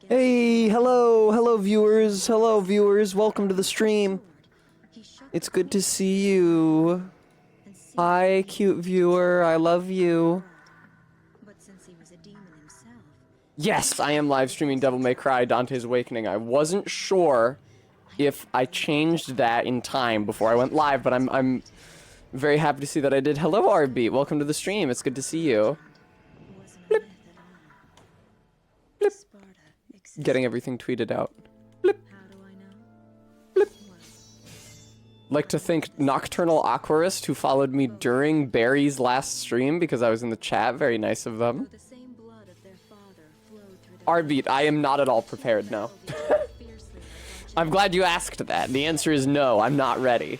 Hey, hello viewers, welcome to the stream. It's good to see you. Hi, cute viewer, I love you. Yes, I am live streaming Devil May Cry Dante's Awakening. I wasn't sure if I changed that in time before I went live, but I'm very happy to see that I did. Hello, RB, welcome to the stream, it's good to see you. Blip. Blip. Getting everything tweeted out. Blip. Blip. Like to thank Nocturnal Aquarist who followed me during Barry's last stream because I was in the chat. Very nice of them. Arbeat, I am not at all prepared, no. I'm glad you asked that. The answer is no, I'm not ready.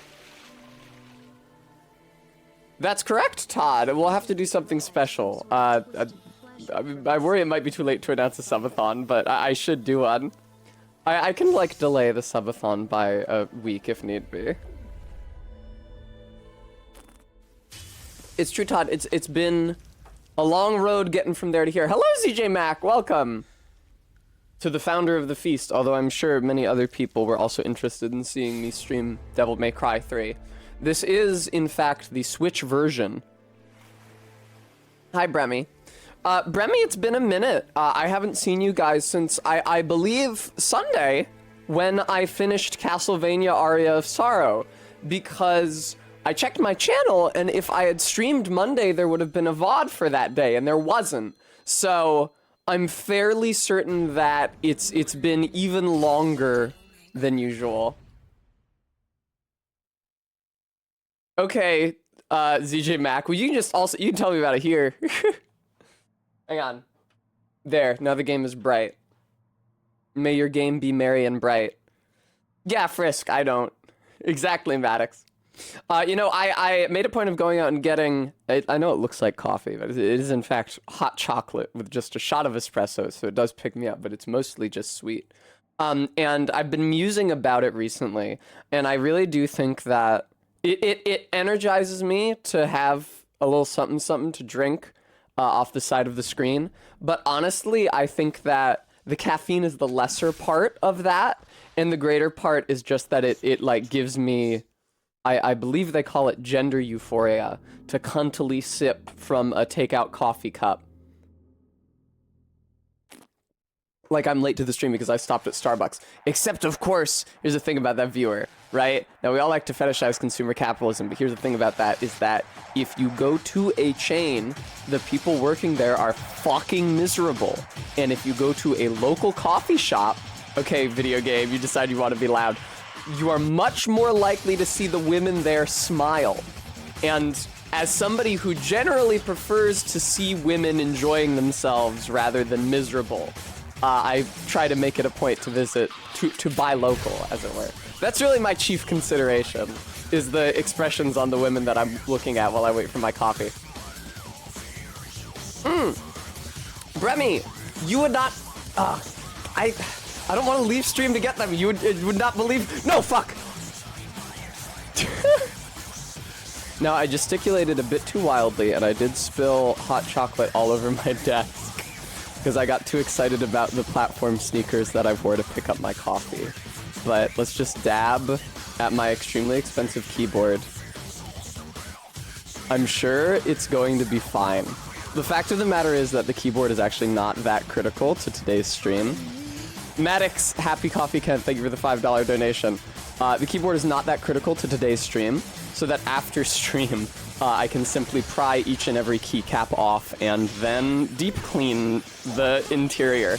That's correct, Todd. We'll have to do something special. I worry it might be too late to announce a subathon, but I should do one. I can, like, delay the subathon by a week if need be. It's true, Todd. It's been a long road getting from there to here. Hello, ZJ Mac. Welcome to the founder of the feast, although I'm sure many other people were also interested in seeing me stream Devil May Cry 3. This is, in fact, the Switch version. Hi, Bremy. Bremy, it's been a minute. I haven't seen you guys since, I believe, Sunday, when I finished Castlevania Aria of Sorrow, because I checked my channel, and if I had streamed Monday, there would have been a VOD for that day, and there wasn't. So, I'm fairly certain that it's been even longer than usual. Okay, ZJ Mac, well, you can just also, you can tell me about it here. Hang on. There, now the game is bright. May your game be merry and bright. Yeah, Frisk, I don't. Exactly, Maddox. You know, I made a point of going out and getting, I know it looks like coffee, but it is in fact hot chocolate with just a shot of espresso, so it does pick me up, but it's mostly just sweet. And I've been musing about it recently, and I really do think that it energizes me to have a little something something to drink off the side of the screen, but honestly, I think that the caffeine is the lesser part of that, and the greater part is just that it like gives me, I believe they call it gender euphoria, to cuntily sip from a takeout coffee cup. Like I'm late to the stream because I stopped at Starbucks. Except, of course, here's the thing about that viewer, right? Now, we all like to fetishize consumer capitalism, but here's the thing about that, is that if you go to a chain, the people working there are fucking miserable. And if you go to a local coffee shop, okay, video game, you decide you want to be loud, you are much more likely to see the women there smile. And as somebody who generally prefers to see women enjoying themselves rather than miserable, I try to make it a point to visit, to buy local, as it were. That's really my chief consideration, is the expressions on the women that I'm looking at while I wait for my coffee. Bremy, you would not, I don't want to leave stream to get them. You would not believe, no, fuck! Now, I gesticulated a bit too wildly, and I did spill hot chocolate all over my desk, because I got too excited about the platform sneakers that I wore to pick up my coffee. But let's just dab at my extremely expensive keyboard. I'm sure it's going to be fine. The fact of the matter is that the keyboard is actually not that critical to today's stream. Maddox, Happy Coffee Kent, thank you for the $5 donation. The keyboard is not that critical to today's stream, so that after stream, I can simply pry each and every keycap off and then deep clean the interior.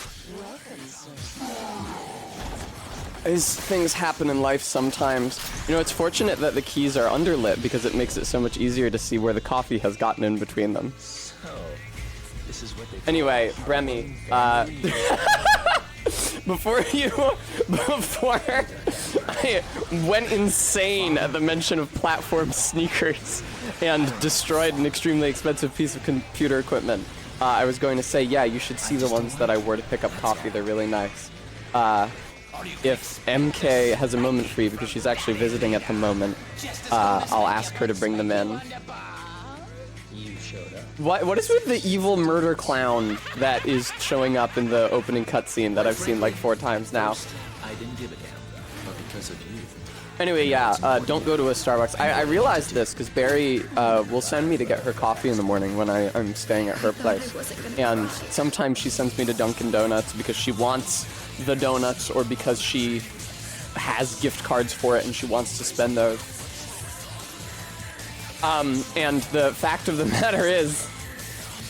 These things happen in life sometimes. You know, it's fortunate that the keys are underlit because it makes it so much easier to see where the coffee has gotten in between them. Anyway, Bremy, before I went insane at the mention of platform sneakers and destroyed an extremely expensive piece of computer equipment, I was going to say, yeah, you should see the ones that I wore to pick up coffee. They're really nice. If MK has a moment for you, because she's actually visiting at the moment, I'll ask her to bring them in. You showed up. What is with the evil murder clown that is showing up in the opening cutscene that I've seen like 4 times now? I didn't give a damn, but because of you. Anyway, yeah, don't go to a Starbucks. I realized this because Barry will send me to get her coffee in the morning when I'm staying at her place. And sometimes she sends me to Dunkin' Donuts because she wants the donuts or because she has gift cards for it and she wants to spend those. And the fact of the matter is,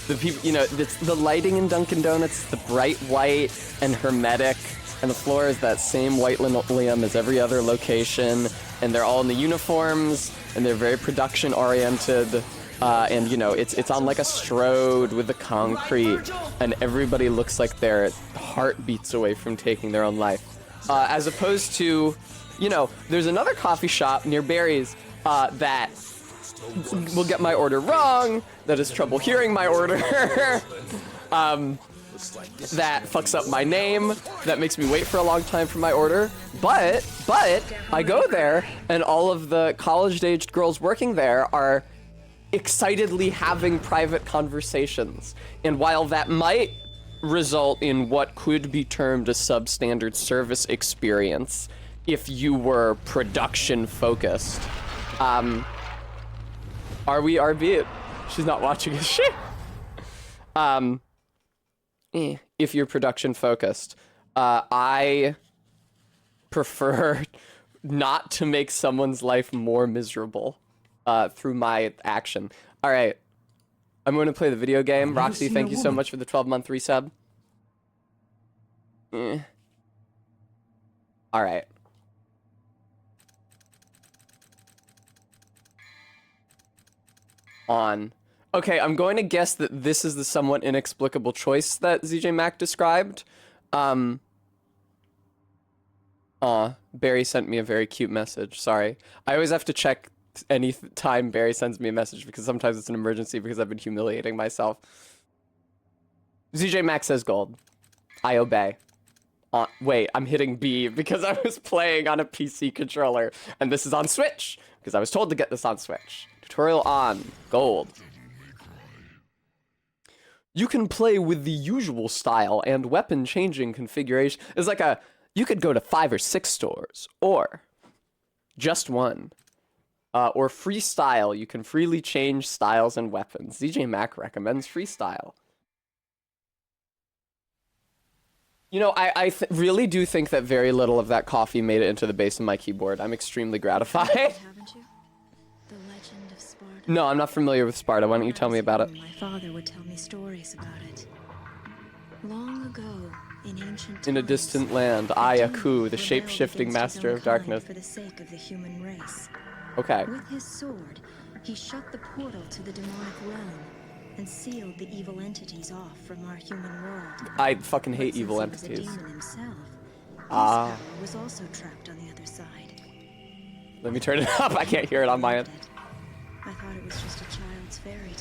the people, you know, it's the lighting in Dunkin' Donuts, the bright white and hermetic, and the floor is that same white linoleum as every other location, and they're all in the uniforms, and they're very production oriented, and you know, it's on like a strode with the concrete, and everybody looks like their heartbeats away from taking their own life. As opposed to, you know, there's another coffee shop near Barry's that will get my order wrong, that has trouble hearing my order, that fucks up my name, that makes me wait for a long time for my order. But I go there, and all of the college-aged girls working there are excitedly having private conversations. And while that might result in what could be termed a substandard service experience if you were production-focused, are we RB? She's not watching his shit. If you're production focused, I prefer not to make someone's life more miserable through my action. All right, I'm going to play the video game. Roxy, thank you so much for the 12-month resub. All right. On. Okay, I'm going to guess that this is the somewhat inexplicable choice that ZJ Mac described. Barry sent me a very cute message. Sorry. I always have to check any time Barry sends me a message because sometimes it's an emergency because I've been humiliating myself. ZJ Mac says gold. I obey. Wait, I'm hitting B because I was playing on a PC controller, and this is on Switch because I was told to get this on Switch. Tutorial on. Gold. You can play with the usual style and weapon changing configuration. It's like you could go to 5 or 6 stores, or just one. Or freestyle. You can freely change styles and weapons. ZJ Mac recommends freestyle. You know, I really do think that very little of that coffee made it into the base of my keyboard. I'm extremely gratified. Haven't you? The legend of Sparta. No, I'm not familiar with Sparta. Why don't you tell me about it? My father would tell me stories about it. Long ago, in ancient times, In a distant land, I, Aku, the shape-shifting master of darkness. For the sake of the human race. Okay. With his sword, he shut the portal to the demonic realm and sealed the evil entities off from our human world. I fucking hate But evil since he was entities. a demon himself, his Ah. power was also trapped on the other side. Let me turn it up. I can't hear it on my end. I thought it was just a child's fairy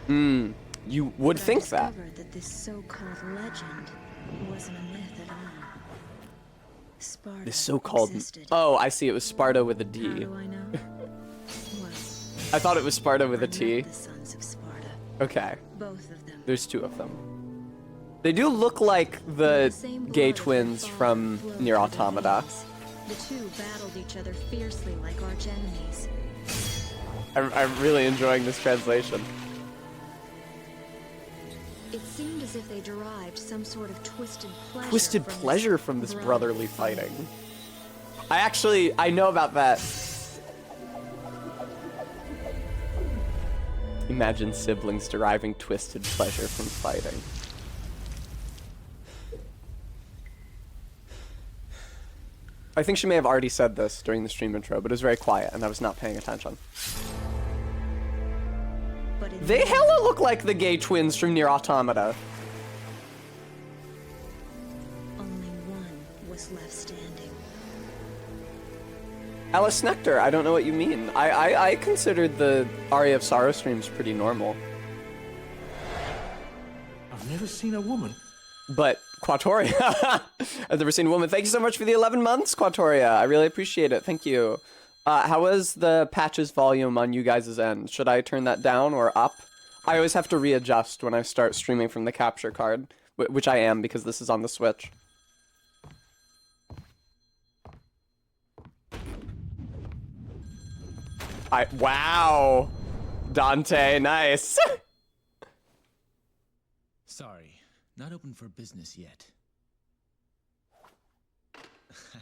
tale. You would But think I that. discovered that this so-called legend wasn't a myth at all. Sparta This so-called... existed. Oh, I see. It was Sparta with a How D. do I know? Well, I thought it was Sparta with a I T. met the sons of Sparta, Okay. both of them. There's 2 of them. They do look like the Same gay blood that twins fought from and flowed Nier through Automata. veins. The two battled each other fiercely like arch enemies. I'm really enjoying this translation. It seemed as if they derived some sort of twisted pleasure. Twisted from pleasure from this brotherly fight. fighting. I know about that. Imagine siblings deriving twisted pleasure from fighting. I think she may have already said this during the stream intro, but it was very quiet and I was not paying attention. But in They the end, hella look like the gay twins from Nier Automata. only one was left standing. Alice Nectar, I don't know what you mean. I considered the Aria of Sorrow streams pretty normal. I've never seen a woman. But Quatoria, I've never seen a woman. Thank you so much for the 11 months, Quatoria. I really appreciate it. Thank you. How is the patches volume on you guys' end? Should I turn that down or up? I always have to readjust when I start streaming from the capture card, which I am because this is on the Switch. Wow, Dante, nice. Sorry, not open for business yet.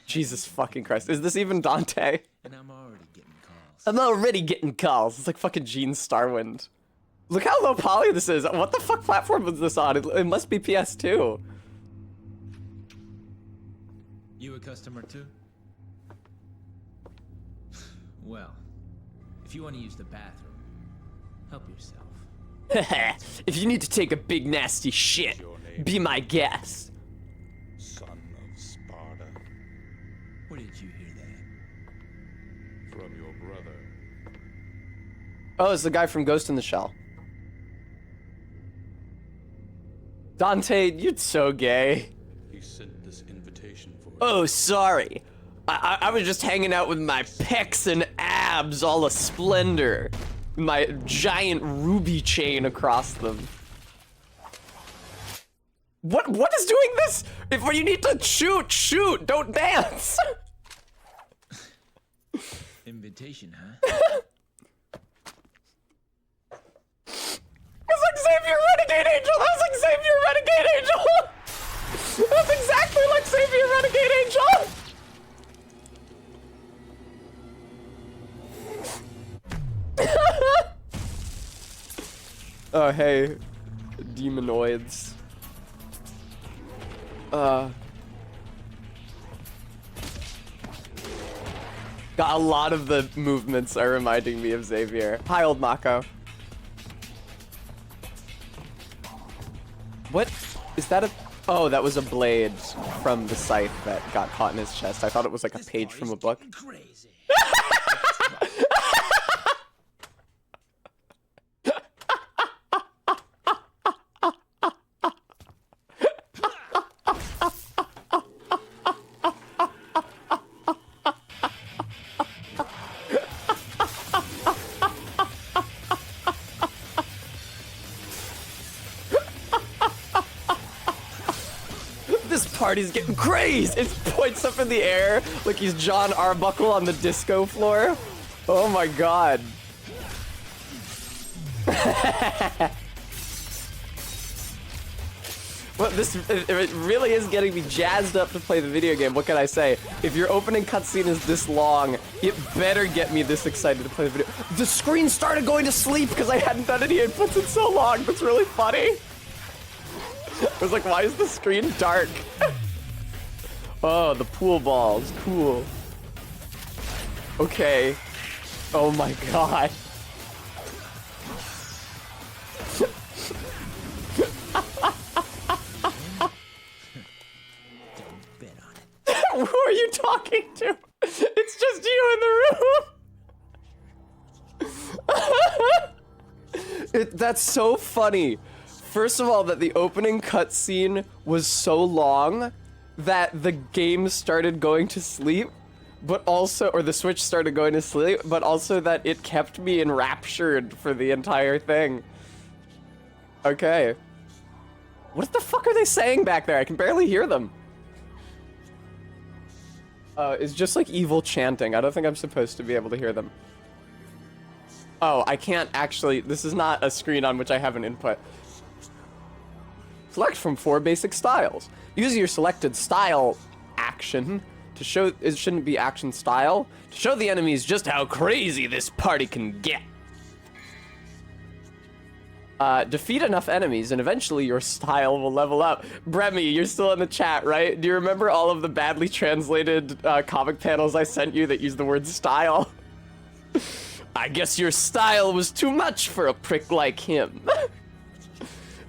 Jesus fucking Christ, is this even Dante? And I'm already getting calls. I'm already getting calls. It's like fucking Gene Starwind. Look how low poly this is. What the fuck platform was this on? It must be PS2. You a customer too? Well, if you want to use the bathroom, help yourself. If you need to take a big nasty shit, be my guest. Son of Sparta, Where did you hear that? from your brother. Oh, it's the guy from Ghost in the Shell. Dante, you're so gay. He sent this invitation for you. Oh, sorry. I was just hanging out with my pecs and abs all a splendor. My giant ruby chain across them. What is doing this? If you need to shoot, don't dance. Invitation, huh? It's like Xavier Renegade Angel! That's like Xavier Renegade Angel! That's exactly like Xavier Renegade Angel! Oh, hey. Demonoids. Got a lot of the movements are reminding me of Xavier. Hi, old Mako. What? Is that a... Oh, that was a blade from the scythe that got caught in his chest. I thought it was like a page from a book. Crazy. This party's getting crazy! It points up in the air like he's John Arbuckle on the disco floor. Oh my god. Well, it really is getting me jazzed up to play the video game. What can I say? If your opening cutscene is this long, it better get me this excited to play the video. The screen started going to sleep because I hadn't done any inputs in so long. That's really funny. I was like, why is the screen dark? Oh, the pool balls. Cool. Okay. Oh my god. Bet on it. Who are you talking to? It's just you in the room. That's so funny. First of all, that the opening cutscene was so long that the game started going to sleep, but also, or the Switch started going to sleep, but also that it kept me enraptured for the entire thing. Okay. What the fuck are they saying back there? I can barely hear them. It's just like evil chanting. I don't think I'm supposed to be able to hear them. Oh, I can't actually, this is not a screen on which I have an input. Select from 4 basic styles. Use your selected style action to show, it shouldn't be action style, to show the enemies just how crazy this party can get. Defeat enough enemies and eventually your style will level up. Bremy, you're still in the chat, right? Do you remember all of the badly translated comic panels I sent you that use the word style? I guess your style was too much for a prick like him.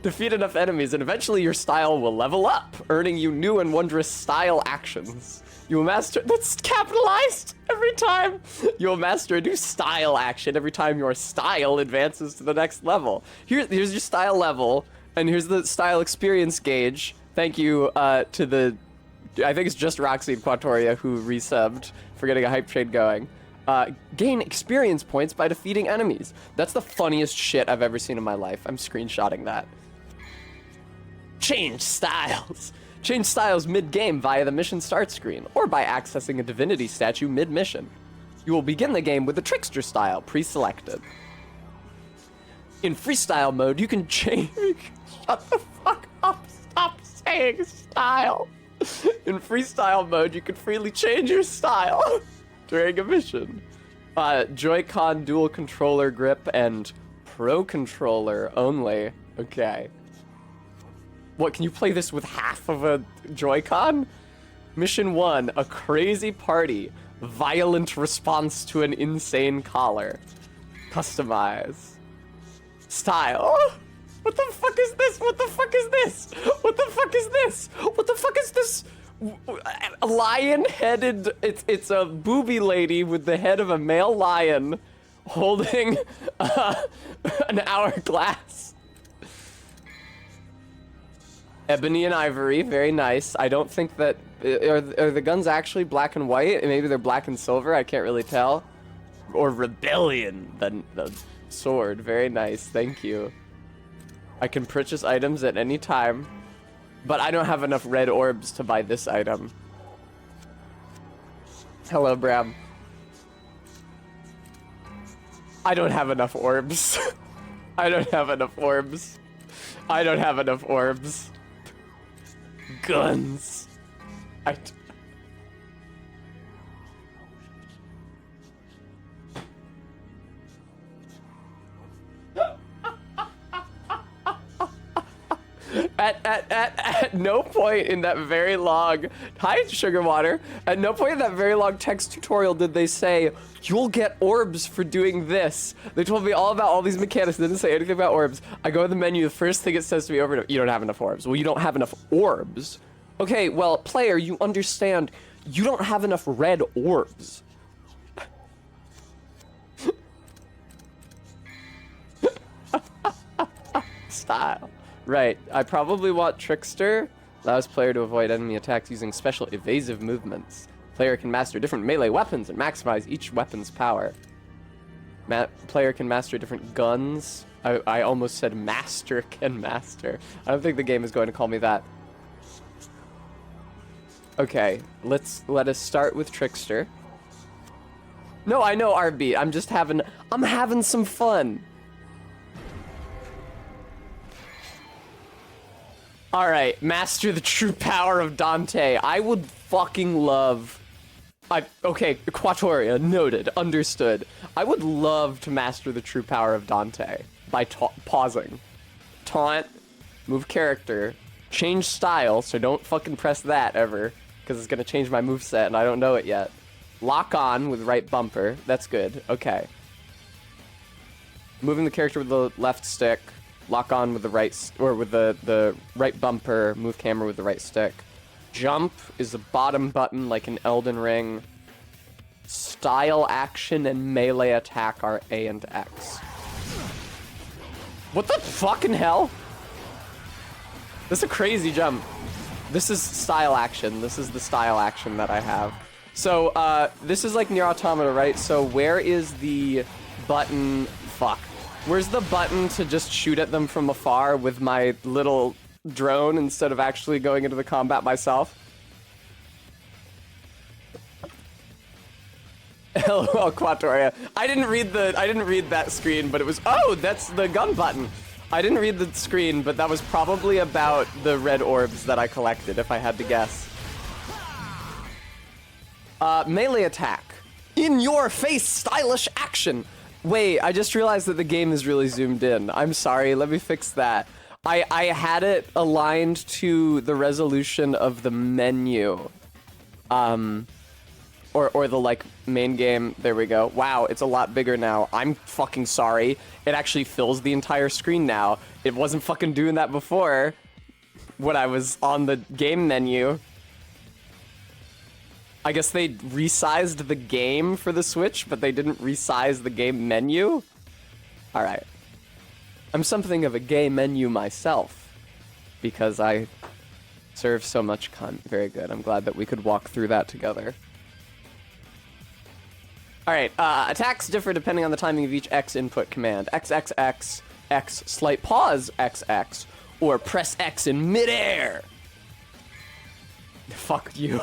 Defeat enough enemies and eventually your style will level up, earning you new and wondrous style actions. You will master, that's capitalized every time. You will master a new style action every time your style advances to the next level. Here's your style level, and here's the style experience gauge. Thank you to the, I think it's just Roxy and Quatoria who resubbed for getting a hype train going. Gain experience points by defeating enemies. That's the funniest shit I've ever seen in my life. I'm screenshotting that. Change styles. Change styles mid-game via the mission start screen, or by accessing a divinity statue mid-mission. You will begin the game with the trickster style pre-selected. In freestyle mode, you can change... Shut the fuck up, stop saying style. In freestyle mode, you can freely change your style during a mission. Joy-Con dual controller grip and pro controller only. Okay. What, can you play this with half of a Joy-Con? Mission 1, a crazy party. Violent response to an insane collar. Customize. Style. What the fuck is this? What the fuck is this? What the fuck is this? What the fuck is this? A lion-headed... It's a booby lady with the head of a male lion holding an hourglass. Ebony and ivory, very nice. I don't think that... Are the guns actually black and white? Maybe they're black and silver, I can't really tell. Or rebellion, the sword, very nice, thank you. I can purchase items at any time, but I don't have enough red orbs to buy this item. Hello, Bram. I don't have enough orbs. I don't have enough orbs. I don't have enough orbs. Guns. At no point in that very long... Hi, Sugar Water. At no point in that very long text tutorial did they say, you'll get orbs for doing this. They told me all about all these mechanics. They didn't say anything about orbs. I go in the menu, the first thing it says to me over and over, you don't have enough orbs. Well, you don't have enough orbs? Okay, well, player, you understand, you don't have enough red orbs. Style. Right, I probably want Trickster. Allows player to avoid enemy attacks using special evasive movements. Player can master different melee weapons and maximize each weapon's power. Player can master different guns. I almost said master can master. I don't think the game is going to call me that. Okay, let us start with Trickster. No, I know RB. I'm having some fun. Alright, master the true power of Dante. I would fucking love... Okay, Quatoria, noted, understood. I would love to master the true power of Dante by pausing. Taunt, move character, change style, so don't fucking press that ever, because it's gonna change my moveset and I don't know it yet. Lock on with right bumper, that's good, okay. Moving the character with the left stick. Lock on with the right, or with the right bumper, move camera with the right stick. Jump is the bottom button like an Elden Ring. Style action and melee attack are A and X. What the fucking hell? This is a crazy jump. This is style action. This is the style action that I have. So, this is like Nier Automata, right? So where is the button... Fuck. Where's the button to just shoot at them from afar with my little drone instead of actually going into the combat myself? LOL, Quatoria. I didn't read that screen, but it was, oh, that's the gun button. I didn't read the screen, but that was probably about the red orbs that I collected, if I had to guess. Melee attack. In your face, stylish action. Wait, I just realized that the game is really zoomed in. I'm sorry, let me fix that. I had it aligned to the resolution of the menu. Or the, like, main game. There we go. Wow, it's a lot bigger now. I'm fucking sorry. It actually fills the entire screen now. It wasn't fucking doing that before when I was on the game menu. I guess they resized the game for the Switch, but they didn't resize the game menu? Alright. I'm something of a gay menu myself, because I serve so much content. Very good. I'm glad that we could walk through that together. All right, attacks differ depending on the timing of each X input command. X, X, X, X, slight pause, X, X, or press X in midair. Fuck you.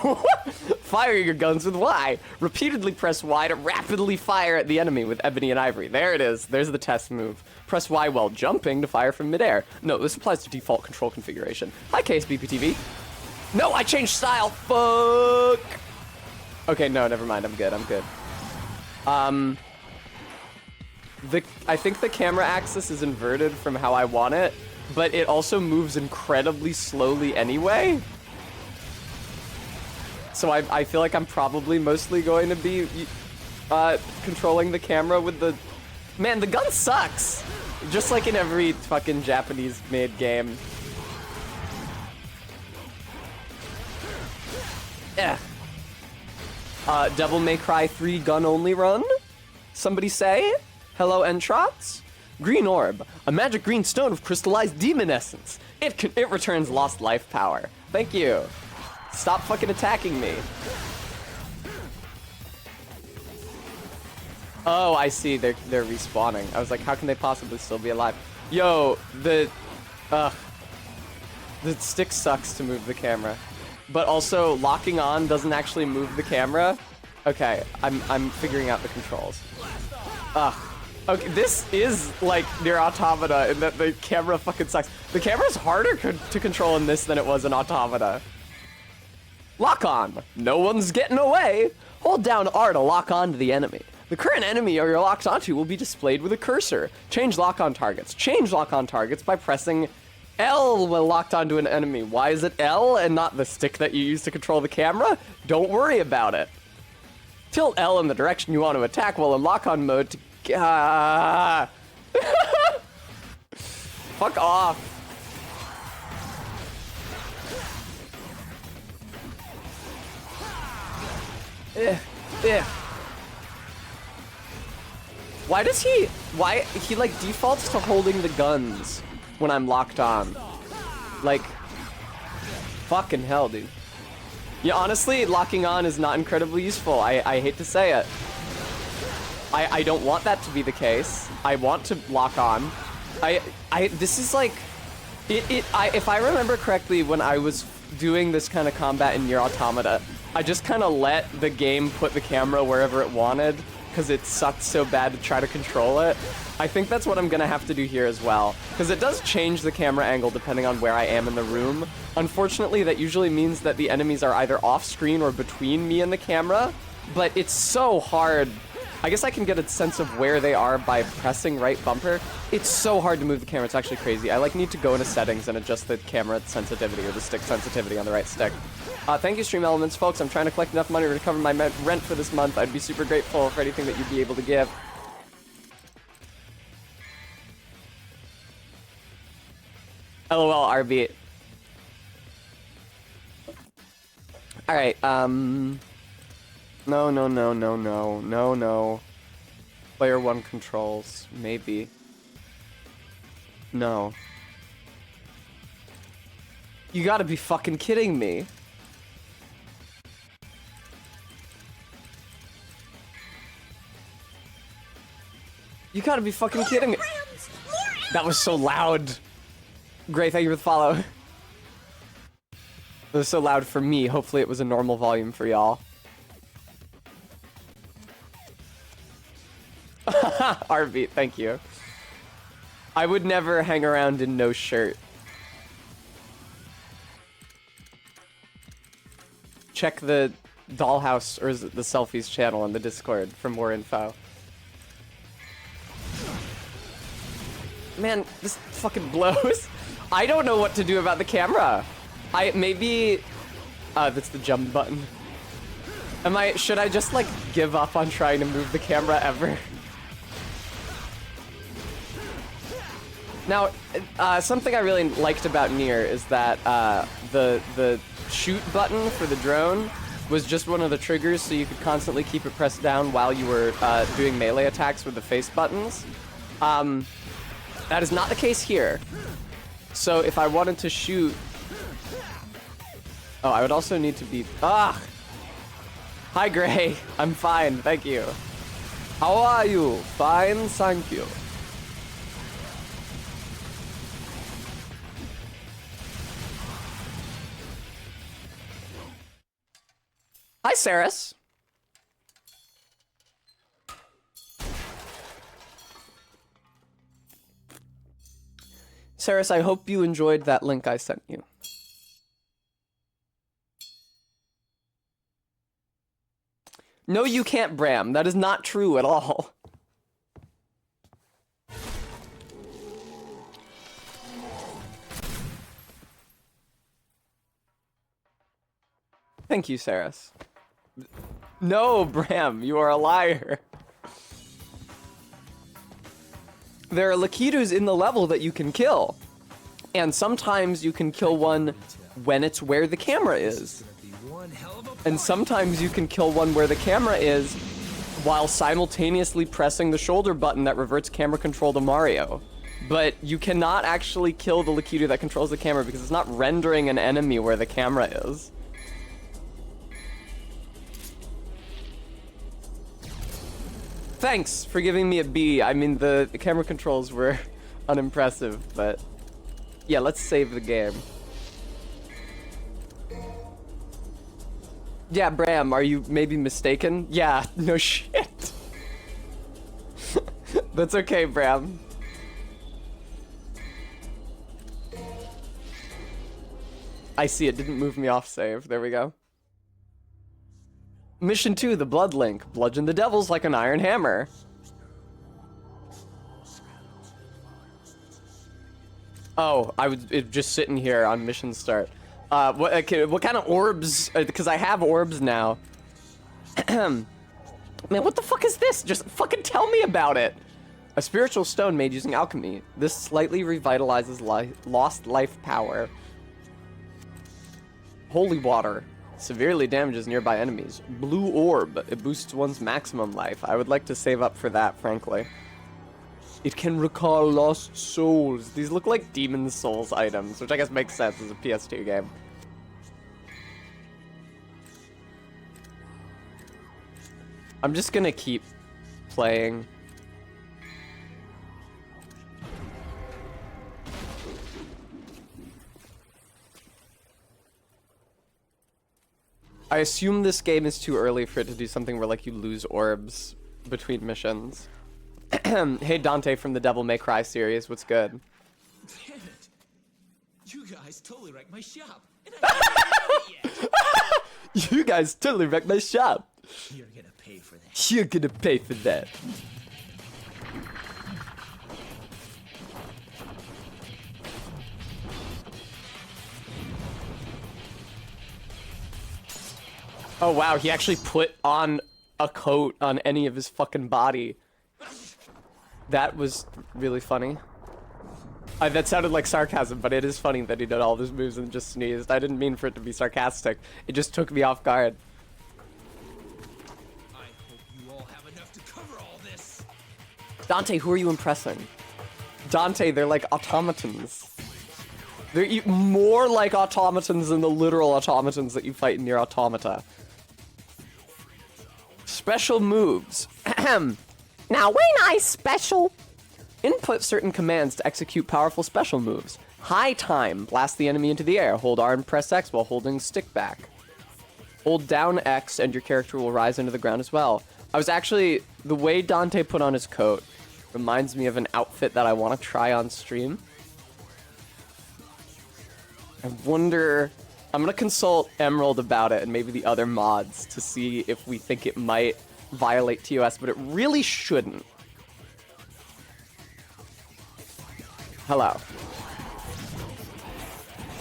Fire your guns with Y. Repeatedly press Y to rapidly fire at the enemy with Ebony and Ivory. There it is. There's the test move. Press Y while jumping to fire from midair. No, this applies to default control configuration. Hi, Case BPTV. No, I changed style. Fuck. Okay, no, never mind. I'm good. I'm good. I think the camera axis is inverted from how I want it, but it also moves incredibly slowly anyway. So I feel like I'm probably mostly going to be controlling the camera with the... Man, the gun sucks! Just like in every fucking Japanese-made game. Yeah. Devil May Cry 3 gun-only run? Somebody say? Hello, Entrots? Green Orb, a magic green stone of crystallized demon essence. It returns lost life power. Thank you. Stop fucking attacking me. Oh, I see. They're respawning. I was like, how can they possibly still be alive? Yo, the stick sucks to move the camera. But also, locking on doesn't actually move the camera. Okay, I'm figuring out the controls. Okay, this is like Nier Automata in that the camera fucking sucks. The camera's harder to control in this than it was in Automata. Lock on. No one's getting away. Hold down R to lock on to the enemy. The current enemy you're locked onto will be displayed with a cursor. Change lock-on targets. Change lock-on targets by pressing L when locked onto an enemy. Why is it L and not the stick that you use to control the camera? Don't worry about it. Tilt L in the direction you want to attack while in lock-on mode to... Fuck off. Why he like defaults to holding the guns when I'm locked on? Like, fucking hell, dude. Yeah, honestly, locking on is not incredibly useful. I hate to say it. I don't want that to be the case. I want to lock on. This is like, if I remember correctly, when I was doing this kind of combat in Nier Automata, I just kind of let the game put the camera wherever it wanted because it sucked so bad to try to control it. I think that's what I'm gonna have to do here as well, because it does change the camera angle depending on where I am in the room. Unfortunately, that usually means that the enemies are either off screen or between me and the camera, but it's so hard. I guess I can get a sense of where they are by pressing right bumper. It's so hard to move the camera, it's actually crazy. I like need to go into settings and adjust the camera sensitivity or the stick sensitivity on the right stick. Thank you, Stream Elements, folks. I'm trying to collect enough money to cover my rent for this month. I'd be super grateful for anything that you'd be able to give. LOL, RB. Alright, No. Player 1 controls, maybe. No. You gotta be fucking kidding me. You gotta be fucking kidding me. That was so loud. Great, thank you for the follow. It was so loud for me. Hopefully it was a normal volume for y'all. Arby, thank you. I would never hang around in no shirt. Check the Dollhouse, or is it the Selfies channel on the Discord for more info. Man, this fucking blows. I don't know what to do about the camera. Maybe... that's the jump button. Should I just, like, give up on trying to move the camera ever? Now, something I really liked about Nier is that the shoot button for the drone was just one of the triggers, so you could constantly keep it pressed down while you were doing melee attacks with the face buttons. That is not the case here. So if I wanted to shoot... Oh, I would also need to be... Ah! Hi, Gray. I'm fine, thank you. How are you? Fine, thank you. Hi, Saris. Saris, I hope you enjoyed that link I sent you. No, you can't, Bram. That is not true at all. Thank you, Saris. No, Bram, you are a liar. There are Lakidus in the level that you can kill. And sometimes you can kill one when it's where the camera is. And sometimes you can kill one where the camera is while simultaneously pressing the shoulder button that reverts camera control to Mario. But you cannot actually kill the Lakitu that controls the camera because it's not rendering an enemy where the camera is. Thanks for giving me a B. I mean, the camera controls were unimpressive, but yeah, let's save the game. Yeah, Bram, are you maybe mistaken? Yeah, no shit. That's okay, Bram. I see, it didn't move me off save. There we go. Mission 2, the Blood Link. Bludgeon the devils like an iron hammer. Oh, I was just sitting here on mission start. What kind of orbs? Because I have orbs now. Man, what the fuck is this? Just fucking tell me about it. A spiritual stone made using alchemy. This slightly revitalizes lost life power. Holy water. Severely damages nearby enemies. Blue orb. It boosts one's maximum life. I would like to save up for that, frankly. It can recall lost souls. These look like Demon Souls items, which I guess makes sense as a PS2 game. I'm just gonna keep playing. I assume this game is too early for it to do something where, like, you lose orbs between missions. Hey, Dante from the Devil May Cry series, what's good? Damn it! You guys totally wrecked my shop, and I haven't done it yet. You guys totally wrecked my shop. You're gonna pay for that. You're gonna pay for that. Oh wow, he actually put on a coat on any of his fucking body. That was really funny. That sounded like sarcasm, but it is funny that he did all of his moves and just sneezed. I didn't mean for it to be sarcastic. It just took me off guard. I hope you all have enough to cover all this. Dante, who are you impressing? Dante, they're like automatons. They're more like automatons than the literal automatons that you fight in your automata. Special moves. Now, when I special... Input certain commands to execute powerful special moves. High time, blast the enemy into the air. Hold R and press X while holding stick back. Hold down X and your character will rise into the ground as well. I was actually... The way Dante put on his coat reminds me of an outfit that I want to try on stream. I wonder... I'm gonna consult Emerald about it and maybe the other mods to see if we think it might violate TOS, but it really shouldn't. Hello.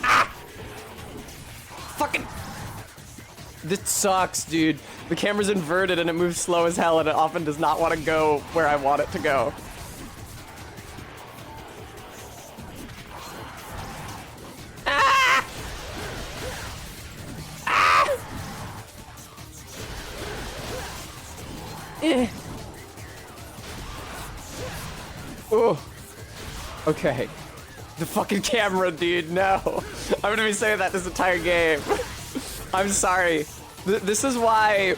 Ah! Fucking... This sucks, dude. The camera's inverted and it moves slow as hell and it often does not want to go where I want it to go. Ah! Ah! Eh. Oh. Okay. The fucking camera, dude, no. I'm gonna be saying that this entire game. I'm sorry. This is why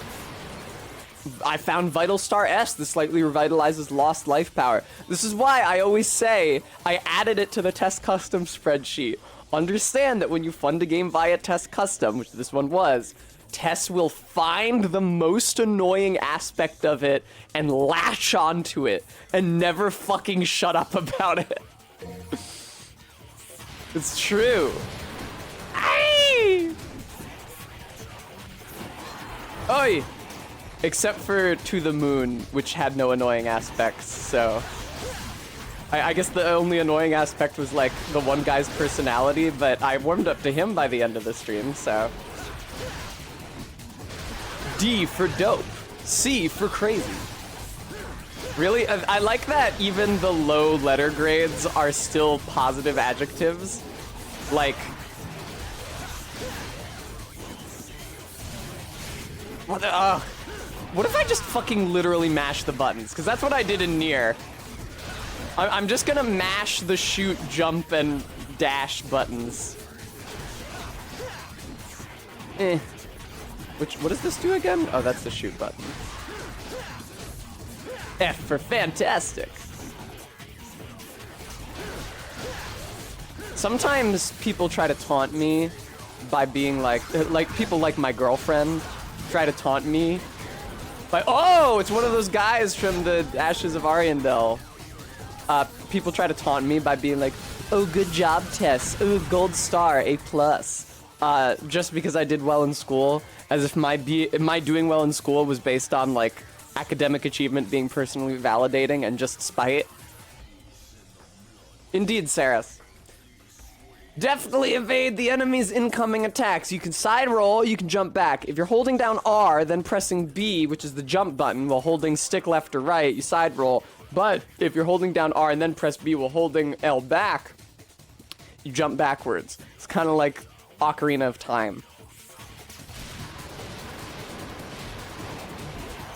I found Vital Star S. This slightly revitalizes lost life power. This is why I always say I added it to the test custom spreadsheet. Understand that when you fund a game via test custom, which this one was, Tess will find the most annoying aspect of it and latch onto it and never fucking shut up about it. It's true. Aye! Oi! Except for To the Moon, which had no annoying aspects, so... I guess the only annoying aspect was, like, the one guy's personality, but I warmed up to him by the end of the stream, so... D for dope. C for crazy. Really? I like that even the low letter grades are still positive adjectives. Like... What if I just fucking literally mash the buttons? Because that's what I did in Nier. I'm just gonna mash the shoot, jump, and dash buttons. What does this do again? Oh, that's the shoot button. F for fantastic. Sometimes people try to taunt me by being like people like my girlfriend try to taunt me by, oh, it's one of those guys from the Ashes of Ariandel. People try to taunt me by being like, oh, good job, Tess. Oh, gold star, A+. Just because I did well in school, as if my doing well in school was based on, like, academic achievement being personally validating and just spite. Indeed, Saras. Definitely evade the enemy's incoming attacks. You can side roll, you can jump back. If you're holding down R, then pressing B, which is the jump button, while holding stick left or right, you side roll. But if you're holding down R and then press B while holding L back, you jump backwards. It's kind of like Ocarina of Time.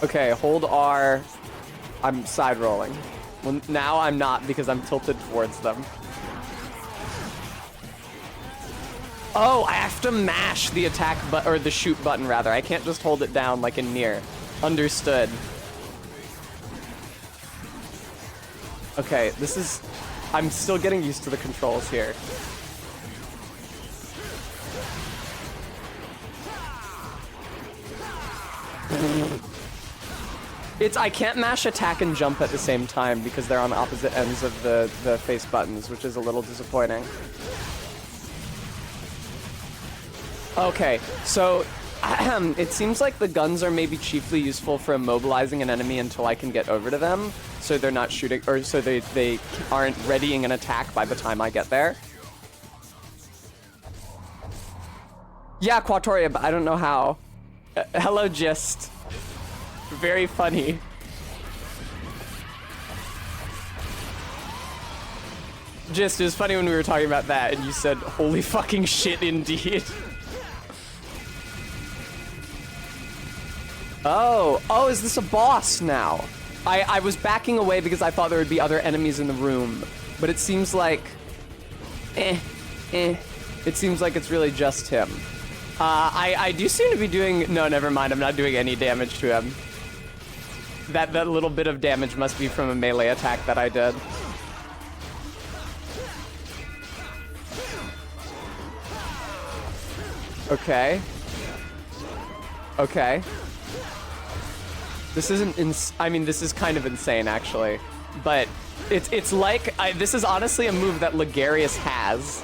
Okay, hold R. I'm side rolling. Well, now I'm not because I'm tilted towards them. Oh, I have to mash the attack button, or the shoot button rather. I can't just hold it down like in Nier. Understood. Okay, this is... I'm still getting used to the controls here. I can't mash attack and jump at the same time because they're on opposite ends of the face buttons, which is a little disappointing. Okay, so it seems like the guns are maybe chiefly useful for immobilizing an enemy until I can get over to them, so they're not shooting, or so they aren't readying an attack by the time I get there. Yeah, Quatoria, but I don't know how. Hello, Gist. Very funny. Gist, it was funny when we were talking about that and you said, holy fucking shit indeed. Oh, is this a boss now? I was backing away because I thought there would be other enemies in the room, but it seems like, it seems like it's really just him. I do seem to be doing, no, never mind, I'm not doing any damage to him. That little bit of damage must be from a melee attack that I did. Okay. Okay. This isn't I mean, this is kind of insane, actually. But it's like, this is honestly a move that Ligarius has.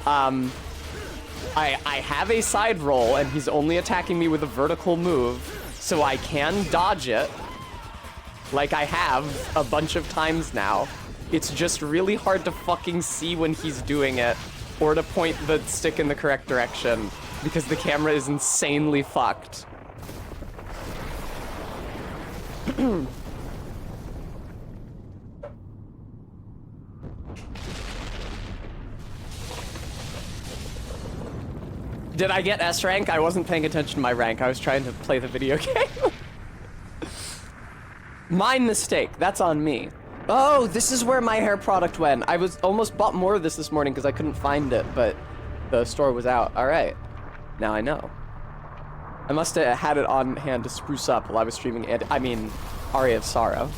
I have a side roll, and he's only attacking me with a vertical move, so I can dodge it. Like I have a bunch of times now. It's just really hard to fucking see when he's doing it, or to point the stick in the correct direction, because the camera is insanely fucked. Did I get S rank? I wasn't paying attention to my rank. I was trying to play the video game. My mistake. That's on me. Oh, this is where my hair product went. I was almost bought more of this morning because I couldn't find it, but the store was out. All right. Now I know. I must have had it on hand to spruce up while I was streaming Aria of Sorrow.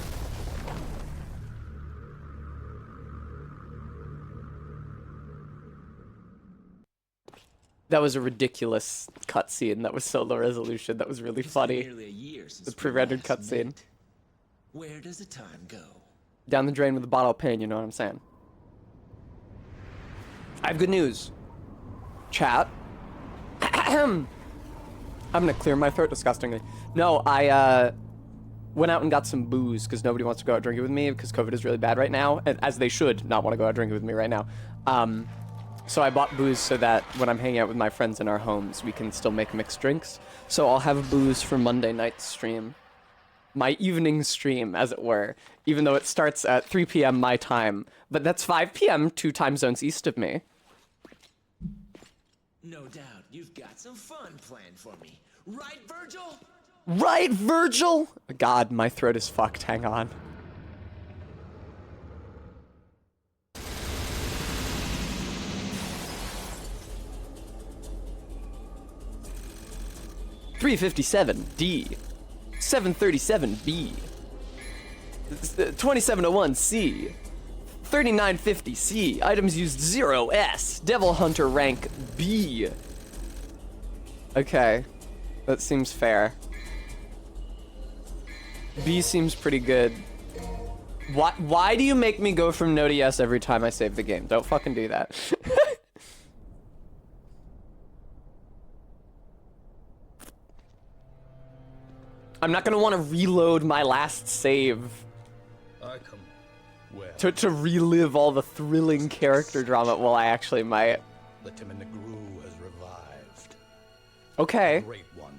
That was a ridiculous cutscene. That was so low resolution. That was really It's been funny. nearly a year since The we pre-rendered last cutscene. met. Where does the time go? Down the drain with a bottle of pain, you know what I'm saying? I have good news. Chat. I'm gonna clear my throat disgustingly. No, I went out and got some booze because nobody wants to go out drinking with me because COVID is really bad right now, and as they should not want to go out drinking with me right now. So I bought booze so that when I'm hanging out with my friends in our homes, we can still make mixed drinks. So I'll have booze for Monday night's stream. My evening stream, as it were, even though it starts at 3 p.m. my time. But that's 5 p.m. 2 time zones east of me. No doubt you've got some fun planned for me. Right, Virgil? Right, Virgil? God, my throat is fucked. Hang on. $357D, $737B, $2701C, $3950C. Items used 0S. Devil Hunter rank B. Okay, that seems fair. B seems pretty good. Why do you make me go from no to yes every time I save the game? Don't fucking do that. I'm not gonna want to reload my last save I come. Well, to relive all the thrilling character drama. Well, I actually might. the Timinagru has revived. Okay, Great one.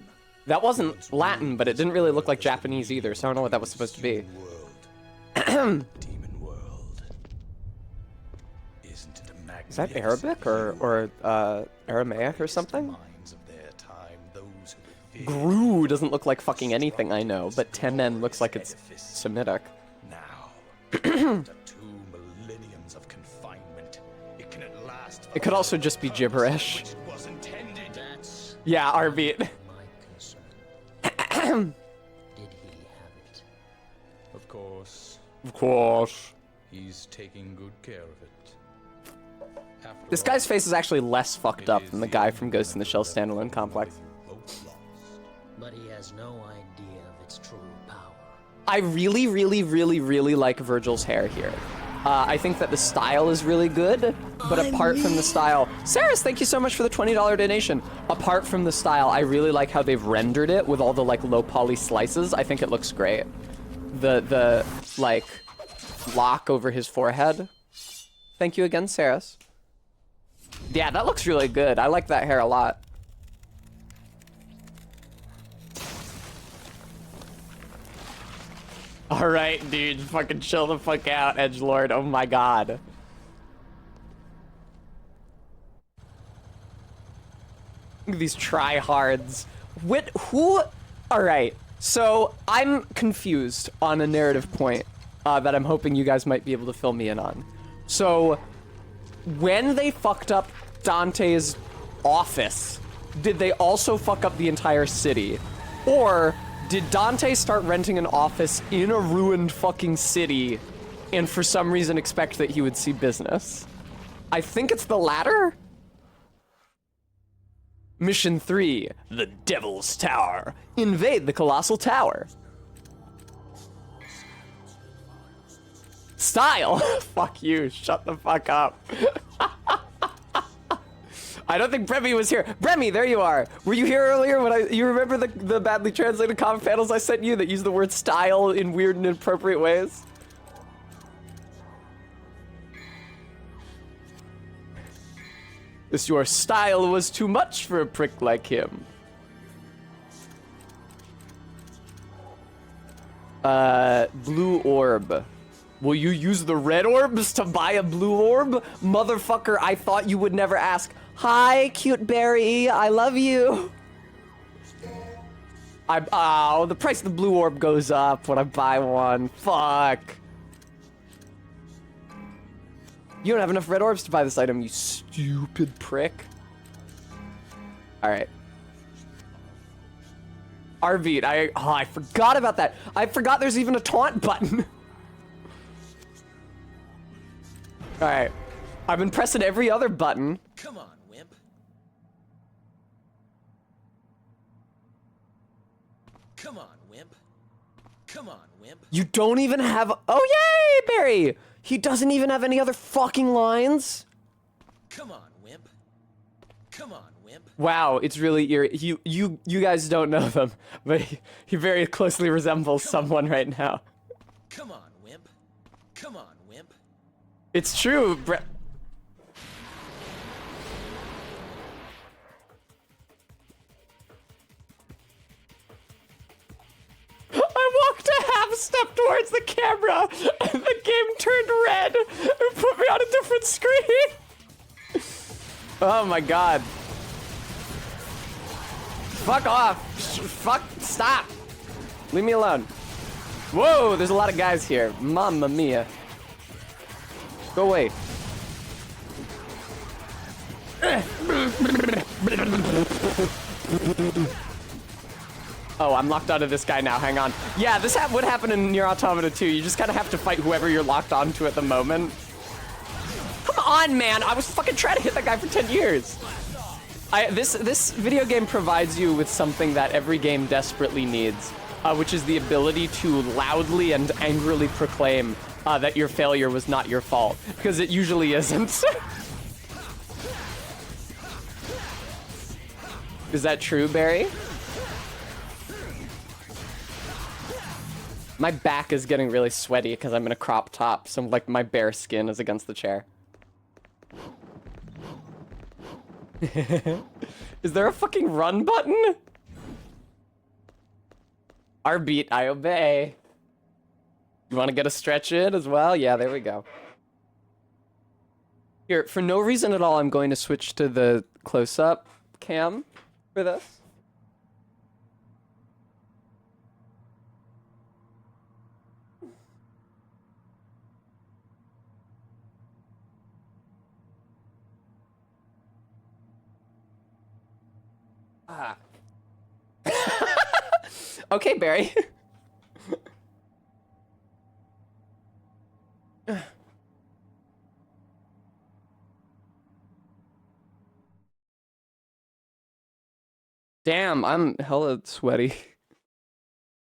that wasn't Latin, but it didn't really look like Japanese either, so I don't know what that was supposed to be. Demon world. Demon world. Isn't it a Is that magnificent Arabic view? or Aramaic or something? Minds of their time, those who revere Gru doesn't look like fucking anything I know, but Temen looks like it's Semitic. now. After 2 millenniums of confinement, it can at last. It could also just be gibberish. Which it was intended. That's Yeah, Arbeat. my concern. Did he have it? Of course, Of course. he's taking good care of it. After This all, guy's face is actually less fucked it up is than the guy only from Ghost in the Shell element standalone of complex. you both lost. But he has no idea of its true power. I really, really, really, really like Virgil's hair here. I think that the style is really good, but apart from the style... Saris, thank you so much for the $20 donation. Apart from the style, I really like how they've rendered it with all the, like, low poly slices. I think it looks great. The like, lock over his forehead. Thank you again, Saris. Yeah, that looks really good. I like that hair a lot. Alright, dude, fucking chill the fuck out, edgelord. Oh my god. Look at these tryhards. Who? Alright, so I'm confused on a narrative point that I'm hoping you guys might be able to fill me in on. So, when they fucked up Dante's office, did they also fuck up the entire city? Or did Dante start renting an office in a ruined fucking city and for some reason expect that he would see business? I think it's the latter. Mission 3, the Devil's Tower. Invade the Colossal Tower. Style? Fuck you, shut the fuck up. I don't think Bremy was here. Bremy, there you are. Were you here earlier when you remember the badly translated comment panels I sent you that use the word style in weird and inappropriate ways? This your style was too much for a prick like him. Blue orb. Will you use the red orbs to buy a blue orb? Motherfucker, I thought you would never ask. Hi, cute berry, I love you. Oh, the price of the blue orb goes up when I buy one. Fuck. You don't have enough red orbs to buy this item, you stupid prick. Alright. R-beat. I forgot about that. I forgot there's even a taunt button. All right. I've been pressing every other button. Come on, wimp. Come on, wimp. Come on, wimp. You don't even have. Oh, yay, Barry! He doesn't even have any other fucking lines. Come on, wimp. Come on, wimp. Wow, it's really eerie. You guys don't know them, but he very closely resembles someone right now. Come on, wimp. Come on, wimp. It's true, I walked a half step towards the camera, and the game turned red and put me on a different screen. Oh my god. Fuck off. Fuck, stop. Leave me alone. Whoa, there's a lot of guys here. Mamma mia. Go away. Oh, I'm locked onto this guy now. Hang on. Yeah, this would happen in Nier Automata too. You just kind of have to fight whoever you're locked onto at the moment. Come on, man. I was fucking trying to hit that guy for 10 years. This video game provides you with something that every game desperately needs, which is the ability to loudly and angrily proclaim that your failure was not your fault, because it usually isn't. Is that true, Barry? My back is getting really sweaty because I'm in a crop top, so like my bare skin is against the chair. Is there a fucking run button? R-beat, I obey. You want to get a stretch in as well? Yeah, there we go. Here, for no reason at all, I'm going to switch to the close-up cam for this. Ah. Okay, Barry. Damn, I'm hella sweaty.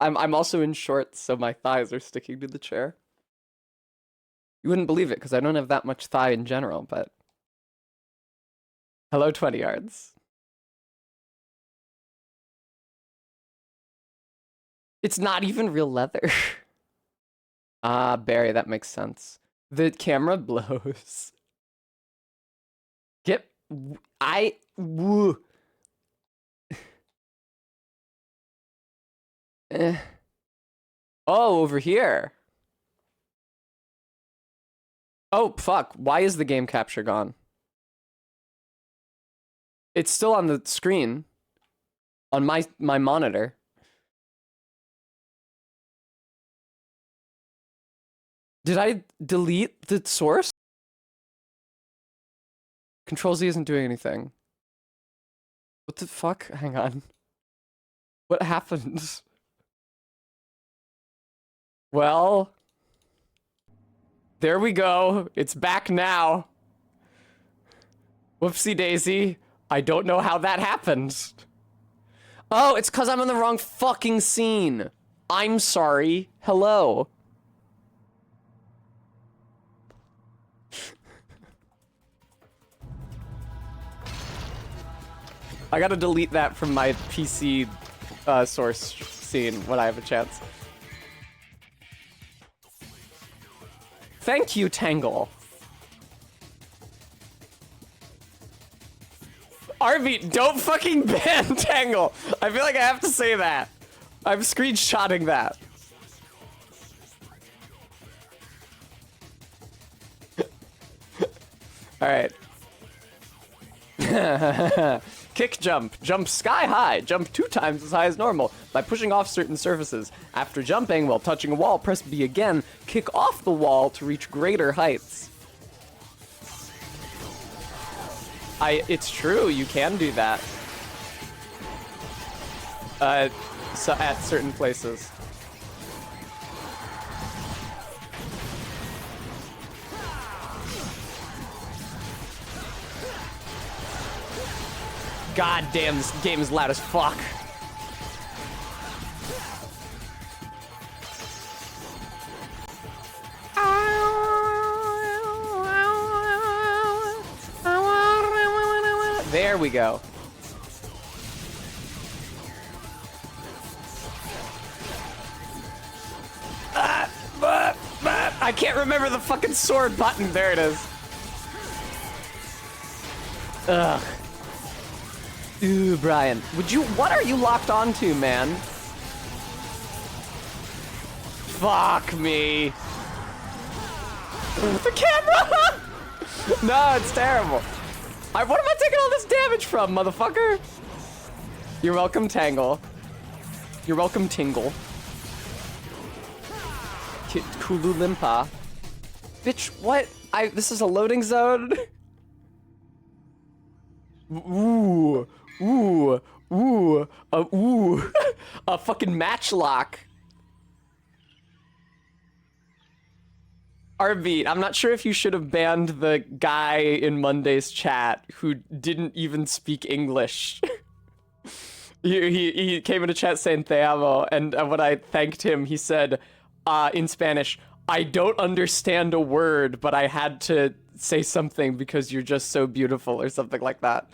I'm also in shorts, so my thighs are sticking to the chair. You wouldn't believe it, because I don't have that much thigh in general, but... Hello, 20 yards. It's not even real leather. Ah, Barry, that makes sense. The camera blows. Woo. Oh, over here. Oh, fuck. Why is the game capture gone? It's still on the screen. On my monitor. Did I delete the source? Control-Z isn't doing anything. What the fuck? Hang on. What happened? Well, there we go. It's back now. Whoopsie daisy. I don't know how that happened. Oh, it's because I'm in the wrong fucking scene. I'm sorry. Hello. I gotta delete that from my PC source scene when I have a chance. Thank you, Tangle. R-beat, don't fucking ban Tangle. I feel like I have to say that. I'm screenshotting that. All right. Kick jump. Jump sky high. Jump 2 times as high as normal by pushing off certain surfaces. After jumping while touching a wall, press B again. Kick off the wall to reach greater heights. It's true, you can do that. so at certain places. God damn, this game is loud as fuck. There we go. I can't remember the fucking sword button. There it is. Ugh. Ooh, Brian. What are you locked onto, man? Fuck me. The camera! No, it's terrible. What am I taking all this damage from, motherfucker? You're welcome, Tangle. You're welcome, Tingle. Kulu Limpa. Bitch, what? This is a loading zone? Ooh. Ooh. Ooh. Ooh. A fucking matchlock. RB, I'm not sure if you should have banned the guy in Monday's chat who didn't even speak English. He came into chat saying te amo, and when I thanked him, he said in Spanish, I don't understand a word, but I had to say something because you're just so beautiful, or something like that.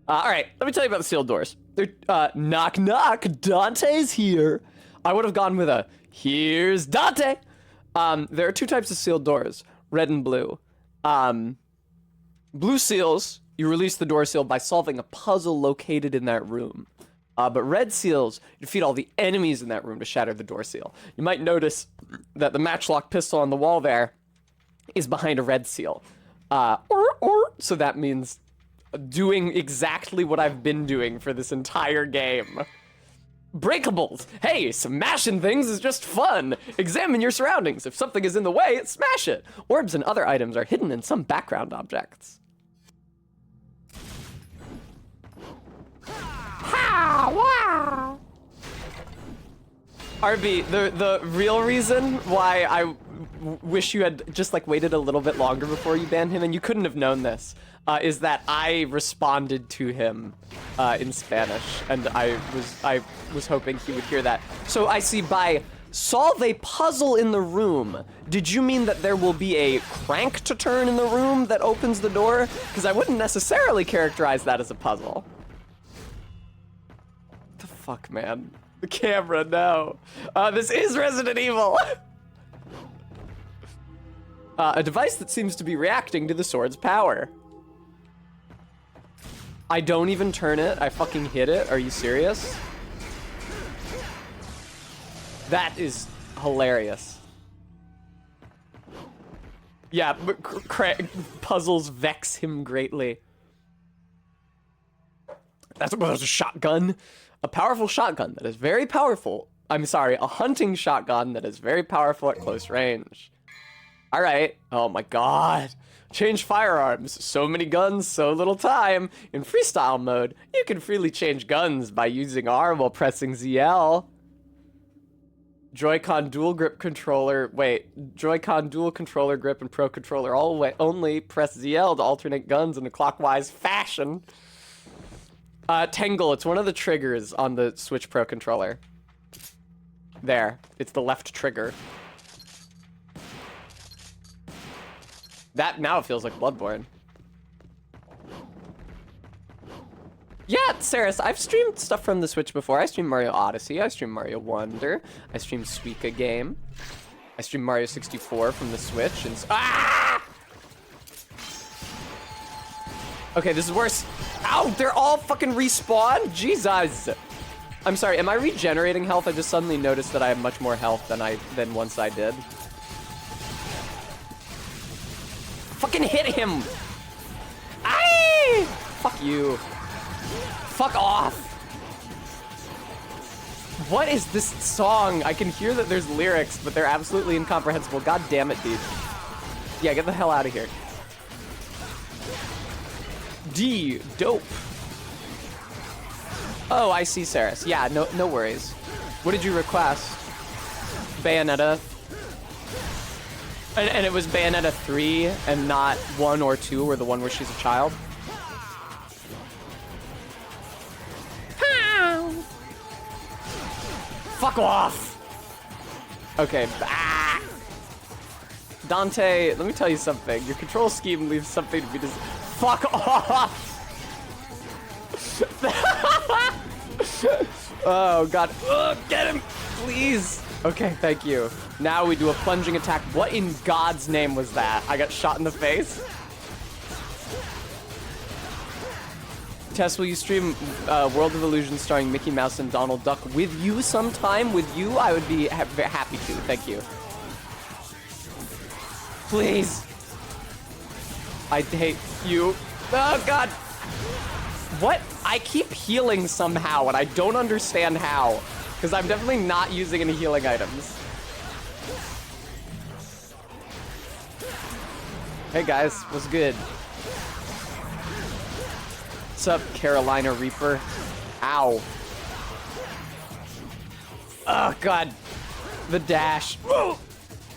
All right, let me tell you about the sealed doors. They're, knock knock, Dante's here. I would have gone with a, here's Dante. There are two types of sealed doors, red and blue. Blue seals, you release the door seal by solving a puzzle located in that room. But red seals, you defeat all the enemies in that room to shatter the door seal. You might notice that the matchlock pistol on the wall there is behind a red seal. So that means doing exactly what I've been doing for this entire game. Breakables. Hey, smashing things is just fun. Examine your surroundings. If something is in the way, smash it. Orbs and other items are hidden in some background objects. Wow. RB, the real reason why I wish you had just like waited a little bit longer before you banned him, and you couldn't have known this, is that I responded to him in Spanish, and I was hoping he would hear that. So I see by solve a puzzle in the room, did you mean that there will be a crank to turn in the room that opens the door? Because I wouldn't necessarily characterize that as a puzzle. What the fuck, man? The camera, no. This is Resident Evil. A device that seems to be reacting to the sword's power. I don't even turn it. I fucking hit it. Are you serious? That is hilarious. Yeah, but puzzles vex him greatly. That's a shotgun. A powerful shotgun that is very powerful. I'm sorry, a hunting shotgun that is very powerful at close range. All right. Oh my god. Change firearms. So many guns, so little time. In freestyle mode, you can freely change guns by using R while pressing ZL. Joy-Con dual grip controller. Wait, Joy-Con dual controller grip and pro controller only press ZL to alternate guns in a clockwise fashion. Tangle, it's one of the triggers on the Switch Pro controller. There, it's the left trigger. That now it feels like Bloodborne. Yeah, Saris, I've streamed stuff from the Switch before. I streamed Mario Odyssey, I streamed Mario Wonder, I streamed Suika Game, I streamed Mario 64 from the Switch, and okay, this is worse. Ow, they're all fucking respawn? Jesus. I'm sorry, am I regenerating health? I just suddenly noticed that I have much more health than once I did. Fucking hit him! Aye! Fuck you. Fuck off. What is this song? I can hear that there's lyrics, but they're absolutely incomprehensible. God damn it, dude. Yeah, get the hell out of here. D, dope. Oh, I see, Saris. Yeah, no worries. What did you request? Bayonetta. And it was Bayonetta 3 and not 1 or 2, or the one where she's a child? Fuck off! Okay, bah. Dante, let me tell you something. Your control scheme leaves something to be fuck off! Oh god. Ugh, get him! Please! Okay, thank you. Now we do a plunging attack. What in God's name was that? I got shot in the face? Tess, will you stream World of Illusion starring Mickey Mouse and Donald Duck with you sometime? With you? I would be happy to. Thank you. Please. I hate you. Oh, God. What? I keep healing somehow, and I don't understand how. Because I'm definitely not using any healing items. Hey, guys. What's good? What's up, Carolina Reaper? Ow. Oh, God. The dash.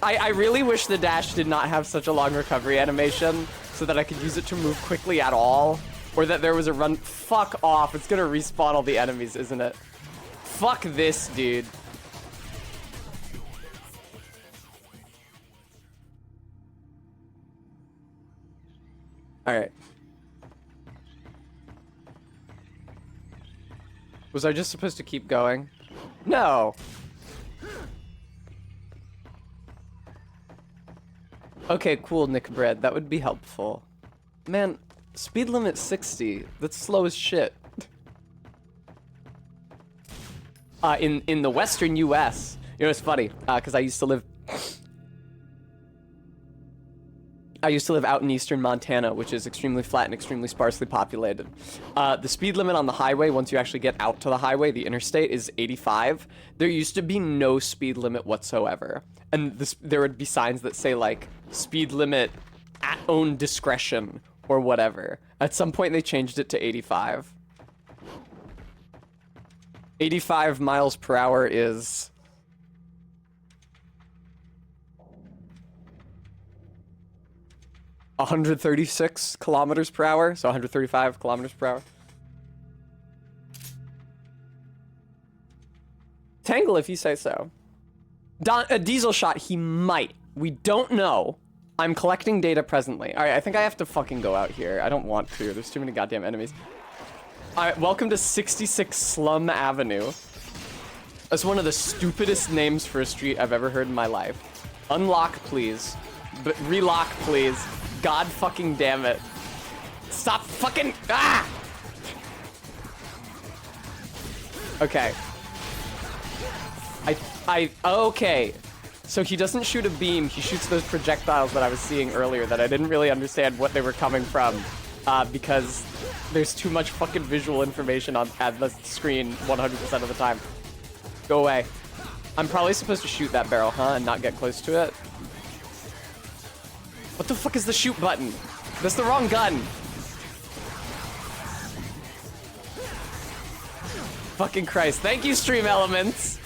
I really wish the dash did not have such a long recovery animation so that I could use it to move quickly at all. Or that there was a run. Fuck off. It's gonna respawn all the enemies, isn't it? Fuck this, dude. Alright. Was I just supposed to keep going? No. Okay, cool, Nick Bread. That would be helpful. Man, speed limit 60. That's slow as shit. In the Western U.S. You know, it's funny, because I used to live out in eastern Montana, which is extremely flat and extremely sparsely populated. The speed limit on the highway, once you actually get out to the highway, the interstate, is 85. There used to be no speed limit whatsoever. And there would be signs that say, like, speed limit at own discretion or whatever. At some point, they changed it to 85. 85 miles per hour is... ...136 kilometers per hour, so 135 kilometers per hour. Tangle, if you say so. A Diesel Shot, he might. We don't know. I'm collecting data presently. Alright, I think I have to fucking go out here. I don't want to. There's too many goddamn enemies. Alright, welcome to 66 Slum Avenue. That's one of the stupidest names for a street I've ever heard in my life. Unlock, please. But relock, please. God fucking damn it. Stop fucking... Ah! Okay. Okay. So he doesn't shoot a beam, he shoots those projectiles that I was seeing earlier that I didn't really understand what they were coming from. Because there's too much fucking visual information on the screen 100% of the time. Go away. I'm probably supposed to shoot that barrel, huh? And not get close to it? What the fuck is the shoot button? That's the wrong gun. Fucking Christ. Thank you, Stream Elements.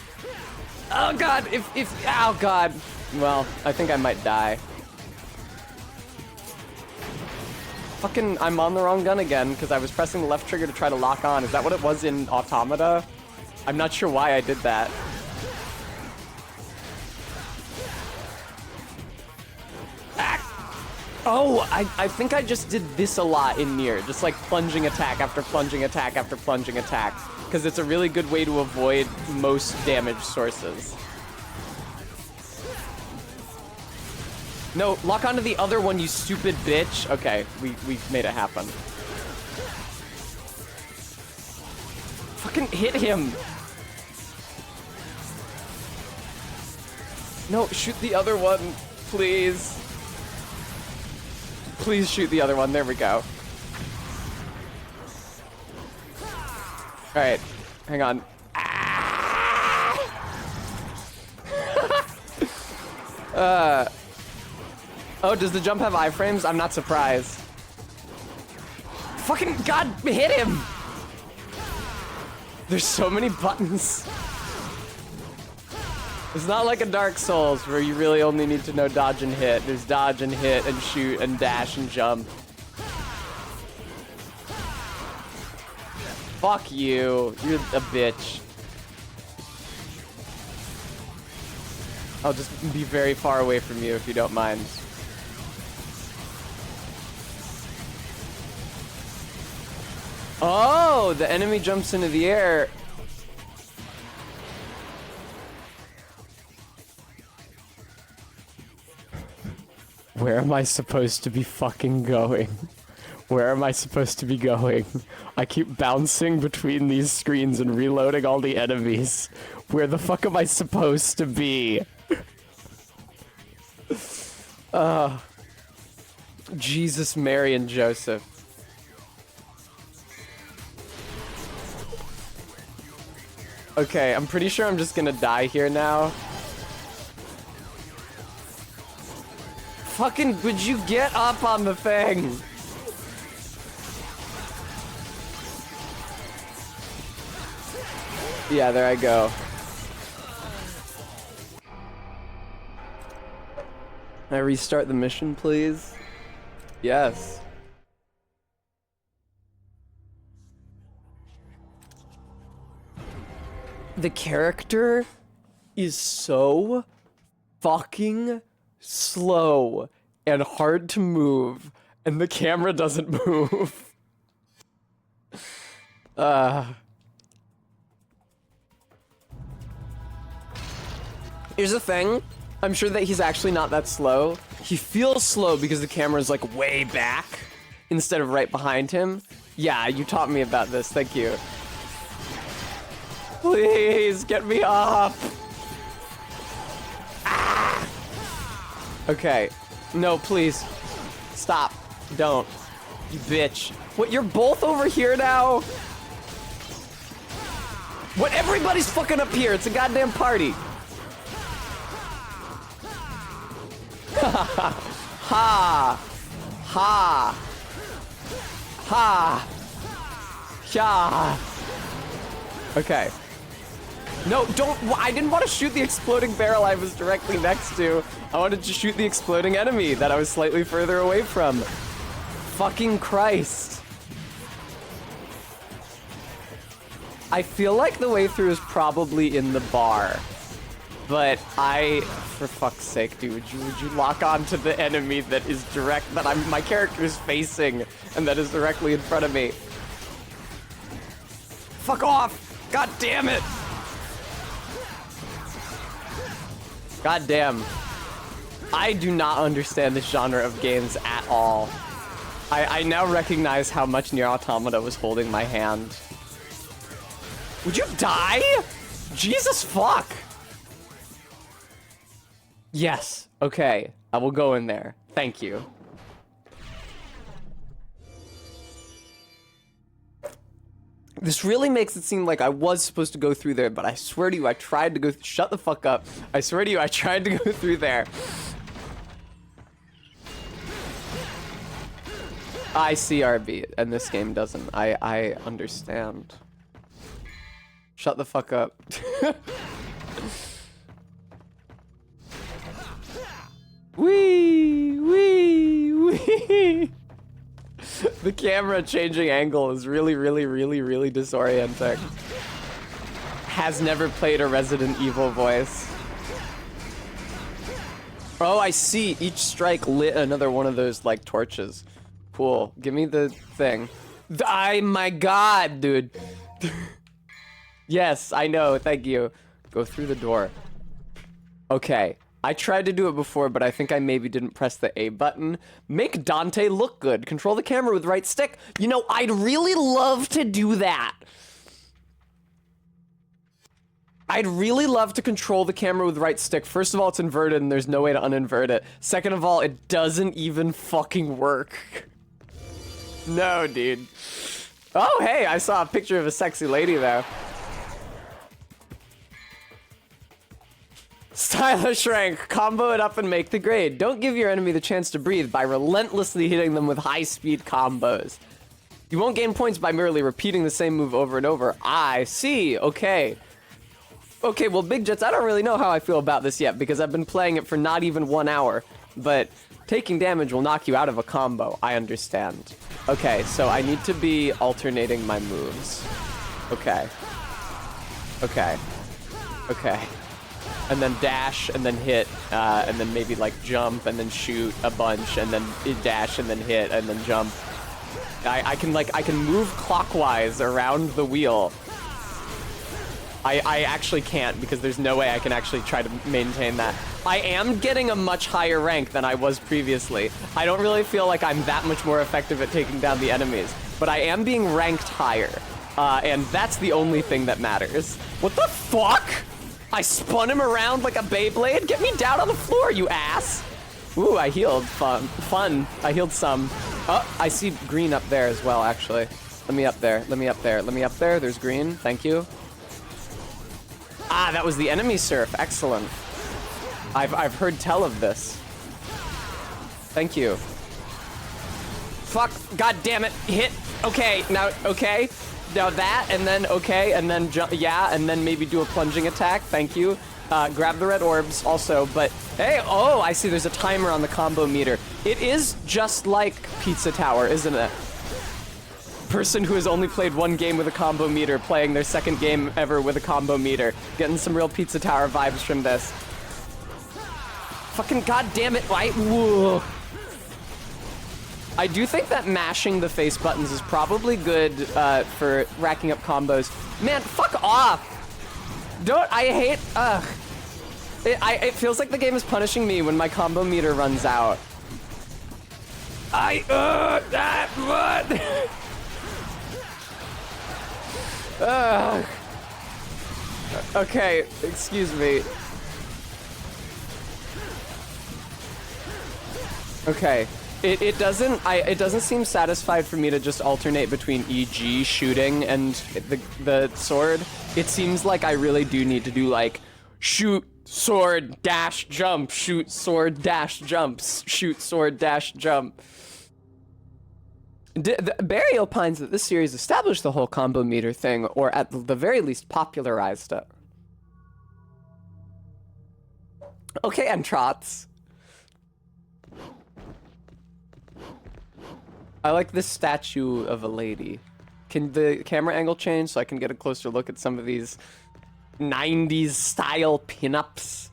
Oh god, oh god. Well, I think I might die. Fucking, I'm on the wrong gun again, because I was pressing the left trigger to try to lock on. Is that what it was in Automata? I'm not sure why I did that. Oh, I think I just did this a lot in Nier. Just like plunging attack after plunging attack after plunging attack. Because it's a really good way to avoid most damage sources. No, lock onto the other one, you stupid bitch. Okay, we made it happen. Fucking hit him. No, shoot the other one, please. Please shoot the other one. There we go. Alright, hang on. Oh, does the jump have iframes? I'm not surprised. Fucking God, hit him! There's so many buttons. It's not like a Dark Souls where you really only need to know dodge and hit. There's dodge and hit and shoot and dash and jump. Fuck you. You're a bitch. I'll just be very far away from you if you don't mind. Oh, the enemy jumps into the air. Where am I supposed to be fucking going? Where am I supposed to be going? I keep bouncing between these screens and reloading all the enemies. Where the fuck am I supposed to be? Jesus, Mary, and Joseph. Okay, I'm pretty sure I'm just gonna die here now. Fucking, would you get up on the thing? Yeah, there I go. Can I restart the mission, please? Yes. The character is so fucking slow and hard to move, and the camera doesn't move. Here's the thing. I'm sure that he's actually not that slow. He feels slow because the camera's like way back instead of right behind him. Yeah, you taught me about this. Thank you. Please, get me up. Ah! Okay. No, please. Stop. Don't. You bitch. What, you're both over here now? What, everybody's fucking up here. It's a goddamn party. Ha. Ha. Ha. Yeah. Okay. No, don't. I didn't want to shoot the exploding barrel I was directly next to. I wanted to shoot the exploding enemy that I was slightly further away from. Fucking Christ. I feel like the way through is probably in the bar. But for fuck's sake, dude, would you lock on to the enemy that is my character is facing and that is directly in front of me? Fuck off! God damn it! God damn. I do not understand this genre of games at all. I now recognize how much Nier Automata was holding my hand. Would you die? Jesus fuck! Yes. Okay. I will go in there. Thank you. This really makes it seem like I was supposed to go through there, but I swear to you, I tried to go. Shut the fuck up. I swear to you, I tried to go through there. I see RB, and this game doesn't. I understand. Shut the fuck up. Wee, wee, wee. The camera changing angle is really, really, really, really disorienting. Has never played a Resident Evil voice. Oh, I see. Each strike lit another one of those, like, torches. Cool. Give me the thing. My god, dude. Yes, I know. Thank you. Go through the door. Okay. I tried to do it before, but I think I maybe didn't press the A button. Make Dante look good. Control the camera with right stick. You know, I'd really love to do that. I'd really love to control the camera with right stick. First of all, it's inverted and there's no way to uninvert it. Second of all, it doesn't even fucking work. No, dude. Oh, hey, I saw a picture of a sexy lady there. Stylish rank, combo it up and make the grade. Don't give your enemy the chance to breathe by relentlessly hitting them with high-speed combos. You won't gain points by merely repeating the same move over and over. I see, okay. Okay, well, Big Jets, I don't really know how I feel about this yet because I've been playing it for not even 1 hour, but taking damage will knock you out of a combo, I understand. Okay, so I need to be alternating my moves. Okay. Okay. Okay. And then dash, and then hit, and then maybe like jump, and then shoot a bunch, and then dash, and then hit, and then jump. I can move clockwise around the wheel. I actually can't because there's no way I can actually try to maintain that. I am getting a much higher rank than I was previously. I don't really feel like I'm that much more effective at taking down the enemies, but I am being ranked higher, and that's the only thing that matters. What the fuck? I spun him around like a Beyblade? Get me down on the floor, you ass! Ooh, I healed. Fun. I healed some. Oh, I see green up there as well, actually. Let me up there. Let me up there. Let me up there. There's green. Thank you. Ah, that was the enemy surf. Excellent. I've heard tell of this. Thank you. Fuck. God damn it. Hit. Okay. Now, okay. Now that, and then okay, and then jump. Yeah, and then maybe do a plunging attack. Thank you. Grab the red orbs also, but hey, oh, I see there's a timer on the combo meter. It is just like Pizza Tower, isn't it? Person who has only played 1 game with a combo meter playing their 2nd game ever with a combo meter. Getting some real Pizza Tower vibes from this. Fucking goddamn it, right? Whoa. I do think that mashing the face buttons is probably good for racking up combos. Man, fuck off! I hate, ugh. It feels like the game is punishing me when my combo meter runs out. What? Okay, excuse me. Okay, it doesn't seem satisfied for me to just alternate between EG shooting and the sword. It seems like I really do need to do like shoot, sword, dash, jump, shoot, sword, dash, jumps, shoot, sword, dash, jump. Barry opines that this series established the whole combo meter thing, or at the very least popularized it. Okay, Entrots. I like this statue of a lady. Can the camera angle change so I can get a closer look at some of these 90s style pinups?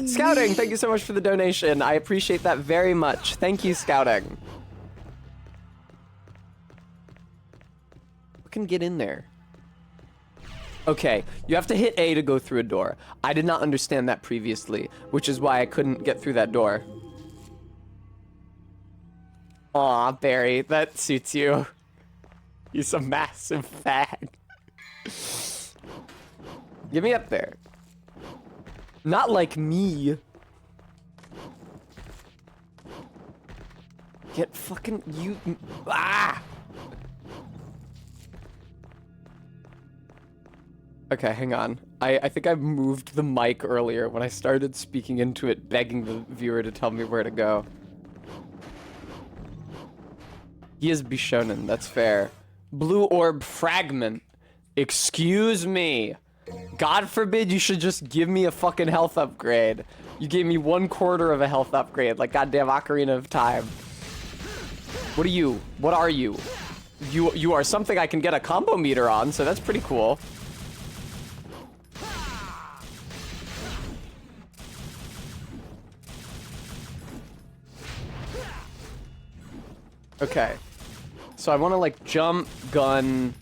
Scouting, thank you so much for the donation. I appreciate that very much. Thank you, Scouting. Who can get in there? Okay, you have to hit A to go through a door. I did not understand that previously, which is why I couldn't get through that door. Aw, Barry, that suits you. He's a massive fag. Get me up there. Not like me. Get fucking you. Ah! Okay, hang on. I think I moved the mic earlier when I started speaking into it, begging the viewer to tell me where to go. He is Bishonen, that's fair. Blue orb fragment. Excuse me. God forbid you should just give me a fucking health upgrade. You gave me 1/4 of a health upgrade, like goddamn Ocarina of Time. What are you? What are you? You are something I can get a combo meter on, so that's pretty cool. Okay. So I want to like jump, gun,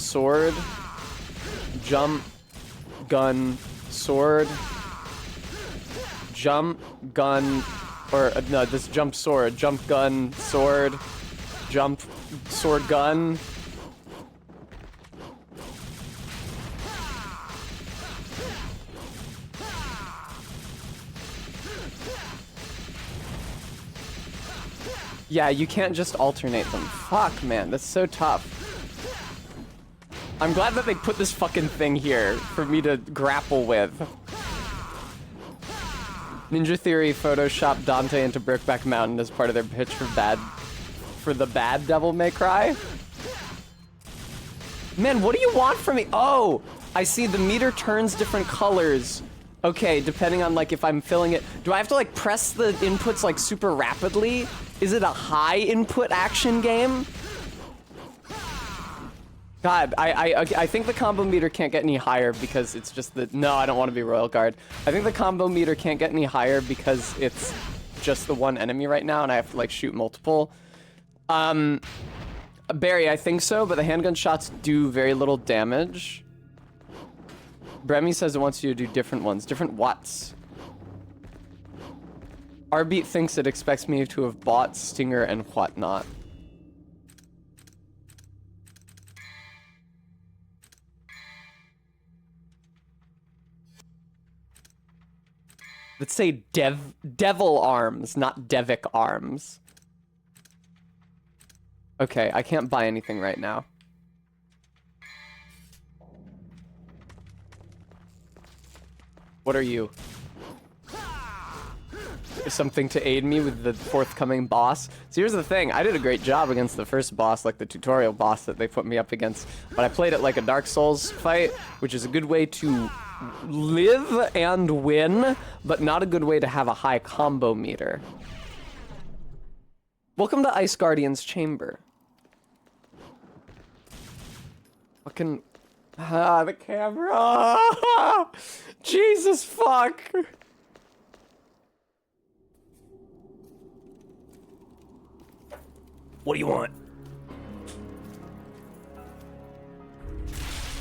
sword, jump, gun, sword, jump, gun, or no, this jump, sword, jump, gun, sword, jump, sword, gun. Yeah, you can't just alternate them. Fuck, man, that's so tough. I'm glad that they put this fucking thing here for me to grapple with. Ninja Theory photoshopped Dante into Brokeback Mountain as part of their pitch for the bad Devil May Cry. Man, what do you want from me? Oh, I see the meter turns different colors. Okay, depending on like if I'm filling it. Do I have to like press the inputs like super rapidly? Is it a high input action game? God, I think the combo meter can't get any higher because it's just the, no, I don't want to be Royal Guard. I think the combo meter can't get any higher because it's just the one enemy right now and I have to like shoot multiple. Barry, I think so, but the handgun shots do very little damage. Bremy says it wants you to do different ones. Different whats? Arbeat thinks it expects me to have bought Stinger and whatnot. Let's say Devil Arms, not Devic Arms. Okay, I can't buy anything right now. What are you? Something to aid me with the forthcoming boss? So here's the thing, I did a great job against the first boss, like the tutorial boss that they put me up against, but I played it like a Dark Souls fight, which is a good way to live and win, but not a good way to have a high combo meter. Welcome to Ice Guardian's chamber. Fucking... Ah, the camera! Jesus fuck! What do you want?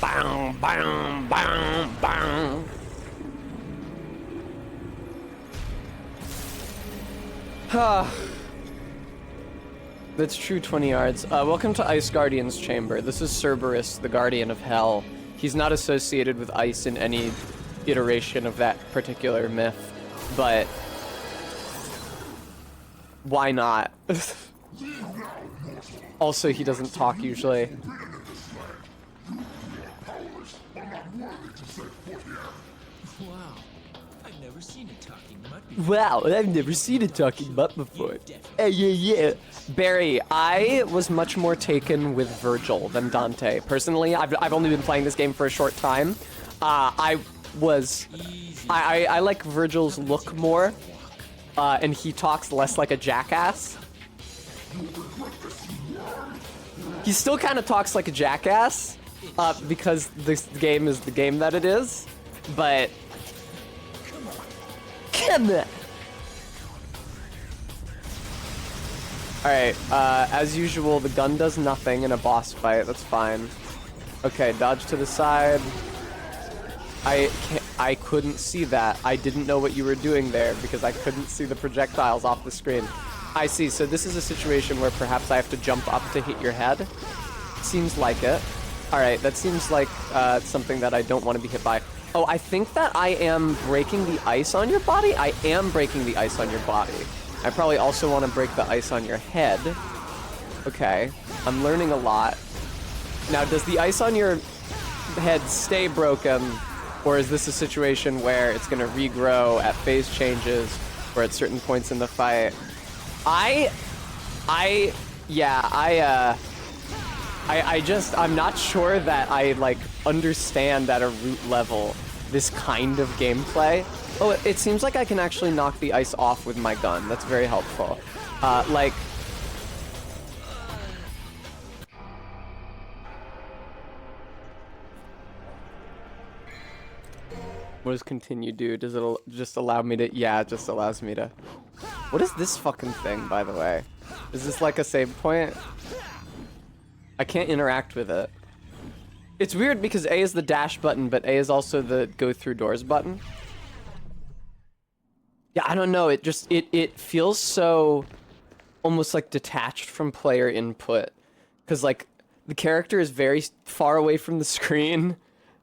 Bam, bam, bam, bam. That's true, 20 yards. Welcome to Ice Guardian's chamber. This is Cerberus, the guardian of hell. He's not associated with ice in any iteration of that particular myth, but why not? Also, he doesn't talk usually. Wow, I've never seen a talking mutt before. Wow, I've never seen a talking butt before. Yeah. Barry, I was much more taken with Virgil than Dante. Personally, I've only been playing this game for a short time. I like Virgil's look more, and he talks less like a jackass. He still kind of talks like a jackass, because this game is the game that it is, but... Come on! Alright, as usual, the gun does nothing in a boss fight, that's fine. Okay, dodge to the side. I couldn't see that. I didn't know what you were doing there because I couldn't see the projectiles off the screen. I see, so this is a situation where perhaps I have to jump up to hit your head. Seems like it. Alright, that seems like something that I don't want to be hit by. Oh, I think that I am breaking the ice on your body? I am breaking the ice on your body. I probably also want to break the ice on your head. Okay, I'm learning a lot. Now, does the ice on your head stay broken, or is this a situation where it's going to regrow at phase changes or at certain points in the fight? I'm not sure that I, like, understand at a root level this kind of gameplay. Oh, it seems like I can actually knock the ice off with my gun. That's very helpful. Like... What does continue do? Does it just allow me to... Yeah, it just allows me to... What is this fucking thing, by the way? Is this like a save point? I can't interact with it. It's weird because A is the dash button, but A is also the go through doors button. Yeah, I don't know. It just, it feels so almost like detached from player input. Because like the character is very far away from the screen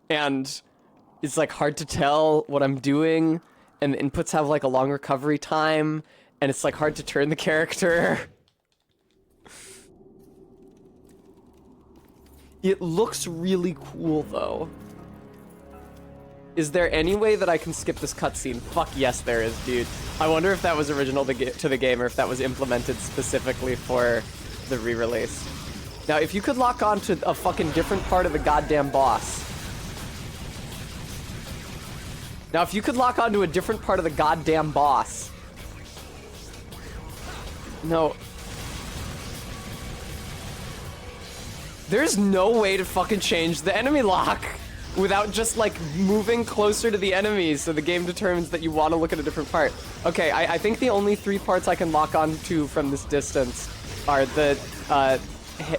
and it's like hard to tell what I'm doing. And the inputs have like a long recovery time and it's like hard to turn the character. It looks really cool, though. Is there any way that I can skip this cutscene? Fuck yes, there is, dude. I wonder if that was original to the game or if that was implemented specifically for the re-release. Now, if you could lock on to a fucking different part of the goddamn boss. Now, if you could lock on to a different part of the goddamn boss. No. There's no way to fucking change the enemy lock without just, like, moving closer to the enemies so the game determines that you want to look at a different part. Okay, I think the only 3 parts I can lock on to from this distance are the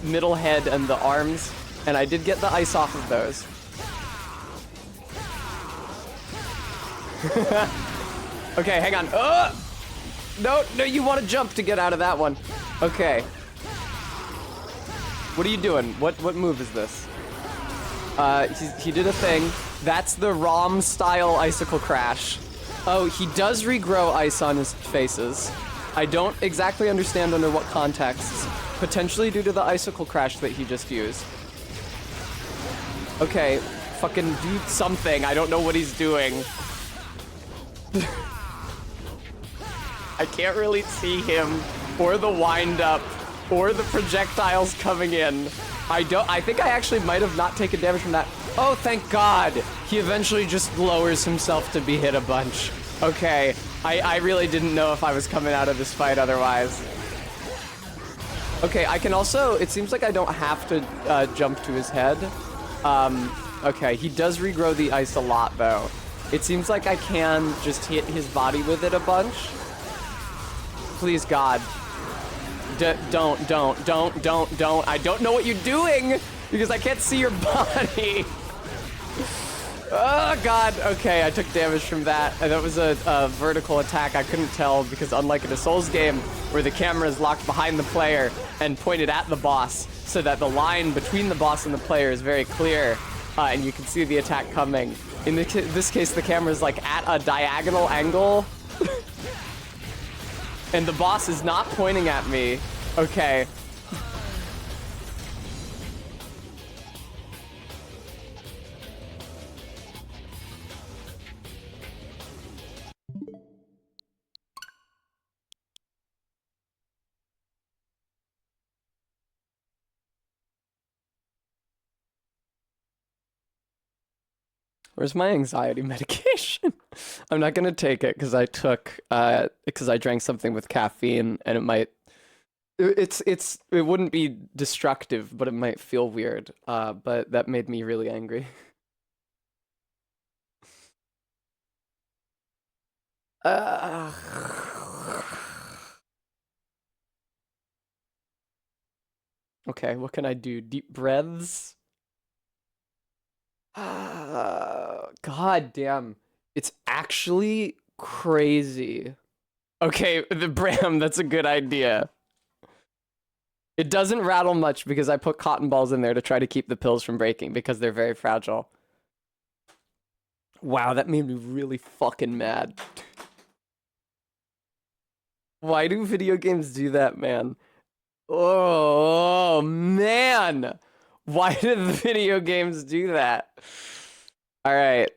middle head and the arms, and I did get the ice off of those. Okay, hang on. No, you want to jump to get out of that one. Okay. What are you doing? What move is this? He did a thing. That's the ROM-style icicle crash. Oh, he does regrow ice on his faces. I don't exactly understand under what contexts. Potentially due to the icicle crash that he just used. Okay, fucking do something. I don't know what he's doing. I can't really see him, or the wind-up, or the projectiles coming in. I think I actually might have not taken damage from that. Oh, thank God. He eventually just lowers himself to be hit a bunch. Okay, I really didn't know if I was coming out of this fight otherwise. Okay, I can also, it seems like I don't have to jump to his head. Okay, he does regrow the ice a lot though. It seems like I can just hit his body with it a bunch. Please, God. Don't. I don't know what you're doing because I can't see your body. Oh, God. Okay, I took damage from that. And that was a vertical attack. I couldn't tell because unlike in a Souls game where the camera is locked behind the player and pointed at the boss so that the line between the boss and the player is very clear and you can see the attack coming. In this case, the camera is like at a diagonal angle. And the boss is not pointing at me. Okay. Where's my anxiety medication? I'm not gonna take it because I drank something with caffeine and it might it wouldn't be destructive, but it might feel weird. But that made me really angry. Okay, what can I do? Deep breaths? God damn. It's actually crazy. Okay, the Bram, that's a good idea. It doesn't rattle much because I put cotton balls in there to try to keep the pills from breaking because they're very fragile. Wow, that made me really fucking mad. Why do video games do that, man? Oh, man! Why did the video games do that? Alright.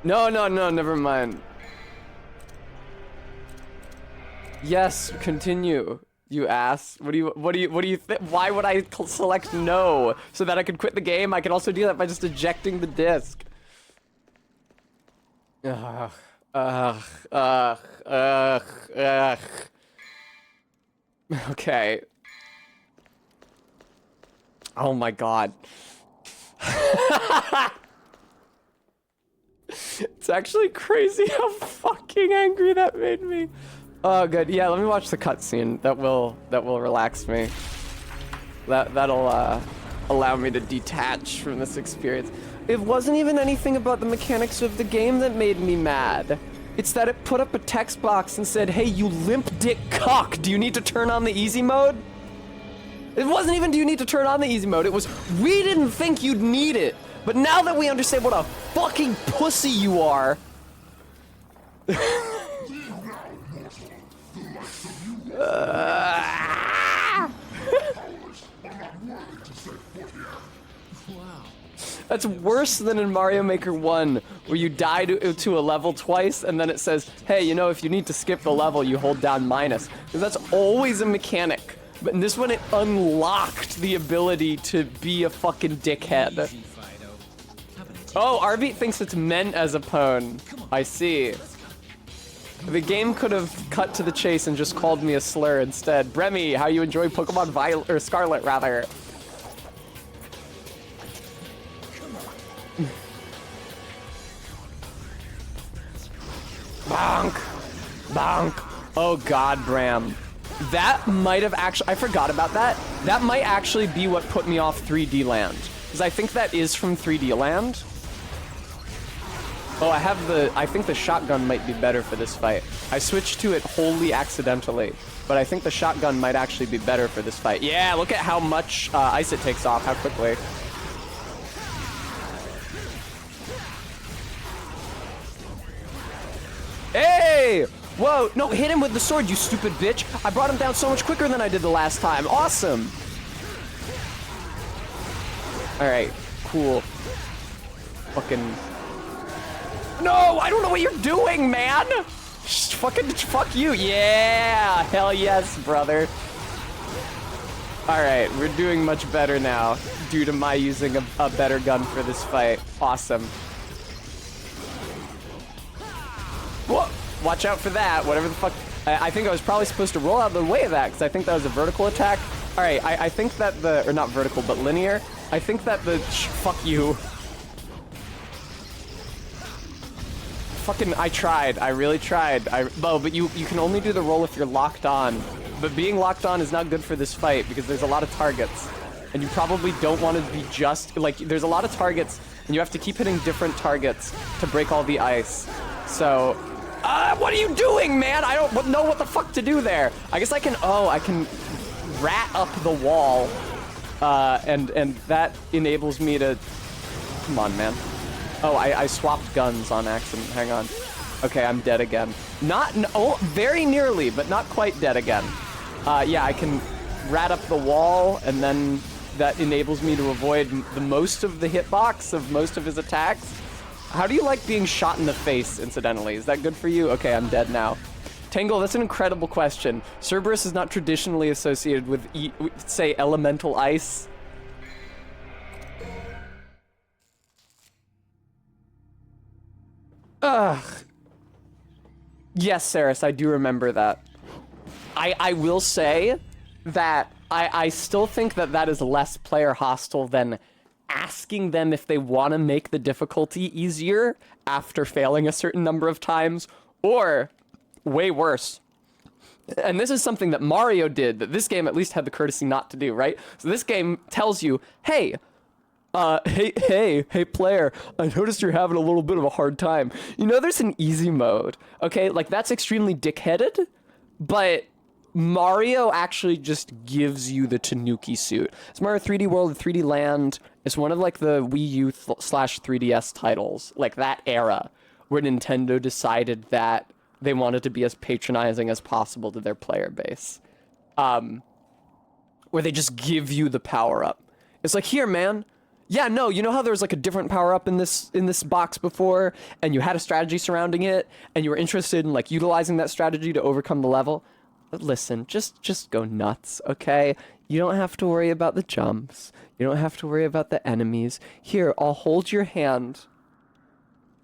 No, never mind. Yes, continue, you ass. What do you think? Why would I select no? So that I could quit the game? I could also do that by just ejecting the disc. Okay. Oh my God. It's actually crazy how fucking angry that made me. Oh, good. Yeah, let me watch the cutscene. That will relax me. That'll allow me to detach from this experience. It wasn't even anything about the mechanics of the game that made me mad. It's that it put up a text box and said, "Hey, you limp dick cock, do you need to turn on the easy mode?" It wasn't even, "Do you need to turn on the easy mode?" It was, "We didn't think you'd need it, but now that we understand what a fucking pussy you are." Wow. That's worse than in Mario Maker 1, where you die to a level twice, and then it says, hey, you know, if you need to skip the level, you hold down minus. Because that's always a mechanic. But in this one, it unlocked the ability to be a fucking dickhead. Easy, Fido. Have a Oh, Arbeat thinks it's meant as a pwn. I see. The game could have cut to the chase and just called me a slur instead. Bremy, how you enjoy Pokemon Violet, or Scarlet, rather. Bonk! Bonk! Oh god, Bram. That might have actually, I forgot about that. That might actually be what put me off 3D Land. Because I think that is from 3D Land. Oh, I think the shotgun might be better for this fight. I switched to it wholly accidentally, but I think the shotgun might actually be better for this fight. Yeah, look at how much ice it takes off, how quickly. Hey! Whoa, no, hit him with the sword, you stupid bitch. I brought him down so much quicker than I did the last time. Awesome. All right, cool. Fucking... No, I don't know what you're doing, man. Just fucking fuck you. Yeah, hell yes, brother. All right, we're doing much better now due to my using a better gun for this fight. Awesome. Whoa, watch out for that, whatever the fuck. I think I was probably supposed to roll out of the way of that because I think that was a vertical attack. All right, I think that or not vertical, but linear. I think that fuck you. Fucking, I tried. I really tried. But you can only do the roll if you're locked on. But being locked on is not good for this fight because there's a lot of targets. And you probably don't want to be just, like, there's a lot of targets and you have to keep hitting different targets to break all the ice. So, what are you doing, man? I don't know what the fuck to do there. I guess I can rat up the wall. And that enables me to, come on, man. Oh, I swapped guns on accident. Hang on. Okay, I'm dead again. Very nearly, but not quite dead again. Yeah, I can rat up the wall, and then that enables me to avoid the most of the hitbox of most of his attacks. How do you like being shot in the face, incidentally? Is that good for you? Okay, I'm dead now. Tangle, that's an incredible question. Cerberus is not traditionally associated with, say, elemental ice. Ugh. Yes, Saris, I do remember that. I will say that I still think that that is less player hostile than asking them if they want to make the difficulty easier after failing a certain number of times, or way worse. And this is something that Mario did, that this game at least had the courtesy not to do, right? So this game tells you, hey, hey player, I noticed you're having a little bit of a hard time. You know there's an easy mode, okay? Like, that's extremely dickheaded, but Mario actually just gives you the Tanuki suit. It's Mario 3D World and 3D Land. It's one of, like, the Wii U / 3DS titles, like that era, where Nintendo decided that they wanted to be as patronizing as possible to their player base. Where they just give you the power-up. It's like, here, man. Yeah, no, you know how there was like a different power-up in this box before, and you had a strategy surrounding it, and you were interested in like utilizing that strategy to overcome the level? But listen, just go nuts, okay? You don't have to worry about the jumps. You don't have to worry about the enemies. Here, I'll hold your hand.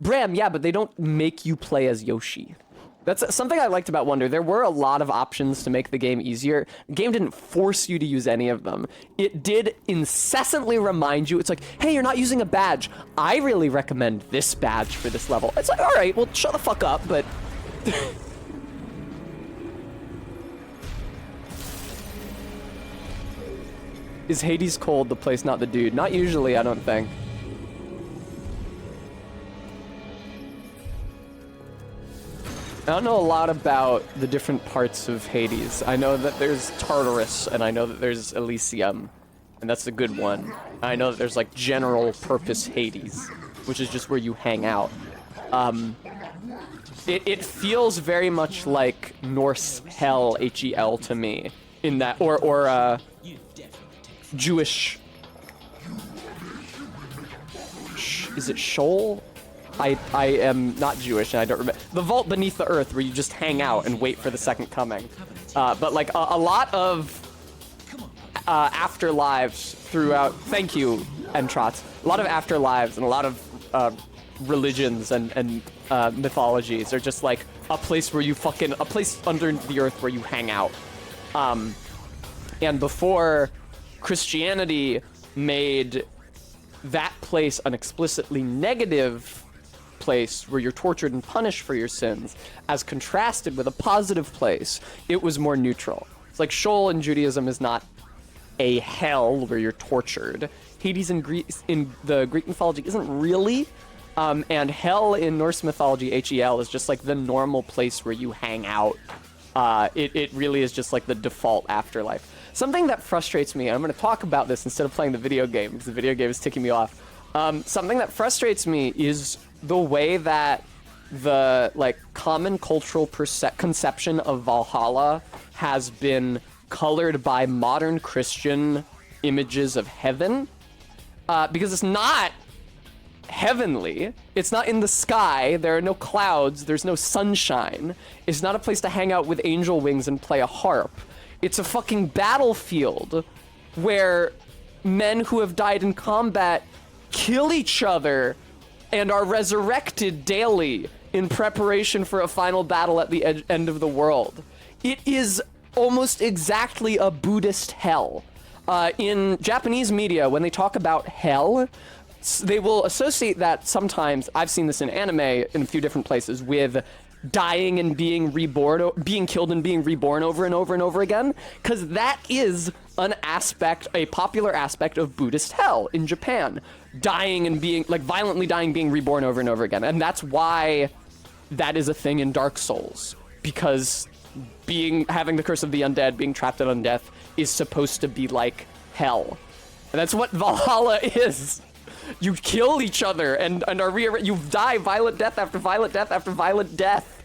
Bram, yeah, but they don't make you play as Yoshi. That's something I liked about Wonder. There were a lot of options to make the game easier. The game didn't force you to use any of them. It did incessantly remind you, it's like, hey, you're not using a badge. I really recommend this badge for this level. It's like, all right, well, shut the fuck up, but... Is Hades cold, the place, not the dude? Not usually, I don't think. I don't know a lot about the different parts of Hades. I know that there's Tartarus, and I know that there's Elysium, and that's a good one. I know that there's like general purpose Hades, which is just where you hang out. It feels very much like Norse Hell, Hel to me, in that, or Jewish is it Sheol? I am not Jewish and I don't remember. The vault beneath the earth where you just hang out and wait for the second coming. But like a lot of afterlives throughout. Thank you, Entrot. A lot of afterlives and a lot of religions and mythologies are just like a place where you a place under the earth where you hang out. And before Christianity made that place an explicitly negative place where you're tortured and punished for your sins, as contrasted with a positive place, it was more neutral. It's like Sheol in Judaism is not a hell where you're tortured. Hades in the Greek mythology isn't really, and hell in Norse mythology, Hel, is just like the normal place where you hang out. It really is just like the default afterlife. Something that frustrates me, and I'm going to talk about this instead of playing the video game, because the video game is ticking me off. Something that frustrates me is the way that the like common cultural conception of Valhalla has been colored by modern Christian images of heaven, because it's not heavenly. It's not in the sky. There are no clouds. There's no sunshine. It's not a place to hang out with angel wings and play a harp. It's a fucking battlefield where men who have died in combat kill each other and are resurrected daily in preparation for a final battle at the end of the world. It is almost exactly a Buddhist hell. In Japanese media, when they talk about hell, they will associate that sometimes, I've seen this in anime in a few different places, with dying and being reborn, being killed and being reborn over and over and over again, because that is an aspect, a popular aspect of Buddhist hell in Japan. Dying and being, like violently dying, being reborn over and over again. And that's why that is a thing in Dark Souls, because having the curse of the undead, being trapped in undeath, is supposed to be like hell. And that's what Valhalla is. You kill each other and are you die violent death after violent death after violent death.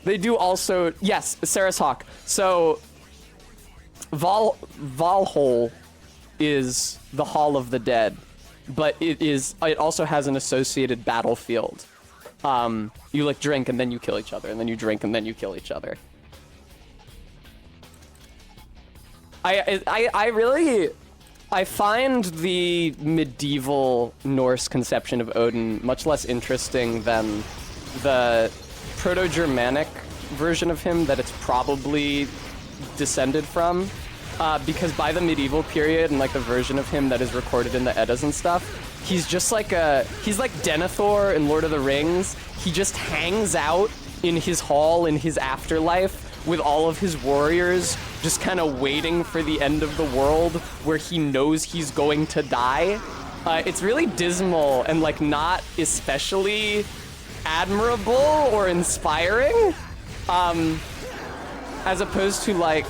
They do also, yes, Sarah's Hawk. So Valhalla is the Hall of the Dead, but it also has an associated battlefield. You like drink and then you kill each other, and then you drink and then you kill each other. I find the medieval Norse conception of Odin much less interesting than the Proto-Germanic version of him that it's probably descended from. Because by the medieval period and like the version of him that is recorded in the Eddas and stuff, he's just like he's like Denethor in Lord of the Rings. He just hangs out in his hall in his afterlife with all of his warriors, just kind of waiting for the end of the world where he knows he's going to die. It's really dismal and like not especially admirable or inspiring, as opposed to like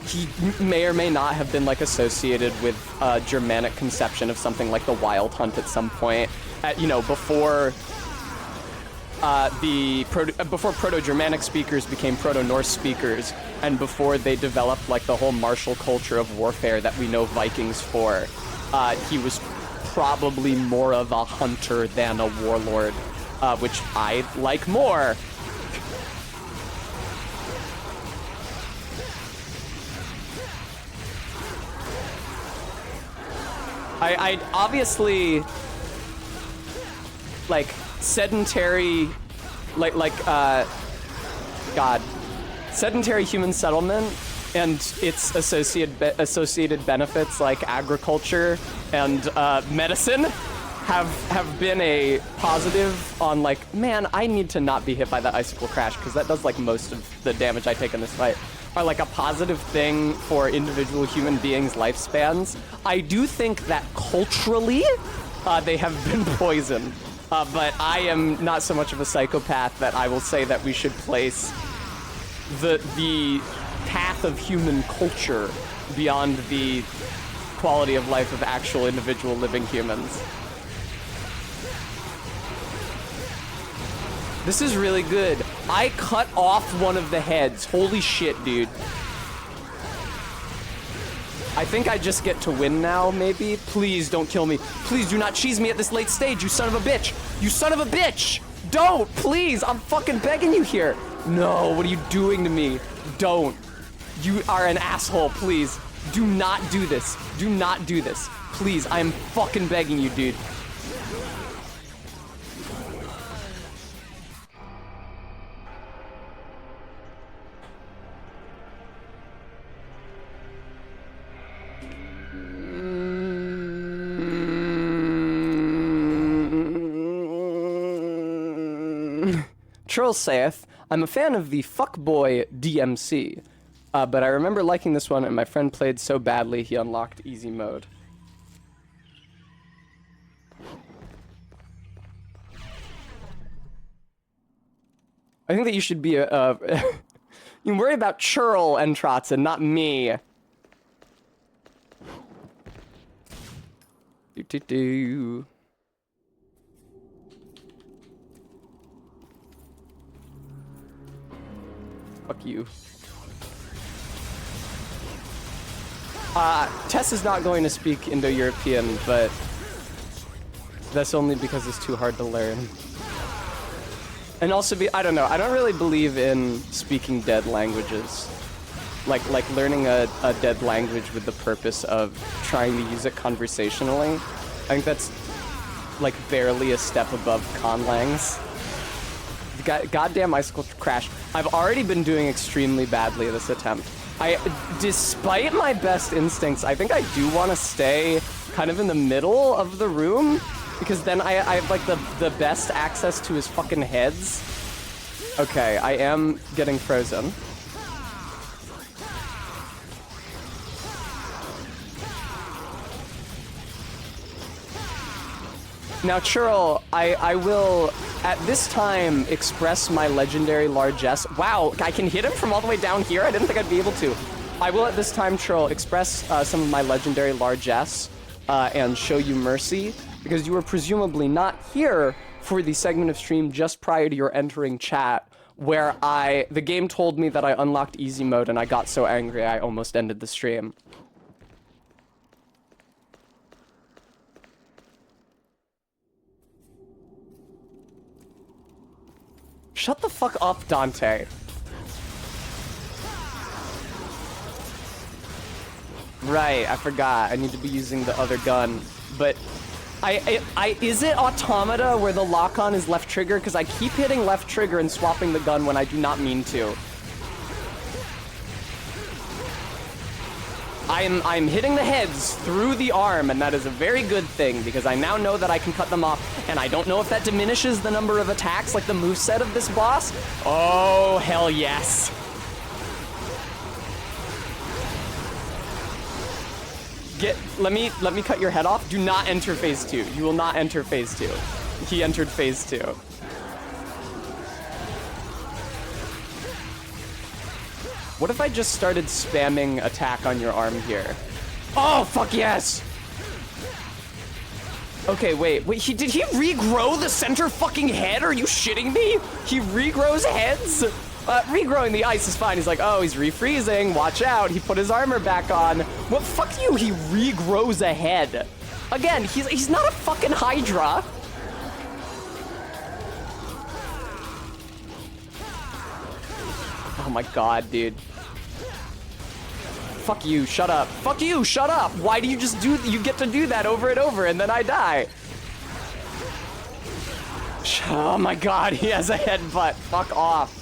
he may or may not have been like associated with a Germanic conception of something like the Wild Hunt at some point, before before Proto-Germanic speakers became Proto-Norse speakers, and before they developed like the whole martial culture of warfare that we know Vikings for. He was probably more of a hunter than a warlord, which I like more. I obviously like sedentary, sedentary human settlement and its associated benefits like agriculture and medicine have been a positive on like, man, I need to not be hit by that icicle crash because that does like most of the damage I take in this fight, are like a positive thing for individual human beings' lifespans. I do think that culturally they have been poisoned. But I am not so much of a psychopath that I will say that we should place the path of human culture beyond the quality of life of actual individual living humans. This is really good. I cut off one of the heads. Holy shit, dude. I think I just get to win now, maybe? Please don't kill me. Please do not cheese me at this late stage, you son of a bitch! You son of a bitch! Don't! Please! I'm fucking begging you here! No, what are you doing to me? Don't. You are an asshole, please. Do not do this. Do not do this. Please, I am fucking begging you, dude. Churl saith, I'm a fan of the fuckboy DMC, but I remember liking this one and my friend played so badly he unlocked easy mode. I think that you should be you worry about Churl and Trotzen, not me. Do. Fuck you. Tess is not going to speak Indo-European, but that's only because it's too hard to learn. And also, I don't know, I don't really believe in speaking dead languages. Like learning a dead language with the purpose of trying to use it conversationally. I think that's, like, barely a step above conlangs. Goddamn icicle crash. I've already been doing extremely badly this attempt. Despite my best instincts, I think I do want to stay kind of in the middle of the room, because then I have, like, the best access to his fucking heads. Okay, I am getting frozen. Now, Churl, I will, at this time, express my legendary largesse. Wow, I can hit him from all the way down here? I didn't think I'd be able to. I will, at this time, Churl, express some of my legendary largesse and show you mercy, because you were presumably not here for the segment of stream just prior to your entering chat, where the game told me that I unlocked easy mode, and I got so angry I almost ended the stream. Shut the fuck up, Dante. Right, I forgot. I need to be using the other gun. But is it Automata where the lock-on is left trigger? Because I keep hitting left trigger and swapping the gun when I do not mean to. I'm hitting the heads through the arm, and that is a very good thing, because I now know that I can cut them off, and I don't know if that diminishes the number of attacks like the moveset of this boss. Oh, hell yes. Let me cut your head off. Do not enter phase 2. You will not enter phase 2. He entered phase 2. What if I just started spamming attack on your arm here? Oh, fuck yes! Okay, wait, did he regrow the center fucking head? Are you shitting me? He regrows heads? Regrowing the ice is fine. He's like, oh, he's refreezing, watch out. He put his armor back on. Well, fuck you, he regrows a head. Again, he's not a fucking Hydra. Oh my god, dude. Fuck you, shut up. Fuck you, shut up! Why do you just you get to do that over and over and then I die? Oh my god, he has a headbutt. Fuck off.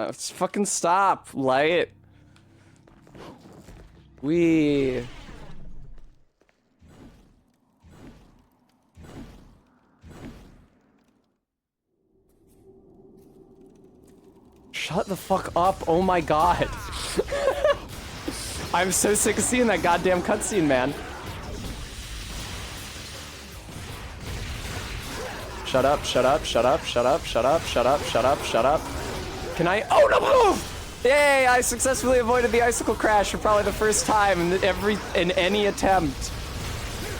Let's fucking stop, light. Shut the fuck up, oh my god. I'm so sick of seeing that goddamn cutscene, man. Shut up, shut up, shut up, shut up, shut up, shut up, shut up, shut up. Can I? Oh, no, move! Yay, I successfully avoided the icicle crash for probably the first time in any attempt.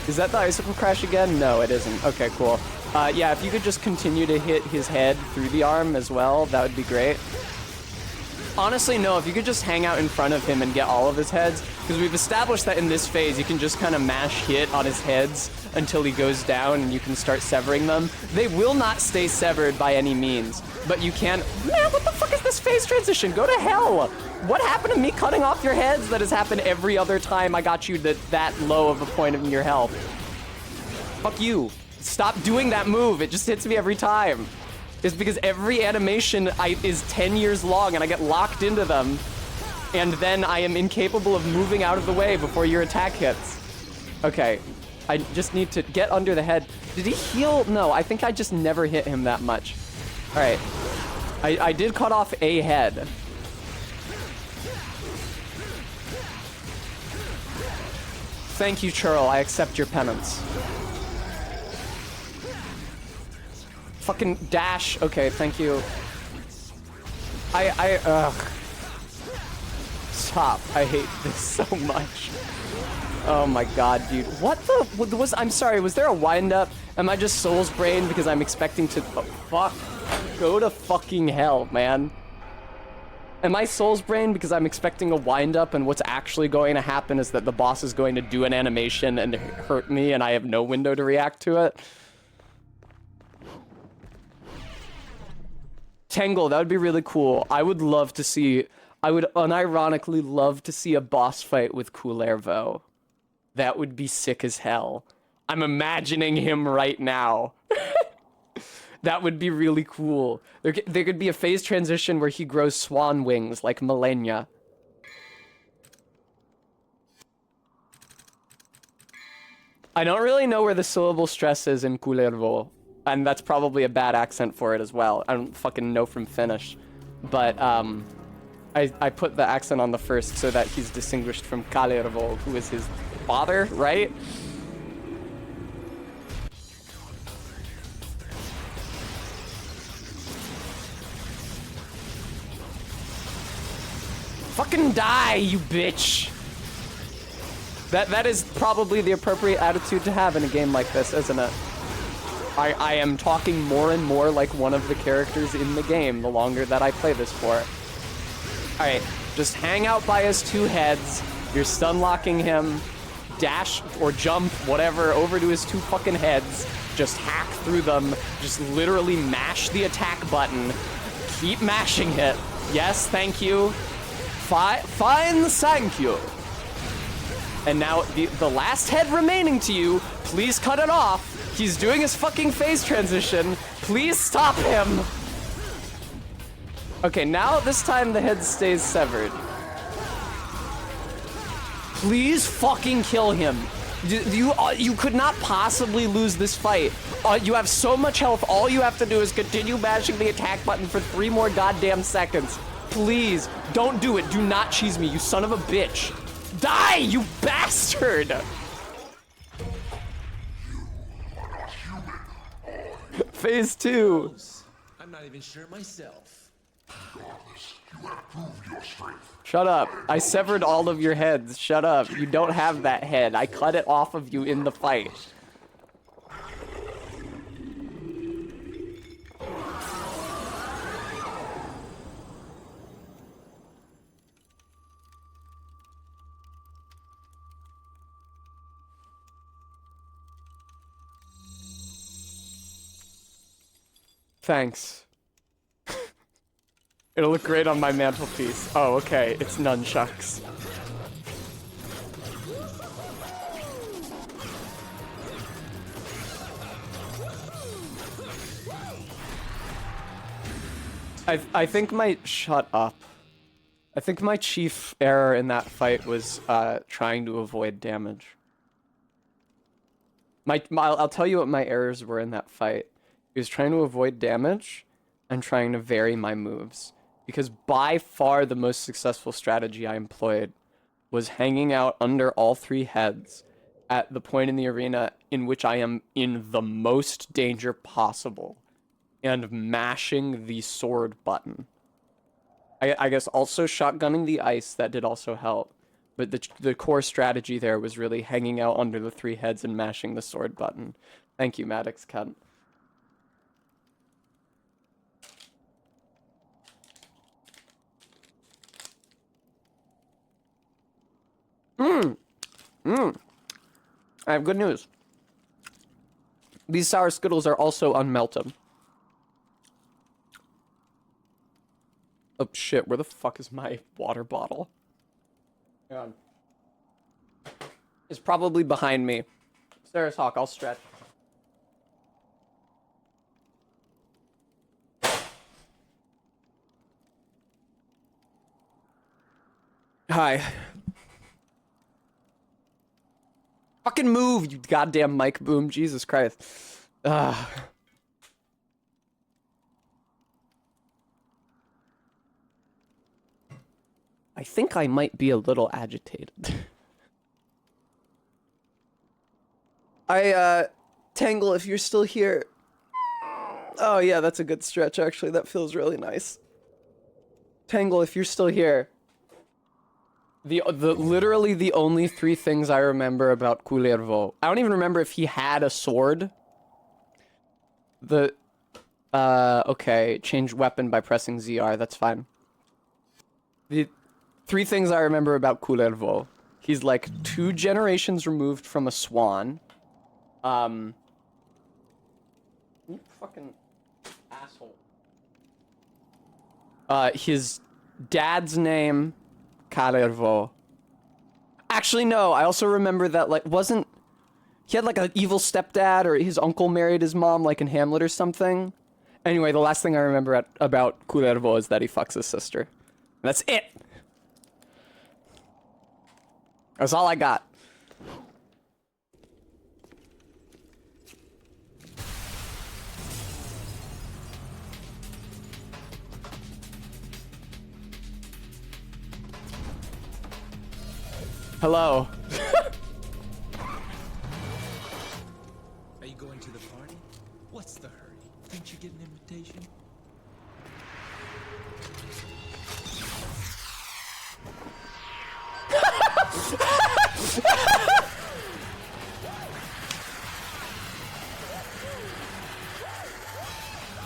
Is that the icicle crash again? No, it isn't. Okay, cool. Yeah, if you could just continue to hit his head through the arm as well, that would be great. Honestly, no, if you could just hang out in front of him and get all of his heads, because we've established that in this phase, you can just kind of mash hit on his heads until he goes down and you can start severing them. They will not stay severed by any means, but you can... Man, what the fuck is this phase transition? Go to hell! What happened to me cutting off your heads that has happened every other time I got you that low of a point in your health? Fuck you. Stop doing that move. It just hits me every time. It's because every animation is 10 years long and I get locked into them, and then I am incapable of moving out of the way before your attack hits. Okay, I just need to get under the head. Did he heal? No, I think I just never hit him that much. All right, I did cut off a head. Thank you, Churl. I accept your penance. Fucking dash. Okay, thank you. Ugh. Stop. I hate this so much. Oh my god, dude. What the... I'm sorry, was there a wind-up? Am I just Soul's Brain because I'm expecting to... Oh, fuck. Go to fucking hell, man. Am I Soul's Brain because I'm expecting a wind-up and what's actually going to happen is that the boss is going to do an animation and hurt me and I have no window to react to it? Tangle, that would be really cool. I would love to see... I would unironically love to see a boss fight with Kullervo. That would be sick as hell. I'm imagining him right now. That would be really cool. There could be a phase transition where he grows swan wings like Malenia. I don't really know where the syllable stress is in Kullervo. And that's probably a bad accent for it as well. I don't fucking know from Finnish. But, I put the accent on the first so that he's distinguished from Kalervo, who is his father, right? Fucking die, you bitch! That is probably the appropriate attitude to have in a game like this, isn't it? I am talking more and more like one of the characters in the game the longer that I play this for. Alright, just hang out by his two heads. You're stun locking him. Dash or jump, whatever, over to his two fucking heads. Just hack through them. Just literally mash the attack button. Keep mashing it. Yes, thank you. Fine, thank you. And now the last head remaining to you, please cut it off. He's doing his fucking phase transition. Please stop him. Okay, now this time the head stays severed. Please fucking kill him. You could not possibly lose this fight. You have so much health. All you have to do is continue mashing the attack button for 3 more goddamn seconds. Please, don't do it. Do not cheese me, you son of a bitch. Die, you bastard! Phase 2. I'm not even sure myself. Shut up. I severed all of your heads. Shut up. You don't have that head. I cut it off of you in the fight. Thanks. It'll look great on my mantelpiece. Oh, okay. It's nunchucks. I think my... Shut up. I think my chief error in that fight was trying to avoid damage. I'll tell you what my errors were in that fight. He was trying to avoid damage and trying to vary my moves. Because by far the most successful strategy I employed was hanging out under all 3 heads at the point in the arena in which I am in the most danger possible and mashing the sword button. I guess also shotgunning the ice, that did also help. But the core strategy there was really hanging out under the 3 heads and mashing the sword button. Thank you, Maddox Kent. I have good news. These sour Skittles are also unmelted. Oh shit, where the fuck is my water bottle? Hang on. It's probably behind me. Sarah's Hawk, I'll stretch. Hi. Fucking move, you goddamn mic boom. Jesus Christ. I think I might be a little agitated. Tangle, if you're still here. Oh yeah, that's a good stretch actually. That feels really nice. Tangle, if you're still here. Literally the only 3 things I remember about Kullervo. I don't even remember if he had a sword. Okay, change weapon by pressing ZR, that's fine. The 3 things I remember about Kullervo. He's like 2 generations removed from a swan. You fucking asshole. His dad's name, Kullervo. Actually, no, I also remember that, like, he had, like, an evil stepdad, or his uncle married his mom, like, in Hamlet or something. Anyway, the last thing I remember about Kullervo is that he fucks his sister. That's it! That's all I got. Hello. Are you going to the party? What's the hurry? Didn't you get an invitation?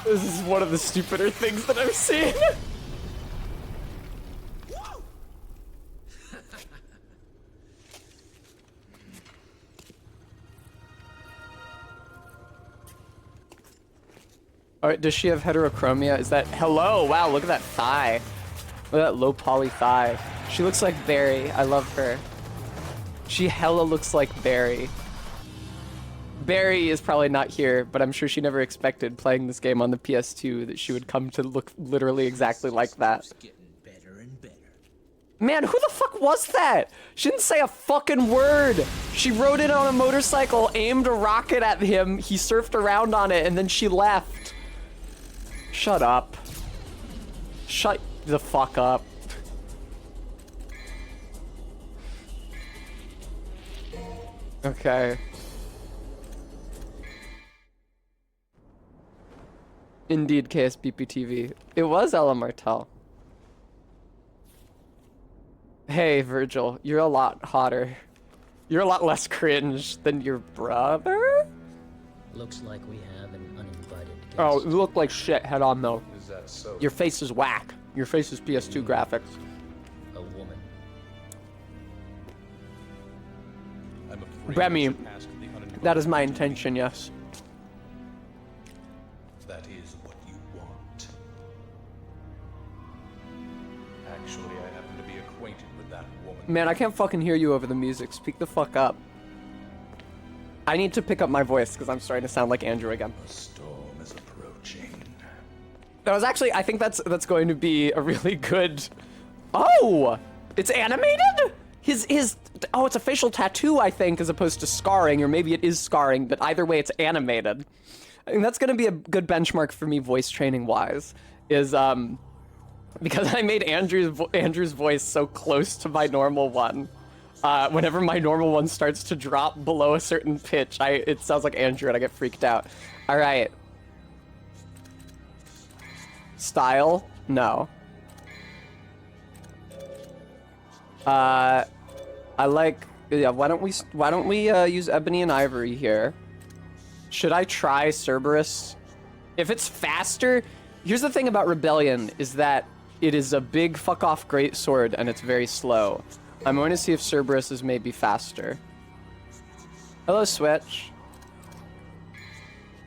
This is one of the stupider things that I've seen. Alright, does she have heterochromia? Is that... Hello! Wow, look at that thigh. Look at that low poly thigh. She looks like Barry. I love her. She hella looks like Barry. Barry is probably not here, but I'm sure she never expected playing this game on the PS2 that she would come to look literally exactly like that. It's getting better and better. Man, who the fuck was that? She didn't say a fucking word. She rode in on a motorcycle, aimed a rocket at him, he surfed around on it, and then she left. Shut up. Shut the fuck up. Okay. Indeed, KSBP TV. It was Ella Martell. Hey, Virgil, you're a lot hotter. You're a lot less cringe than your brother? Looks like we have an uninvited guest. Oh, you look like shit head on though. Is that so? Your face is whack. Your face is PS2 graphics. A woman. I'm afraid Remy, I should ask the uninvited that is my to intention, leave. yes. That is what you want. Actually, I happen to be acquainted with that woman. Man, I can't fucking hear you over the music. Speak the fuck up. I need to pick up my voice because I'm starting to sound like Andrew again. A storm is approaching. That was actually, I think that's going to be a really good... Oh! It's animated? Oh, it's a facial tattoo, I think, as opposed to scarring, or maybe it is scarring, but either way, it's animated. I think that's gonna be a good benchmark for me voice training wise, is, because I made Andrew's voice so close to my normal one. Whenever my normal one starts to drop below a certain pitch, it sounds like Andrew and I get freaked out. All right. Style? No. I like, yeah, why don't we use Ebony and Ivory here? Should I try Cerberus? If it's faster, here's the thing about Rebellion, is that it is a big fuck off great sword and it's very slow. I'm going to see if Cerberus is maybe faster. Hello, Switch.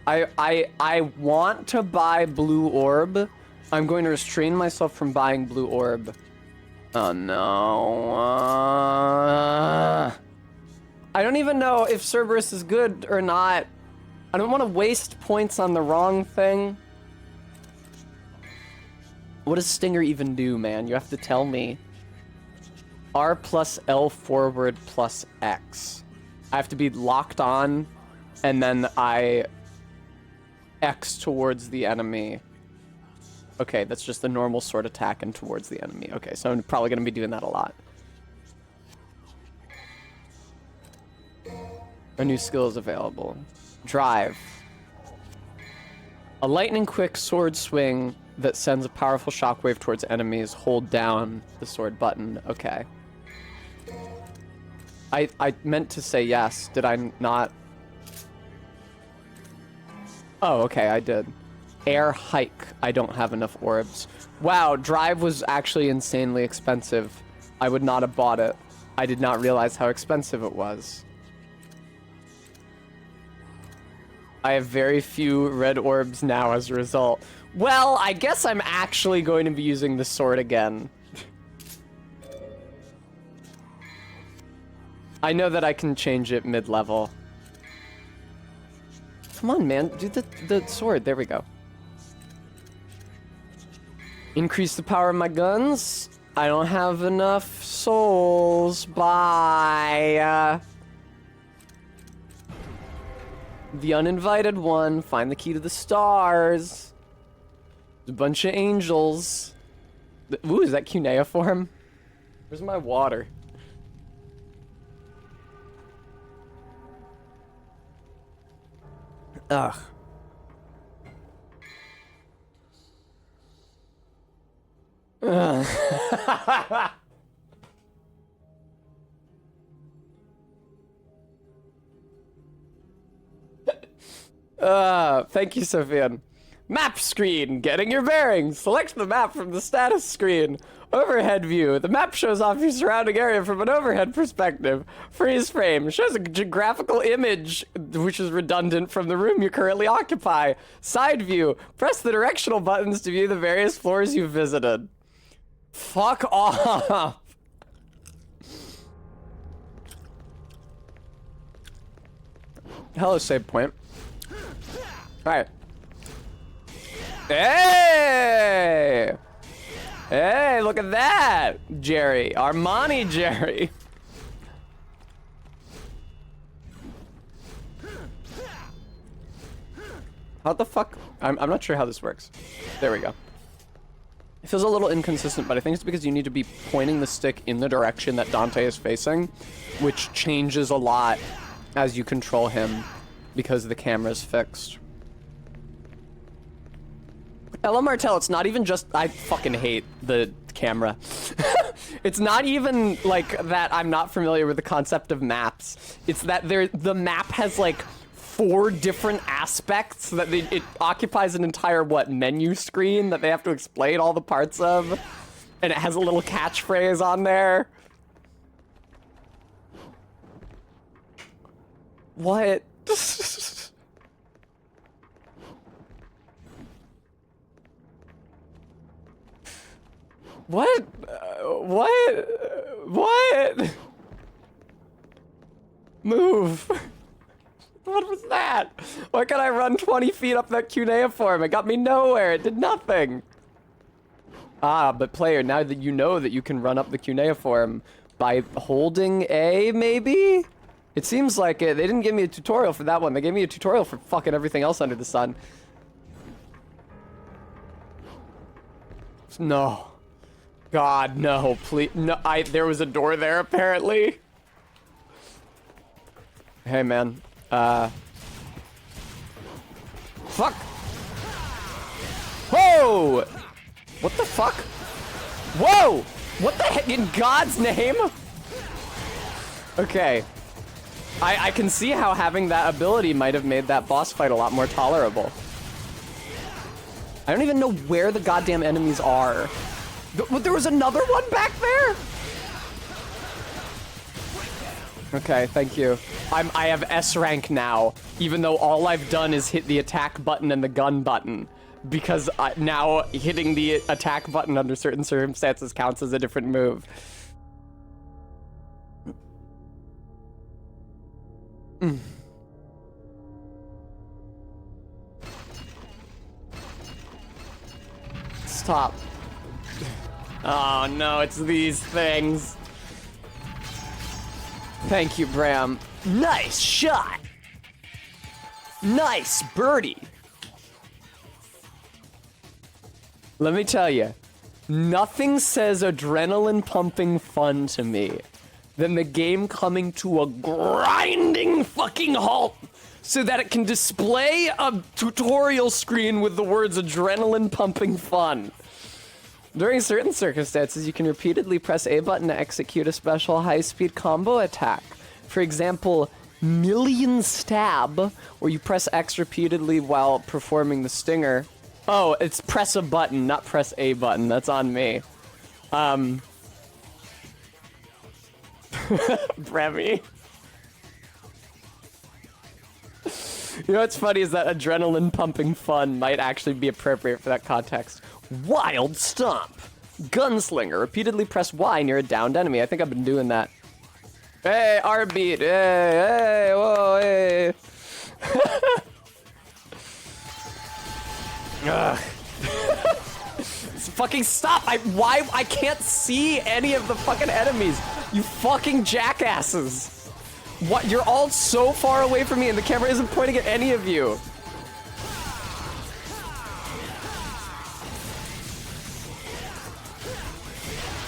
I want to buy Blue Orb. I'm going to restrain myself from buying Blue Orb. Oh no. I don't even know if Cerberus is good or not. I don't want to waste points on the wrong thing. What does Stinger even do, man? You have to tell me. R plus L forward plus X. I have to be locked on, and then I X towards the enemy. Okay, that's just the normal sword attack and towards the enemy. Okay, so I'm probably going to be doing that a lot. A new skill is available. Drive. A lightning quick sword swing that sends a powerful shockwave towards enemies. Hold down the sword button. Okay. I meant to say yes. Did I not? Oh, okay, I did. Air hike. I don't have enough orbs. Wow, drive was actually insanely expensive. I would not have bought it. I did not realize how expensive it was. I have very few red orbs now as a result. Well, I guess I'm actually going to be using the sword again. I know that I can change it mid-level. Come on, man. Do the sword. There we go. Increase the power of my guns. I don't have enough souls. Bye. The uninvited one. Find the key to the stars. A bunch of angels. Ooh, is that cuneiform? Where's my water? Ugh. Thank you, Sophian. Map screen, getting your bearings. Select the map from the status screen. Overhead view. The map shows off your surrounding area from an overhead perspective. Freeze frame shows a geographical image, which is redundant from the room you currently occupy. Side view. Press the directional buttons to view the various floors you've visited. Fuck off. Hello, save point. Alright. Hey! Hey, look at that! Jerry. Armani Jerry. How the fuck? I'm not sure how this works. There we go. It feels a little inconsistent, but I think it's because you need to be pointing the stick in the direction that Dante is facing, which changes a lot as you control him because the camera's fixed. Ella Martell, it's not even just, I fucking hate the camera. It's not even like that I'm not familiar with the concept of maps. It's that the map has like 4 different aspects that it occupies an entire, menu screen that they have to explain all the parts of. And it has a little catchphrase on there. What? What? What? Move. What was that? Why can't I run 20 feet up that cuneiform? It got me nowhere. It did nothing. Ah, but player, now that you know that you can run up the cuneiform by holding A, maybe? It seems like it. They didn't give me a tutorial for that one. They gave me a tutorial for fucking everything else under the sun. No. God, no, please. No, there was a door there, apparently. Hey, man. Fuck! Whoa! What the fuck? Whoa! What the heck, in God's name? Okay. I can see how having that ability might have made that boss fight a lot more tolerable. I don't even know where the goddamn enemies are. There was another one back there? Okay, thank you. I have S rank now, even though all I've done is hit the attack button and the gun button. Because now hitting the attack button under certain circumstances counts as a different move. Stop. Oh no, it's these things. Thank you, Bram. Nice shot. Nice birdie. Let me tell you, nothing says adrenaline pumping fun to me than the game coming to a grinding fucking halt so that it can display a tutorial screen with the words adrenaline pumping fun. During certain circumstances, you can repeatedly press A button to execute a special high-speed combo attack. For example, Million Stab, where you press X repeatedly while performing the stinger. Oh, it's press a button, not press A button. That's on me. Brevy. You know what's funny is that adrenaline pumping fun might actually be appropriate for that context. Wild Stomp. Gunslinger. Repeatedly press Y near a downed enemy. I think I've been doing that. Hey, R-beat. Hey, hey, whoa, hey. Ugh. Fucking stop! Why I can't see any of the fucking enemies. You fucking jackasses. What? You're all so far away from me and the camera isn't pointing at any of you.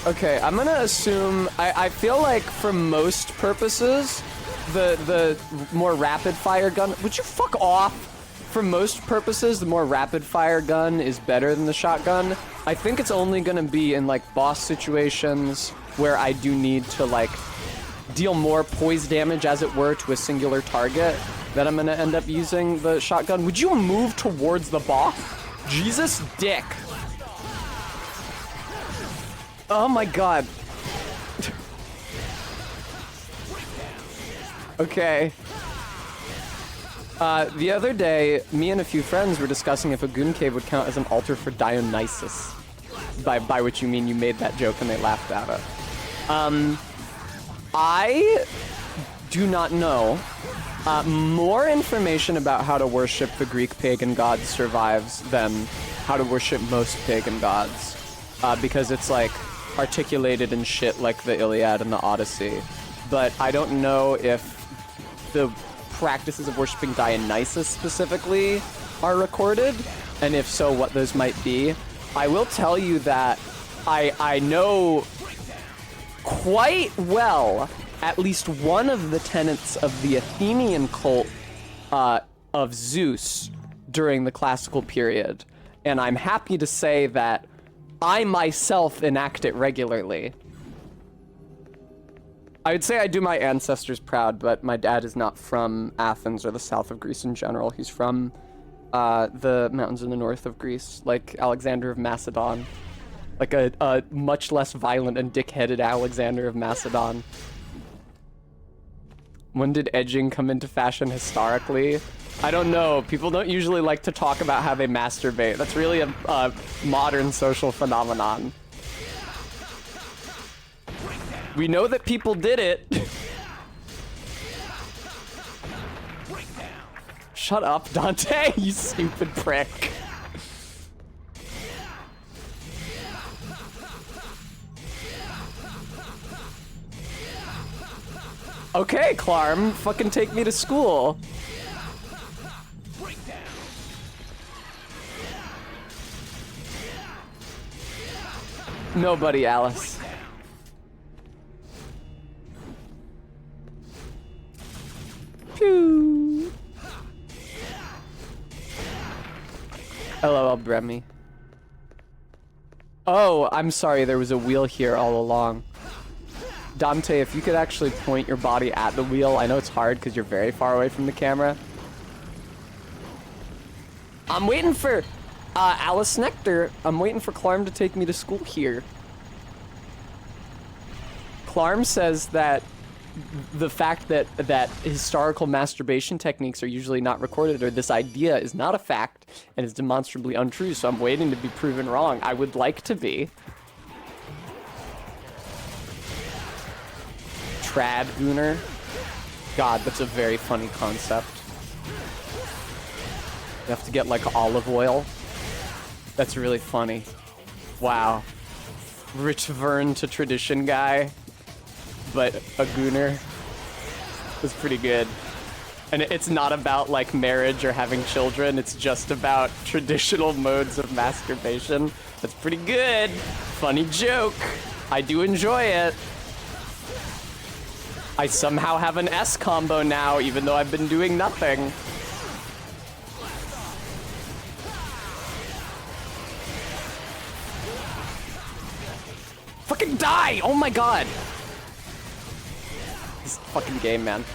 Okay, I'm gonna assume, I feel like for most purposes, the more rapid fire gun, would you fuck off? For most purposes, the more rapid fire gun is better than the shotgun. I think it's only gonna be in like boss situations where I do need to like deal more poise damage, as it were, to a singular target that I'm gonna end up using the shotgun. Would you move towards the boss? Jesus dick. Oh my god. Okay. The other day, me and a few friends were discussing if a goon cave would count as an altar for Dionysus. By which you mean you made that joke and they laughed at it. I do not know. More information about how to worship the Greek pagan gods survives than how to worship most pagan gods. Because it's like articulated in shit like the Iliad and the Odyssey. But I don't know if the practices of worshiping Dionysus specifically are recorded, and if so, what those might be. I will tell you that I know quite well at least one of the tenets of the Athenian cult of Zeus during the classical period, and I'm happy to say that I myself enact it regularly. I would say I do my ancestors proud, but my dad is not from Athens or the south of Greece in general. He's from the mountains in the north of Greece, like Alexander of Macedon. Like a much less violent and dick-headed Alexander of Macedon. When did edging come into fashion historically? I don't know. People don't usually like to talk about how they masturbate. That's really a modern social phenomenon. We know that people did it. Shut up, Dante, you stupid prick. Okay, Clarm, fucking take me to school. Nobody, Alice. Pew. LOL, Bremy. Oh, I'm sorry, there was a wheel here all along. Dante, if you could actually point your body at the wheel. I know it's hard because you're very far away from the camera. I'm waiting for Alice Nectar. I'm waiting for Clarm to take me to school here. Clarm says that the fact that historical masturbation techniques are usually not recorded, or this idea is not a fact and is demonstrably untrue, so I'm waiting to be proven wrong. I would like to be. Trad Gooner. God, that's a very funny concept. You have to get like olive oil. That's really funny. Wow. Return to tradition guy, but a gooner. Is pretty good. And it's not about like marriage or having children, it's just about traditional modes of masturbation. That's pretty good. Funny joke. I do enjoy it. I somehow have an S combo now, even though I've been doing nothing. Fucking die! Oh my god! This fucking game, man.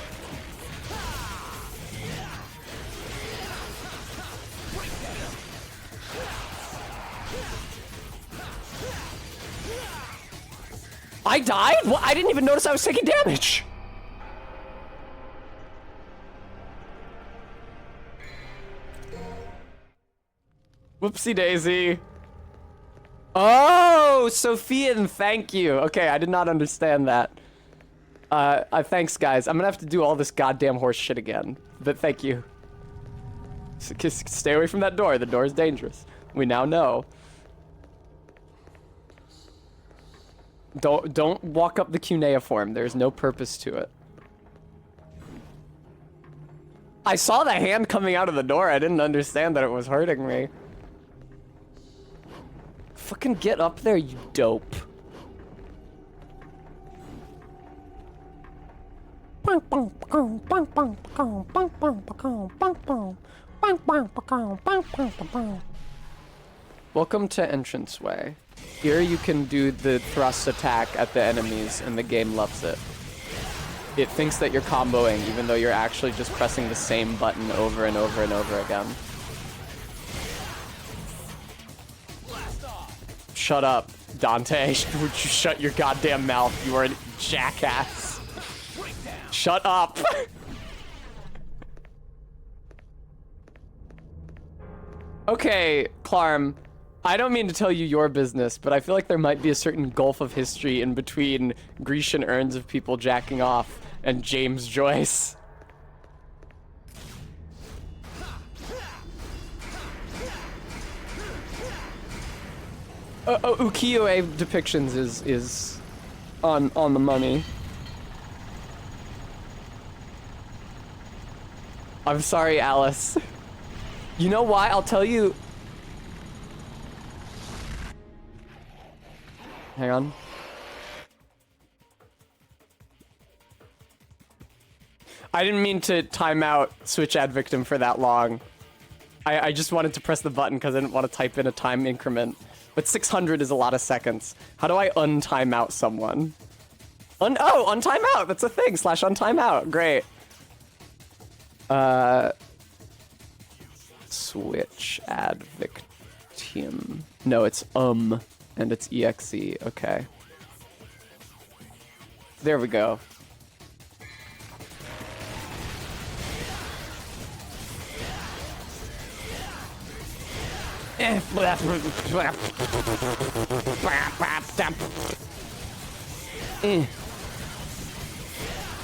I died? Well, I didn't even notice I was taking damage. Whoopsie daisy. Oh, Sophian, thank you. Okay, I did not understand that. Thanks, guys. I'm gonna have to do all this goddamn horse shit again. But thank you. Stay away from that door. The door is dangerous. We now know. Don't walk up the cuneiform. There's no purpose to it. I saw the hand coming out of the door. I didn't understand that it was hurting me. Fucking get up there, you dope. Welcome to Entranceway. Here you can do the thrust attack at the enemies and the game loves it. It thinks that you're comboing even though you're actually just pressing the same button over and over and over again. Shut up, Dante. Would you shut your goddamn mouth? You are a jackass. Shut up. Okay, Clarm. I don't mean to tell you your business, but I feel like there might be a certain gulf of history in between Grecian urns of people jacking off and James Joyce. Ukiyo-e depictions is on the money. I'm sorry, Alice. You know why? I'll tell you. Hang on. I didn't mean to time out Switch Ad Victim for that long. I just wanted to press the button because I didn't want to type in a time increment. But 600 is a lot of seconds. How do I untime out someone? Untime out! That's a thing! /untime out. Great. Switch Ad Victim. No, it's and it's exe. Okay. There we go.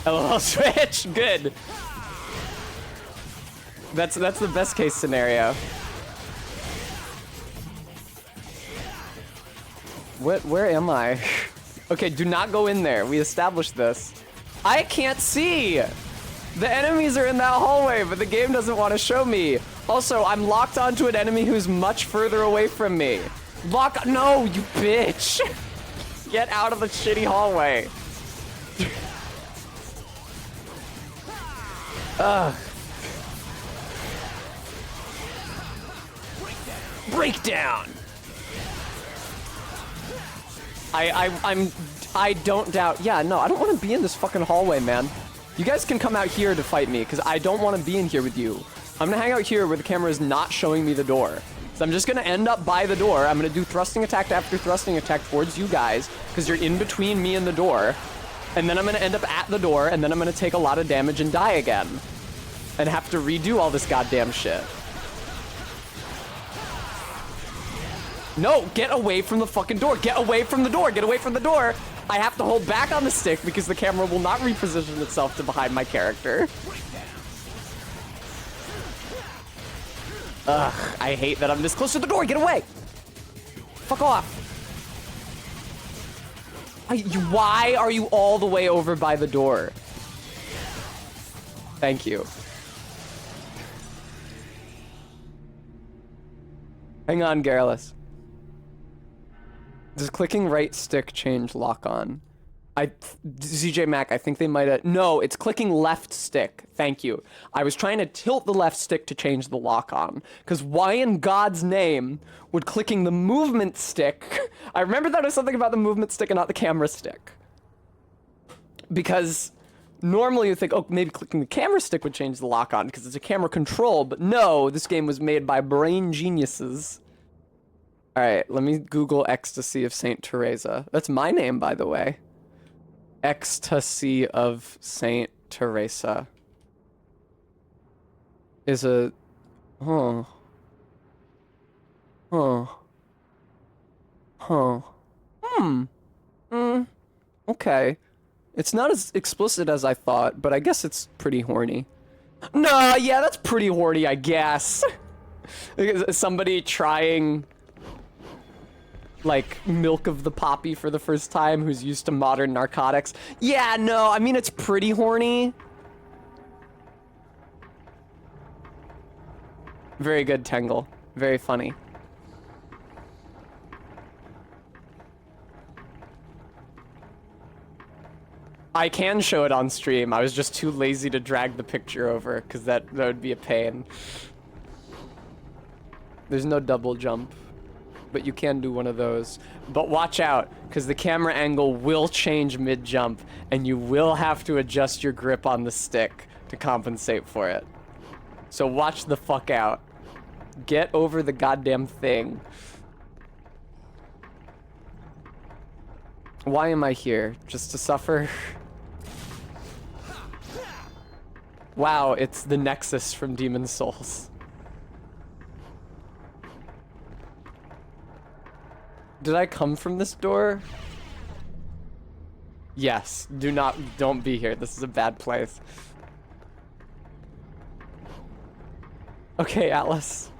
LOL Switch, good. That's the best case scenario. Where am I? Okay, do not go in there. We established this. I can't see. The enemies are in that hallway, but the game doesn't want to show me. Also, I'm locked onto an enemy who's much further away from me. No, you bitch. Get out of the shitty hallway. Ugh. Breakdown. I don't doubt. Yeah, no, I don't want to be in this fucking hallway, man. You guys can come out here to fight me, because I don't want to be in here with you. I'm going to hang out here where the camera is not showing me the door. So I'm just going to end up by the door. I'm going to do thrusting attack after thrusting attack towards you guys, because you're in between me and the door. And then I'm going to end up at the door, and then I'm going to take a lot of damage and die again. And have to redo all this goddamn shit. No, get away from the fucking door. Get away from the door. Get away from the door. I have to hold back on the stick because the camera will not reposition itself to behind my character. Ugh, I hate that I'm this close to the door. Get away. Fuck off. Why are you all the way over by the door? Thank you. Hang on, Garrulus. Does clicking right stick change lock on? ZJ Mac, I think they might have... No, it's clicking left stick. Thank you. I was trying to tilt the left stick to change the lock on. Because why in God's name would clicking the movement stick... I remember that was something about the movement stick and not the camera stick. Because normally you think, oh, maybe clicking the camera stick would change the lock on because it's a camera control. But no, this game was made by brain geniuses. All right, let me Google Ecstasy of Saint Teresa. That's my name, by the way. Ecstasy of Saint Teresa is a... Huh. Huh. Huh. Okay. It's not as explicit as I thought, but I guess it's pretty horny. No, yeah, that's pretty horny, I guess. Somebody trying... like milk of the poppy for the first time who's used to modern narcotics. Yeah, no, I mean, it's pretty horny. Very good, Tangle. Very funny. I can show it on stream. I was just too lazy to drag the picture over because that would be a pain. There's no double jump. But you can do one of those. But watch out, because the camera angle will change mid-jump, and you will have to adjust your grip on the stick to compensate for it. So watch the fuck out. Get over the goddamn thing. Why am I here? Just to suffer? Wow, it's the Nexus from Demon's Souls. Did I come from this door? Yes. Don't be here. This is a bad place. Okay, Atlas.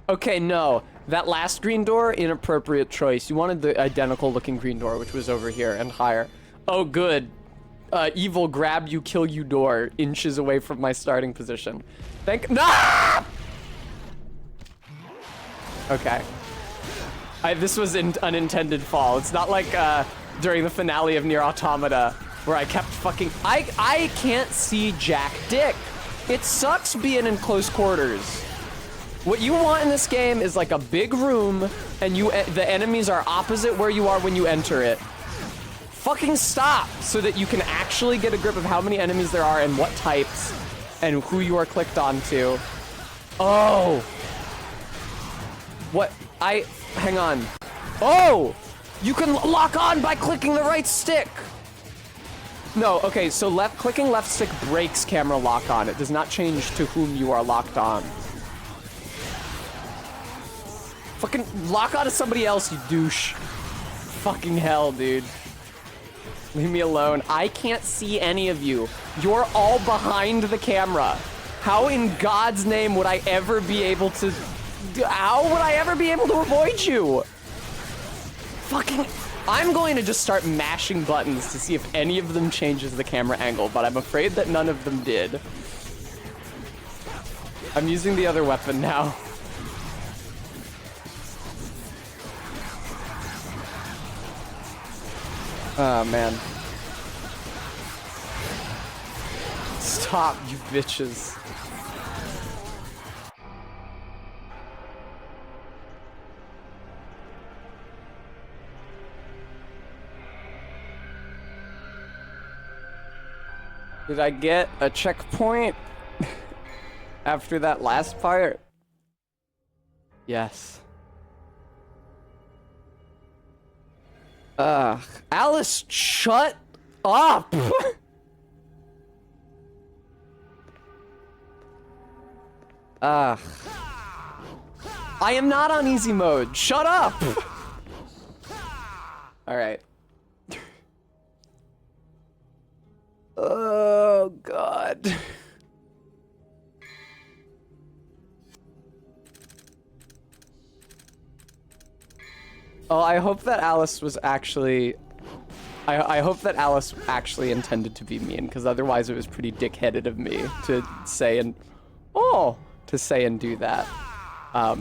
Okay, no. That last green door, inappropriate choice. You wanted the identical looking green door, which was over here and higher. Oh, good. Evil grab you, kill you door, inches away from my starting position. No! Okay. This was an unintended fall. It's not like during the finale of Nier Automata where I kept fucking... I can't see jack dick. It sucks being in close quarters. What you want in this game is like a big room and the enemies are opposite where you are when you enter it. Fucking stop so that you can actually get a grip of how many enemies there are and what types and who you are clicked onto. Oh. What? Hang on. Oh! You can lock on by clicking the right stick! No, okay, so clicking left stick breaks camera lock on. It does not change to whom you are locked on. Fucking lock on to somebody else, you douche. Fucking hell, dude. Leave me alone. I can't see any of you. You're all behind the camera. How in God's name would I ever be able to... How would I ever be able to avoid you? Fucking... I'm going to just start mashing buttons to see if any of them changes the camera angle, but I'm afraid that none of them did. I'm using the other weapon now. Oh, man. Stop, you bitches. Did I get a checkpoint after that last part? Yes. Alice, shut up! I am not on easy mode. Shut up! Alright. Oh, God. Oh, I hope that Alice was actually... I hope that Alice actually intended to be mean, because otherwise it was pretty dick-headed of me to say and... Oh! To say and do that. I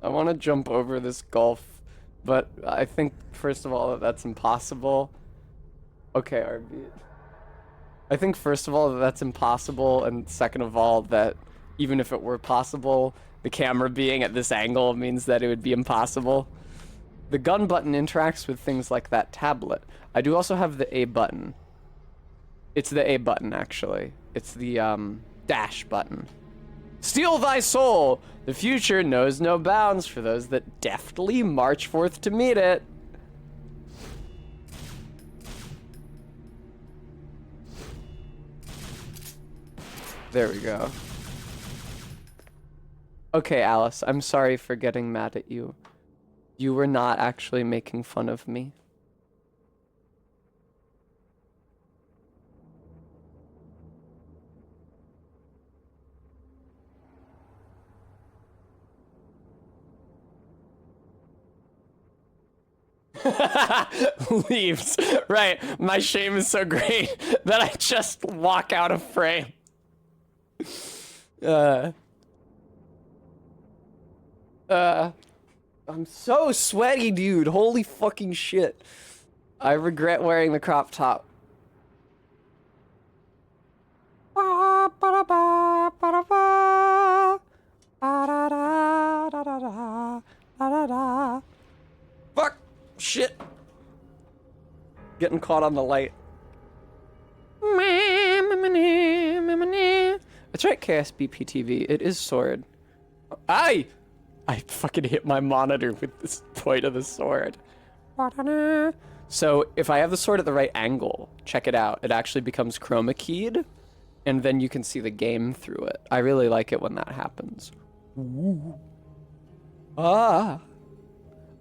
want to jump over this gulf, but I think, first of all, that that's impossible. Okay, RB. I think, first of all, that that's impossible, and second of all, that even if it were possible, the camera being at this angle means that it would be impossible. The gun button interacts with things like that tablet. I do also have the A button. It's the A button, actually. It's the, dash button. Steal thy soul! The future knows no bounds for those that deftly march forth to meet it. There we go. Okay, Alice, I'm sorry for getting mad at you. You were not actually making fun of me. Leaves. Right. My shame is so great that I just walk out of frame. I'm so sweaty, dude. Holy fucking shit. I regret wearing the crop top. Fuck. Shit. Getting caught on the light. That's right, KSBP TV. It is sword. I fucking hit my monitor with this point of the sword. So if I have the sword at the right angle, check it out. It actually becomes chroma keyed, and then you can see the game through it. I really like it when that happens. Ooh. Ah.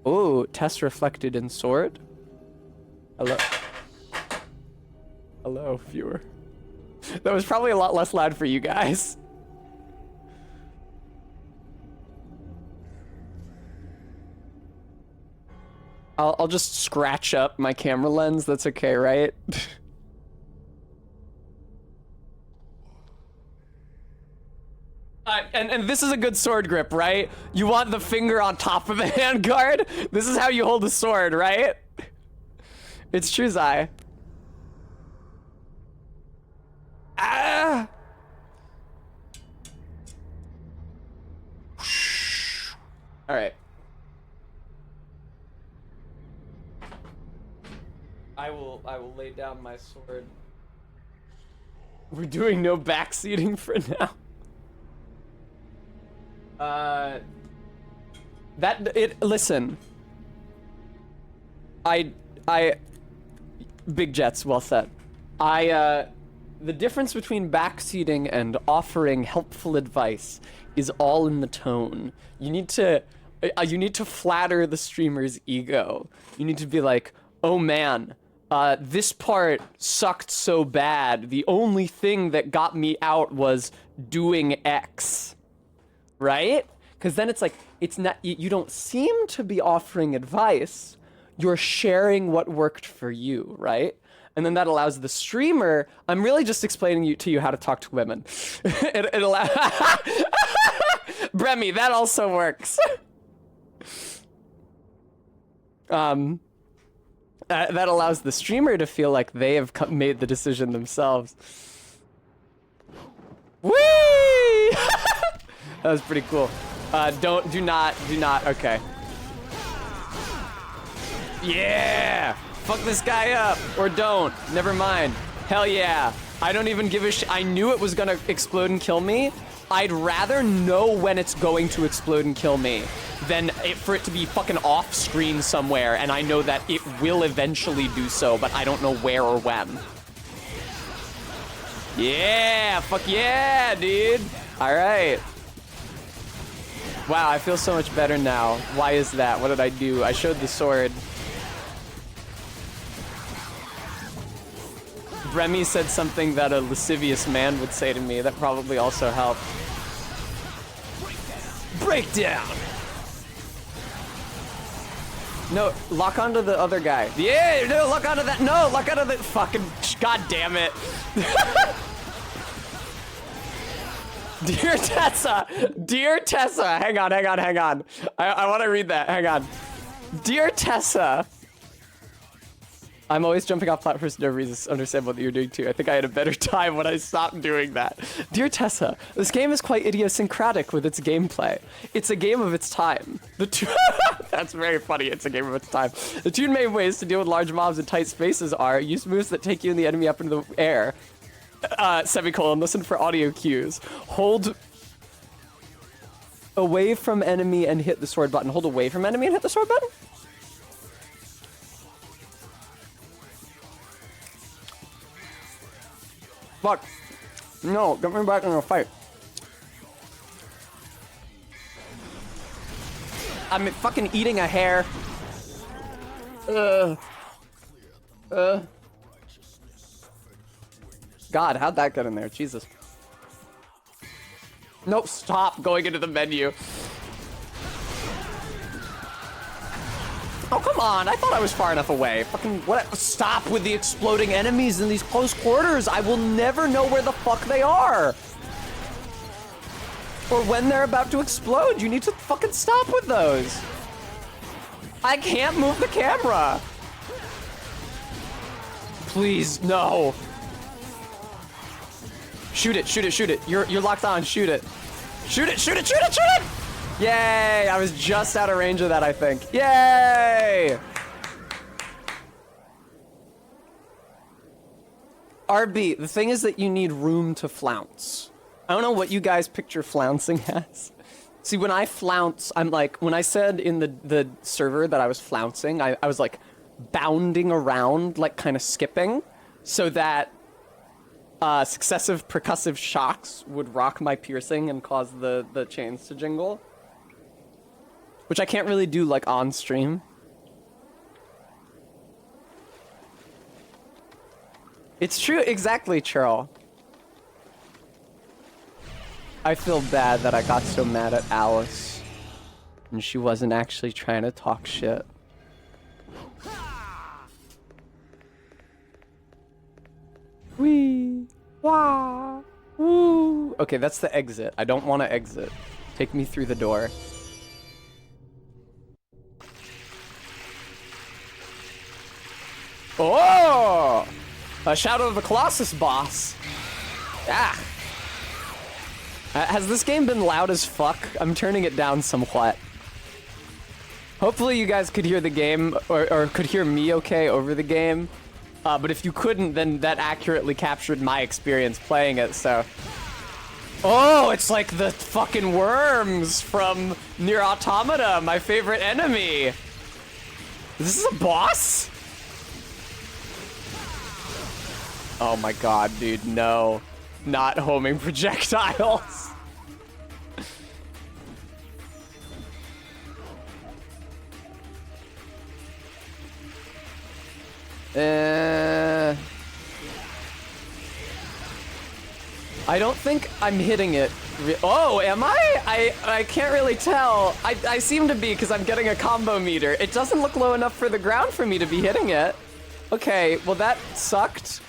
Oh, test reflected in sword. Hello. Hello, viewer. That was probably a lot less loud for you guys. I'll just scratch up my camera lens. That's okay, right? And this is a good sword grip, right? You want the finger on top of the handguard? This is how you hold a sword, right? It's Truzai. Ah! All right. I will lay down my sword. We're doing no backseating for now. Listen. Big Jets, well said. The difference between backseating and offering helpful advice is all in the tone. You need to flatter the streamer's ego. You need to be like, oh man, this part sucked so bad. The only thing that got me out was doing X. Right? Because then it's like, it's not, you don't seem to be offering advice. You're sharing what worked for you, right? And then that allows the streamer, I'm really just explaining to you how to talk to women. it allows, Bremy, that also works. That allows the streamer to feel like they have made the decision themselves. Whee! That was pretty cool. Do not, okay. Yeah! Fuck this guy up, or don't, never mind. Hell yeah. I don't even give a shit. I knew it was gonna explode and kill me. I'd rather know when it's going to explode and kill me than for it to be fucking off screen somewhere and I know that it will eventually do so, but I don't know where or when. Yeah, fuck yeah, dude. All right. Wow, I feel so much better now. Why is that? What did I do? I showed the sword. Remy said something that a lascivious man would say to me. That probably also helped. Breakdown! No, lock onto the other guy. Yeah, no, lock onto that. No, lock onto the fucking. God damn it. Dear Tessa, hang on. I want to read that. Hang on. Dear Tessa. I'm always jumping off platforms for no reason. Understand what you're doing too. I think I had a better time when I stopped doing that. Dear Tessa, this game is quite idiosyncratic with its gameplay. It's a game of its time. That's very funny. It's a game of its time. The two main ways to deal with large mobs in tight spaces are use moves that take you and the enemy up into the air. Semicolon, listen for audio cues. Hold away from enemy and hit the sword button. Hold away from enemy and hit the sword button? Fuck. No, get me back in a fight. I'm fucking eating a hair. God, how'd that get in there? Jesus. Nope, stop going into the menu. Oh, come on. I thought I was far enough away. Fucking what? Stop with the exploding enemies in these close quarters. I will never know where the fuck they are. Or when they're about to explode. You need to fucking stop with those. I can't move the camera. Please, no. Shoot it, shoot it, shoot it. You're locked on. Shoot it. Shoot it, shoot it, shoot it, shoot it! Yay! I was just out of range of that, I think. Yay! RB, the thing is that you need room to flounce. I don't know what you guys picture flouncing as. See, when I flounce, I'm like, when I said in the server that I was flouncing, I was like bounding around, like kind of skipping, so that successive percussive shocks would rock my piercing and cause the chains to jingle. Which I can't really do, like, on stream. It's true, exactly, Churl. I feel bad that I got so mad at Alice. And she wasn't actually trying to talk shit. Wee! Wah! Woo! Okay, that's the exit. I don't want to exit. Take me through the door. Oh! A Shadow of the Colossus boss. Ah. Has this game been loud as fuck? I'm turning it down somewhat. Hopefully you guys could hear the game, or could hear me okay over the game. But if you couldn't, then that accurately captured my experience playing it, so. Oh, it's like the fucking worms from Nier Automata, my favorite enemy. This is a boss? Oh my god, dude, no. Not homing projectiles. I don't think I'm hitting it. Oh, am I? I can't really tell. I seem to be because I'm getting a combo meter. It doesn't look low enough for the ground for me to be hitting it. Okay, well that sucked.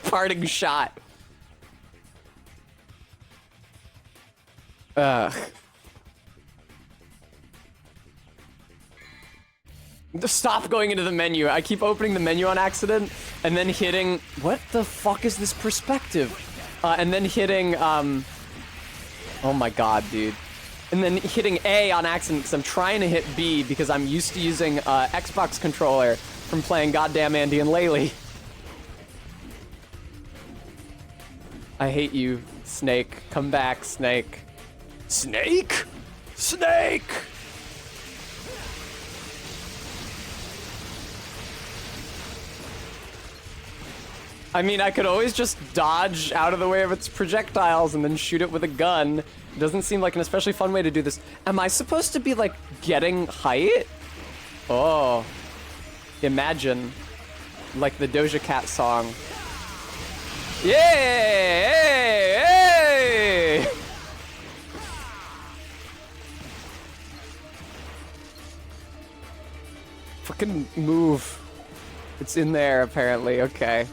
Parting shot. Ugh. Stop going into the menu. I keep opening the menu on accident and then hitting... What the fuck is this perspective? And then hitting Oh my god, dude. And then hitting A on accident because I'm trying to hit B because I'm used to using Xbox controller from playing goddamn Andy and Laylee. I hate you, Snake. Come back, Snake. Snake? Snake! I mean, I could always just dodge out of the way of its projectiles and then shoot it with a gun. It doesn't seem like an especially fun way to do this. Am I supposed to be, like, getting height? Oh. Imagine. Like the Doja Cat song. Yeah! Hey! Fucking move. It's in there, apparently. Okay.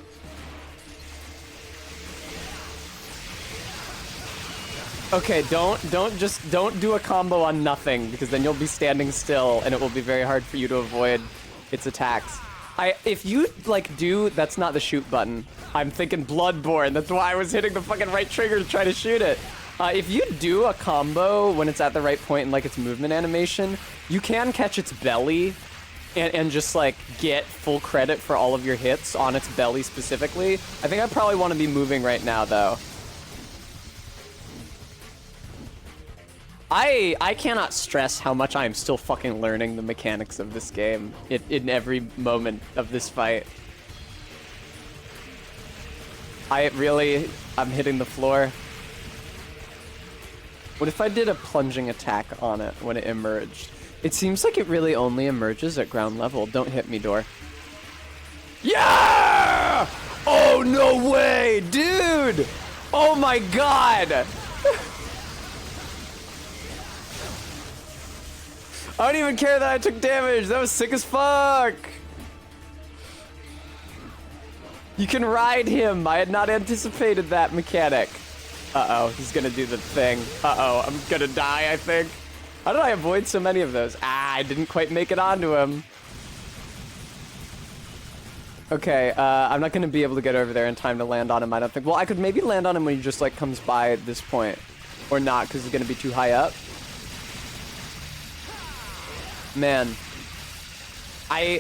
Okay, don't do a combo on nothing, because then you'll be standing still and it will be very hard for you to avoid its attacks. If you like that's not the shoot button. I'm thinking Bloodborne. That's why I was hitting the fucking right trigger to try to shoot it. If you do a combo when it's at the right point in like its movement animation, you can catch its belly and just like get full credit for all of your hits on its belly specifically. I think I probably want to be moving right now though. I cannot stress how much I am still fucking learning the mechanics of this game in every moment of this fight. I'm hitting the floor. What if I did a plunging attack on it when it emerged? It seems like it really only emerges at ground level. Don't hit me, door. Yeah! Oh, no way, dude! Oh my god! I don't even care that I took damage. That was sick as fuck. You can ride him. I had not anticipated that mechanic. Uh-oh, he's gonna do the thing. Uh-oh, I'm gonna die, I think. How did I avoid so many of those? Ah, I didn't quite make it onto him. Okay, I'm not gonna be able to get over there in time to land on him, I don't think. Well, I could maybe land on him when he just, like, comes by at this point. Or not, because he's gonna be too high up. Man, am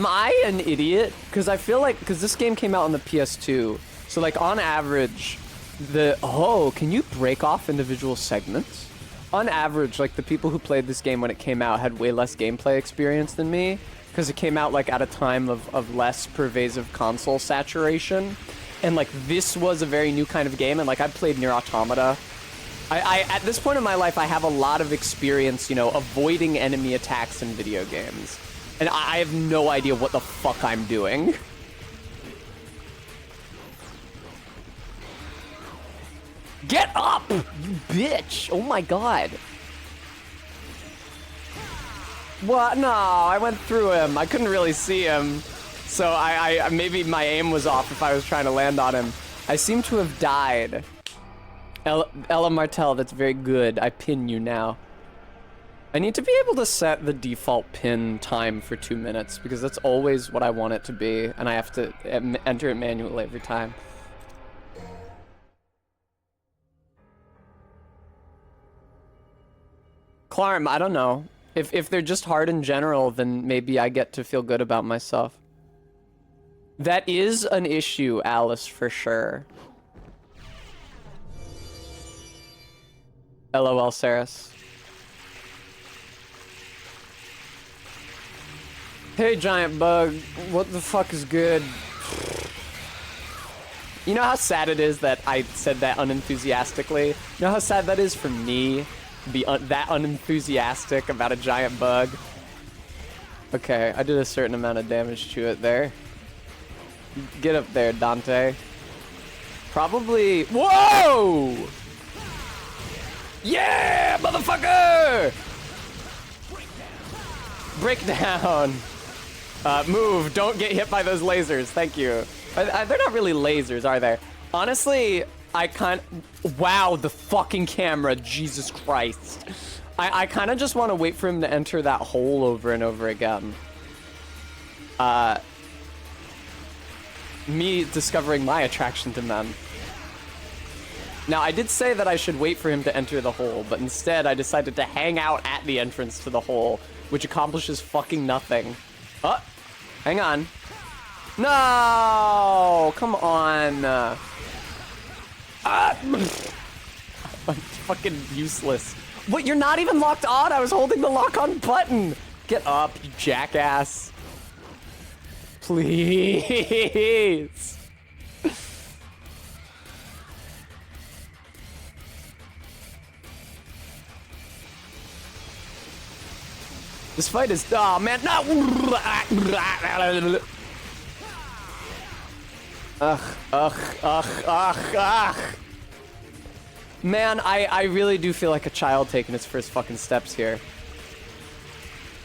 I an idiot? Because I feel like, because this game came out on the PS2, so like on average, can you break off individual segments? On average, like the people who played this game when it came out had way less gameplay experience than me, because it came out like at a time of less pervasive console saturation, and like this was a very new kind of game, and like I played Nier Automata. At this point in my life, I have a lot of experience, you know, avoiding enemy attacks in video games. And I have no idea what the fuck I'm doing. Get up, you bitch! Oh my god. What? No, I went through him. I couldn't really see him. So I maybe my aim was off if I was trying to land on him. I seem to have died. Ella Martell, that's very good. I pin you now. I need to be able to set the default pin time for 2 minutes because that's always what I want it to be, and I have to enter it manually every time. Clarm, I don't know. If they're just hard in general, then maybe I get to feel good about myself. That is an issue, Alice, for sure. LOL, Saris. Hey, giant bug. What the fuck is good? You know how sad it is that I said that unenthusiastically? You know how sad that is for me to be that unenthusiastic about a giant bug? Okay, I did a certain amount of damage to it there. Get up there, Dante. Probably... Whoa! Yeah, motherfucker! Breakdown. Move. Don't get hit by those lasers. Thank you. They're not really lasers, are they? Honestly, I can't... Wow, the fucking camera. Jesus Christ. I kind of just want to wait for him to enter that hole over and over again. Me discovering my attraction to men. Now, I did say that I should wait for him to enter the hole, but instead I decided to hang out at the entrance to the hole, which accomplishes fucking nothing. Oh, hang on. No! Come on. I'm fucking useless. What, you're not even locked on? I was holding the lock-on button. Get up, you jackass. Please. This fight is, oh man, no! Ugh. Man, I really do feel like a child taking his first fucking steps here.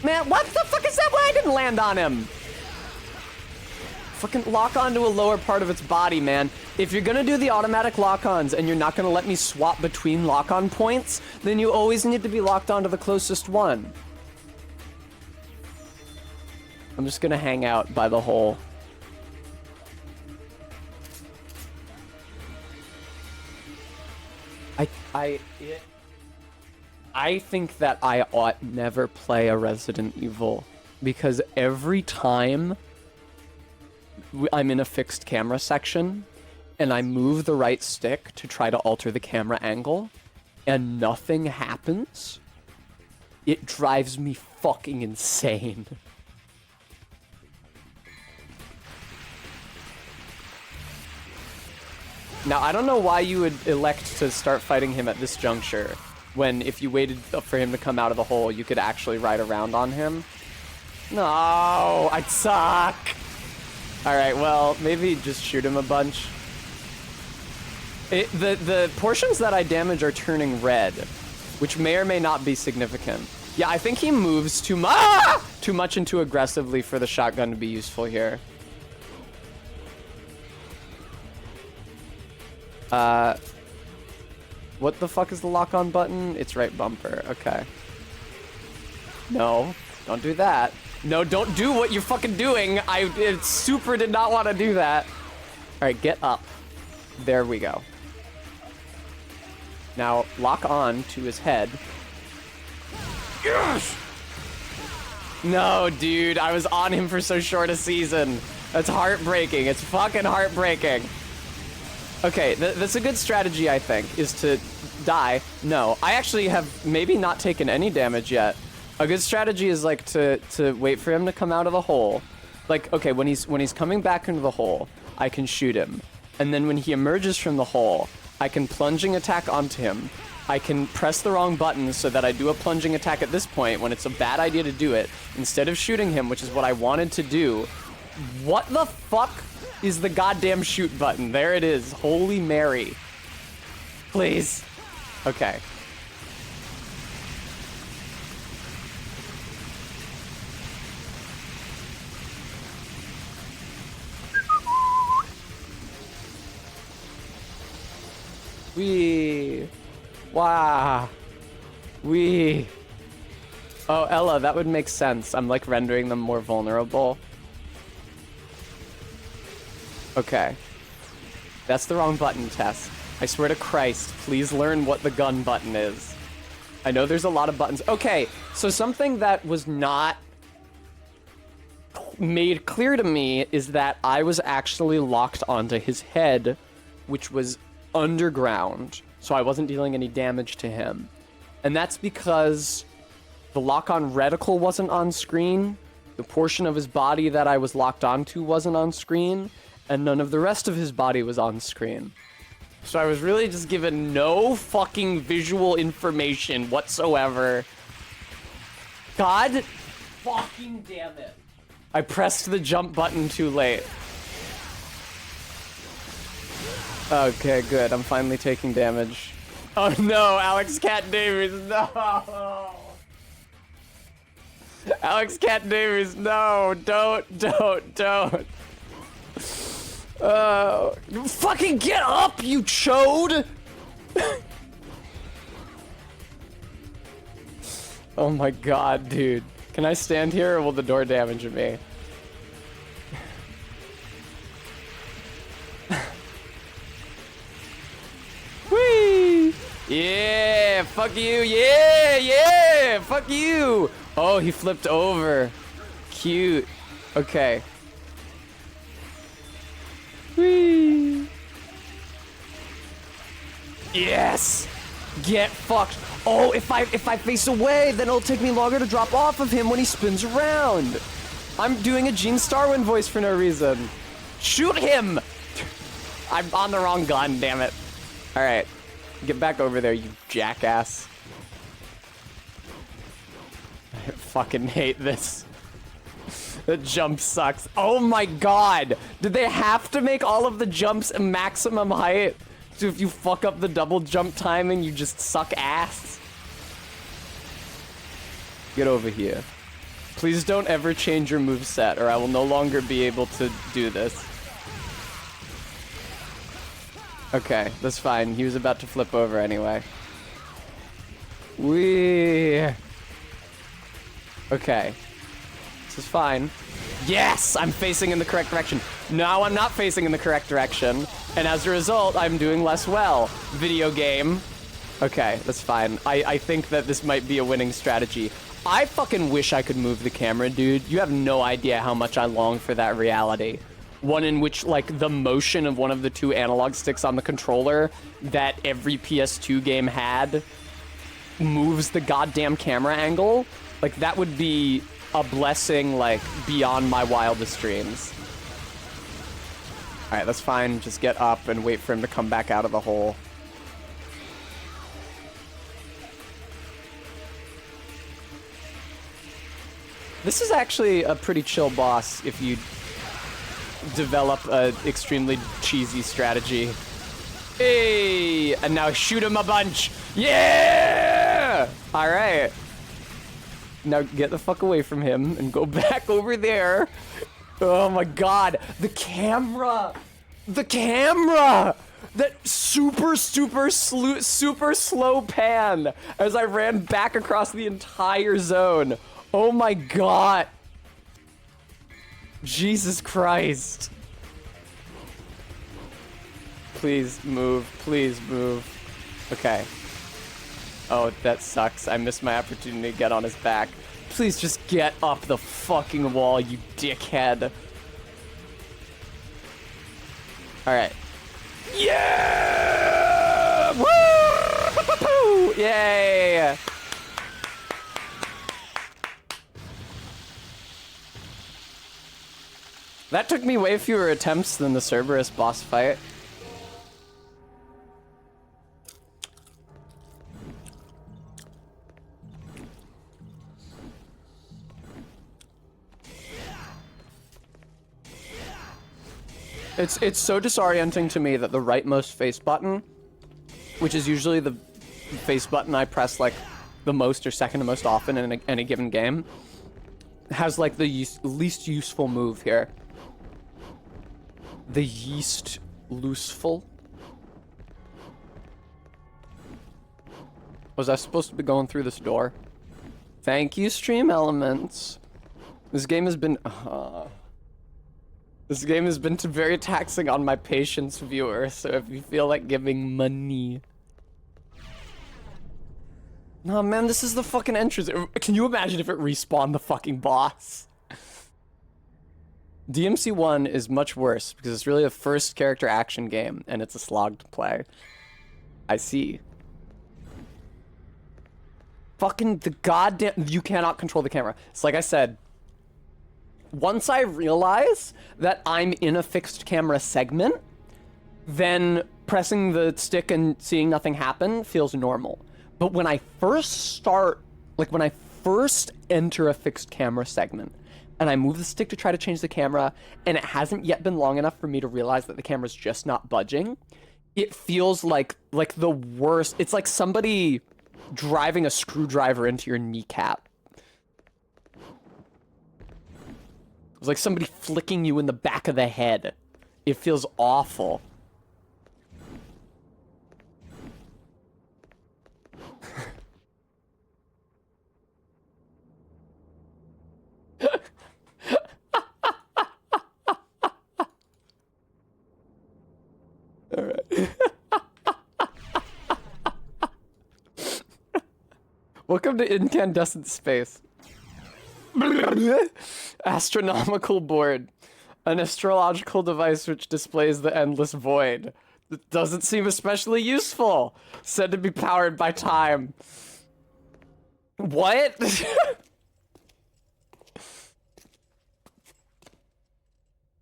Man, what the fuck is that? Why I didn't land on him? Fucking lock onto a lower part of its body, man. If you're gonna do the automatic lock-ons and you're not gonna let me swap between lock-on points, then you always need to be locked onto the closest one. I'm just gonna hang out by the hole. I think that I ought never play a Resident Evil because every time I'm in a fixed camera section and I move the right stick to try to alter the camera angle and nothing happens, it drives me fucking insane. Now, I don't know why you would elect to start fighting him at this juncture, when if you waited for him to come out of the hole, you could actually ride around on him. No, I suck! Alright, well, maybe just shoot him a bunch. The portions that I damage are turning red, which may or may not be significant. Yeah, I think he moves too much and too aggressively for the shotgun to be useful here. What the fuck is the lock-on button? It's right bumper. Okay. No, don't do that. No, don't do what you're fucking doing. I super did not want to do that. All right, get up. There we go. Now, lock on to his head. Yes! No, dude, I was on him for so short a season. That's heartbreaking. It's fucking heartbreaking. Okay, that's a good strategy, I think, is to die. No, I actually have maybe not taken any damage yet. A good strategy is like to wait for him to come out of the hole. Like, okay, when he's coming back into the hole, I can shoot him. And then when he emerges from the hole, I can plunging attack onto him. I can press the wrong button so that I do a plunging attack at this point when it's a bad idea to do it. Instead of shooting him, which is what I wanted to do. What the fuck is the goddamn shoot button? There it is. Holy Mary. Please. Okay. Wee. Wow. Wee. Oh, Ella, that would make sense. I'm like rendering them more vulnerable. Okay. That's the wrong button, Tess. I swear to Christ, please learn what the gun button is. I know there's a lot of buttons. Okay, so something that was not made clear to me is that I was actually locked onto his head, which was underground, so I wasn't dealing any damage to him. And that's because the lock-on reticle wasn't on screen, the portion of his body that I was locked onto wasn't on screen, and none of the rest of his body was on screen. So I was really just given no fucking visual information whatsoever. God fucking damn it. I pressed the jump button too late. Okay, good. I'm finally taking damage. Oh no, Alex Cat Davies, no! Alex Cat Davies, no! Don't! Fucking get up, you chode! Oh my god, dude. Can I stand here or will the door damage me? Whee! fuck you. Yeah, yeah, fuck you. Oh, he flipped over. Cute. Okay. Whee. Yes. Get fucked. Oh, if I face away, then it'll take me longer to drop off of him when he spins around. I'm doing a Gene Starwind voice for no reason. Shoot him! I'm on the wrong gun, damn it. All right, get back over there, you jackass. I fucking hate this. The jump sucks. Oh my god! Did they have to make all of the jumps maximum height? So if you fuck up the double jump timing, you just suck ass? Get over here. Please don't ever change your moveset, or I will no longer be able to do this. Okay, that's fine. He was about to flip over anyway. Whee! Okay. This is fine. Yes! I'm facing in the correct direction. No, I'm not facing in the correct direction. And as a result, I'm doing less well. Video game. Okay, that's fine. I think that this might be a winning strategy. I fucking wish I could move the camera, dude. You have no idea how much I long for that reality. One in which, like, the motion of one of the two analog sticks on the controller that every PS2 game had moves the goddamn camera angle. Like, that would be a blessing, like, beyond my wildest dreams. Alright, that's fine. Just get up and wait for him to come back out of the hole. This is actually a pretty chill boss if you develop an extremely cheesy strategy. Hey! And now shoot him a bunch! Yeah! Alright. Now get the fuck away from him and go back over there. Oh my god. The camera! The camera! That super slow pan as I ran back across the entire zone. Oh my god. Jesus Christ. Please move. Please move. Okay. Oh, that sucks. I missed my opportunity to get on his back. Please just get up the fucking wall, you dickhead. Alright. Yeah! Woo! Yay! That took me way fewer attempts than the Cerberus boss fight. It's so disorienting to me that the rightmost face button, which is usually the face button I press like the most or second to most often in any given game, has like the least useful move here. The yeast looseful. Was I supposed to be going through this door? Thank you, Stream Elements. This game has been very taxing on my patience, viewer. So if you feel like giving money. No, man, this is the fucking entrance. Can you imagine if it respawned the fucking boss? DMC1 is much worse because it's really a first character action game and it's a slog to play. I see. Fucking the goddamn, you cannot control the camera. It's like I said, once I realize that I'm in a fixed camera segment, then pressing the stick and seeing nothing happen feels normal. But when I first start, like when I first enter a fixed camera segment, and I move the stick to try to change the camera, and it hasn't yet been long enough for me to realize that the camera's just not budging, it feels like the worst. It's like somebody driving a screwdriver into your kneecap. It's like somebody flicking you in the back of the head. It feels awful. All right. Welcome to Incandescent Space. Astronomical board. An astrological device which displays the endless void. It doesn't seem especially useful. Said to be powered by time. What?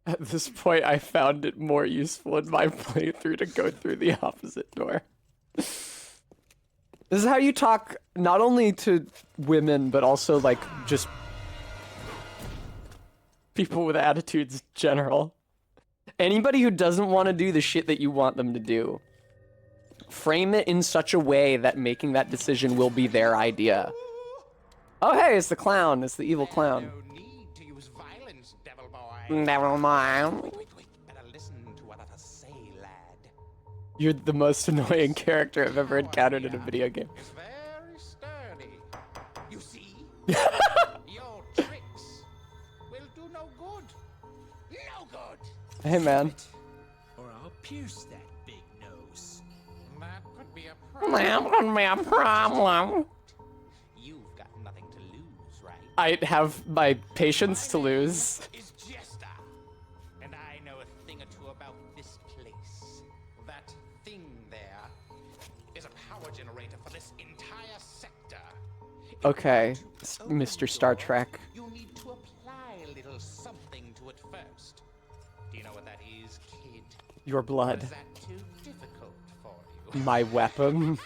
At this point, I found it more useful in my playthrough to go through the opposite door. This is how you talk not only to women, but also, like, just people with attitudes in general. Anybody who doesn't want to do the shit that you want them to do. Frame it in such a way that making that decision will be their idea. Oh, hey, it's the clown. It's the evil clown. No need to use violence, devil boy. Never mind. Wait. Better listen to what I say, lad. You're the most annoying character I've ever encountered in a video game. It's very sturdy. You see? Your tricks will do no good. No good. Hey, man. Or I'll pierce that big nose. That could be a That would be a problem. You've got nothing to lose, right? I have my patience to lose. Is Jester, and I know a thing or two about this place. That thing there is a power generator for this entire sector. Okay, Mr. Star Trek. You need to apply a little something to it first. Do you know what that is, kid? Your blood. Is that too difficult for you? My weapon. Get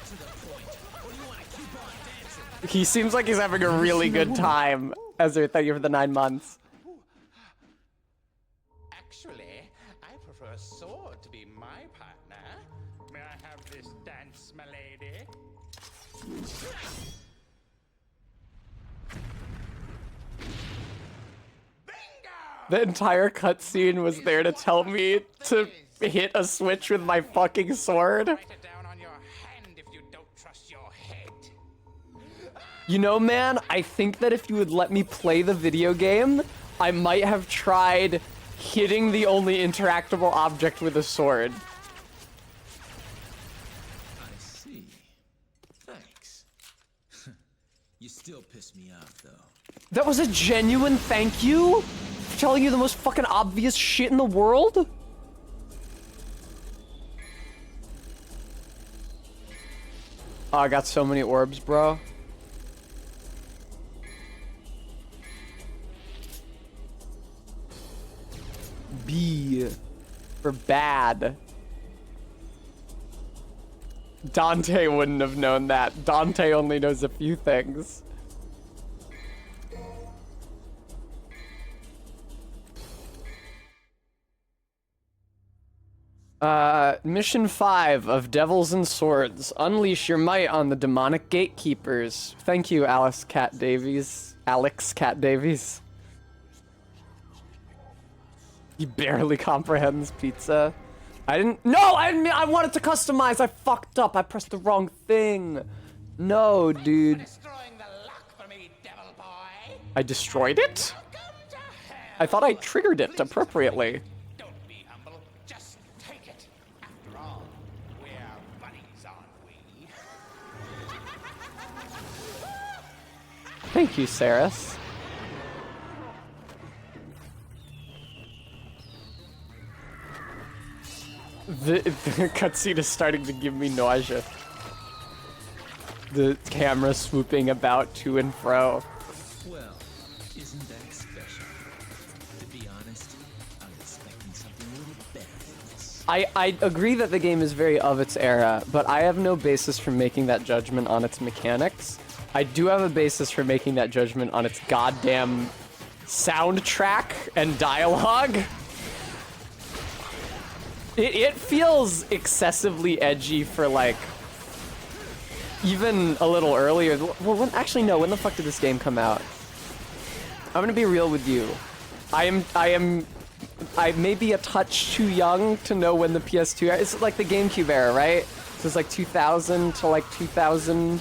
to the point. Or you want to keep on dancing? He seems like he's having a really good time. Ezra, thank you for the 9 months. Actually, I prefer a sword to be my partner. May I have this dance, my lady? The entire cutscene was there to tell me to hit a switch with my fucking sword. Write it down on your hand if you don't trust your head. You know, man, I think that if you would let me play the video game, I might have tried hitting the only interactable object with a sword. I see. Thanks. You still piss me off, though. That was a genuine thank you for telling you the most fucking obvious shit in the world? Oh, I got so many orbs, bro. B for bad. Dante wouldn't have known that. Dante only knows a few things. Mission 5 of Devils and Swords. Unleash your might on the demonic gatekeepers. Thank you, Alex Cat Davies. He barely comprehends pizza. I wanted to customize. I fucked up. I pressed the wrong thing. No, dude. Destroying the luck for me, devil boy. I destroyed it? Welcome to hell. I thought I triggered it appropriately. Don't be humble. Just take it. After all, we're buddies, aren't we? Thank you, Saris. The cutscene is starting to give me nausea. The camera swooping about to and fro. Well, isn't that special? To be honest, I'm expecting something a little better than this. I agree that the game is very of its era, but I have no basis for making that judgment on its mechanics. I do have a basis for making that judgment on its goddamn soundtrack and dialogue. It feels excessively edgy for, like, even a little earlier. Well, actually, no. When the fuck did this game come out? I'm gonna be real with you. I may be a touch too young to know when the PS2 era. It's like the GameCube era, right? So it's like 2000 to like 2000.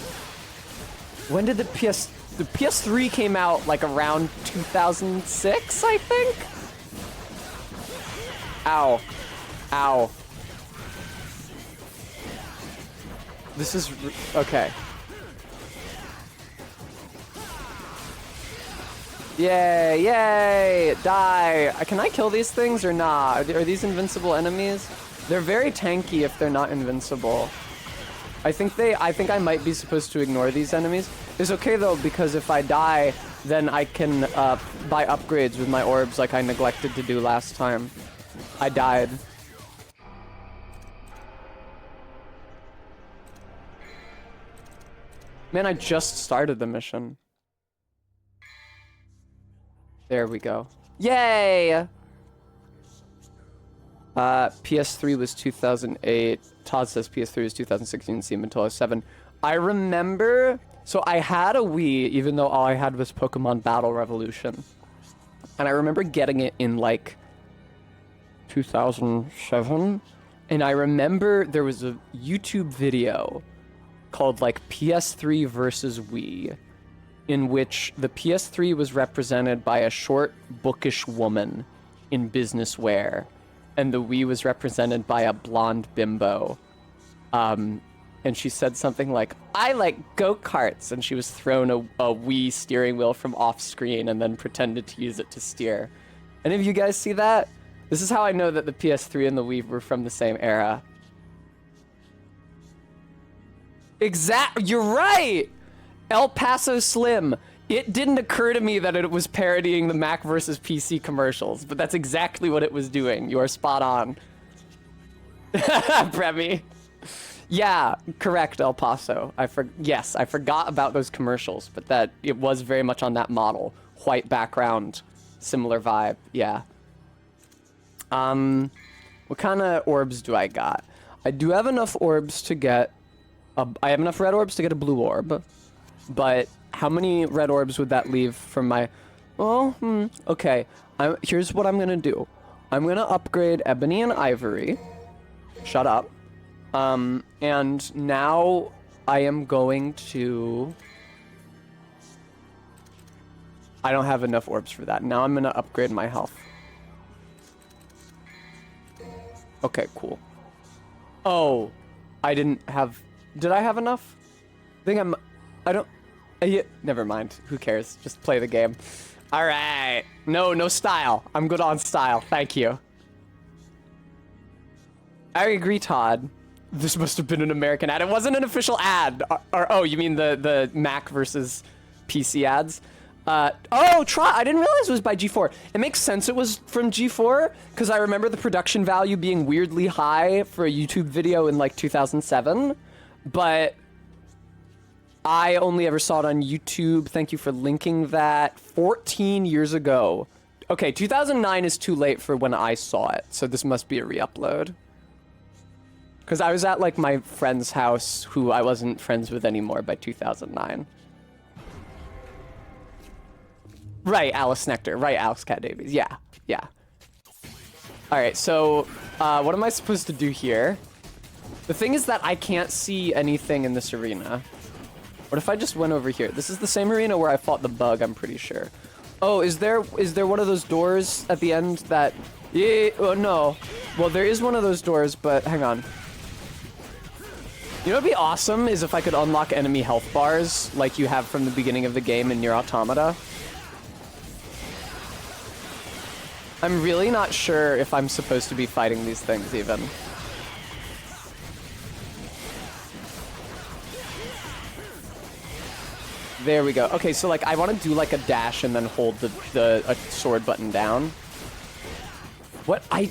When did the PS3 came out? Like around 2006, I think. Ow. Ow. This is okay. Yay, yay, die. Can I kill these things or not? Are these invincible enemies? They're very tanky if they're not invincible. I think I might be supposed to ignore these enemies. It's okay though, because if I die, then I can buy upgrades with my orbs like I neglected to do last time. I died. Man, I just started the mission. There we go. Yay! PS3 was 2008. Todd says PS3 was 2016. Steam until 07. I remember... So I had a Wii, even though all I had was Pokemon Battle Revolution. And I remember getting it in, like, 2007. And I remember there was a YouTube video called, like, PS3 versus Wii, in which the PS3 was represented by a short, bookish woman in business wear, and the Wii was represented by a blonde bimbo. And she said something like, I like go-karts, and she was thrown a Wii steering wheel from off-screen and then pretended to use it to steer. Any of you guys see that? This is how I know that the PS3 and the Wii were from the same era. You're right! El Paso Slim. It didn't occur to me that it was parodying the Mac versus PC commercials, but that's exactly what it was doing. You are spot on. Bremy. Yeah, correct, El Paso. Yes, I forgot about those commercials, but that it was very much on that model. White background, similar vibe, yeah. What kind of orbs do I got? I do have enough orbs to get... I have enough red orbs to get a blue orb, but how many red orbs would that leave from my... Oh, okay. Here's what I'm gonna do. I'm gonna upgrade Ebony and Ivory. Shut up. And now I am going to... I don't have enough orbs for that. Now I'm gonna upgrade my health. Okay, cool. Oh, I didn't have... Did I have enough? I don't... Yeah, never mind. Who cares? Just play the game. All right. No style. I'm good on style. Thank you. I agree, Todd. This must have been an American ad. It wasn't an official ad. Oh, you mean the Mac versus PC ads? I didn't realize it was by G4. It makes sense it was from G4, because I remember the production value being weirdly high for a YouTube video in like 2007, but I only ever saw it on YouTube. Thank you for linking that. 14 years ago. Okay, 2009 is too late for when I saw it, so this must be a re-upload. Because I was at like my friend's house, who I wasn't friends with anymore by 2009. Right, Alice Nectar. Right, Alex Cat Davies. Yeah. All right, so what am I supposed to do here? The thing is that I can't see anything in this arena. What if I just went over here? This is the same arena where I fought the bug, I'm pretty sure. Oh, is there one of those doors at the end that... Yeah, oh no. Well, there is one of those doors, but hang on. You know what'd be awesome is if I could unlock enemy health bars like you have from the beginning of the game in Nier Automata. I'm really not sure if I'm supposed to be fighting these things even. There we go. Okay, so like I want to do like a dash and then hold the sword button down. What? I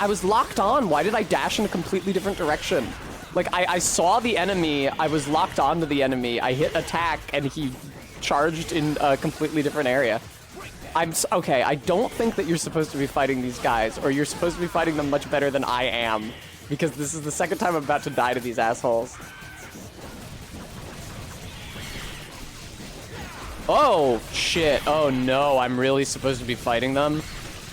was locked on. Why did I dash in a completely different direction? Like I saw the enemy, I was locked onto the enemy, I hit attack and he charged in a completely different area. Okay, I don't think that you're supposed to be fighting these guys, or you're supposed to be fighting them much better than I am, because this is the second time I'm about to die to these assholes. Oh, shit. Oh, no. I'm really supposed to be fighting them?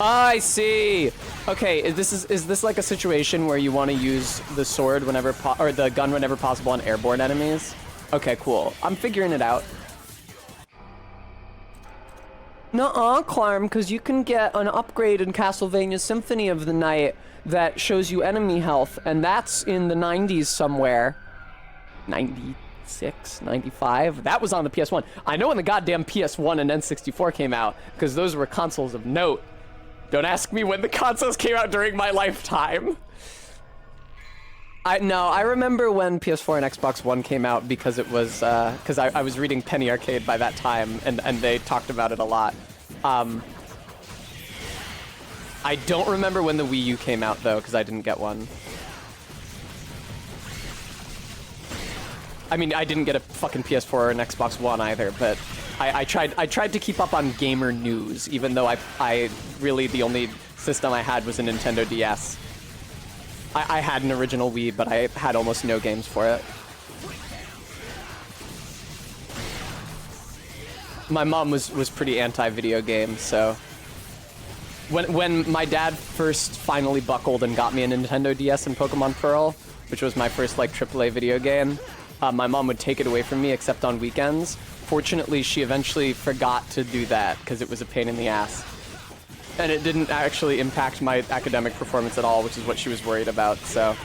I see. Okay, is this like a situation where you want to use the sword whenever or the gun whenever possible on airborne enemies? Okay, cool. I'm figuring it out. Nuh-uh, Clarm, because you can get an upgrade in Castlevania Symphony of the Night that shows you enemy health, and that's in the 90s somewhere. 96, 95. That was on the PS1. I know when the goddamn PS1 and N64 came out, because those were consoles of note. Don't ask me when the consoles came out during my lifetime. I remember when PS4 and Xbox One came out because it was, because I was reading Penny Arcade by that time, and they talked about it a lot. I don't remember when the Wii U came out, though, because I didn't get one. I mean, I didn't get a fucking PS4 or an Xbox One either, but I tried to keep up on gamer news, even though I really, the only system I had was a Nintendo DS. I had an original Wii, but I had almost no games for it. My mom was pretty anti-video games, so... When my dad first finally buckled and got me a Nintendo DS and Pokemon Pearl, which was my first, like, AAA video game, my mom would take it away from me except on weekends. Fortunately, she eventually forgot to do that because it was a pain in the ass. And it didn't actually impact my academic performance at all, which is what she was worried about, so...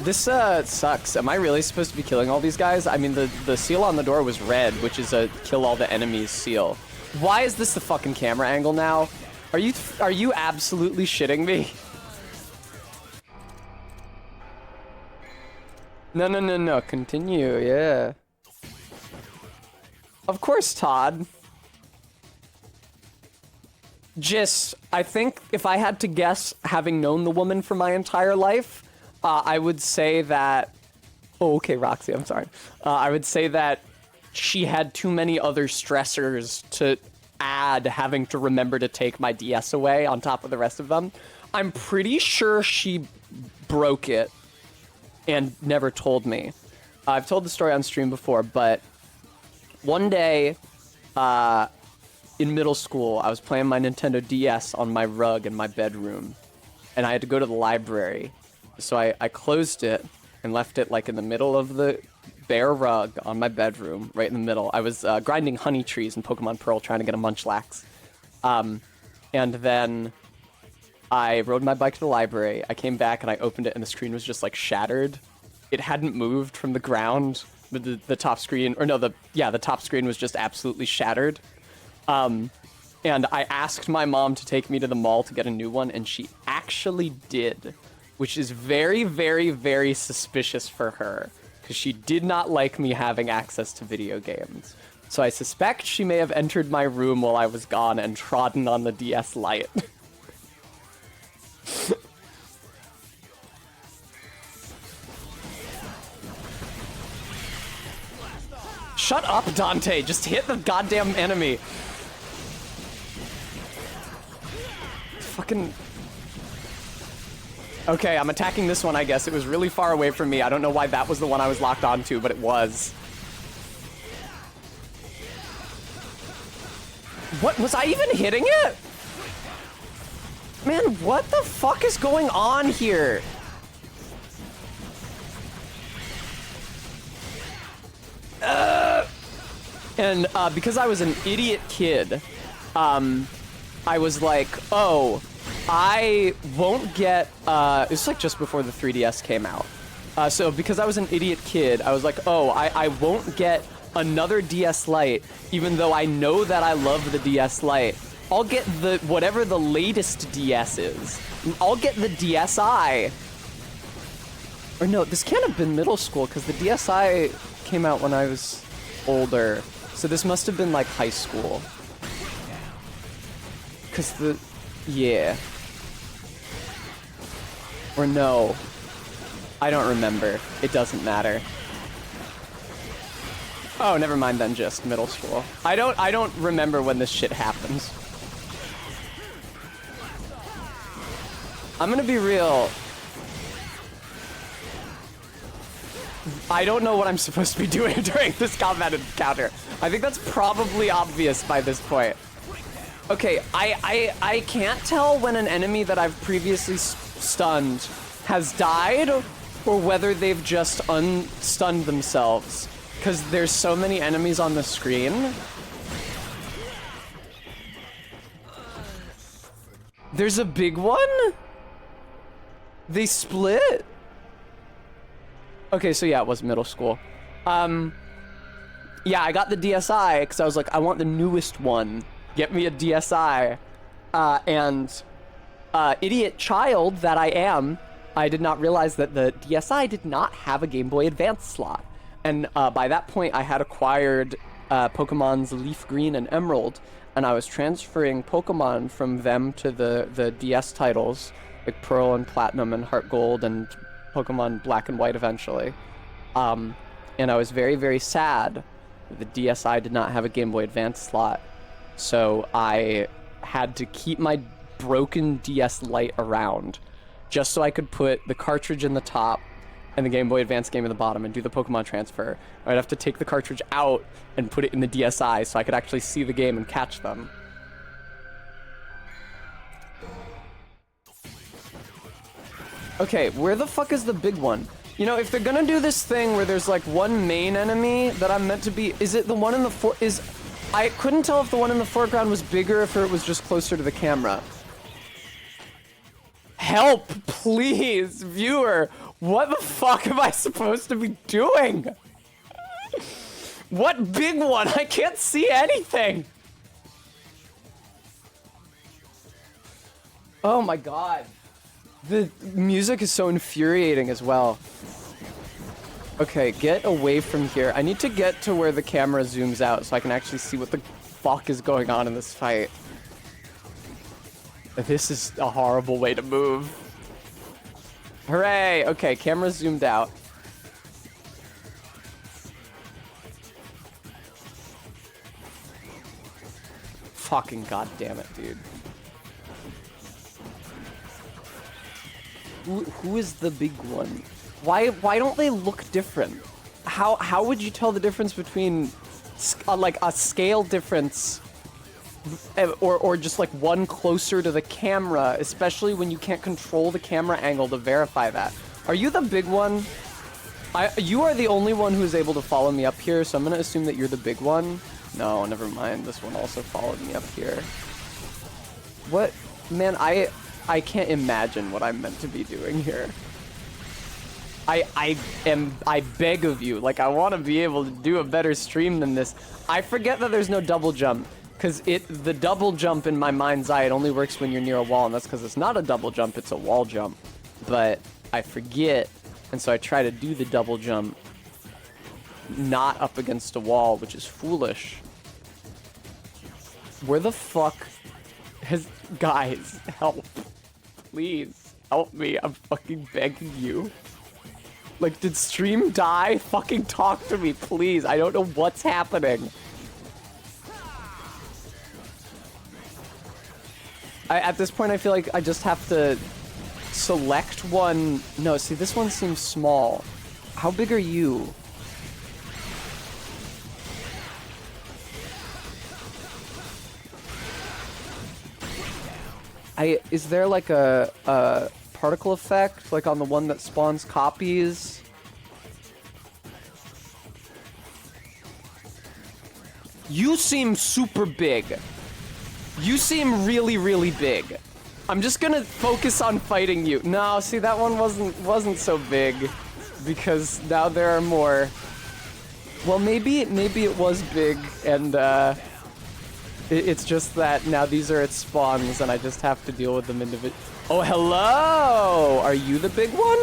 This, sucks. Am I really supposed to be killing all these guys? I mean, the seal on the door was red, which is a kill all the enemies seal. Why is this the fucking camera angle now? Are you absolutely shitting me? No. Continue, yeah. Of course, Todd. I think if I had to guess, having known the woman for my entire life, I would say that... Oh, okay, Roxy, I'm sorry. I would say that she had too many other stressors to add having to remember to take my DS away on top of the rest of them. I'm pretty sure she broke it and never told me. I've told the story on stream before, but one day in middle school, I was playing my Nintendo DS on my rug in my bedroom, and I had to go to the library. So I closed it and left it like in the middle of the bare rug on my bedroom, right in the middle. I was grinding honey trees in Pokemon Pearl trying to get a Munchlax. And then I rode my bike to the library. I came back and I opened it and the screen was just like shattered. It hadn't moved from the ground. The top screen, or no, the top screen was just absolutely shattered. And I asked my mom to take me to the mall to get a new one, and she actually did. Which is very, very, very suspicious for her, because she did not like me having access to video games. So I suspect she may have entered my room while I was gone and trodden on the DS Lite. Shut up, Dante! Just hit the goddamn enemy! Fucking... Okay, I'm attacking this one, I guess. It was really far away from me. I don't know why that was the one I was locked onto, but it was. What? Was I even hitting it? Man, what the fuck is going on here? And because I was an idiot kid, I was like, oh... I won't get, it was like just before the 3DS came out. So because I was an idiot kid, I was like, oh, I won't get another DS Lite, even though I know that I love the DS Lite. I'll get whatever the latest DS is. I'll get the DSi. Or no, this can't have been middle school, because the DSi came out when I was older. So this must have been like high school. Because yeah. Or no. I don't remember. It doesn't matter. Oh, never mind then, just middle school. I don't remember when this shit happens. I'm gonna be real. I don't know what I'm supposed to be doing during this combat encounter. I think that's probably obvious by this point. Okay, I can't tell when an enemy that I've previously stunned has died or whether they've just unstunned themselves, because there's so many enemies on the screen. There's a big one? They split? Okay, so yeah, it was middle school. Yeah, I got the DSi because I was like, I want the newest one. Get me a DSi. Idiot child that I am, I did not realize that the DSi did not have a Game Boy Advance slot. And by that point, I had acquired Pokemon's Leaf Green and Emerald, and I was transferring Pokemon from them to the DS titles, like Pearl and Platinum and Heart Gold and Pokemon Black and White eventually. And I was very, very sad that the DSi did not have a Game Boy Advance slot. So I had to keep my broken DS Lite around just so I could put the cartridge in the top and the Game Boy Advance game in the bottom and do the Pokemon transfer. I'd have to take the cartridge out and put it in the DSi so I could actually see the game and catch them. Okay, where the fuck is the big one? You know, if they're gonna do this thing where there's like one main enemy that I'm meant to be, is it the one in the I couldn't tell if the one in the foreground was bigger or if it was just closer to the camera. Help, please, viewer. What the fuck am I supposed to be doing? What big one? I can't see anything. Oh my god. The music is so infuriating as well. Okay, get away from here. I need to get to where the camera zooms out so I can actually see what the fuck is going on in this fight. This is a horrible way to move. Hooray! Okay, camera zoomed out. Fucking goddamn it, dude. Who is the big one? Why don't they look different? How would you tell the difference between like a scale difference or just like one closer to the camera, especially when you can't control the camera angle to verify that? Are you the big one? You are the only one who is able to follow me up here, so I'm gonna assume that you're the big one. No, never mind. This one also followed me up here. What? Man, I can't imagine what I'm meant to be doing here. I beg of you, like, I want to be able to do a better stream than this. I forget that there's no double jump, because the double jump in my mind's eye, it only works when you're near a wall, and that's because it's not a double jump, it's a wall jump. But I forget, and so I try to do the double jump not up against a wall, which is foolish. Where the fuck has... Guys, help. Please, help me. I'm fucking begging you. Like, did stream die? Fucking talk to me, please. I don't know what's happening. At this point, I feel like I just have to select one. No, see, this one seems small. How big are you? Is there like a particle effect, like on the one that spawns copies? You seem super big. You seem really, really big. I'm just gonna focus on fighting you. No, see, that one wasn't so big, because now there are more. Well, maybe it was big, and it's just that now these are its spawns, and I just have to deal with them individually. Oh, hello! Are you the big one?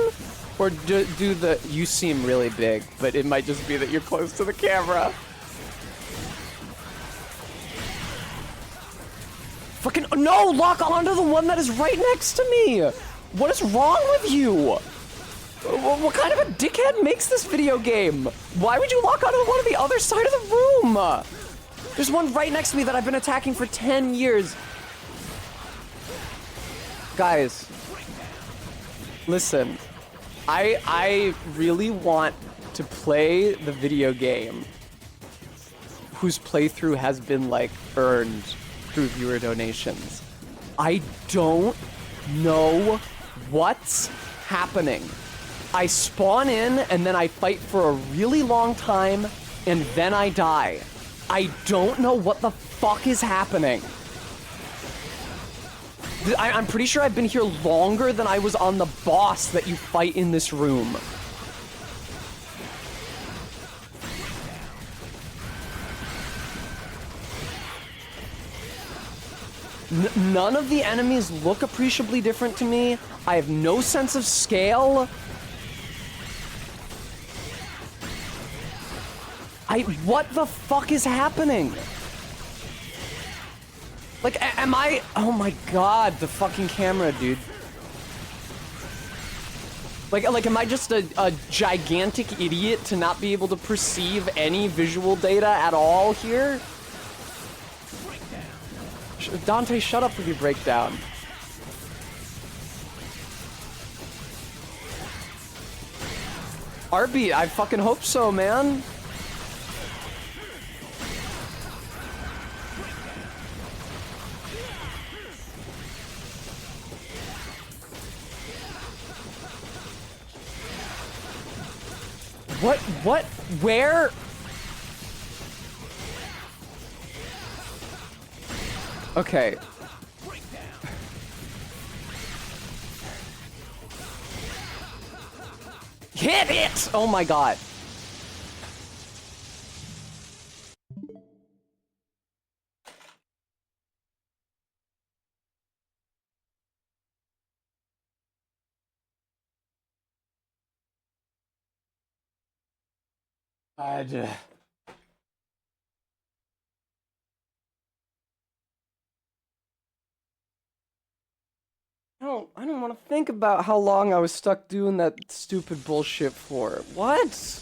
Or do the... You seem really big, but it might just be that you're close to the camera. Fucking... No! Lock onto the one that is right next to me! What is wrong with you? What kind of a dickhead makes this video game? Why would you lock onto the one on the other side of the room? There's one right next to me that I've been attacking for 10 years. Guys, listen, I really want to play the video game whose playthrough has been, like, earned through viewer donations. I don't know what's happening. I spawn in, and then I fight for a really long time, and then I die. I don't know what the fuck is happening. I'm pretty sure I've been here longer than I was on the boss that you fight in this room. None of the enemies look appreciably different to me. I have no sense of scale. What the fuck is happening? Like, am I? Oh my god, the fucking camera, dude. Like, am I just a gigantic idiot to not be able to perceive any visual data at all here? Dante, shut up with your breakdown. Arby, I fucking hope so, man. What? Where? Okay. Hit it! Oh my god. I don't want to think about how long I was stuck doing that stupid bullshit for. What?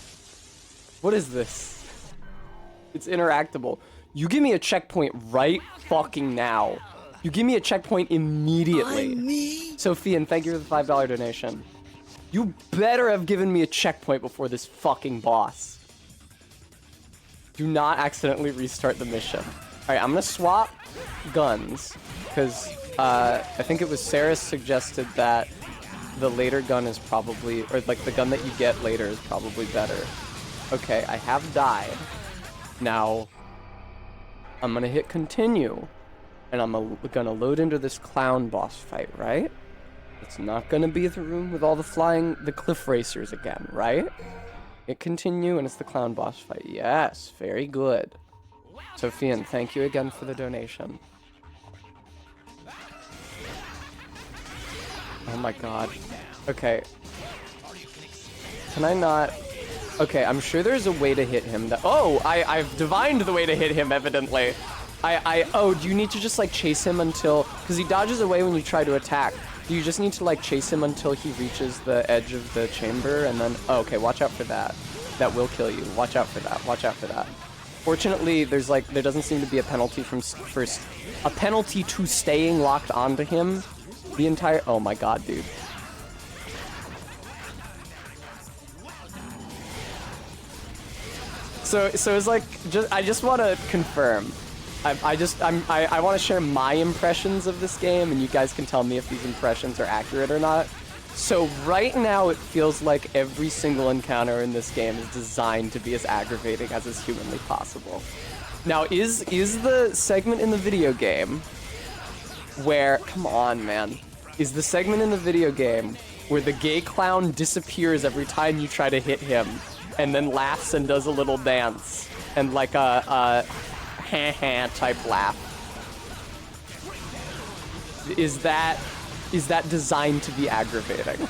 What is this? It's interactable. You give me a checkpoint right fucking now. You give me a checkpoint immediately. Sophian, thank you for the $5 donation. You better have given me a checkpoint before this fucking boss. Do not accidentally restart the mission. Alright, I'm gonna swap guns, because I think it was Sarah suggested that the later gun is probably, or like the gun that you get later is probably better. Okay, I have died. Now, I'm gonna hit continue, and I'm gonna load into this clown boss fight, right? It's not gonna be the room with all the cliff racers again, right? Hit continue, and it's the clown boss fight. Yes, very good. Sophian, thank you again for the donation. Oh my god. Okay. Can I not? Okay, I'm sure there's a way to hit him that— oh, I've divined the way to hit him, evidently. Oh, do you need to just like chase him until— because he dodges away when you try to attack. Do you just need to like chase him until he reaches the edge of the chamber and then— oh, okay, watch out for that. That will kill you. Watch out for that. Watch out for that. Fortunately, there doesn't seem to be a penalty a penalty to staying locked onto him the entire— oh my god, dude. So it's like, I just want to confirm. I want to share my impressions of this game, and you guys can tell me if these impressions are accurate or not. So right now, it feels like every single encounter in this game is designed to be as aggravating as is humanly possible. Now, is the segment in the video game where— come on, man. Is the segment in the video game where the gay clown disappears every time you try to hit him, and then laughs and does a little dance, and like a ha-ha type laugh? Is that designed to be aggravating?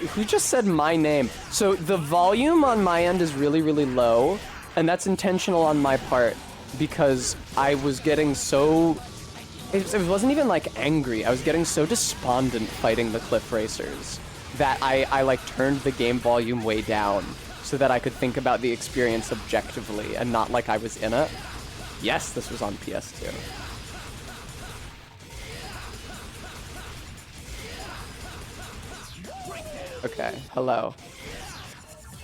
Who just said my name? So the volume on my end is really, really low, and that's intentional on my part, because I was getting so— it wasn't even like angry. I was getting so despondent fighting the cliff racers that I like turned the game volume way down so that I could think about the experience objectively and not like I was in it. Yes, this was on PS2. Okay, hello.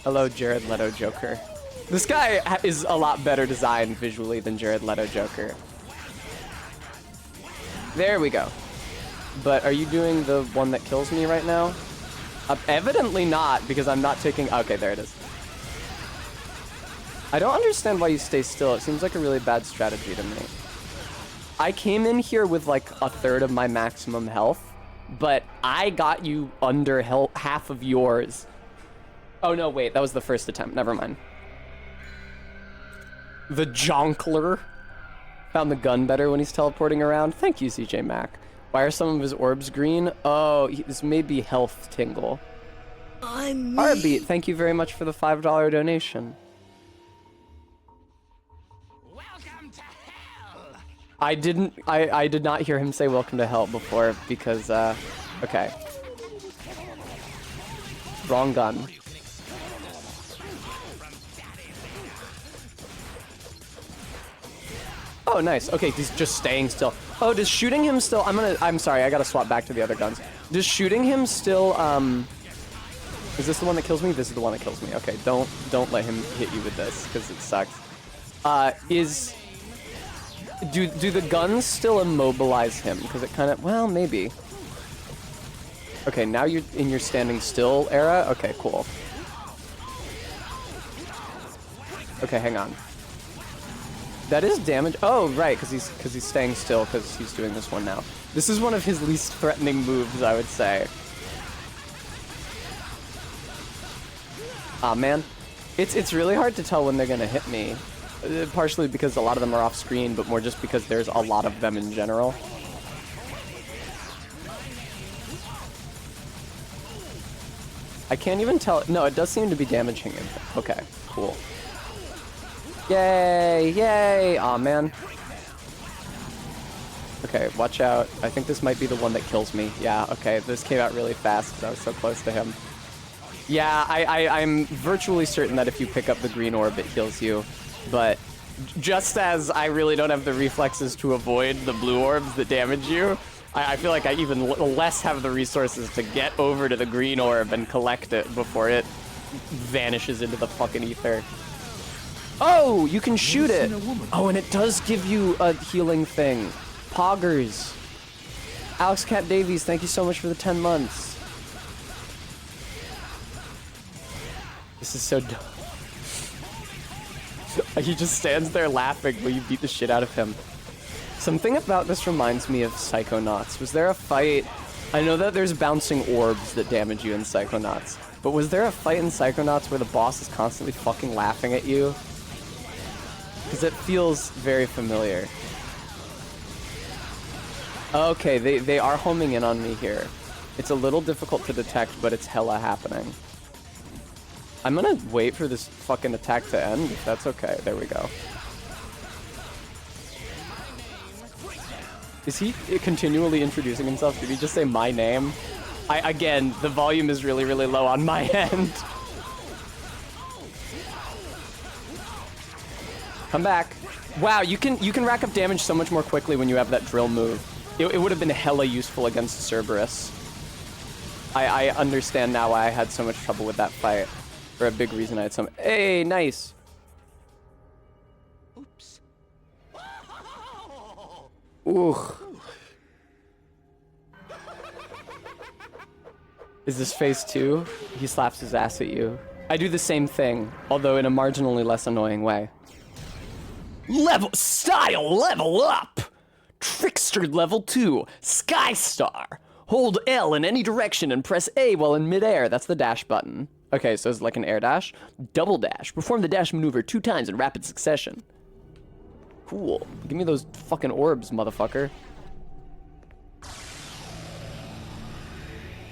Hello, Jared Leto Joker. This guy is a lot better designed visually than Jared Leto Joker. There we go. But are you doing the one that kills me right now? Evidently not, because I'm not taking— okay, there it is. I don't understand why you stay still. It seems like a really bad strategy to me. I came in here with like a third of my maximum health, but I got you under half of yours. Oh no, wait, that was the first attempt. Never mind. The Jonkler found the gun better when he's teleporting around. Thank you, CJ Mac. Why are some of his orbs green? Oh, this may be health tingle. Heartbeat, thank you very much for the $5 donation. Welcome to hell! I did not hear him say welcome to hell before because, okay. Wrong gun. Oh, nice. Okay, he's just staying still. Oh, does shooting him still... I'm sorry, I gotta swap back to the other guns. Does shooting him still, Is this the one that kills me? This is the one that kills me. Okay, don't let him hit you with this, because it sucks. Do the guns still immobilize him? Because it kind of... Well, maybe. Okay, now you're in your standing still era? Okay, cool. Okay, hang on. That is damage. Oh, right, because he's staying still because he's doing this one now. This is one of his least threatening moves, I would say. Aw, man. It's really hard to tell when they're gonna hit me. Partially because a lot of them are off screen, but more just because there's a lot of them in general. I can't even tell. No, it does seem to be damaging him. Okay, cool. Yay, yay! Aw, man. Okay, watch out. I think this might be the one that kills me. Yeah, okay, this came out really fast because I was so close to him. Yeah, I'm virtually certain that if you pick up the green orb, it heals you. But just as I really don't have the reflexes to avoid the blue orbs that damage you, I feel like I even less have the resources to get over to the green orb and collect it before it vanishes into the fucking ether. Oh, you can shoot it. Oh, and it does give you a healing thing. Poggers. Alex Cat Davies, thank you so much for the 10 months. This is so dumb. He just stands there laughing while you beat the shit out of him. Something about this reminds me of Psychonauts. Was there a fight? I know that there's bouncing orbs that damage you in Psychonauts, but was there a fight in Psychonauts where the boss is constantly fucking laughing at you? Because it feels very familiar. Okay, they are homing in on me here. It's a little difficult to detect, but it's hella happening. I'm gonna wait for this fucking attack to end, if that's okay. There we go. Is he continually introducing himself? Did he just say my name? Again, the volume is really, really low on my end. Come back. Wow, you can rack up damage so much more quickly when you have that drill move. It would have been hella useful against Cerberus. I understand now why I had so much trouble with that fight. For a big reason I had some... Hey, nice! Oops. Ooh. Is this phase 2? He slaps his ass at you. I do the same thing, although in a marginally less annoying way. Level up! Trickster level 2, Skystar. Hold L in any direction and press A while in midair. That's the dash button. Okay, so it's like an air dash. Double dash. Perform the dash maneuver 2 times in rapid succession. Cool. Give me those fucking orbs, motherfucker.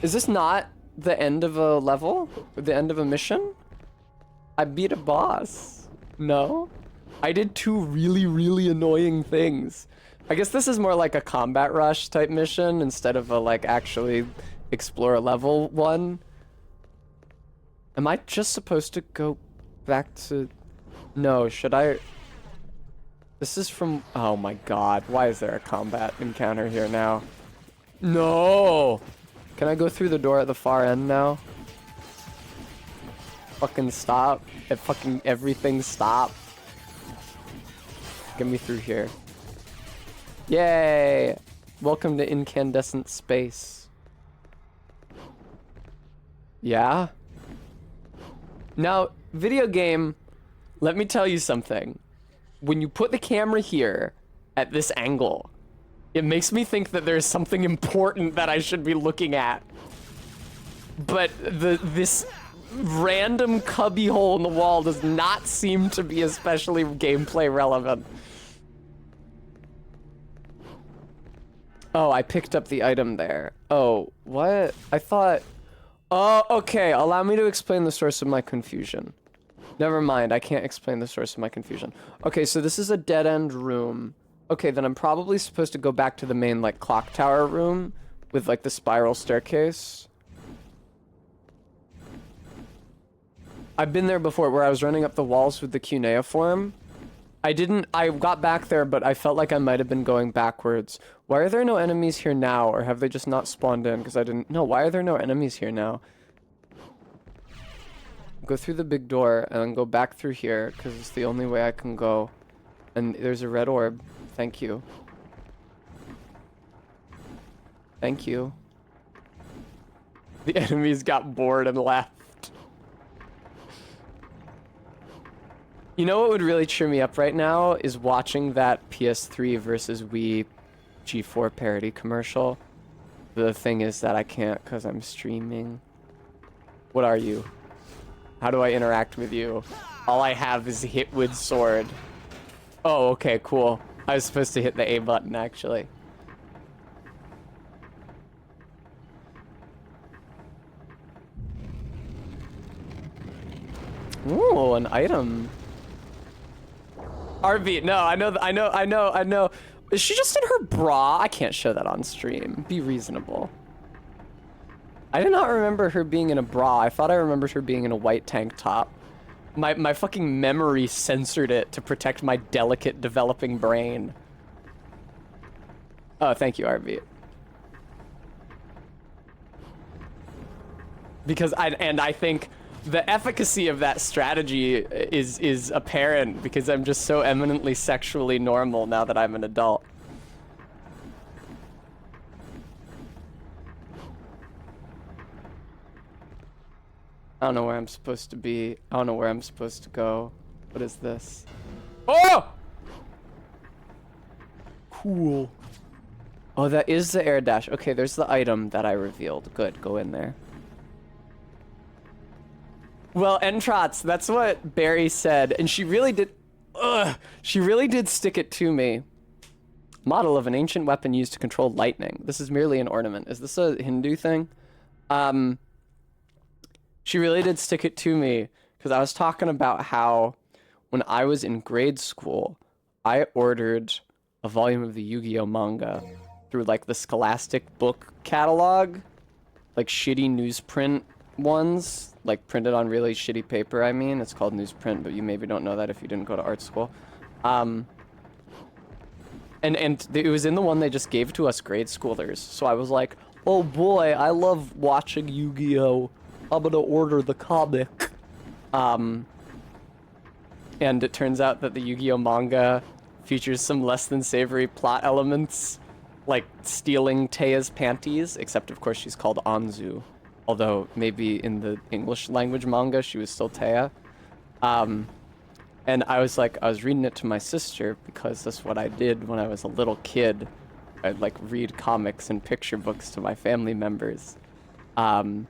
Is this not the end of a level? The end of a mission? I beat a boss. No? I did 2 really, really annoying things. I guess this is more like a combat rush type mission instead of a like actually explore a level one. Am I just supposed to go back to... No, should I... This is from... Oh my god, why is there a combat encounter here now? No! Can I go through the door at the far end now? Fucking stop. Fucking everything stop. Get me through here. Yay! Welcome to incandescent space. Yeah? Now, video game, Let me tell you something. When you put the camera here at this angle, it makes me think that there's something important that I should be looking at. But this random cubby hole in the wall does not seem to be especially gameplay relevant. Oh, I picked up the item there. Oh, what? I thought... Oh, okay. Allow me to explain the source of my confusion. Never mind, I can't explain the source of my confusion. Okay, so this is a dead-end room. Okay, then I'm probably supposed to go back to the main, like, clock tower room with, like, the spiral staircase. I've been there before where I was running up the walls with the cuneiform. I got back there, but I felt like I might have been going backwards. Why are there no enemies here now, or have they just not spawned in? Because I didn't... No, why are there no enemies here now? Go through the big door, and then go back through here, because it's the only way I can go. And there's a red orb. Thank you. Thank you. The enemies got bored and left. You know what would really cheer me up right now is watching that PS3 versus Wii G4 parody commercial. The thing is that I can't because I'm streaming. What are you? How do I interact with you? All I have is hit with sword. Oh, okay, cool. I was supposed to hit the A button, actually. Ooh, an item. RB, no, I know. Is she just in her bra? I can't show that on stream. Be reasonable. I did not remember her being in a bra. I thought I remembered her being in a white tank top. My fucking memory censored it to protect my delicate developing brain. Oh, thank you, RB. Because I think the efficacy of that strategy is apparent because I'm just so eminently sexually normal now that I'm an adult. I don't know where I'm supposed to be. I don't know where I'm supposed to go. What is this? Oh! Cool. Oh, that is the air dash. Okay, there's the item that I revealed. Good, go in there. Well, Entrots, that's what Barry said, and she really did... She really did stick it to me. Model of an ancient weapon used to control lightning. This is merely an ornament. Is this a Hindu thing? She really did stick it to me, because I was talking about how when I was in grade school, I ordered a volume of the Yu-Gi-Oh manga through, like, the Scholastic book catalog. Like, shitty newsprint ones. Like, printed on really shitty paper, I mean. It's called newsprint, but you maybe don't know that if you didn't go to art school. And it was in the one they just gave to us grade schoolers. So I was like, oh boy, I love watching Yu-Gi-Oh! I'm gonna order the comic. And it turns out that the Yu-Gi-Oh! Manga features some less than savory plot elements, like stealing Teia's panties, except of course she's called Anzu. Although maybe in the English language manga she was still Teia. And I was reading it to my sister because that's what I did when I was a little kid. I'd like read comics and picture books to my family members. And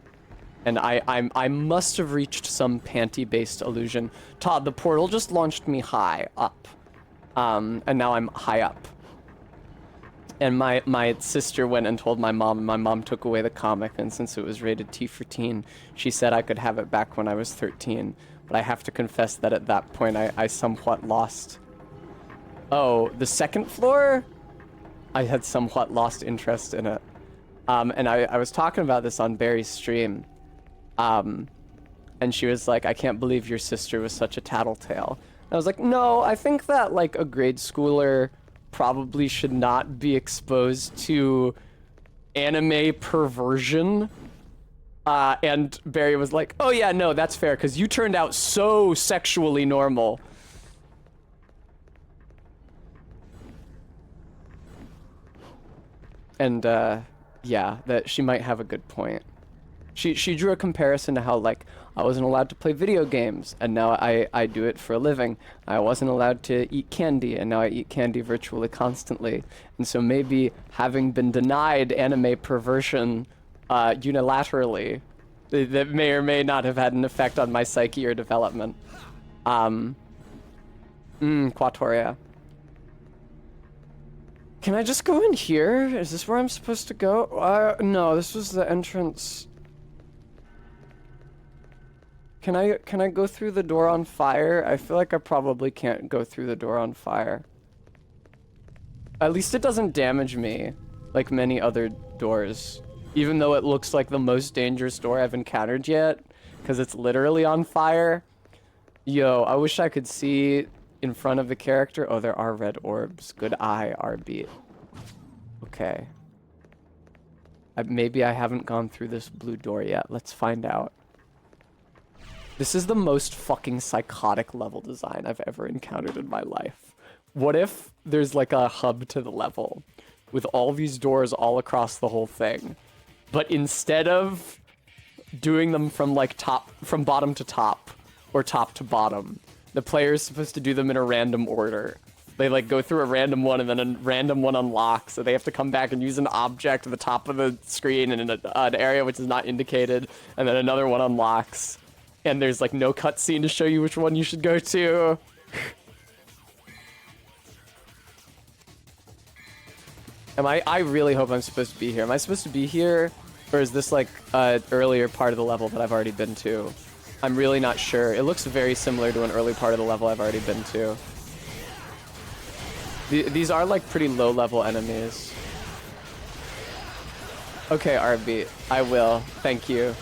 I must have reached some panty-based illusion. Todd, the portal just launched me high up. And now I'm high up. And my sister went and told my mom, and my mom took away the comic, and since it was rated T for teen, she said I could have it back when I was 13. But I have to confess that at that point I somewhat lost... Oh, the second floor? I had somewhat lost interest in it. And I was talking about this on Barry's stream. And she was like, I can't believe your sister was such a tattletale. And I was like, no, I think that, like, a grade schooler probably should not be exposed to anime perversion. And Barry was like, oh yeah, no, that's fair, because you turned out so sexually normal. And, yeah, that she might have a good point. She drew a comparison to how, like, I wasn't allowed to play video games, and now I do it for a living. I wasn't allowed to eat candy, and now I eat candy virtually constantly. And so maybe having been denied anime perversion unilaterally, that may or may not have had an effect on my psyche or development. Quatoria. Can I just go in here? Is this where I'm supposed to go? No, this was the entrance. Can I go through the door on fire? I feel like I probably can't go through the door on fire. At least it doesn't damage me like many other doors. Even though it looks like the most dangerous door I've encountered yet, because it's literally on fire. Yo, I wish I could see in front of the character. Oh, there are red orbs. Good eye, R-beat. Okay. Maybe I haven't gone through this blue door yet. Let's find out. This is the most fucking psychotic level design I've ever encountered in my life. What if there's like a hub to the level with all these doors all across the whole thing, but instead of doing them from like from bottom to top or top to bottom, the player is supposed to do them in a random order. They like go through a random one and then a random one unlocks, so they have to come back and use an object at the top of the screen and in an area which is not indicated, and then another one unlocks. And there's like no cutscene to show you which one you should go to. I really hope I'm supposed to be here. Am I supposed to be here? Or is this like an earlier part of the level that I've already been to? I'm really not sure. It looks very similar to an early part of the level I've already been to. These are like pretty low level enemies. Okay, RB. I will. Thank you.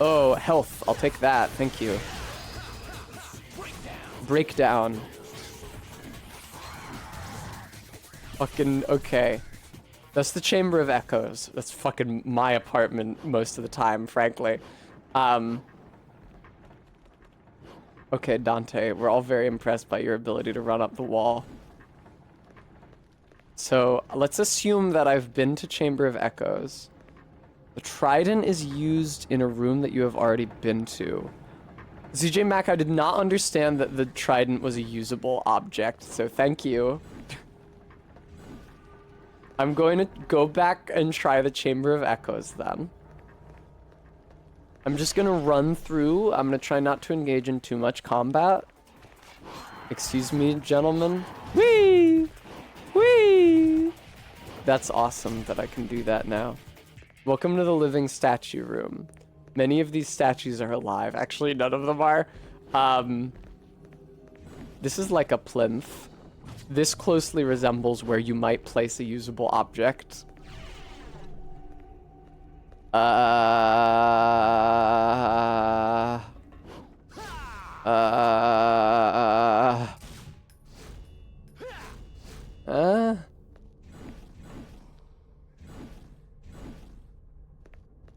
Oh, health. I'll take that. Thank you. Breakdown. Fucking okay. That's the Chamber of Echoes. That's fucking my apartment most of the time, frankly. Okay, Dante, we're all very impressed by your ability to run up the wall. So, let's assume that I've been to Chamber of Echoes. The trident is used in a room that you have already been to. ZJ Mac, I did not understand that the trident was a usable object, so thank you. I'm going to go back and try the Chamber of Echoes then. I'm just going to run through. I'm going to try not to engage in too much combat. Excuse me, gentlemen. Whee! Whee! That's awesome that I can do that now. Welcome to the living statue room. Many of these statues are alive. Actually, none of them are. This is like a plinth. This closely resembles where you might place a usable object. Are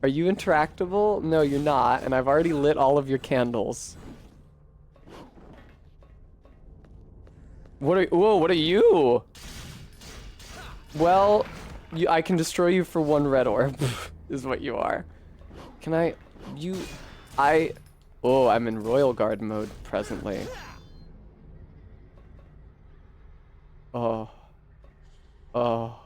you interactable? No, you're not, and I've already lit all of your candles. Whoa, what are you? Well, I can destroy you for one red orb, is what you are. Can oh, I'm in Royal Guard mode presently. Oh. Oh.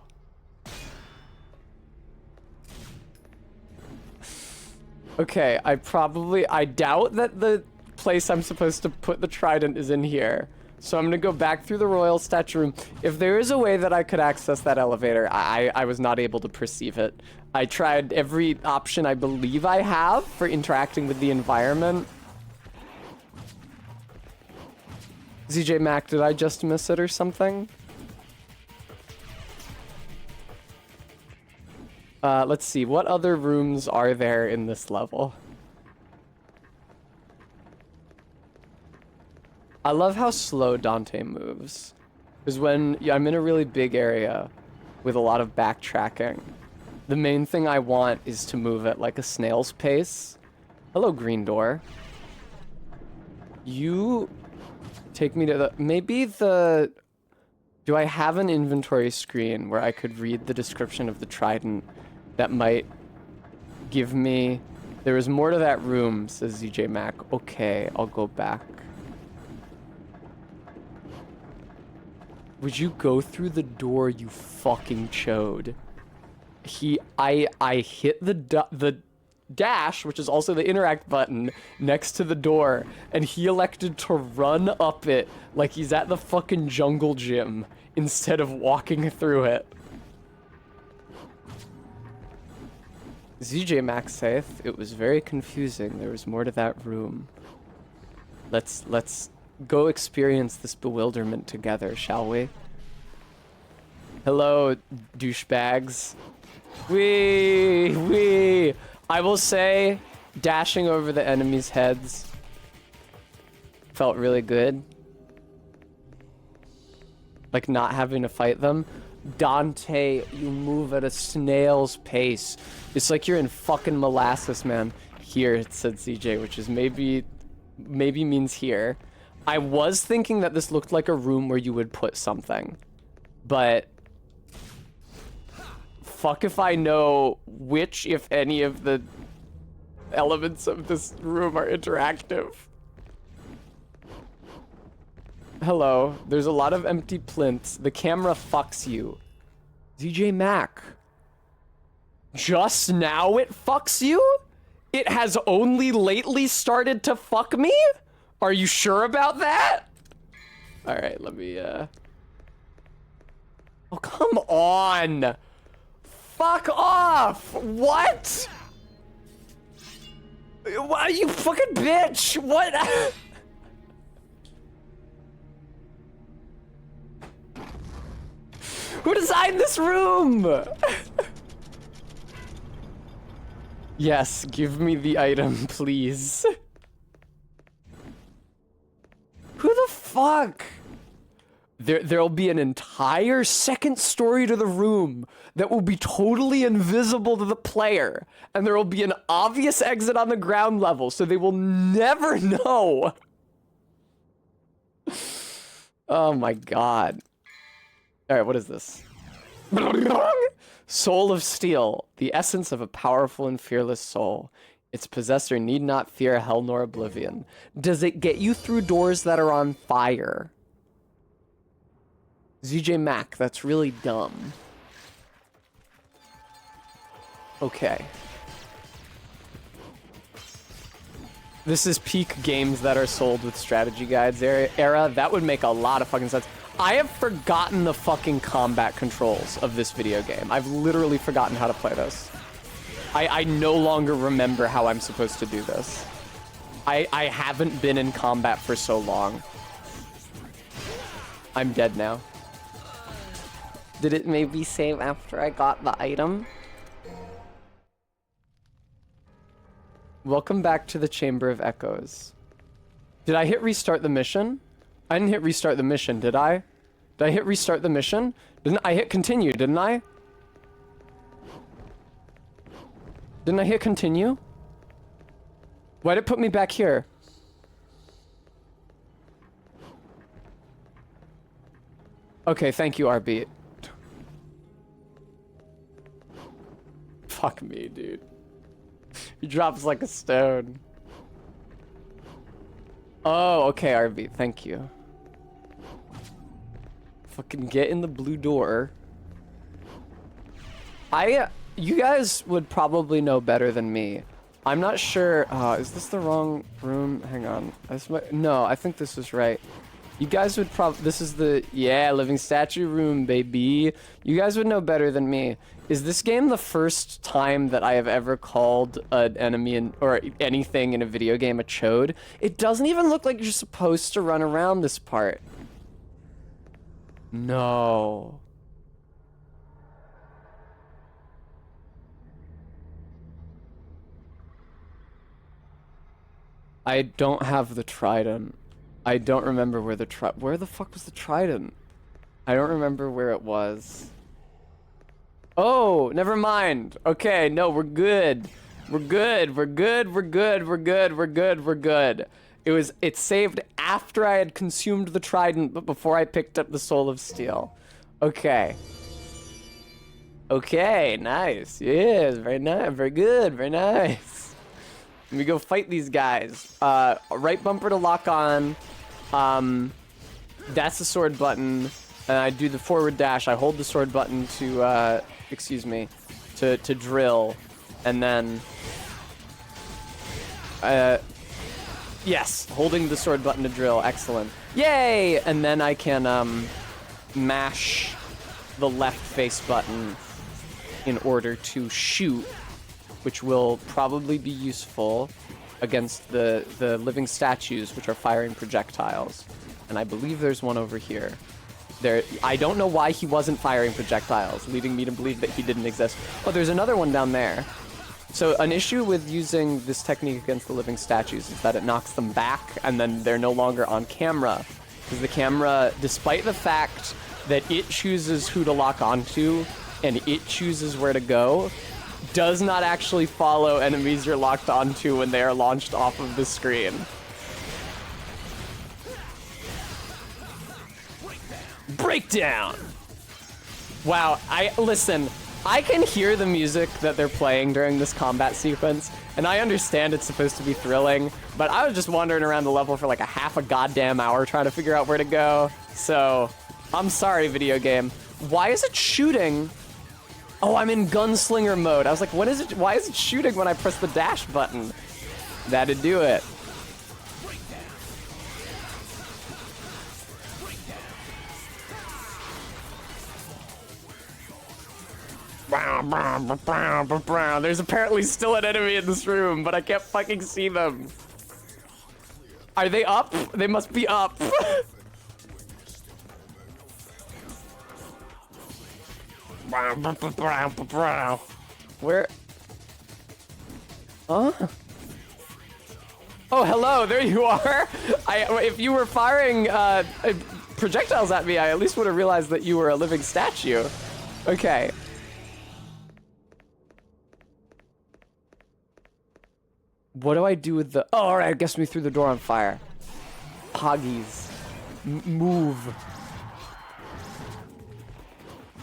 Okay, I doubt that the place I'm supposed to put the trident is in here. So I'm gonna go back through the royal statue room. If there is a way that I could access that elevator, I was not able to perceive it. I tried every option I believe I have for interacting with the environment. ZJ Mac, did I just miss it or something? Let's see, what other rooms are there in this level? I love how slow Dante moves. Because when I'm in a really big area with a lot of backtracking, the main thing I want is to move at like a snail's pace. Hello, green door. You take me to the... Do I have an inventory screen where I could read the description of the trident that might Give me... There is more to that room, says ZJ Mac. Okay, I'll go back. Would you go through the door, you fucking chode? I hit the dash, which is also the interact button, next to the door, and he elected to run up it like he's at the fucking jungle gym instead of walking through it. ZJ Max saith it was very confusing. There was more to that room. Let's go experience this bewilderment together, shall we? Hello, douchebags. Wee! I will say, dashing over the enemies' heads felt really good. Like not having to fight them. Dante, you move at a snail's pace. It's like you're in fucking molasses, man. Here, it said CJ, which is maybe means here. I was thinking that this looked like a room where you would put something. But fuck if I know which, if any, of the elements of this room are interactive. Hello, there's a lot of empty plinths. The camera fucks you. ZJ Mac. Just now it fucks you? It has only lately started to fuck me? Are you sure about that? Alright, let me, Oh, come on! Fuck off! What? Why, you fucking bitch! What? Who designed this room? Yes, give me the item, please. Who the fuck? There'll be an entire second story to the room that will be totally invisible to the player. And there will be an obvious exit on the ground level, so they will never know. Oh my god. Alright, what is this? Soul of Steel, the essence of a powerful and fearless soul. Its possessor need not fear hell nor oblivion. Does it get you through doors that are on fire? ZJ Mac, that's really dumb. Okay. This is peak games that are sold with strategy guides era. That would make a lot of fucking sense. I have forgotten the fucking combat controls of this video game. I've literally forgotten how to play this. I no longer remember how I'm supposed to do this. I haven't been in combat for so long. I'm dead now. Did it maybe save after I got the item? Welcome back to the Chamber of Echoes. Did I hit restart the mission? I didn't hit restart the mission, did I? Did I hit restart the mission? Didn't I hit continue, didn't I? Didn't I hit continue? Why'd it put me back here? Okay, thank you, RB. Fuck me, dude. He drops like a stone. Oh, okay, RB, thank you. Fucking get in the blue door. You guys would probably know better than me. I'm not sure. Is this the wrong room? Hang on. No, I think this is right. You guys would this is the, yeah, living statue room, baby. You guys would know better than me. Is this game the first time that I have ever called an enemy or anything in a video game a chode? It doesn't even look like you're supposed to run around this part. No. I don't have the trident. I don't remember where the where the fuck was the trident? I don't remember where it was. Oh, never mind. Okay, no, we're good. We're good. We're good. We're good. We're good. We're good. We're good. It saved after I had consumed the trident, but before I picked up the Soul of Steel. Okay. Okay, nice. Yes, very nice. Very good. Very nice. Let me go fight these guys. Right bumper to lock on. That's the sword button. And I do the forward dash. I hold the sword button to, excuse me, to drill. And then, yes, holding the sword button to drill. Excellent. Yay! And then I can, mash the left face button in order to shoot, which will probably be useful against the living statues, which are firing projectiles. And I believe there's one over here. I don't know why he wasn't firing projectiles, leading me to believe that he didn't exist. Oh, there's another one down there. So an issue with using this technique against the living statues is that it knocks them back, and then they're no longer on camera. Because the camera, despite the fact that it chooses who to lock onto, and it chooses where to go, does not actually follow enemies you're locked onto when they are launched off of the screen. Breakdown! Wow, listen, I can hear the music that they're playing during this combat sequence, and I understand it's supposed to be thrilling, but I was just wandering around the level for like a half a goddamn hour trying to figure out where to go, so I'm sorry, video game. Why is it shooting? Oh, I'm in gunslinger mode. I was like, why is it shooting when I press the dash button? That'd do it. There's apparently still an enemy in this room, but I can't fucking see them. Are they up? They must be up. Where? Huh? Oh, hello, there you are. If you were firing projectiles at me, I at least would have realized that you were a living statue. Okay. What do I do with the... Oh, all right, guess me through the door on fire. Poggies. Move.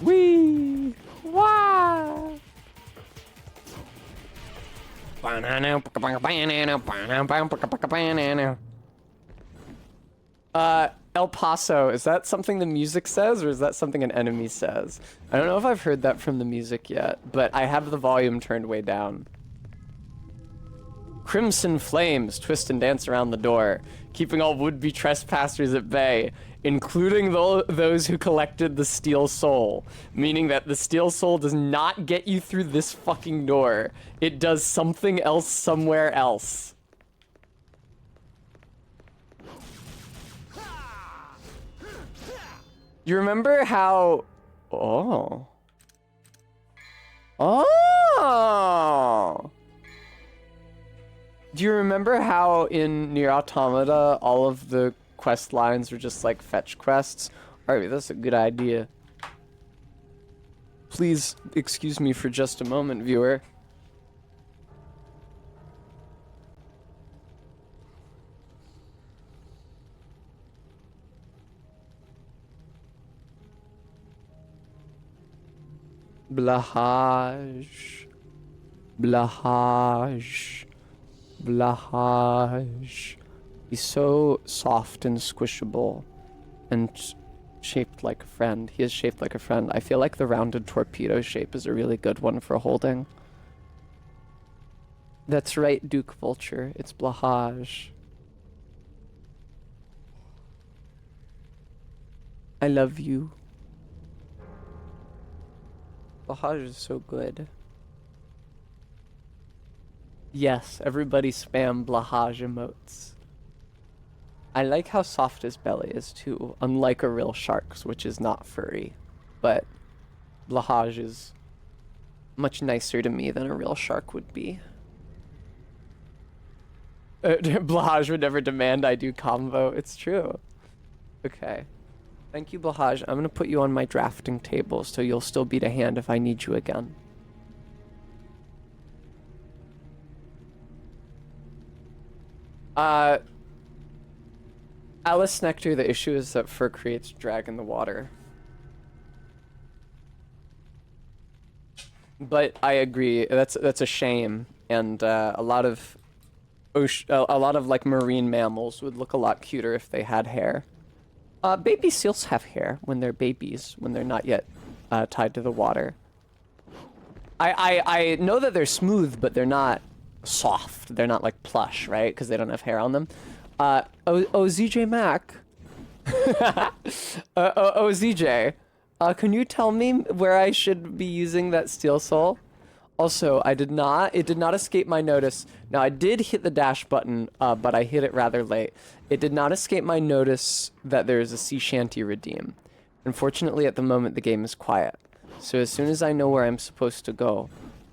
Whee! Wah! El Paso, is that something the music says, or is that something an enemy says? I don't know if I've heard that from the music yet, but I have the volume turned way down. Crimson flames twist and dance around the door, keeping all would-be trespassers at bay, including those who collected the steel soul, meaning that the steel soul does not get you through this fucking door. It does something else somewhere else. You remember how... Oh. Oh! Do you remember how in Nier Automata all of the quest lines are just like fetch quests? Alright, that's a good idea. Please excuse me for just a moment, viewer. Blahaj. Blahaj. Blahaj. He's so soft and squishable and shaped like a friend. He is shaped like a friend. I feel like the rounded torpedo shape is a really good one for holding. That's right, Duke Vulture. It's Blahaj. I love you. Blahaj is so good. Yes, everybody spam Blahaj emotes. I like how soft his belly is too, unlike a real shark's, which is not furry. But Blahaj is much nicer to me than a real shark would be. Blahaj would never demand I do combo. It's true. Okay. Thank you, Blahaj. I'm gonna put you on my drafting table so you'll still beat a hand if I need you again. Alice Nectar, the issue is that fur creates drag in the water. But I agree. That's a shame, and a lot of like marine mammals would look a lot cuter if they had hair. Baby seals have hair when they're babies, when they're not yet tied to the water. I know that they're smooth, but they're not soft. They're not like plush, right? Because they don't have hair on them. ZJ Mac. ZJ. Can you tell me where I should be using that steel soul? Also, it did not escape my notice. Now, I did hit the dash button, but I hit it rather late. It did not escape my notice that there is a sea shanty redeem. Unfortunately, at the moment, the game is quiet. So as soon as I know where I'm supposed to go,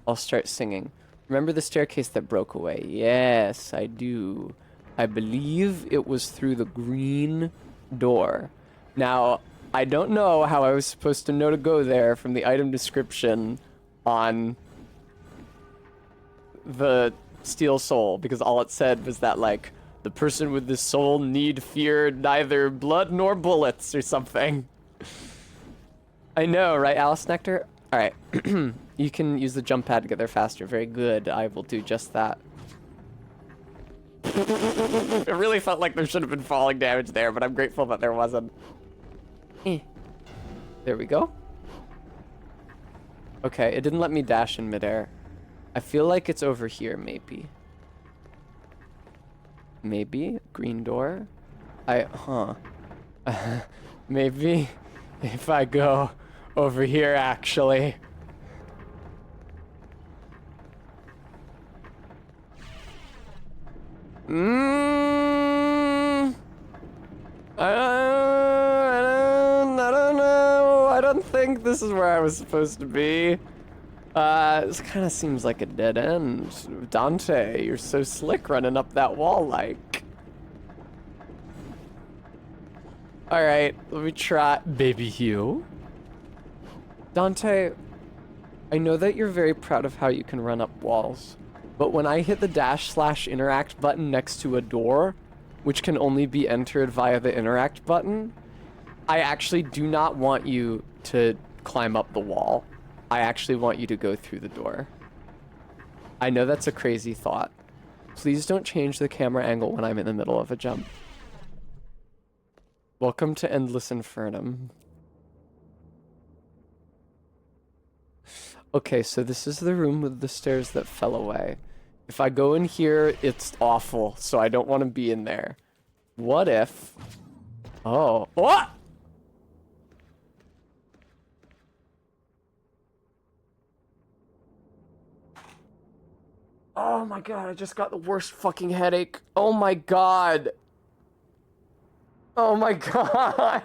I'll start singing. Remember the staircase that broke away? Yes, I do. I believe it was through the green door. Now, I don't know how I was supposed to know to go there from the item description on the steel soul, because all it said was that, like, the person with this soul need fear neither blood nor bullets or something. I know, right, Alice Nectar? Alright. You can use the jump pad to get there faster. Very good. I will do just that. It really felt like there should have been falling damage there, but I'm grateful that there wasn't. There we go. Okay, it didn't let me dash in midair. I feel like it's over here, maybe. Maybe? Green door? Maybe if I go over here, actually. I don't know. I don't think this is where I was supposed to be. This kind of seems like a dead end. Dante, you're so slick running up that wall like. Alright, let me try. Baby Hugh. Dante, I know that you're very proud of how you can run up walls, but when I hit the dash/interact button next to a door, which can only be entered via the interact button, I actually do not want you to climb up the wall. I actually want you to go through the door. I know that's a crazy thought. Please don't change the camera angle when I'm in the middle of a jump. Welcome to Endless Infernum. Okay, so this is the room with the stairs that fell away. If I go in here, it's awful, so I don't want to be in there. What if... Oh. What? Oh my god, I just got the worst fucking headache. Oh my god. Oh my god.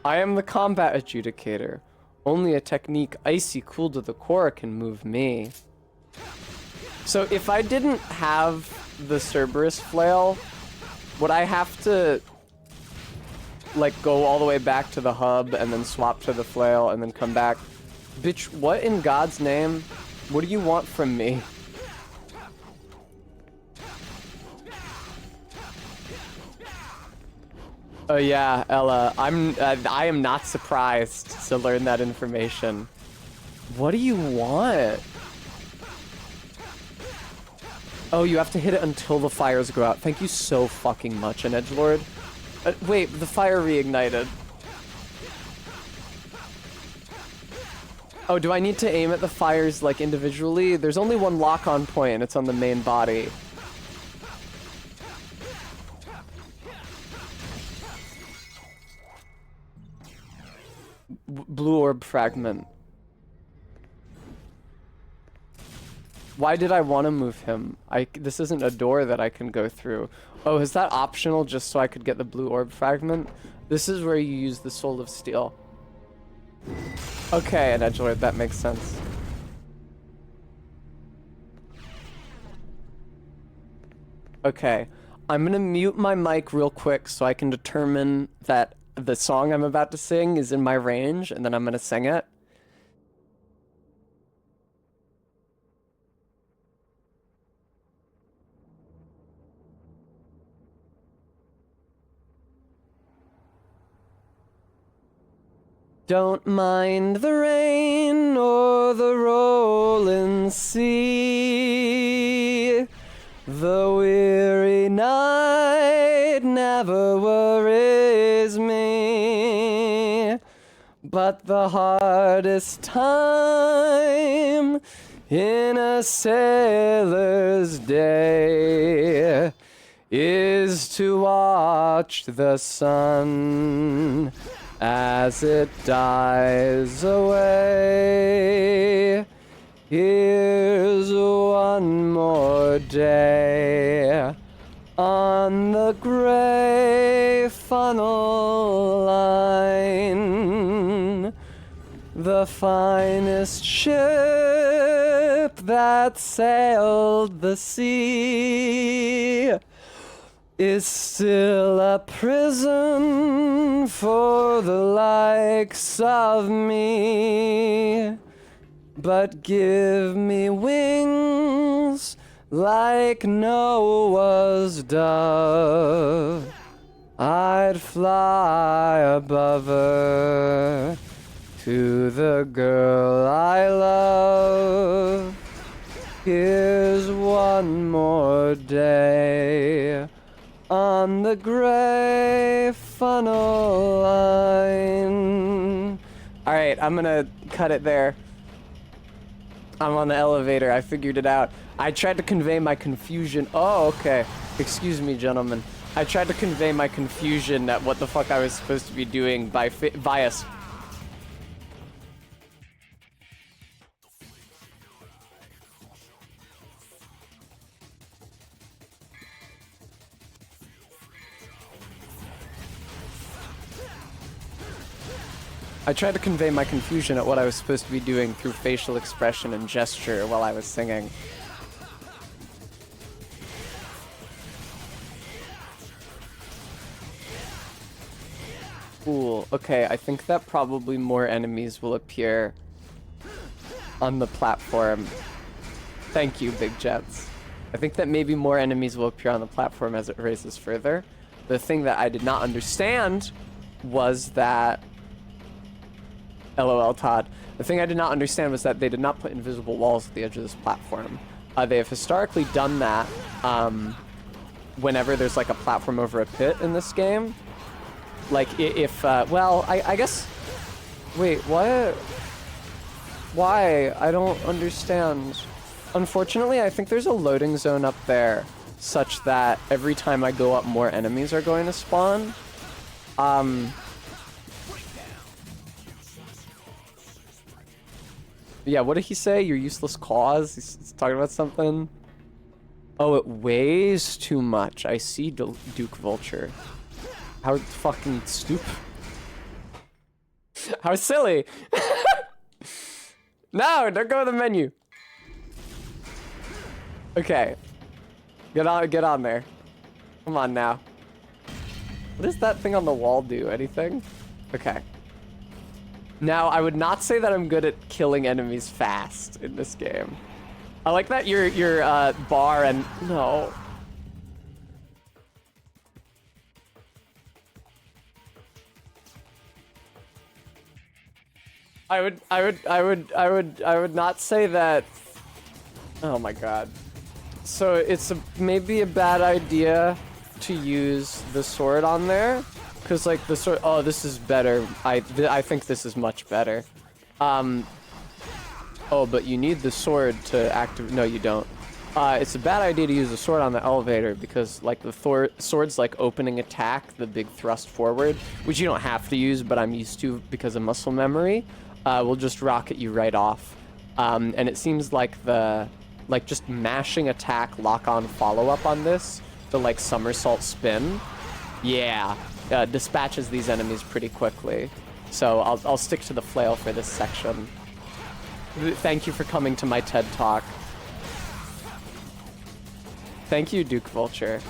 I am the combat adjudicator. Only a technique icy cool to the core can move me. So if I didn't have the Cerberus flail, would I have to like go all the way back to the hub and then swap to the flail and then come back? Bitch, what in God's name? What do you want from me? Oh yeah, Ella, I am not surprised to learn that information. What do you want? Oh, you have to hit it until the fires go out. Thank you so fucking much, an edgelord. Wait, the fire reignited. Oh, do I need to aim at the fires, like, individually? There's only one lock-on point, and it's on the main body. Blue orb fragment. Why did I want to move him? This isn't a door that I can go through. Oh, is that optional just so I could get the blue orb fragment? This is where you use the Soul of Steel. Okay, an edgelord, that makes sense. Okay, I'm gonna mute my mic real quick so I can determine that the song I'm about to sing is in my range, and then I'm gonna sing it. Don't mind the rain or the rolling sea. The weary night never worries me. But the hardest time in a sailor's day is to watch the sun as it dies away. Here's one more day on the gray funnel line. The finest ship that sailed the sea is still a prison for the likes of me. But give me wings like Noah's dove, I'd fly above her to the girl I love. Here's one more day on the gray funnel line. All right, I'm gonna cut it there. I'm on the elevator. I figured it out. I tried to convey my confusion. Oh, okay. Excuse me, gentlemen. I tried to convey my confusion at what the fuck I was supposed to be doing by bias. I tried to convey my confusion at what I was supposed to be doing through facial expression and gesture while I was singing. Cool. Okay, I think that probably more enemies will appear on the platform. Thank you, Big Jets. I think that maybe more enemies will appear on the platform as it races further. The thing that I did not understand was that... LOL, Todd. The thing I did not understand was that they did not put invisible walls at the edge of this platform. They have historically done that whenever there's like a platform over a pit in this game. Like if, well, I guess... Wait, what? Why? I don't understand. Unfortunately, I think there's a loading zone up there such that every time I go up, more enemies are going to spawn. Yeah, what did he say? Your useless claws? He's talking about something. Oh, it weighs too much. I see, Duke Vulture. How fucking stupid. How silly. No, don't go to the menu. Okay. Get on there. Come on now. What does that thing on the wall do? Anything? Okay. Now, I would not say that I'm good at killing enemies fast in this game. I like that your bar and... No. I would not say that... Oh my god. So it's maybe a bad idea to use the sword on there. Because, like, the sword... Oh, this is better. I think this is much better. Oh, but you need the sword to activate... No, you don't. It's a bad idea to use the sword on the elevator because, like, the sword's, like, opening attack, the big thrust forward, which you don't have to use, but I'm used to because of muscle memory, will just rocket you right off. And it seems like like, just mashing attack, lock-on follow-up on this, the, like, somersault spin, yeah. Dispatches these enemies pretty quickly. So I'll stick to the flail for this section. Thank you for coming to my TED Talk. Thank you, Duke Vulture.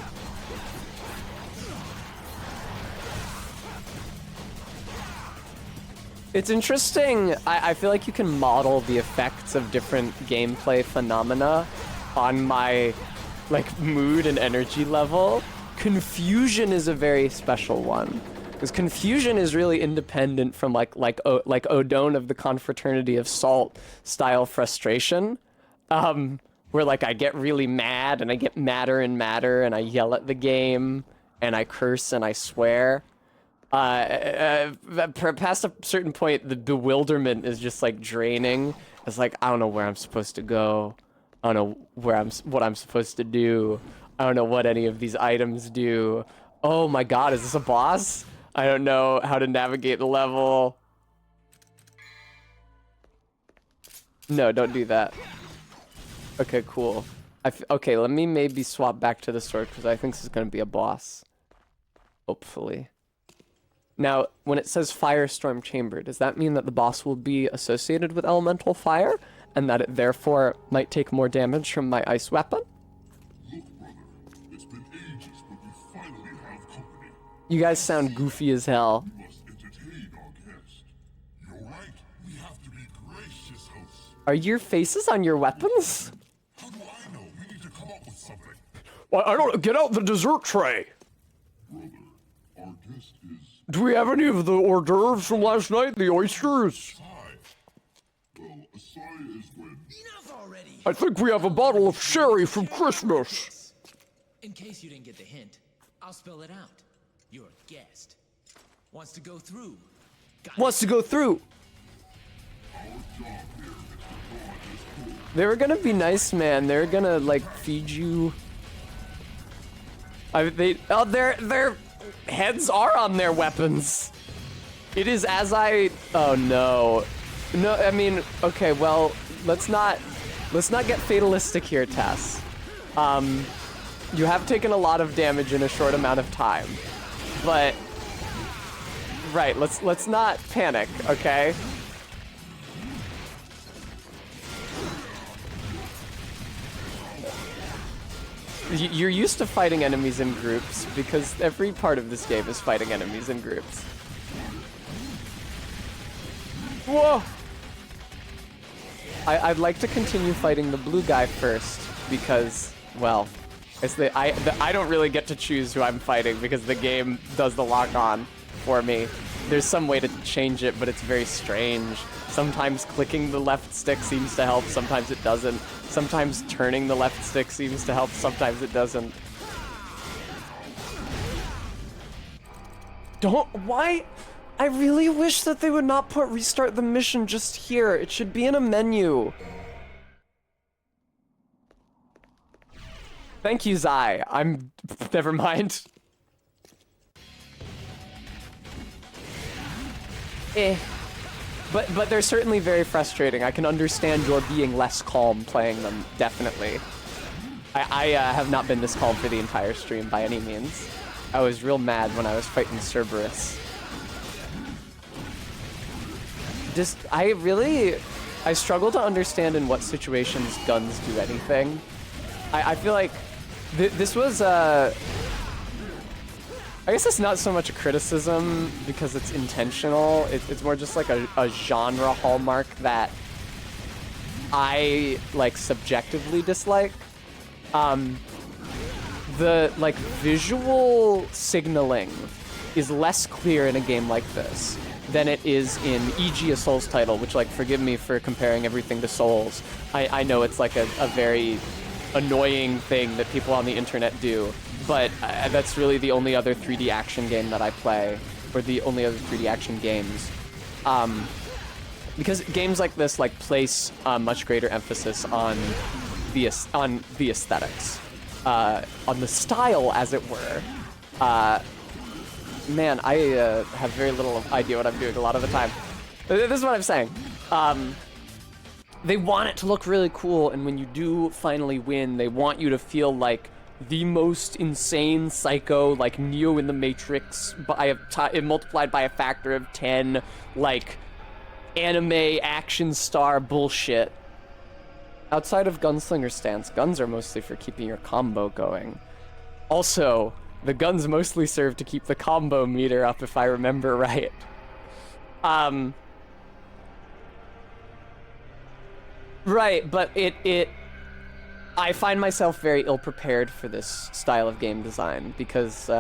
It's interesting. I feel like you can model the effects of different gameplay phenomena on my like mood and energy level. Confusion is a very special one. Because confusion is really independent from like Odone of the Confraternity of Salt style frustration. Where like I get really mad and I get madder and madder and I yell at the game and I curse and I swear. Past a certain point, the bewilderment is just like draining. It's like, I don't know where I'm supposed to go. I don't know what I'm supposed to do. I don't know what any of these items do. Oh my god, is this a boss? I don't know how to navigate the level. No, don't do that. Okay, cool. Okay, let me maybe swap back to the sword because I think this is going to be a boss. Hopefully. Now, when it says Firestorm Chamber, does that mean that the boss will be associated with elemental fire and that it therefore might take more damage from my ice weapon? Look, brother, it's been ages, but we finally have company. You guys sound goofy as hell. We must entertain our guest. You're right, we have to be gracious hosts. Are your faces on your weapons? How do I know? We need to come up with something. Well, I don't get out the dessert tray. Brother, our guest is Do we have any of the hors d'oeuvres from last night? The oysters? Sai. Well, a Sai is when... Enough already! I think we have a bottle of sherry from Christmas. In case you didn't get the hint, I'll spell it out. Your guest wants to go through. Got Wants to go through. They were gonna be nice, man. They're gonna like feed you. Their heads are on their weapons. It is as I. Oh no, no. I mean, okay. Well, let's not get fatalistic here, Tess. You have taken a lot of damage in a short amount of time, but right. Let's not panic, okay? You're used to fighting enemies in groups because every part of this game is fighting enemies in groups. Whoa! I'd like to continue fighting the blue guy first because, well, I don't really get to choose who I'm fighting because the game does the lock-on for me. There's some way to change it, but it's very strange. Sometimes clicking the left stick seems to help, sometimes it doesn't. Sometimes turning the left stick seems to help, sometimes it doesn't. Why? I really wish that they would not put restart the mission just here. It should be in a menu. Thank you, Zai. Never mind. But they're certainly very frustrating. I can understand your being less calm playing them, definitely. I have not been this calm for the entire stream by any means. I was real mad when I was fighting Cerberus. I struggle to understand in what situations guns do anything. I feel like this was I guess it's not so much a criticism because it's intentional. It's more just like a genre hallmark that I like subjectively dislike. The like visual signaling is less clear in a game like this than it is in e.g. a Souls title, which, like, forgive me for comparing everything to Souls. I know it's like a very annoying thing that people on the internet do, but that's really the only other 3D action game that I play, or the only other 3D action games. Because games like this like place much greater emphasis on the aesthetics, on the style, as it were. Man, I have very little idea what I'm doing a lot of the time. This is what I'm saying. They want it to look really cool, and when you do finally win, they want you to feel like the most insane psycho, like Neo in the Matrix, multiplied by a factor of 10, like anime action star bullshit. Outside of Gunslinger stance, guns are mostly for keeping your combo going. Also, the guns mostly serve to keep the combo meter up, if I remember right. Right, but I find myself very ill-prepared for this style of game design because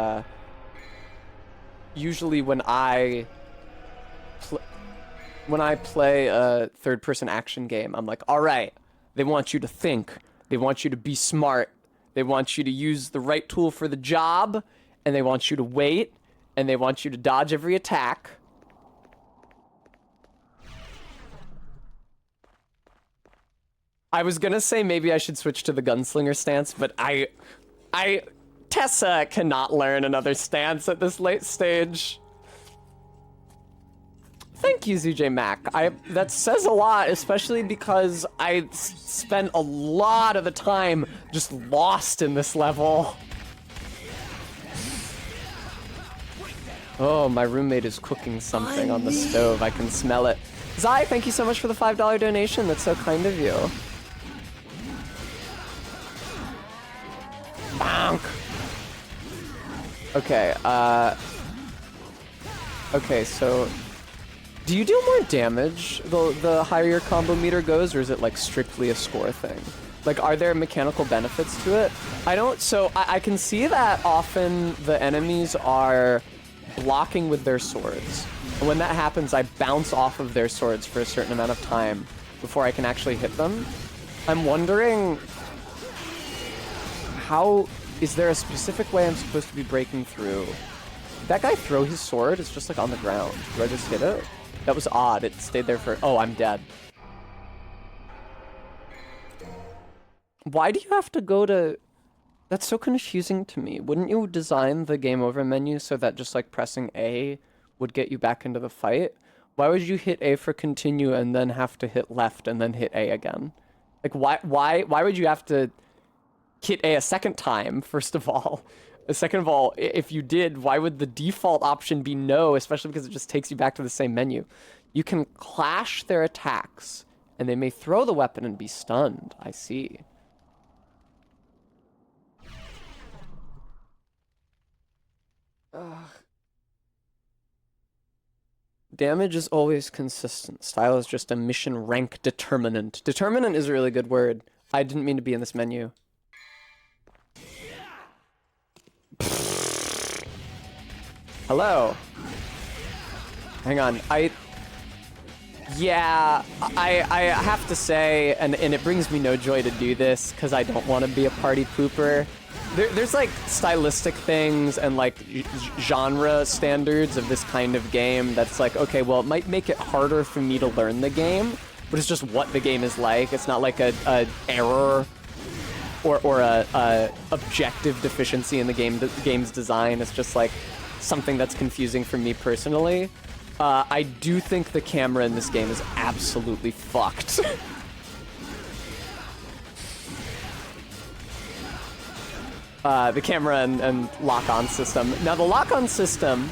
usually when I play a third-person action game, I'm like, all right, they want you to think, they want you to be smart, they want you to use the right tool for the job, and they want you to wait, and they want you to dodge every attack. I was gonna say maybe I should switch to the gunslinger stance, but Tessa cannot learn another stance at this late stage. Thank you, ZJ Mac. That says a lot, especially because I spent a lot of the time just lost in this level. Oh, my roommate is cooking something on the stove. I can smell it. Zai, thank you so much for the $5 donation. That's so kind of you. Bonk. Okay, okay, so do you deal more damage the higher your combo meter goes, or is it like strictly a score thing? Like, are there mechanical benefits to it? I don't, so I can see that often the enemies are blocking with their swords. And when that happens, I bounce off of their swords for a certain amount of time before I can actually hit them. I'm wondering, how, is there a specific way I'm supposed to be breaking through? Did that guy throw his sword? It's just like on the ground. Do I just hit it? That was odd. It stayed there for, oh, I'm dead. Why do you have to go to, that's so confusing to me. Wouldn't you design the game over menu so that just like pressing A would get you back into the fight? Why would you hit A for continue and then have to hit left and then hit A again? Like, why would you have to hit A a second time, first of all? Second of all, if you did, why would the default option be no, especially because it just takes you back to the same menu? You can clash their attacks, and they may throw the weapon and be stunned. I see. Ugh. Damage is always consistent. Style is just a mission rank determinant. Determinant is a really good word. I didn't mean to be in this menu. Hello. Hang on. I have to say, and it brings me no joy to do this because I don't want to be a party pooper. There's like stylistic things and like genre standards of this kind of game that's like, okay, well, it might make it harder for me to learn the game, but it's just what the game is like. It's not like a error or a objective deficiency in the game's design. It's just like something that's confusing for me personally. I do think the camera in this game is absolutely fucked. The camera and lock-on system. Now, the lock-on system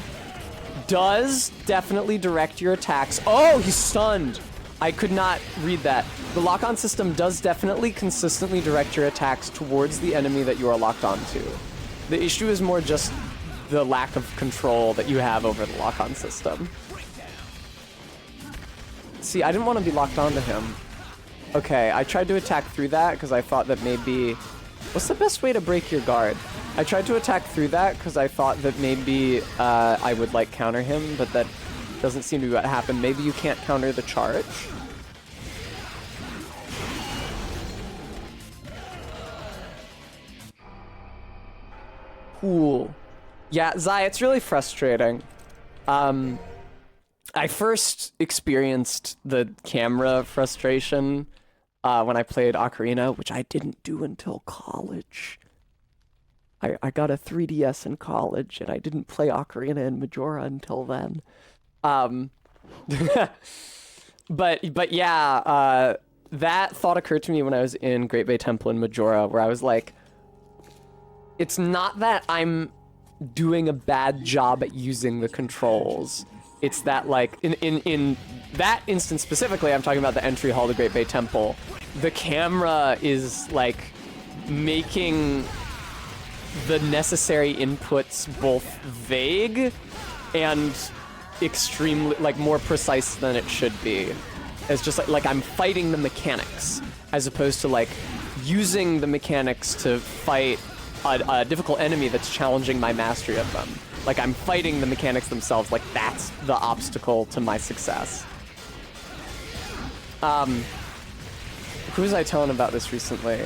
does definitely direct your attacks. Oh, he's stunned. I could not read that. The lock-on system does definitely consistently direct your attacks towards the enemy that you are locked onto. The issue is more just the lack of control that you have over the lock-on system. See, I didn't want to be locked onto him. Okay, I tried to attack through that because I thought that maybe... What's the best way to break your guard? I tried to attack through that because I thought that maybe I would like counter him, but that doesn't seem to be what happened. Maybe you can't counter the charge? Cool. Yeah, Zai, it's really frustrating. I first experienced the camera frustration when I played Ocarina, which I didn't do until college. I got a 3DS in college, and I didn't play Ocarina and Majora until then. But yeah, that thought occurred to me when I was in Great Bay Temple in Majora, where I was like, it's not that I'm doing a bad job at using the controls. It's that, like, in that instance specifically, I'm talking about the entry hall to Great Bay Temple. The camera is, like, making the necessary inputs both vague and extremely, like, more precise than it should be. It's just like I'm fighting the mechanics, as opposed to like using the mechanics to fight a difficult enemy that's challenging my mastery of them. Like I'm fighting the mechanics themselves, like that's the obstacle to my success. Who was I telling about this recently?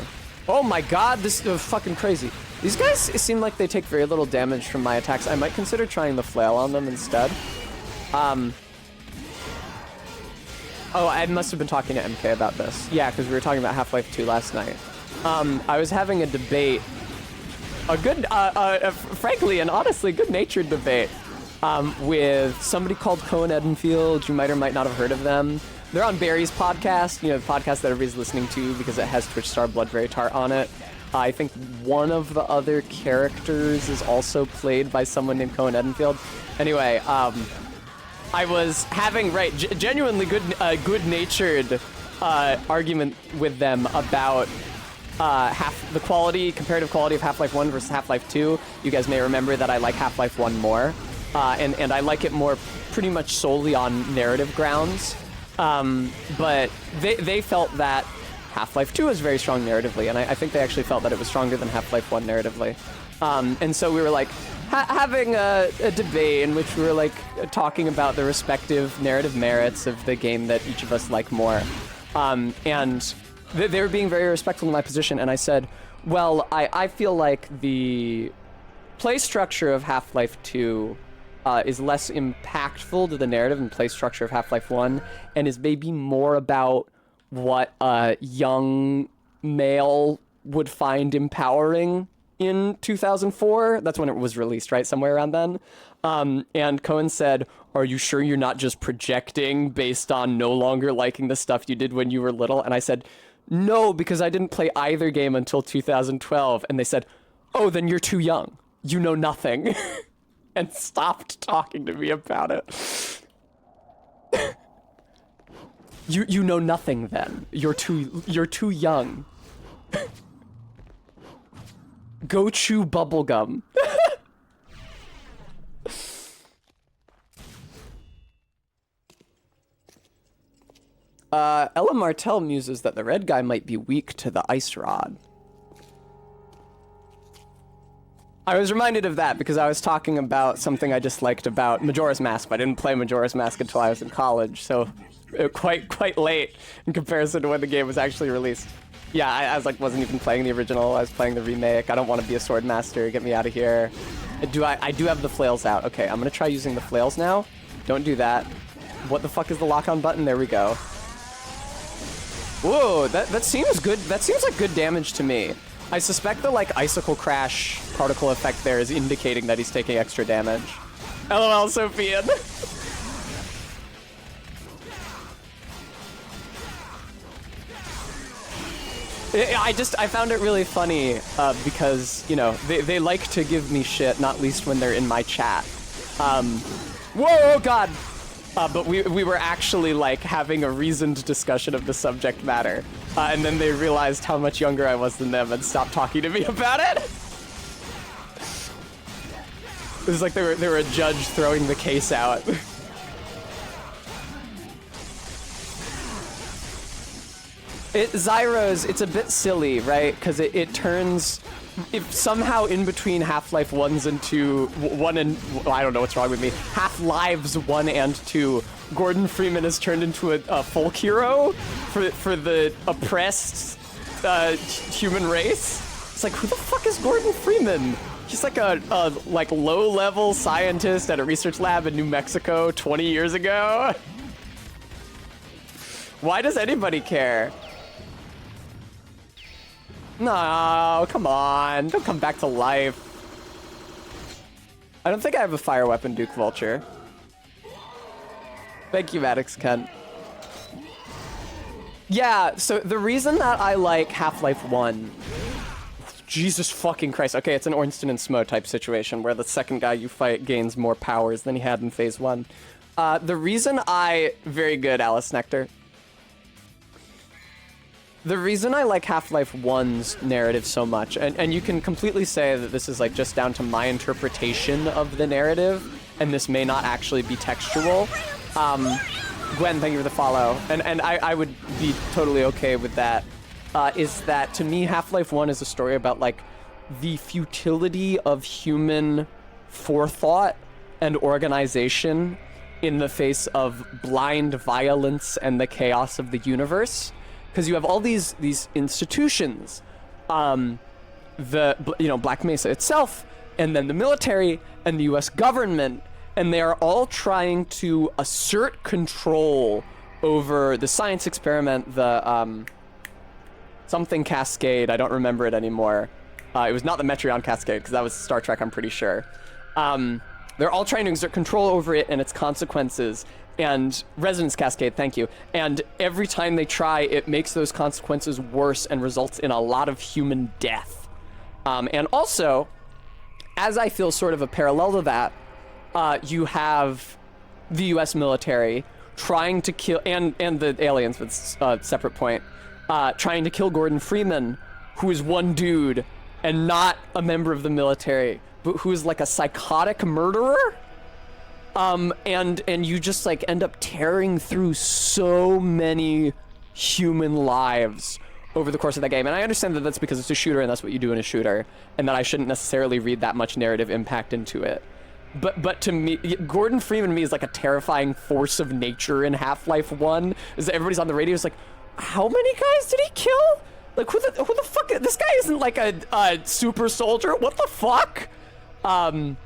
Oh my god, this is fucking crazy. These guys seem like they take very little damage from my attacks. I might consider trying the flail on them instead. Oh, I must have been talking to MK about this. Yeah, because we were talking about Half-Life 2 last night. I was having a debate, a good, frankly and honestly good-natured debate, with somebody called Cohen Edenfield. You might or might not have heard of them. They're on Barry's podcast, you know, the podcast that everybody's listening to because it has Twitch star Bloodberry Tart on it. I think one of the other characters is also played by someone named Cohen Edenfield. Anyway, I was having, genuinely good-natured argument with them about the comparative quality of Half-Life 1 versus Half-Life 2. You guys may remember that I like Half-Life 1 more, and I like it more pretty much solely on narrative grounds. But they felt that Half-Life 2 is very strong narratively, and I think they actually felt that it was stronger than Half-Life 1 narratively. And so we were like having a debate in which we were like talking about the respective narrative merits of the game that each of us like more. And they were being very respectful of my position, and I said, well, I feel like the play structure of Half-Life 2 is less impactful to the narrative and play structure of Half-Life 1, and is maybe more about what a young male would find empowering in 2004. That's when it was released, right? Somewhere around then. And Cohen said, are you sure you're not just projecting based on no longer liking the stuff you did when you were little? And I said, no, because I didn't play either game until 2012. And they said, oh, then you're too young. You know nothing. And stopped talking to me about it. You know nothing then. You're too young. Go chew bubblegum. Ella Martell muses that the red guy might be weak to the ice rod. I was reminded of that because I was talking about something I disliked about Majora's Mask, but I didn't play Majora's Mask until I was in college, so quite late in comparison to when the game was actually released. Yeah, I was like, wasn't even playing the original, I was playing the remake. I don't want to be a sword master, get me out of here. I do have the flails out. Okay, I'm gonna try using the flails now. Don't do that. What the fuck is the lock-on button? There we go. Whoa, that seems good. That seems like good damage to me. I suspect the like icicle crash particle effect there is indicating that he's taking extra damage. LOL, Sophian. I found it really funny because, you know, they like to give me shit, not least when they're in my chat. Whoa, God! But we were actually like having a reasoned discussion of the subject matter. And then they realized how much younger I was than them and stopped talking to me about it. It was like they were a judge throwing the case out. Zyros, it's a bit silly, right? Because it turns, if somehow in between Half-Life 1s and 2, well, I don't know what's wrong with me, Half-Lives 1 and 2, Gordon Freeman is turned into a folk hero for the oppressed human race. It's like, who the fuck is Gordon Freeman? He's like a like low-level scientist at a research lab in New Mexico 20 years ago. Why does anybody care? No, come on. Don't come back to life. I don't think I have a fire weapon, Duke Vulture. Thank you, Maddox Kent. Yeah, so the reason that I like Half-Life 1... Jesus fucking Christ. Okay, it's an Ornstein and Smo type situation where the second guy you fight gains more powers than he had in Phase 1. The reason Very good, Alice Nectar. The reason I like Half-Life 1's narrative so much, and you can completely say that this is like just down to my interpretation of the narrative, and this may not actually be textual, Gwen, thank you for the follow. And I would be totally okay with that. Is that, to me, Half-Life 1 is a story about, like, the futility of human forethought and organization in the face of blind violence and the chaos of the universe. Because you have all these institutions, Black Mesa itself, and then the military and the US government, and they are all trying to assert control over the science experiment, the something Cascade, I don't remember it anymore. It was not the Metreon Cascade, because that was Star Trek, I'm pretty sure. They're all trying to exert control over it and its consequences. And Resonance Cascade, thank you. And every time they try, it makes those consequences worse and results in a lot of human death. And also, as I feel sort of a parallel to that, you have the US military trying to kill, and the aliens, with a separate point, trying to kill Gordon Freeman, who is one dude and not a member of the military, but who is like a psychotic murderer. And you just like end up tearing through so many human lives over the course of that game. And I understand that that's because it's a shooter and that's what you do in a shooter, and that I shouldn't necessarily read that much narrative impact into it. But to me, Gordon Freeman to me is like a terrifying force of nature in Half-Life 1. Is that everybody's on the radio is like, how many guys did he kill? Like, who the fuck? This guy isn't like a super soldier. What the fuck? And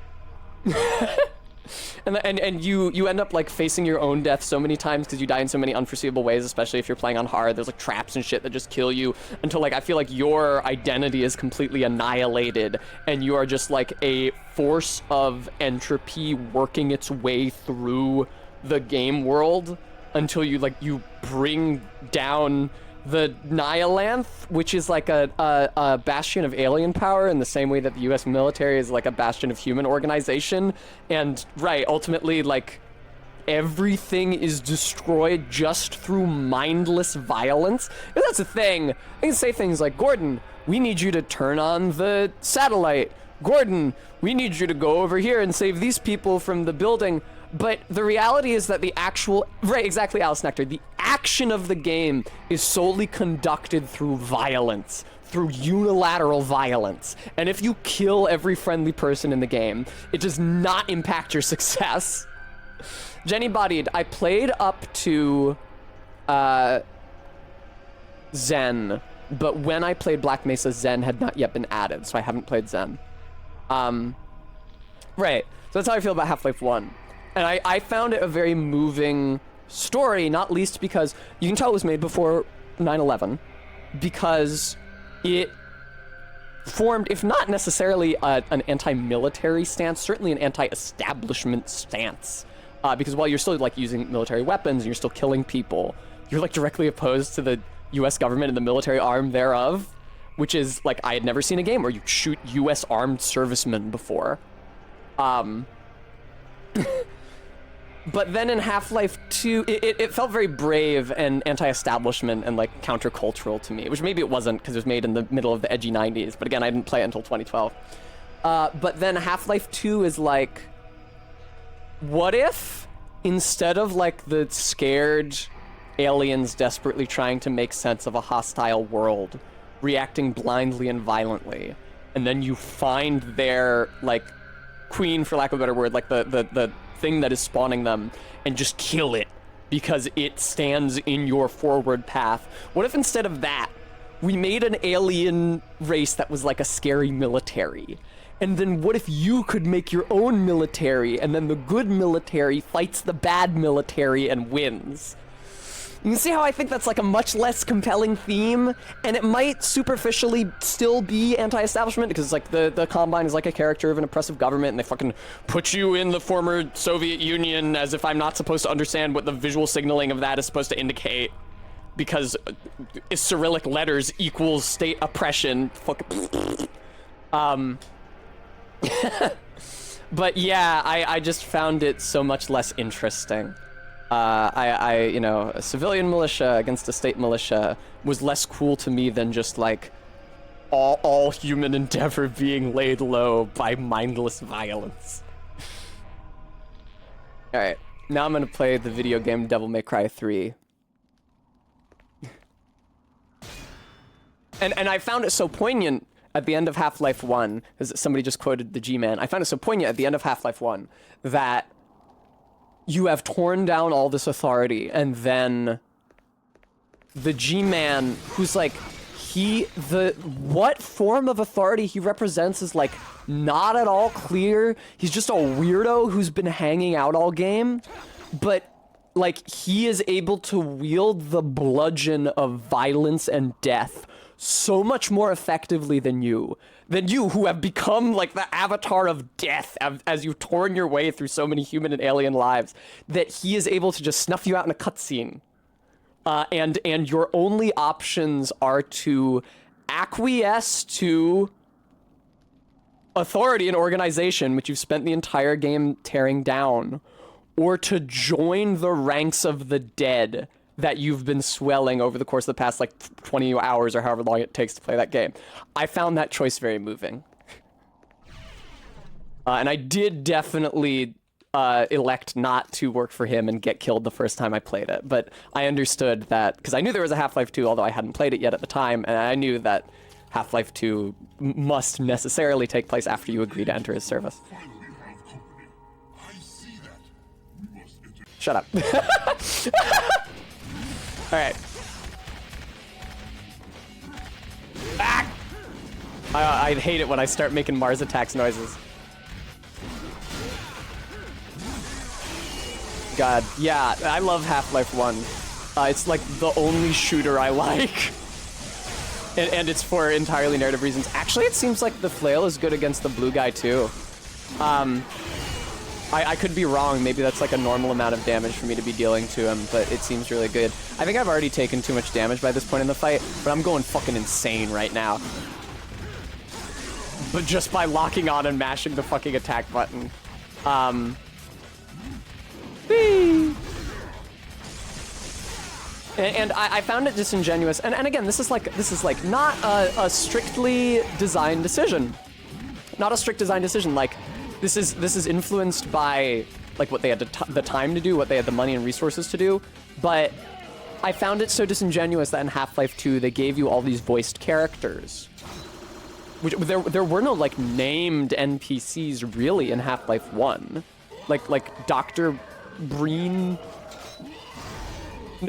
you end up like facing your own death so many times because you die in so many unforeseeable ways, especially if you're playing on hard. There's like traps and shit that just kill you until like I feel like your identity is completely annihilated and you are just like a force of entropy working its way through the game world until you bring down the Nihilanth, which is like a bastion of alien power in the same way that the US military is like a bastion of human organization. And right, ultimately, like, everything is destroyed just through mindless violence. And that's the thing. I can say things like, Gordon, we need you to turn on the satellite. Gordon, we need you to go over here and save these people from the building. But the reality is that the actual, right, exactly, Alice Nectar, the action of the game is solely conducted through violence, through unilateral violence. And if you kill every friendly person in the game, it does not impact your success. Jenny Bodied, I played up to Zen, but when I played Black Mesa, Zen had not yet been added, so I haven't played Zen. Right, so that's how I feel about Half-Life 1. And I found it a very moving story, not least because you can tell it was made before 9/11, because it formed, if not necessarily an anti-military stance, certainly an anti-establishment stance. Because while you're still like using military weapons and you're still killing people, you're like directly opposed to the US government and the military arm thereof, which is like, I had never seen a game where you shoot US armed servicemen before. But then in Half-Life 2, it felt very brave and anti-establishment and like countercultural to me, which maybe it wasn't because it was made in the middle of the edgy 90s, but again, I didn't play it until 2012. But then Half-Life 2 is like, what if instead of like the scared aliens desperately trying to make sense of a hostile world, reacting blindly and violently, and then you find their like queen, for lack of a better word, like the thing that is spawning them, and just kill it because it stands in your forward path. What if instead of that, we made an alien race that was like a scary military? And then what if you could make your own military, and then the good military fights the bad military and wins? You can see how I think that's like a much less compelling theme, and it might superficially still be anti-establishment because it's like the Combine is like a character of an oppressive government, and they fucking put you in the former Soviet Union as if I'm not supposed to understand what the visual signaling of that is supposed to indicate, because Cyrillic letters equals state oppression. But yeah, I just found it so much less interesting. You know, a civilian militia against a state militia was less cool to me than just like all human endeavor being laid low by mindless violence. All right, Now I'm gonna play the video game Devil May Cry 3. And I found it so poignant at the end of Half-Life 1, as somebody just quoted the G-Man, I found it so poignant at the end of Half-Life 1 that you have torn down all this authority, and then the G-Man, who's like, what form of authority he represents is like not at all clear. He's just a weirdo who's been hanging out all game, but like he is able to wield the bludgeon of violence and death so much more effectively than you who have become like the avatar of death as you've torn your way through so many human and alien lives, that he is able to just snuff you out in a cutscene. And your only options are to acquiesce to authority and organization, which you've spent the entire game tearing down, or to join the ranks of the dead that you've been swelling over the course of the past like 20 hours or however long it takes to play that game. I found that choice very moving. And I did definitely elect not to work for him and get killed the first time I played it. But I understood that, because I knew there was a Half-Life 2, although I hadn't played it yet at the time, and I knew that Half-Life 2 must necessarily take place after you agree to enter his service. Finally have company. I see that. We must enter. Shut up. Alright. Ah! I'd hate it when I start making Mars attacks noises. God, yeah, I love Half-Life 1. It's like the only shooter I like. And it's for entirely narrative reasons. Actually, it seems like the flail is good against the blue guy too. I could be wrong. Maybe that's like a normal amount of damage for me to be dealing to him, but it seems really good. I think I've already taken too much damage by this point in the fight, but I'm going fucking insane right now. But just by locking on and mashing the fucking attack button. Whee! And I found it disingenuous. And again, this is like not a strictly designed decision. Not a strict design decision. Like, this is influenced by like what they had the time to do, what they had the money and resources to do. But I found it so disingenuous that in Half-Life 2 they gave you all these voiced characters. Which there were no like named NPCs really in Half-Life 1. Like Dr. Breen.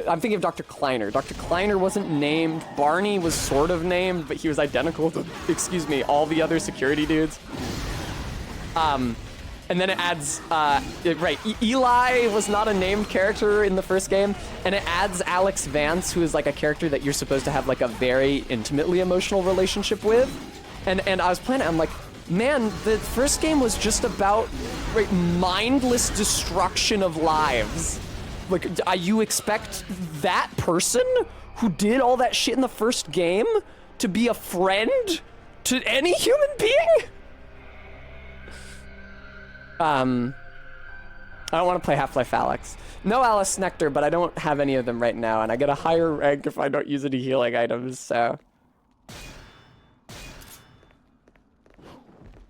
I'm thinking of Dr. Kleiner. Dr. Kleiner wasn't named. Barney was sort of named, but he was identical to, excuse me, all the other security dudes. And then it adds, Eli was not a named character in the first game, and it adds Alex Vance, who is like a character that you're supposed to have like a very intimately emotional relationship with. And I was playing it, I'm like, man, the first game was just about mindless destruction of lives. Like, you expect that person who did all that shit in the first game to be a friend to any human being? I don't want to play Half-Life Alex. No Alice Nectar, but I don't have any of them right now, and I get a higher rank if I don't use any healing items, so...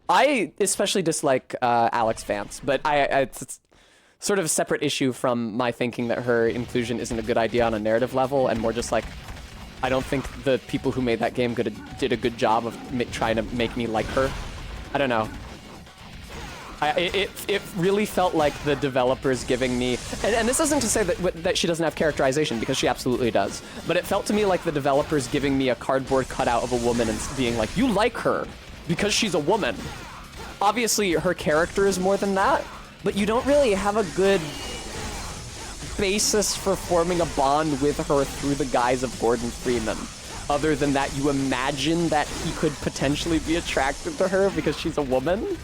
I especially dislike Alex Vance, but it's sort of a separate issue from my thinking that her inclusion isn't a good idea on a narrative level, and more just like, I don't think the people who made that game did a good job of trying to make me like her. I don't know. It really felt like the developers giving me, and this isn't to say that she doesn't have characterization, because she absolutely does, but it felt to me like the developers giving me a cardboard cutout of a woman and being like, you like her because she's a woman. Obviously, her character is more than that, but you don't really have a good basis for forming a bond with her through the guise of Gordon Freeman. Other than that, you imagine that he could potentially be attracted to her because she's a woman.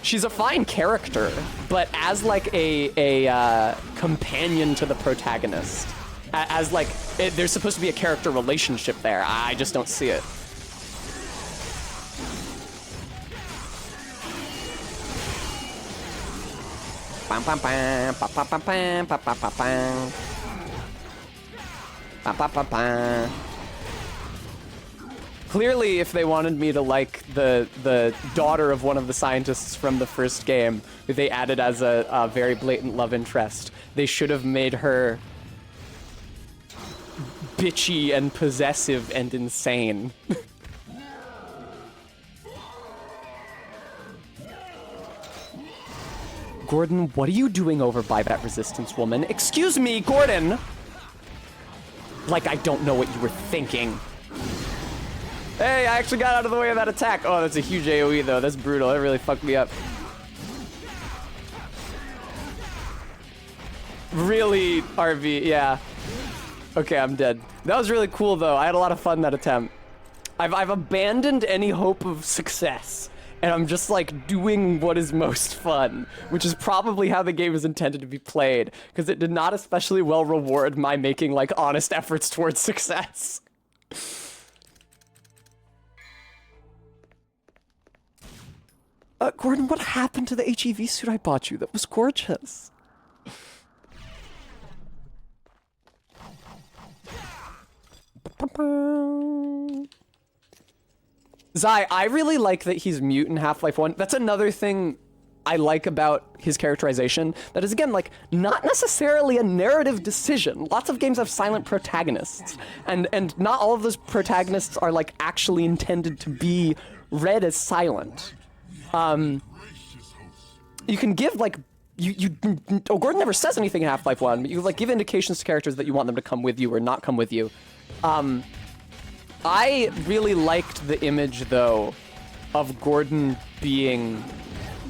She's a fine character, but as like a companion to the protagonist, as like, there's supposed to be a character relationship there. I just don't see it. Pam pam pam pam pam pam pam pam pam pam pam pam pam. Clearly, if they wanted me to like the daughter of one of the scientists from the first game, who they added as a very blatant love interest, they should have made her bitchy and possessive and insane. Gordon, what are you doing over by that resistance woman? Excuse me, Gordon! Like I don't know what you were thinking. Hey, I actually got out of the way of that attack. Oh, that's a huge AoE though. That's brutal. That really fucked me up. Really, RV, yeah. Okay, I'm dead. That was really cool though. I had a lot of fun that attempt. I've abandoned any hope of success. And I'm just like doing what is most fun, which is probably how the game is intended to be played, because it did not especially well reward my making like honest efforts towards success. Gordon, what happened to the HEV suit I bought you? That was gorgeous. Zai, I really like that he's mute in Half-Life 1. That's another thing I like about his characterization. That is, again, like, not necessarily a narrative decision. Lots of games have silent protagonists. And not all of those protagonists are, like, actually intended to be read as silent. You can give, like, Gordon never says anything in Half-Life 1, but you, like, give indications to characters that you want them to come with you or not come with you. I really liked the image, though, of Gordon being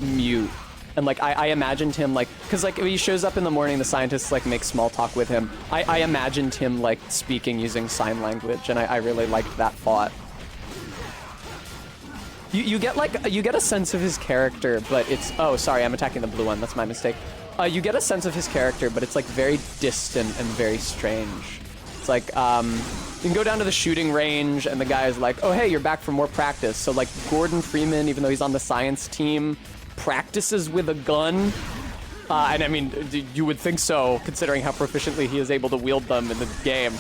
mute. And, like, I imagined him, like, because, like, when he shows up in the morning, the scientists, like, make small talk with him. I imagined him, like, speaking using sign language, and I really liked that thought. You get, like, you get a sense of his character, but it's, oh, sorry, I'm attacking the blue one, that's my mistake. You get a sense of his character, but it's, like, very distant and very strange. It's like, you can go down to the shooting range, and the guy is like, oh, hey, you're back for more practice. So, like, Gordon Freeman, even though he's on the science team, practices with a gun. And, I mean, you would think so, considering how proficiently he is able to wield them in the game.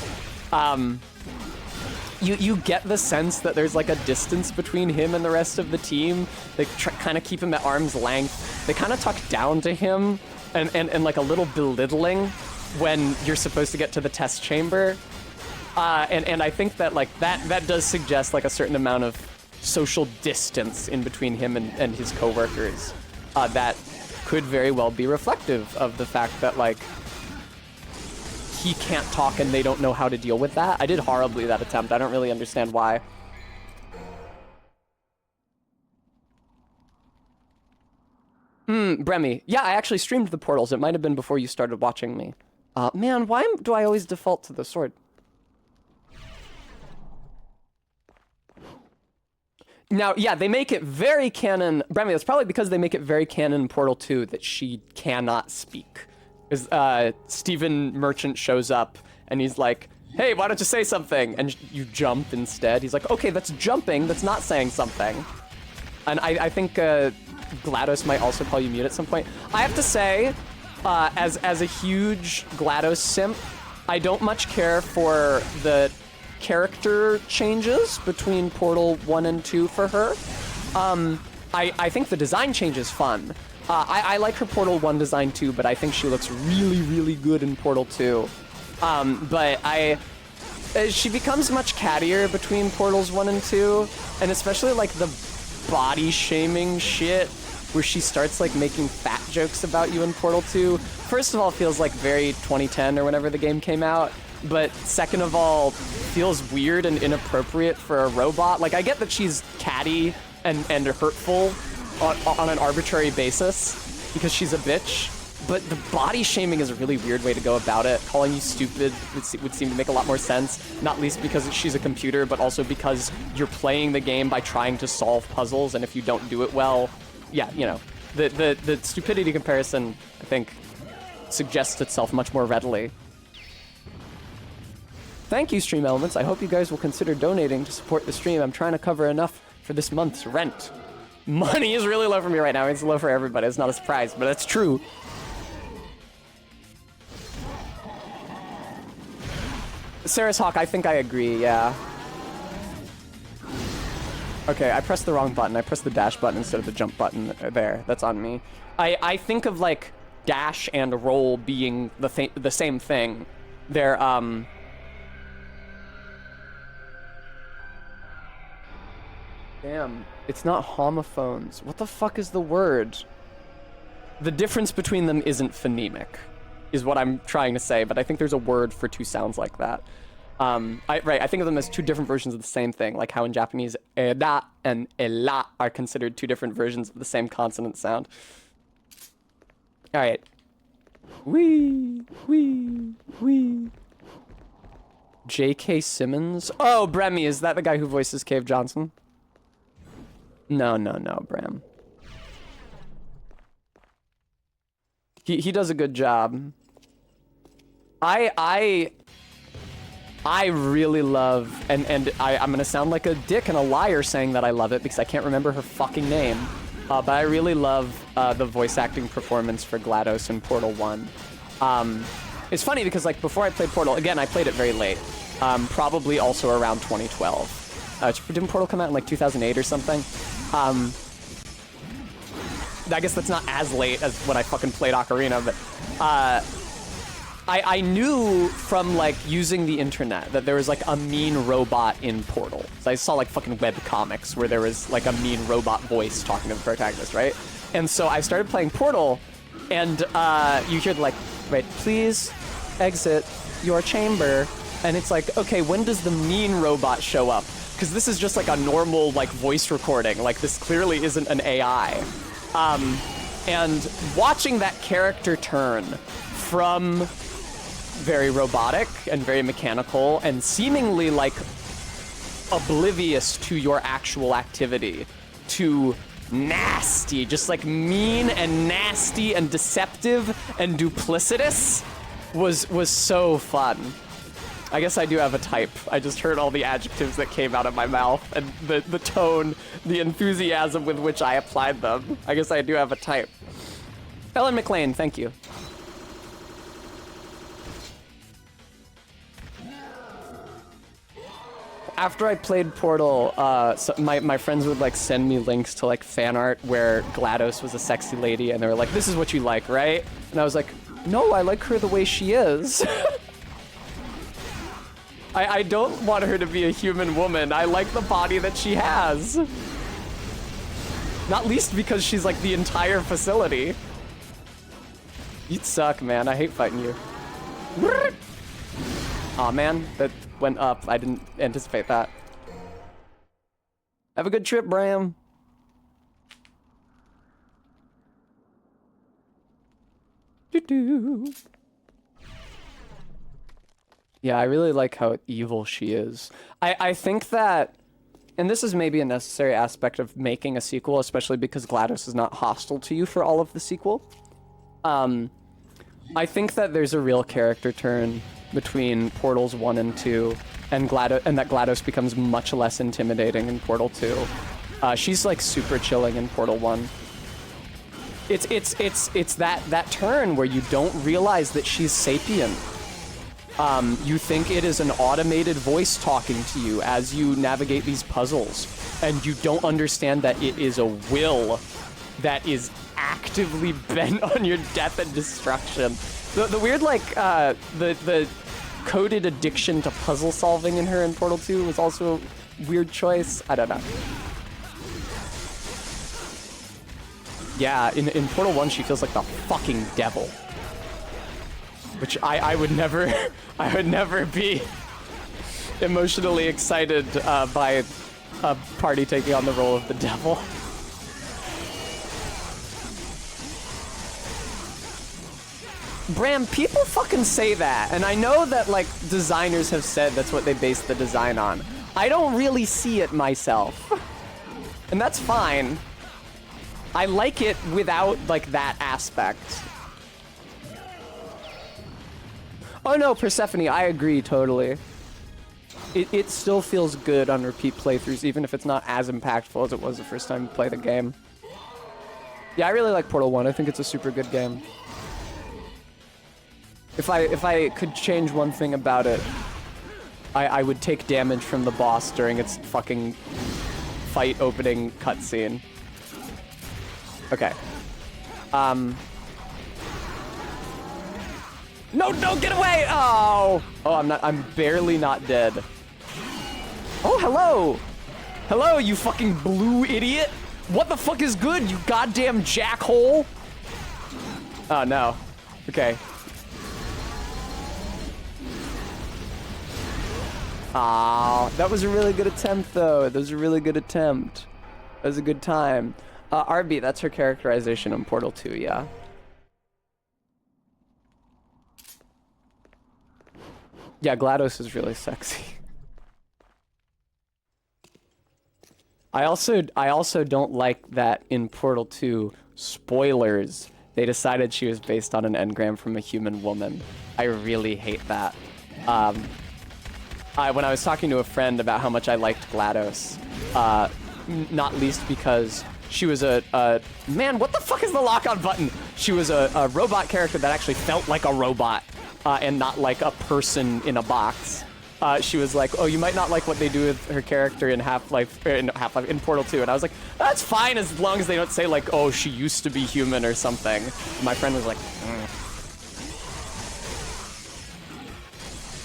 You get the sense that there's, like, a distance between him and the rest of the team. They kind of keep him at arm's length. They kind of talk down to him, and, like, a little belittling when you're supposed to get to the test chamber. And I think that, like, that does suggest, like, a certain amount of social distance in between him and his coworkers. That could very well be reflective of the fact that, like, he can't talk and they don't know how to deal with that. I did horribly that attempt. I don't really understand why. Bremy. Yeah, I actually streamed the Portals. It might have been before you started watching me. Man, why do I always default to the sword? Now, yeah, they make it very canon. Bremy, that's probably because they make it very canon in Portal 2 that she cannot speak. Because Stephen Merchant shows up and he's like, hey, why don't you say something? And you jump instead. He's like, okay, that's jumping. That's not saying something. And I think GLaDOS might also call you mute at some point. I have to say, as a huge GLaDOS simp, I don't much care for the character changes between Portal 1 and 2 for her. I think the design change is fun. I like her Portal 1 design too, but I think she looks really, really good in Portal 2. But she becomes much cattier between Portals 1 and 2, and especially like the body shaming shit where she starts like making fat jokes about you in Portal 2. First of all, feels like very 2010 or whenever the game came out. But second of all, feels weird and inappropriate for a robot. Like, I get that she's catty and hurtful on an arbitrary basis because she's a bitch, but the body shaming is a really weird way to go about it. Calling you stupid would seem to make a lot more sense, not least because she's a computer, but also because you're playing the game by trying to solve puzzles, and if you don't do it well, yeah, you know, the stupidity comparison, I think, suggests itself much more readily. Thank you, Stream Elements. I hope you guys will consider donating to support the stream. I'm trying to cover enough for this month's rent. Money is really low for me right now. It's low for everybody. It's not a surprise, but that's true. Sarah's Hawk, I think I agree, yeah. Okay, I pressed the wrong button. I pressed the dash button instead of the jump button there. That's on me. I think of like dash and roll being the same thing. They're Damn, it's not homophones. What the fuck is the word? The difference between them isn't phonemic, is what I'm trying to say, but I think there's a word for two sounds like that. I think of them as two different versions of the same thing, like how in Japanese eda and ela are considered two different versions of the same consonant sound. All right. Wee. J.K. Simmons? Oh, Bremy, is that the guy who voices Cave Johnson? No, Bram. He does a good job. I really love, and I'm gonna sound like a dick and a liar saying that I love it because I can't remember her fucking name. But I really love the voice acting performance for GLaDOS in Portal 1. It's funny because like before I played Portal, again, I played it very late. Probably also around 2012. Didn't Portal come out in like 2008 or something? I guess that's not as late as when I fucking played Ocarina, but I knew from like using the internet that there was like a mean robot in Portal. So I saw like fucking web comics where there was like a mean robot voice talking to the protagonist, right? And so I started playing Portal, and you hear like, right, please exit your chamber, and it's like, okay, when does the mean robot show up? Because this is just like a normal like voice recording. Like this clearly isn't an AI. And watching that character turn from very robotic and very mechanical and seemingly like oblivious to your actual activity to nasty, just like mean and nasty and deceptive and duplicitous was so fun. I guess I do have a type. I just heard all the adjectives that came out of my mouth and the tone, the enthusiasm with which I applied them. I guess I do have a type. Ellen McLean, thank you. After I played Portal, so my friends would like send me links to like fan art where GLaDOS was a sexy lady, and they were like, "This is what you like, right?" And I was like, "No, I like her the way she is." I don't want her to be a human woman. I like the body that she has. Not least because she's like the entire facility. You suck, man. I hate fighting you. Aw, man. That went up. I didn't anticipate that. Have a good trip, Bram. Doo-doo. Yeah, I really like how evil she is. I think that, and this is maybe a necessary aspect of making a sequel, especially because GLaDOS is not hostile to you for all of the sequel. I think that there's a real character turn between Portals 1 and 2, and that GLaDOS becomes much less intimidating in Portal 2. She's like super chilling in Portal 1. It's that turn where you don't realize that she's sapient. You think it is an automated voice talking to you as you navigate these puzzles, and you don't understand that it is a will that is actively bent on your death and destruction. The weird, like, the coded addiction to puzzle solving in her in Portal 2 was also a weird choice. I don't know. Yeah, in Portal 1, she feels like the fucking devil. Which I would never, I would never be emotionally excited by a party taking on the role of the devil. Bram, people fucking say that, and I know that like designers have said that's what they base the design on. I don't really see it myself, and that's fine. I like it without like that aspect. Oh no, Persephone, I agree totally. It still feels good on repeat playthroughs, even if it's not as impactful as it was the first time you play the game. Yeah, I really like Portal 1. I think it's a super good game. If I could change one thing about it, I would take damage from the boss during its fucking fight opening cutscene. Okay. No, get away! Oh! Oh, I'm barely not dead. Oh, hello! Hello, you fucking blue idiot! What the fuck is good, you goddamn jackhole? Oh, no. Okay. Ah, that was a really good attempt, though. That was a really good attempt. That was a good time. RB, that's her characterization in Portal 2, yeah. Yeah, GLaDOS is really sexy. I also don't like that in Portal 2, spoilers, they decided she was based on an engram from a human woman. I really hate that. When I was talking to a friend about how much I liked GLaDOS, not least because she was man, what the fuck is the lock-on button? She was a robot character that actually felt like a robot, and not like a person in a box. She was like, oh, you might not like what they do with her character in in Portal 2. And I was like, that's fine as long as they don't say like, oh, she used to be human or something. And my friend was like,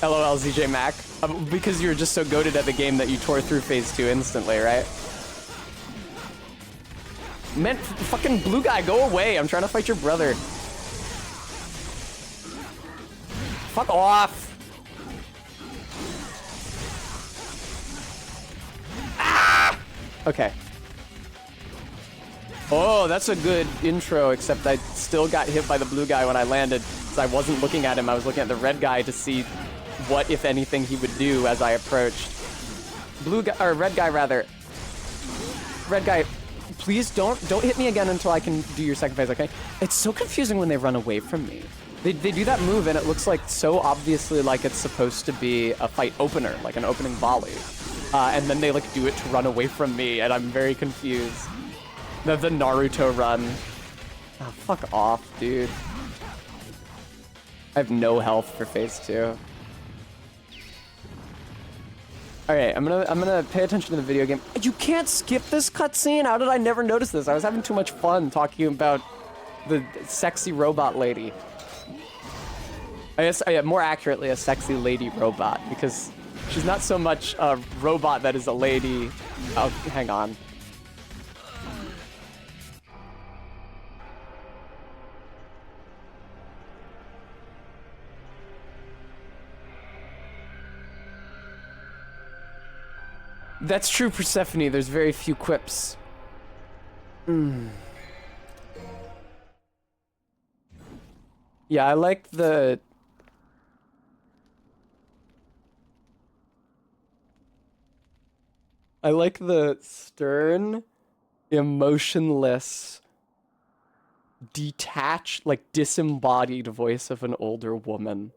LOL, ZJ Mac. Because you were just so goated at the game that you tore through phase 2 instantly, right? Man, fucking blue guy, go away. I'm trying to fight your brother. Fuck off. Ah! Okay. Oh, that's a good intro, except I still got hit by the blue guy when I landed. So I wasn't looking at him, I was looking at the red guy to see what, if anything, he would do as I approached. Blue guy, or red guy rather. Red guy, please don't hit me again until I can do your second phase, okay? It's so confusing when they run away from me. They do that move and it looks like so obviously like it's supposed to be a fight opener, like an opening volley. And then they like do it to run away from me and I'm very confused. The Naruto run. Oh, fuck off, dude. I have no health for phase 2. Alright, I'm gonna pay attention to the video game. You can't skip this cutscene? How did I never notice this? I was having too much fun talking about the sexy robot lady. I guess, more accurately, a sexy lady robot, because she's not so much a robot that is a lady. Oh, hang on. That's true, Persephone. There's very few quips. Yeah, I like the... I like the stern, emotionless, detached, like disembodied voice of an older woman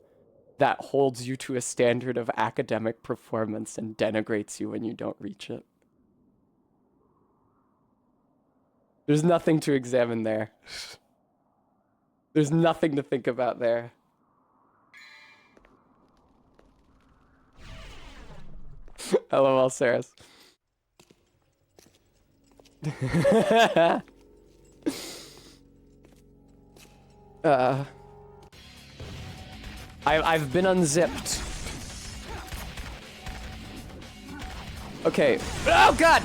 that holds you to a standard of academic performance and denigrates you when you don't reach it. There's nothing to examine there. There's nothing to think about there. LOL, Saris. I've been unzipped. Okay. Oh god!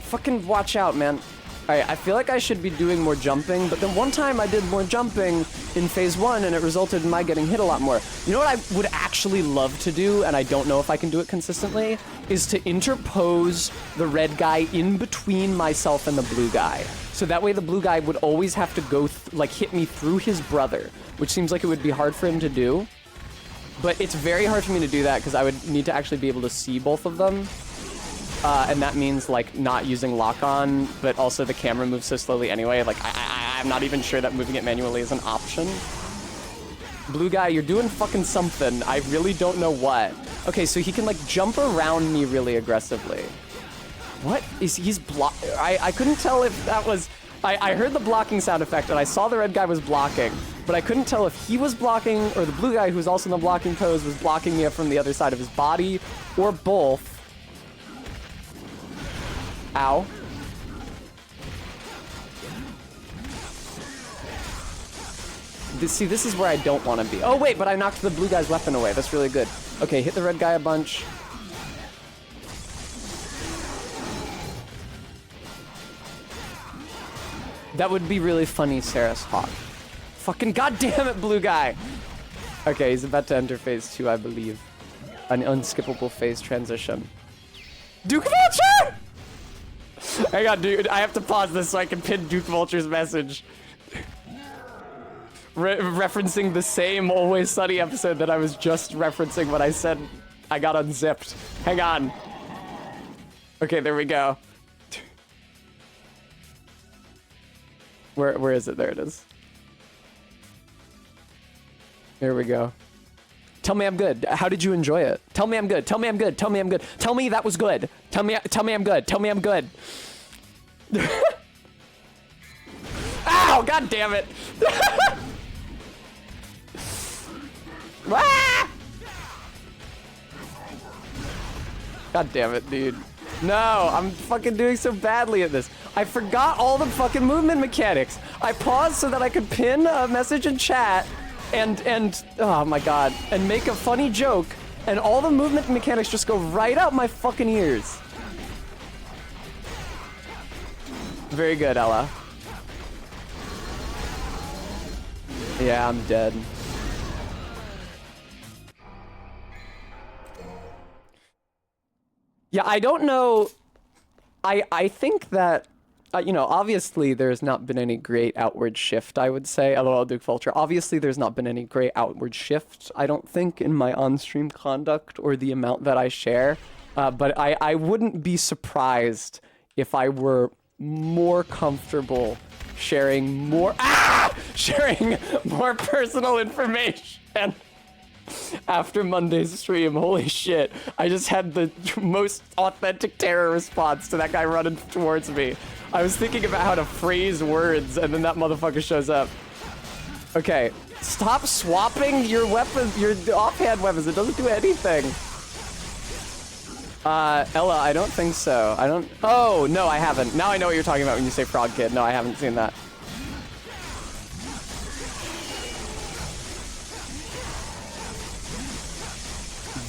Fucking watch out, man. Alright, I feel like I should be doing more jumping, but then one time I did more jumping in phase 1 and it resulted in my getting hit a lot more. You know what I would actually love to do, and I don't know if I can do it consistently, is to interpose the red guy in between myself and the blue guy. So that way the blue guy would always have to go, like, hit me through his brother, which seems like it would be hard for him to do. But it's very hard for me to do that because I would need to actually be able to see both of them. And that means, like, not using lock-on, but also the camera moves so slowly anyway. Like, I'm not even sure that moving it manually is an option. Blue guy, you're doing fucking something. I really don't know what. Okay, so he can, like, jump around me really aggressively. What is he's block? I couldn't tell if that was... I heard the blocking sound effect, and I saw the red guy was blocking, but I couldn't tell if he was blocking, or the blue guy, who was also in the blocking pose, was blocking me from the other side of his body, or both. Ow. See, this is where I don't want to be. Oh, wait, but I knocked the blue guy's weapon away. That's really good. Okay, hit the red guy a bunch. That would be really funny, Saris Hawk. Fucking goddamn it, blue guy! Okay, he's about to enter phase 2, I believe. An unskippable phase transition. Duke Vulture! Hang on, dude. I have to pause this so I can pin Duke Vulture's message. Referencing the same Always Sunny episode that I was just referencing when I said I got unzipped. Hang on. Okay, there we go. Where is it? There it is. There we go. Tell me I'm good. How did you enjoy it? Tell me I'm good. Tell me I'm good. Tell me I'm good. Tell me that was good. Tell me I'm good. Tell me I'm good. Ow! God damn it! Ah! God damn it, dude. No, I'm fucking doing so badly at this. I forgot all the fucking movement mechanics. I paused so that I could pin a message in chat and oh my god, and make a funny joke, and all the movement mechanics just go right out my fucking ears. Very good, Ella. Yeah, I'm dead. Yeah, I don't know. I think that, you know, obviously there's not been any great outward shift, I would say. LOL, Duke Vulture. Obviously there's not been any great outward shift, I don't think, in my on-stream conduct or the amount that I share. But I wouldn't be surprised if I were more comfortable sharing more personal information after Monday's stream. Holy shit. I just had the most authentic terror response to that guy running towards me. I was thinking about how to phrase words, and then that motherfucker shows up. Okay, stop swapping your weapons, your offhand weapons. It doesn't do anything. Ella, I don't think so. I don't... Oh, no, I haven't. Now I know what you're talking about when you say Frog Kid. No, I haven't seen that.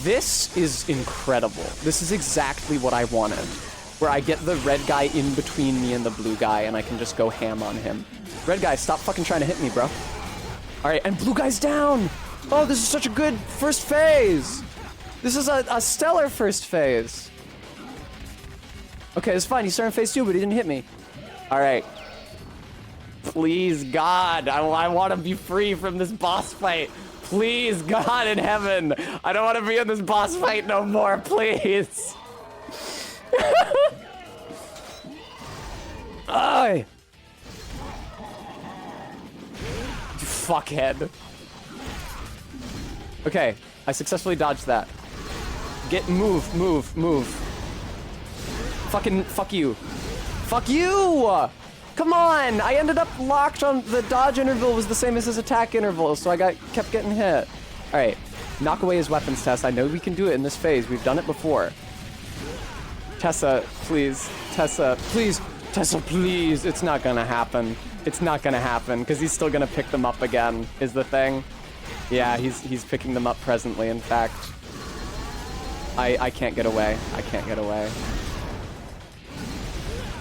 This is incredible. This is exactly what I wanted. Where I get the red guy in between me and the blue guy, and I can just go ham on him. Red guy, stop fucking trying to hit me, bro. Alright, and blue guy's down! Oh, this is such a good first phase! This is a stellar first phase. Okay, it's fine. He's starting phase 2, but he didn't hit me. Alright. Please, God, I want to be free from this boss fight. Please, God in heaven. I don't want to be in this boss fight no more, please. Aye. You fuckhead. Okay, I successfully dodged that. Move. Fuck you. Fuck you! Come on! I ended up locked on the dodge interval was the same as his attack interval, so I kept getting hit. Alright, knock away his weapons test. I know we can do it in this phase. We've done it before. Tessa, please. Tessa, please. Tessa, please. It's not gonna happen. It's not gonna happen, because he's still gonna pick them up again, is the thing. Yeah, he's picking them up presently, in fact. I can't get away. I can't get away.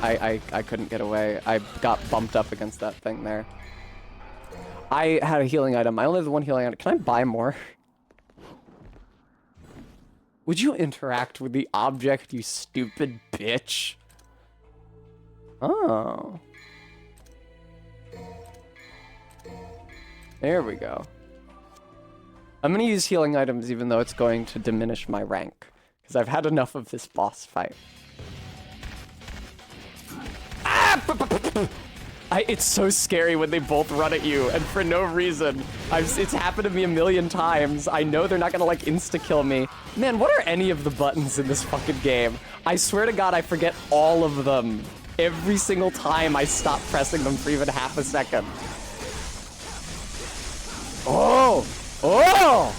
I couldn't get away. I got bumped up against that thing there. I had a healing item. I only have the one healing item. Can I buy more? Would you interact with the object, you stupid bitch? Oh. There we go. I'm gonna use healing items even though it's going to diminish my rank. Because I've had enough of this boss fight. It's so scary when they both run at you, and for no reason. It's happened to me a million times. I know they're not gonna, like, insta-kill me. Man, what are any of the buttons in this fucking game? I swear to God, I forget all of them. Every single time I stop pressing them for even half a second. Oh! Oh!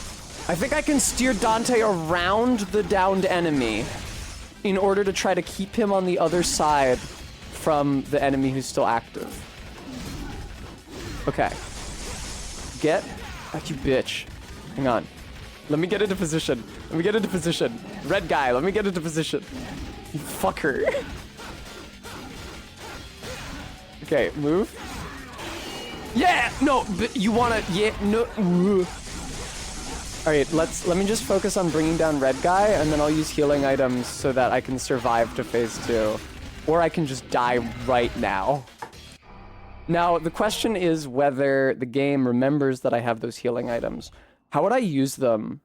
I think I can steer Dante around the downed enemy. in order to try to keep him on the other side from the enemy who's still active. Okay. Get... Oh, you bitch. Hang on. Let me get into position. Let me get into position. Red guy, let me get into position. You fucker. Okay, move. Yeah! No, but you wanna... Yeah, no... Alright, let me just focus on bringing down red guy, and then I'll use healing items so that I can survive to phase 2. Or I can just die right now. Now, the question is whether the game remembers that I have those healing items. How would I use them?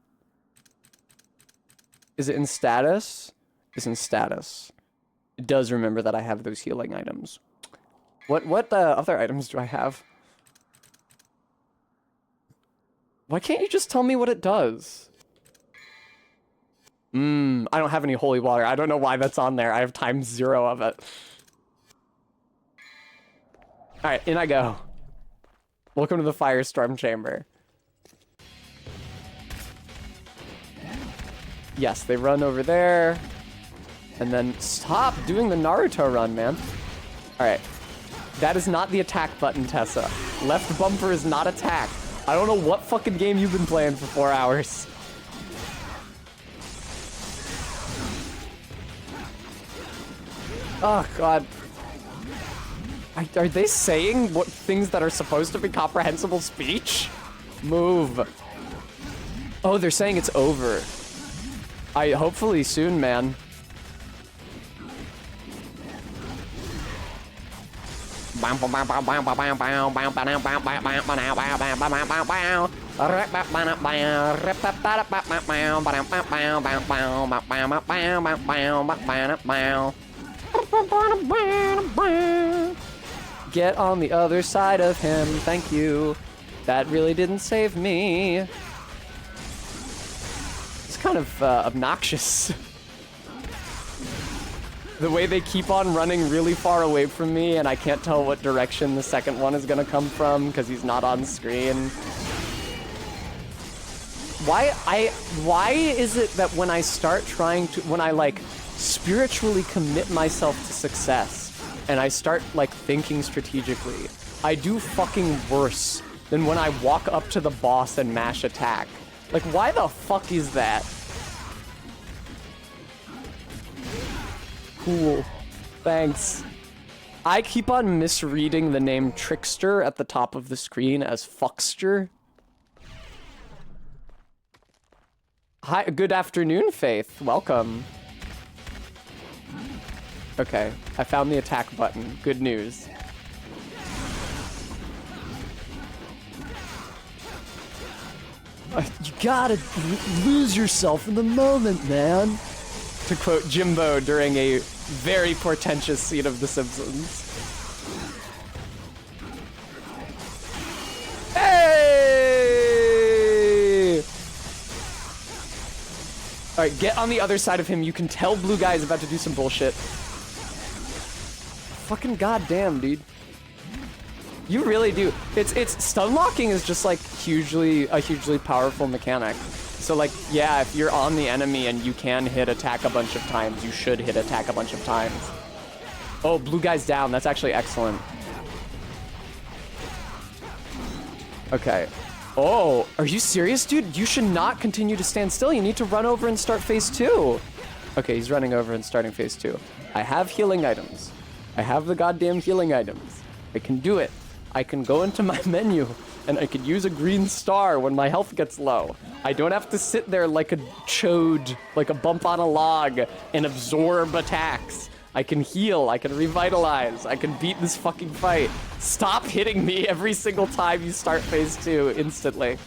Is it in status? It's in status. It does remember that I have those healing items. What other items do I have? Why can't you just tell me what it does? I don't have any holy water. I don't know why that's on there. I have ×0 of it. Alright, in I go. Welcome to the Firestorm Chamber. Yes, they run over there. And then stop doing the Naruto run, man. Alright. That is not the attack button, Tessa. Left bumper is not attack. I don't know what fucking game you've been playing for 4 hours. Oh, God. Are they saying what things that are supposed to be comprehensible speech? Move. Oh, they're saying it's over. Hopefully soon, man. Get on the other side of him, thank you. That really didn't save me. It's kind of obnoxious. The way they keep on running really far away from me and I can't tell what direction the second one is gonna come from because he's not on screen. Why is it that when I start when I like spiritually commit myself to success and I start like thinking strategically, I do fucking worse than when I walk up to the boss and mash attack? Like, why the fuck is that? Cool. Thanks. I keep on misreading the name Trickster at the top of the screen as Fuckster. Hi, good afternoon, Faith. Welcome. Okay, I found the attack button. Good news. You gotta lose yourself in the moment, man. To quote Jimbo during a very portentous scene of The Simpsons. Hey! Alright, get on the other side of him. You can tell blue guy is about to do some bullshit. Fucking goddamn, dude. You really do. It's stun locking is just like a hugely powerful mechanic. So like, yeah, if you're on the enemy and you can hit attack a bunch of times, you should hit attack a bunch of times. Oh, blue guy's down. That's actually excellent. Okay. Oh, are you serious, dude? You should not continue to stand still. You need to run over and start phase 2. Okay, he's running over and starting phase 2. I have healing items. I have the goddamn healing items. I can do it. I can go into my menu and I could use a green star when my health gets low. I don't have to sit there like a chode, like a bump on a log, and absorb attacks. I can heal, I can revitalize, I can beat this fucking fight. Stop hitting me every single time you start phase 2 instantly.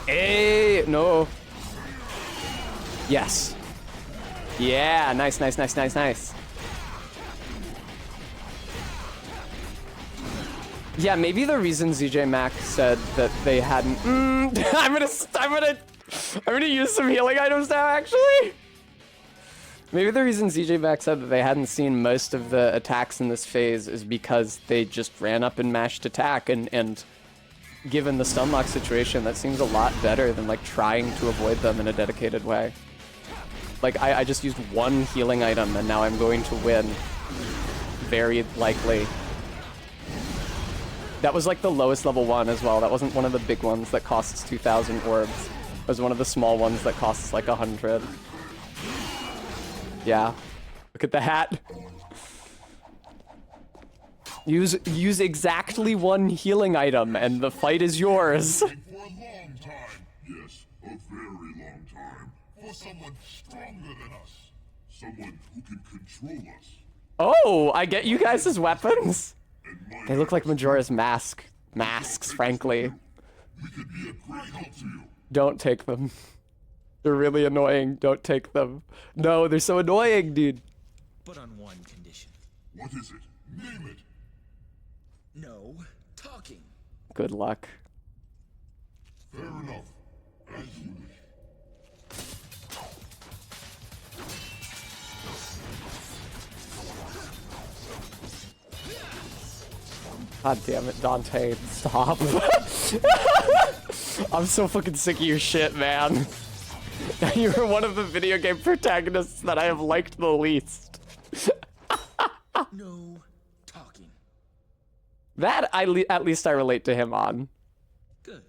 Hey, no. Yes. Yeah, nice, nice, nice, nice, nice. Yeah, maybe the reason ZJ Mac said that they hadn't. I'm gonna use some healing items now. Actually, maybe the reason ZJ Mac said that they hadn't seen most of the attacks in this phase is because they just ran up and mashed attack, and given the stun lock situation, that seems a lot better than like trying to avoid them in a dedicated way. Like, I just used one healing item, and now I'm going to win. Very likely. That was like the lowest level one as well. That wasn't one of the big ones that costs 2,000 orbs. It was one of the small ones that costs like 100. Yeah. Look at the hat. Use exactly one healing item, and the fight is yours. For a long time, yes, a very long time. For someone stronger than us. Someone who can control us. Oh, I get you guys as weapons. And They look like Majora's masks, frankly. we could be a great help to you. Don't take them. They're really annoying. Don't take them. No, they're so annoying, dude. But on one condition. What is it? Name it. No talking. Good luck. Fair enough. As you wish. God damn it, Dante. Stop. I'm so fucking sick of your shit, man. You were one of the video game protagonists that I have liked the least. No talking. That, at least I relate to him on. Good.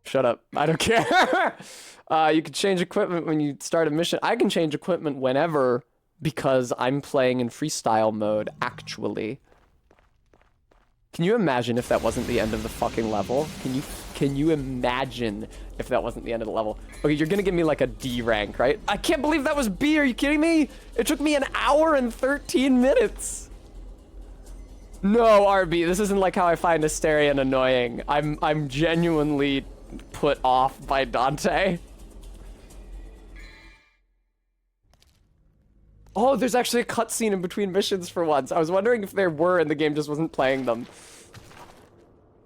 Shut up. I don't care. You can change equipment when you start a mission. I can change equipment whenever because I'm playing in freestyle mode, actually. Can you imagine if that wasn't the end of the fucking level? Can you imagine if that wasn't the end of the level? Okay, you're gonna give me like a D rank, right? I can't believe that was B. Are you kidding me? It took me 1 hour and 13 minutes. No, RB, this isn't like how I find Astarion annoying. I'm genuinely put off by Dante. Oh, there's actually a cutscene in between missions for once. I was wondering if there were and the game just wasn't playing them.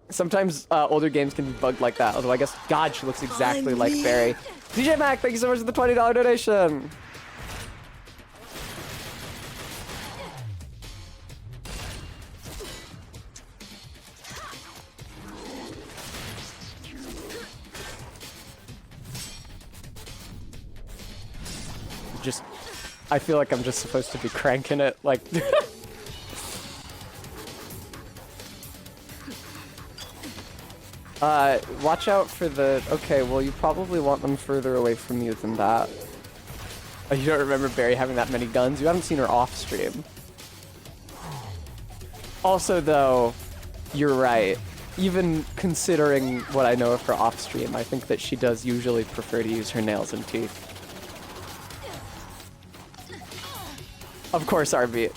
Sometimes older games can be bugged like that, although I guess, God, she looks exactly like Barry. DJ Mac, thank you so much for the $20 donation. I feel like I'm just supposed to be cranking it, like... watch out for the... Okay, well, you probably want them further away from you than that. Oh, you don't remember Barry having that many guns? You haven't seen her off-stream. Also, though, you're right. Even considering what I know of her off-stream, I think that she does usually prefer to use her nails and teeth. Of course, RB.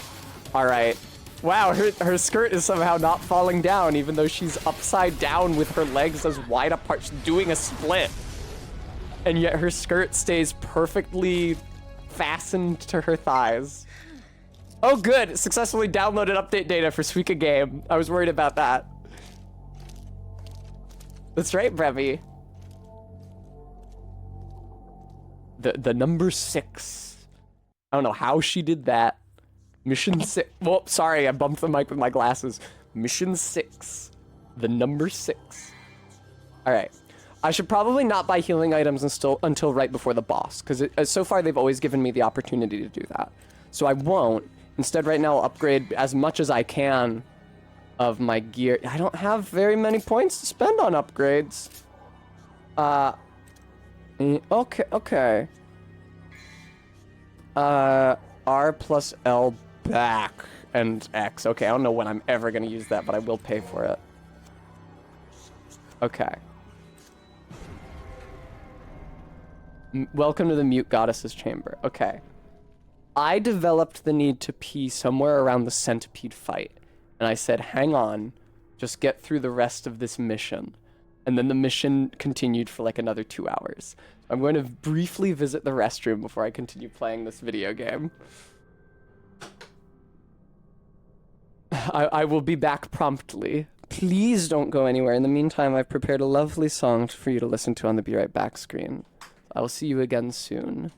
Alright. Wow, her skirt is somehow not falling down, even though she's upside down with her legs as wide apart. She's doing a split. And yet her skirt stays perfectly fastened to her thighs. Oh, good. Successfully downloaded update data for Suika game. I was worried about that. That's right, Brevi. The number 6. I don't know how she did that. Mission 6. Well, sorry, I bumped the mic with my glasses. Mission 6. The number 6. Alright. I should probably not buy healing items until right before the boss, because so far they've always given me the opportunity to do that. So I won't. Instead, right now, I'll upgrade as much as I can of my gear. I don't have very many points to spend on upgrades. Okay. R plus L back and X. Okay, I don't know when I'm ever gonna use that, but I will pay for it. Okay. Welcome to the Mute Goddess's Chamber. Okay. I developed the need to pee somewhere around the centipede fight. And I said, hang on, just get through the rest of this mission. And then the mission continued for like another 2 hours. I'm going to briefly visit the restroom before I continue playing this video game. I will be back promptly. Please don't go anywhere. In the meantime, I've prepared a lovely song for you to listen to on the Be Right Back screen. I will see you again soon.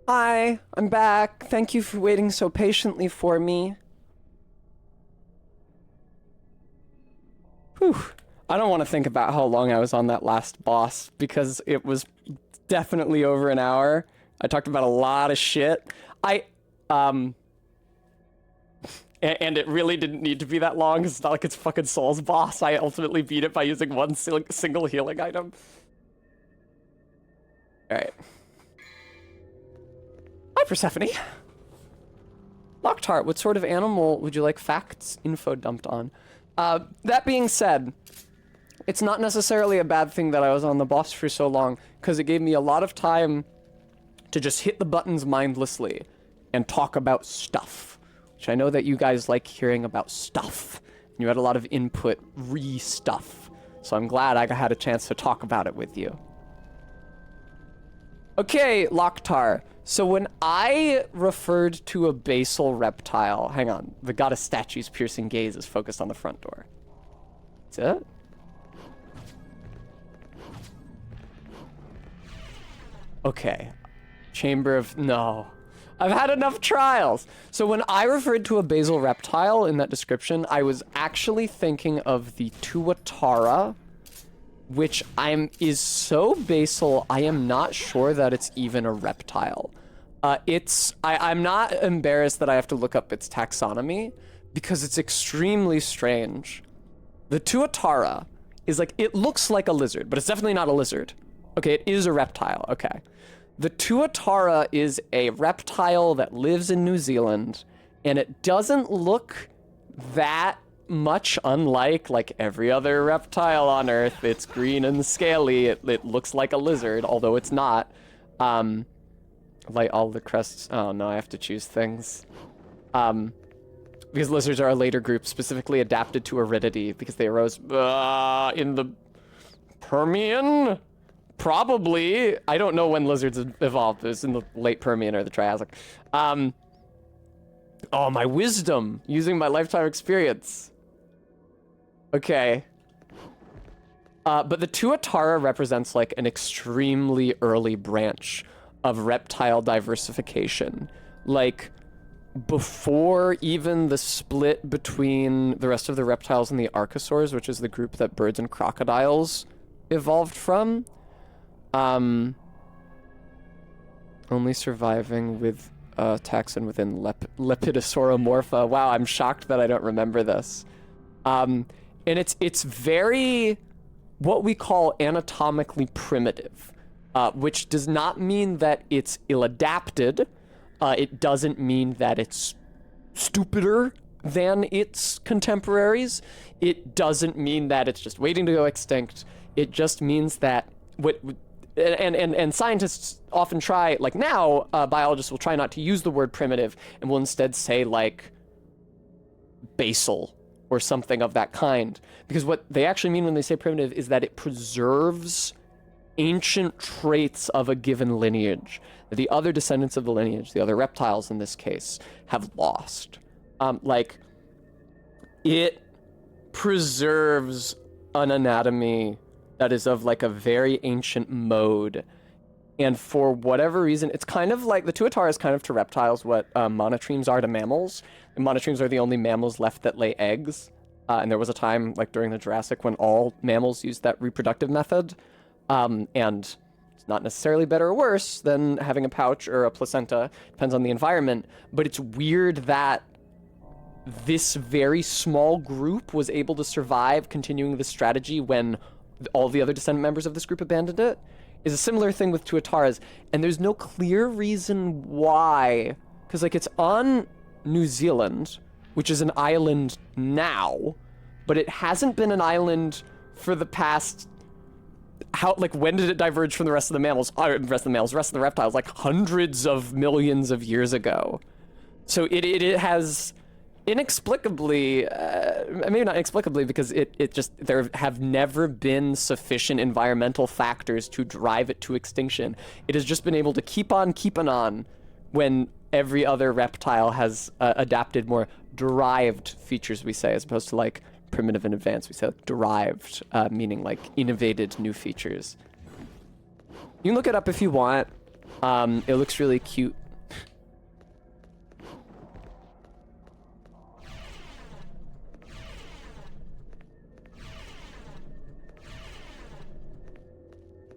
Hi, I'm back. Thank you for waiting so patiently for me. Whew. I don't want to think about how long I was on that last boss because it was definitely over an hour. I talked about a lot of shit. And it really didn't need to be that long. It's not like it's fucking Soul's boss. I ultimately beat it by using one single healing item. Alright. Hi, Persephone. Lockhart, what sort of animal would you like facts info dumped on? That being said, it's not necessarily a bad thing that I was on the boss for so long, because it gave me a lot of time to just hit the buttons mindlessly and talk about stuff, which I know that you guys like hearing about stuff. You had a lot of input re-stuff, so I'm glad I had a chance to talk about it with you. Okay, Loktar. So when I referred to a basal reptile, hang on, the goddess statue's piercing gaze is focused on the front door. That's it? Okay. Chamber of... No. I've had enough trials. So when I referred to a basal reptile in that description, I was actually thinking of the Tuatara, which is so basal, I am not sure that it's even a reptile. I'm not embarrassed that I have to look up its taxonomy, because it's extremely strange. The Tuatara is like, it looks like a lizard, but it's definitely not a lizard. Okay, it is a reptile, okay. The Tuatara is a reptile that lives in New Zealand, and it doesn't look that much unlike like every other reptile on Earth. It's green and scaly. It looks like a lizard, although it's not. Like all the crests. Oh no, I have to choose things. Because lizards are a later group specifically adapted to aridity because they arose in the Permian? Probably. I don't know when lizards evolved. It was in the late Permian or the Triassic. Oh, my wisdom using my lifetime experience. Okay. But the Tuatara represents like an extremely early branch of reptile diversification. Like, before even the split between the rest of the reptiles and the archosaurs, which is the group that birds and crocodiles evolved from. Only surviving with taxon within Lepidosauromorpha. Wow, I'm shocked that I don't remember this. And it's very what we call anatomically primitive, which does not mean that it's ill-adapted. It doesn't mean that it's stupider than its contemporaries. It doesn't mean that it's just waiting to go extinct. It just means that and scientists often try, like now, biologists will try not to use the word primitive and will instead say like basal or something of that kind. Because what they actually mean when they say primitive is that it preserves ancient traits of a given lineage that the other descendants of the lineage, the other reptiles in this case, have lost. Like, it preserves an anatomy that is of like a very ancient mode. And for whatever reason, it's kind of like, the Tuatara is kind of to reptiles what monotremes are to mammals. And monotremes are the only mammals left that lay eggs. And there was a time, like during the Jurassic, when all mammals used that reproductive method. And it's not necessarily better or worse than having a pouch or a placenta, depends on the environment. But it's weird that this very small group was able to survive continuing this strategy when all the other descendant members of this group abandoned it. Is a similar thing with Tuataras, and there's no clear reason why, because like it's on New Zealand, which is an island now, but it hasn't been an island for the past, when did it diverge from the rest of the mammals? The rest of the reptiles, like hundreds of millions of years ago. So it has inexplicably, maybe not inexplicably, because there have never been sufficient environmental factors to drive it to extinction. It has just been able to keep on keeping on when every other reptile has adapted more derived features, we say, as opposed to like primitive and advanced. We say derived, meaning like innovated new features. You can look it up if you want. It looks really cute.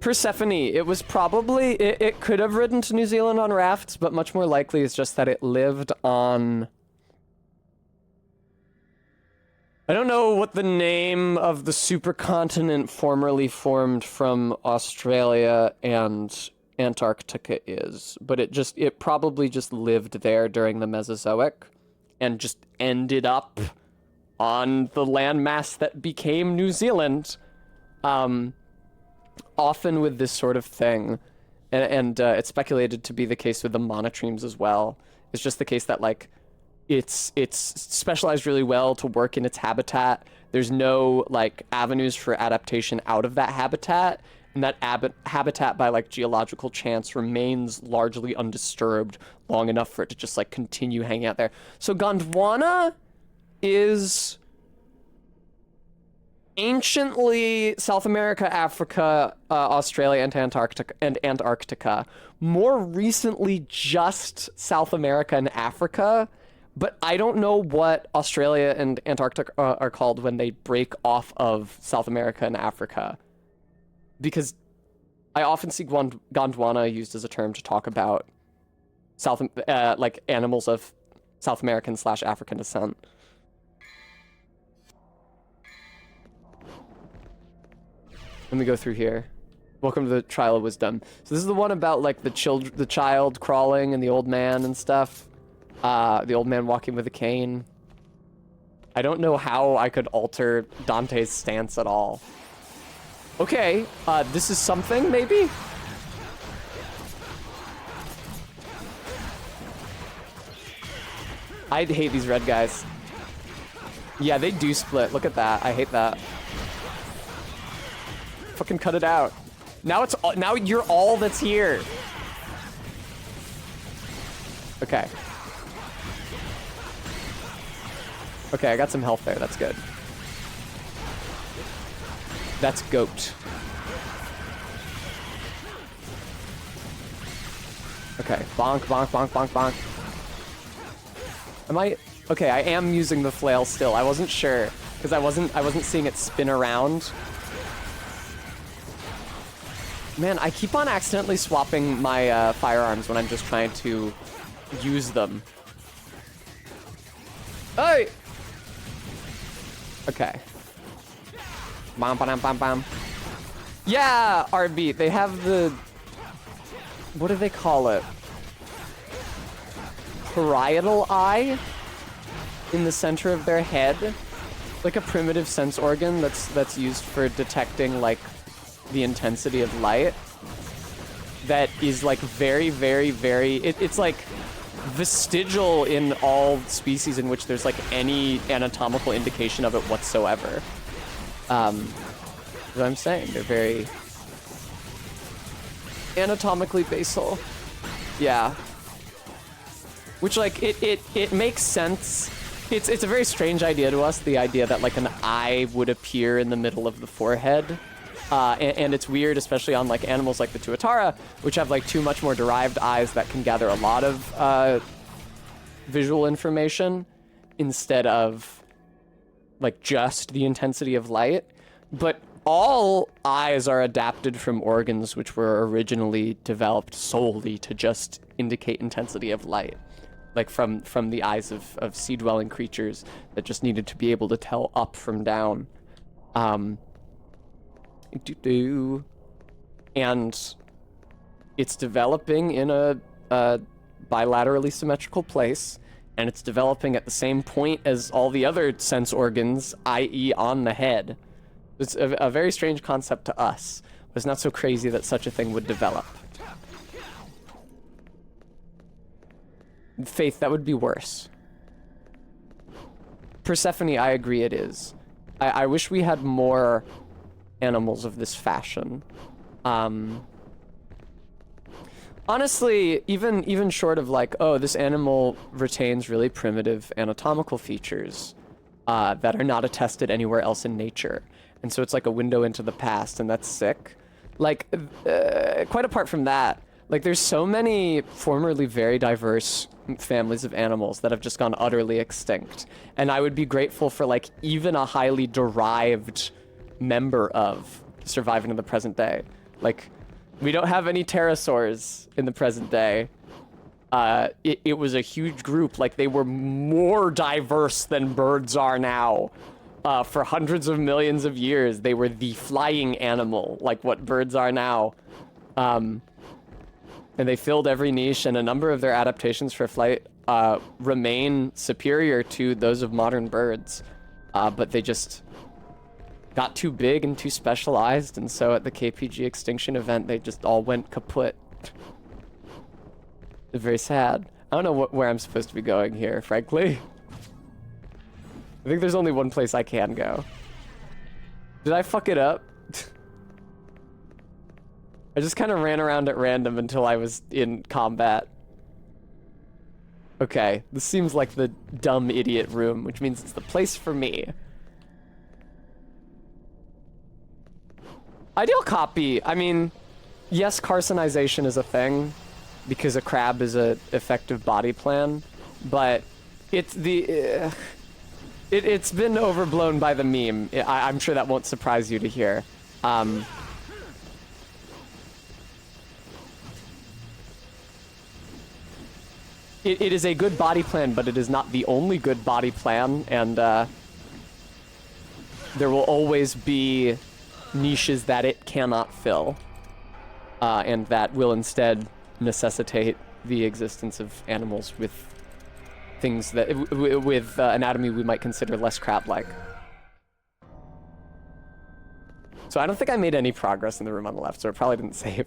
Persephone, it was probably, it could have ridden to New Zealand on rafts, but much more likely it's just that it lived on... I don't know what the name of the supercontinent formerly formed from Australia and Antarctica is, but it probably just lived there during the Mesozoic and just ended up on the landmass that became New Zealand. Often with this sort of thing, and it's speculated to be the case with the monotremes as well. It's just the case that, like, it's specialized really well to work in its habitat. There's no, like, avenues for adaptation out of that habitat, and that habitat, by, like, geological chance, remains largely undisturbed long enough for it to just, like, continue hanging out there. So Gondwana is anciently South America, Africa, Australia, and Antarctica. More recently, just South America and Africa. But I don't know what Australia and Antarctica are called when they break off of South America and Africa. Because I often see Gondwana used as a term to talk about like animals of South American / African descent. Let me go through here. Welcome to the Trial of Wisdom. So this is the one about, like, the child crawling and the old man and stuff. The old man walking with a cane. I don't know how I could alter Dante's stance at all. Okay, this is something, maybe? I hate these red guys. Yeah, they do split. Look at that. I hate that. Fucking cut it out. Now you're all that's here. Okay. Okay, I got some health there. That's good. That's goat. Okay, bonk, bonk, bonk, bonk, bonk. Am I... Okay, I am using the flail still. I wasn't sure, because I wasn't seeing it spin around. Man, I keep on accidentally swapping my firearms when I'm just trying to use them. Hey! Okay. Bam, bam, bam, bam. Yeah, RB. They have the... What do they call it? Parietal eye in the center of their head. Like a primitive sense organ that's used for detecting, like, the intensity of light. That is, like, very, very, very... It's, like, vestigial in all species in which there's, like, any anatomical indication of it whatsoever. That's what I'm saying. They're very anatomically basal. Yeah. Which, like, it makes sense. It's a very strange idea to us, the idea that, like, an eye would appear in the middle of the forehead. And it's weird, especially on, like, animals like the Tuatara, which have, like, two much more derived eyes that can gather a lot of visual information instead of, like, just the intensity of light. But all eyes are adapted from organs which were originally developed solely to just indicate intensity of light. Like, from the eyes of sea-dwelling creatures that just needed to be able to tell up from down. And it's developing in a bilaterally symmetrical place, and it's developing at the same point as all the other sense organs, i.e. on the head. It's a very strange concept to us, but it's not so crazy that such a thing would develop. Faith, that would be worse. Persephone, I agree it is. I wish we had more animals of this fashion. Honestly, even short of, like, oh, this animal retains really primitive anatomical features that are not attested anywhere else in nature. And so it's like a window into the past, and that's sick. Like, quite apart from that, Like, there's so many formerly very diverse families of animals that have just gone utterly extinct. And I would be grateful for, like, even a highly derived member of surviving in the present day. Like, we don't have any pterosaurs in the present day. It was a huge group. Like, they were more diverse than birds are now. For hundreds of millions of years, they were the flying animal, like what birds are now. And they filled every niche, and a number of their adaptations for flight remain superior to those of modern birds. But they just got too big and too specialized, and so at the KPG extinction event, they just all went kaput. It's very sad. I don't know where I'm supposed to be going here, frankly. I think there's only one place I can go. Did I fuck it up? I just kind of ran around at random until I was in combat. Okay, this seems like the dumb idiot room, which means it's the place for me. Ideal copy. I mean, yes, carcinization is a thing because a crab is a effective body plan, but it's the it's been overblown by the meme. I'm sure that won't surprise you to hear. It is a good body plan, but it is not the only good body plan, and there will always be niches that it cannot fill, and that will instead necessitate the existence of animals with things that, with anatomy we might consider less crab-like. So I don't think I made any progress in the room on the left, so it probably didn't save.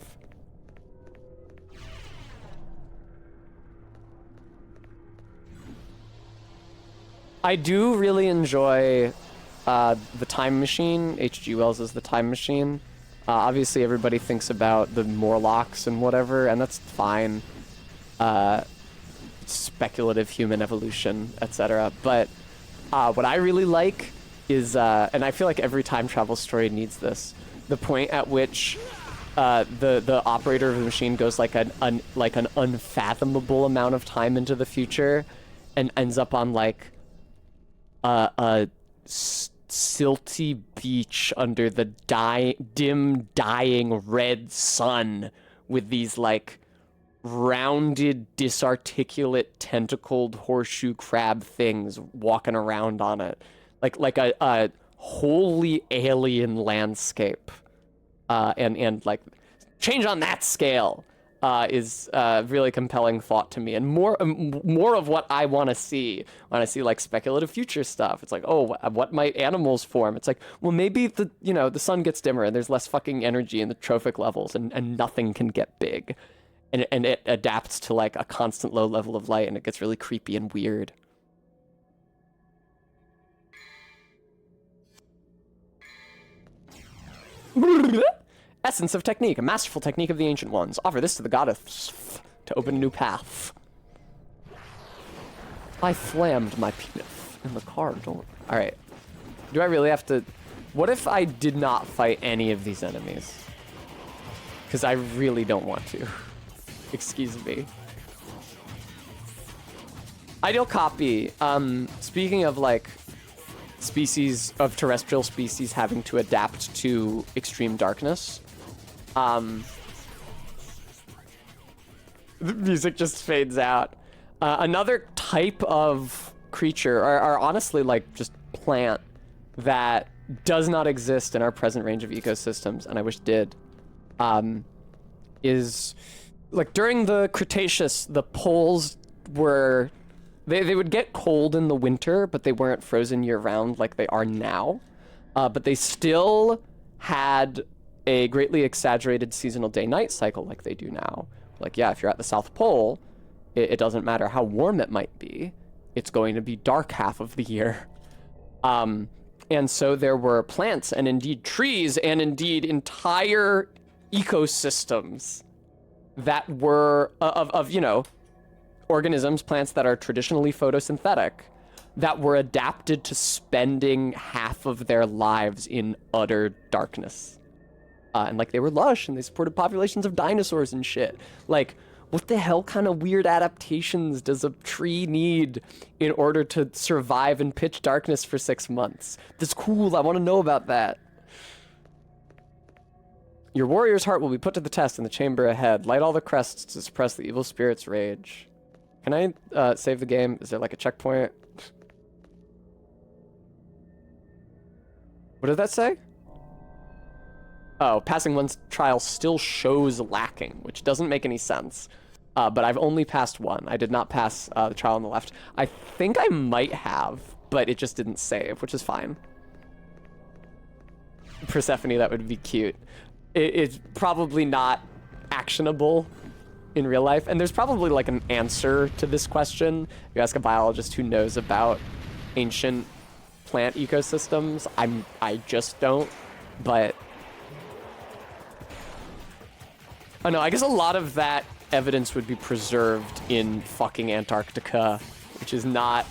I do really enjoy the Time Machine. H.G. Wells is the Time Machine. Obviously, everybody thinks about the Morlocks and whatever, and that's fine. Speculative human evolution, etc. But what I really like is, and I feel like every time travel story needs this, the point at which the operator of the machine goes like an unfathomable amount of time into the future, and ends up on like a silty beach under the dim dying red sun with these like rounded, disarticulate, tentacled horseshoe crab things walking around on it, like a wholly alien landscape, and like change on that scale is really compelling thought to me, and more of what I want to see when I see like speculative future stuff. It's like, oh, what might animals form? It's like, well, maybe the sun gets dimmer and there's less fucking energy in the trophic levels, and nothing can get big, and it adapts to like a constant low level of light, and it gets really creepy and weird. Essence of technique, a masterful technique of the ancient ones. Offer this to the goddess to open a new path. I flammed my penis in the car door. Alright. Do I really have to... What if I did not fight any of these enemies? Because I really don't want to. Excuse me. Ideal copy. Speaking of like species of terrestrial species having to adapt to extreme darkness. The music just fades out. Another type of creature, or honestly like just plant, that does not exist in our present range of ecosystems, and I wish did, is like during the Cretaceous, the poles were, they would get cold in the winter, but they weren't frozen year round like they are now. But they still had a greatly exaggerated seasonal day-night cycle like they do now. Like, yeah, if you're at the South Pole, it doesn't matter how warm it might be, it's going to be dark half of the year. And so there were plants and indeed trees and indeed entire ecosystems that were of organisms, plants that are traditionally photosynthetic, that were adapted to spending half of their lives in utter darkness. And like they were lush and they supported populations of dinosaurs and shit. Like, what the hell kind of weird adaptations does a tree need in order to survive in pitch darkness for 6 months? That's cool. I want to know about that. Your warrior's heart will be put to the test in the chamber ahead. Light all the crests to suppress the evil spirit's rage. Can I save the game? Is there like a checkpoint? What did that say? Oh, passing one's trial still shows lacking, which doesn't make any sense. But I've only passed one. I did not pass the trial on the left. I think I might have, but it just didn't save, which is fine. Persephone, that would be cute. It's probably not actionable in real life, and there's probably like an answer to this question. You ask a biologist who knows about ancient plant ecosystems. I just don't, but... Oh no, I guess a lot of that evidence would be preserved in fucking Antarctica, which is not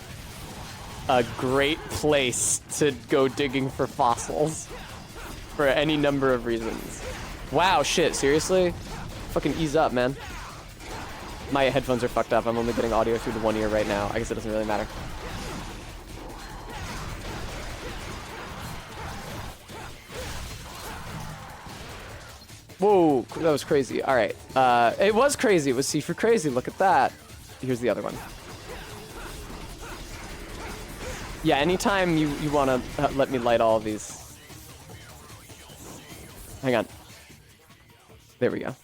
a great place to go digging for fossils for any number of reasons. Wow, shit, seriously? Fucking ease up, man. My headphones are fucked up. I'm only getting audio through the one ear right now. I guess it doesn't really matter. Whoa, that was crazy. All right. It was crazy. It was C for crazy. Look at that. Here's the other one. Yeah, anytime you want to let me light all of these. Hang on. There we go.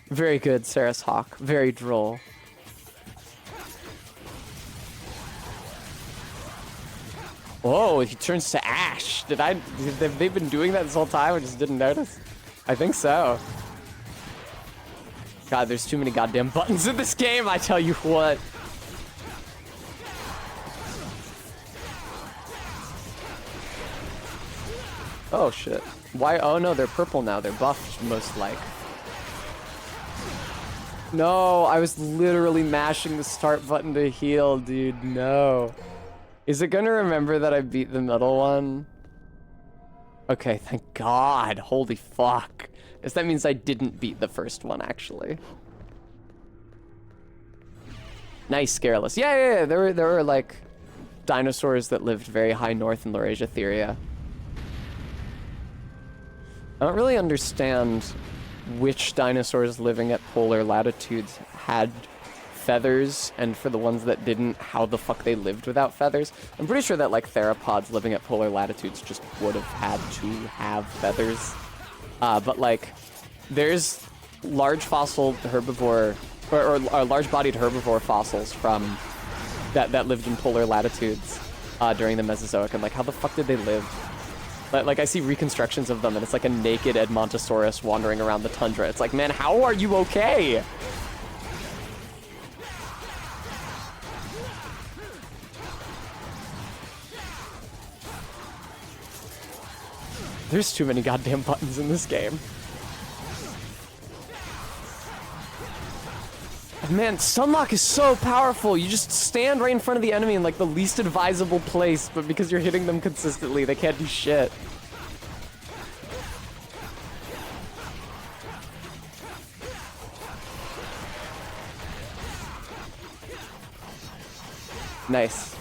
Very good, Saris Hawk. Very droll. Whoa, he turns to ash. Have they been doing that this whole time? I just didn't notice. I think so. God, there's too many goddamn buttons in this game, I tell you what. Oh shit. Why? Oh no, they're purple now. They're buffed, most like. No, I was literally mashing the start button to heal, dude. No. Is it gonna remember that I beat the middle one? Okay, thank God. Holy fuck. Guess that means I didn't beat the first one, actually. Nice, Scareless. Yeah. There were like dinosaurs that lived very high north in Laurasia Theria. I don't really understand which dinosaurs living at polar latitudes had feathers, and for the ones that didn't, how the fuck they lived without feathers. I'm pretty sure that like theropods living at polar latitudes just would have had to have feathers. But like, there's large fossil herbivore, or large-bodied herbivore fossils from that lived in polar latitudes during the Mesozoic, and like, how the fuck did they live? Like, I see reconstructions of them, and it's like a naked Edmontosaurus wandering around the tundra. It's like, man, how are you okay? There's too many goddamn buttons in this game. Man, Sunlock is so powerful. You just stand right in front of the enemy in like the least advisable place, but because you're hitting them consistently, they can't do shit. Nice.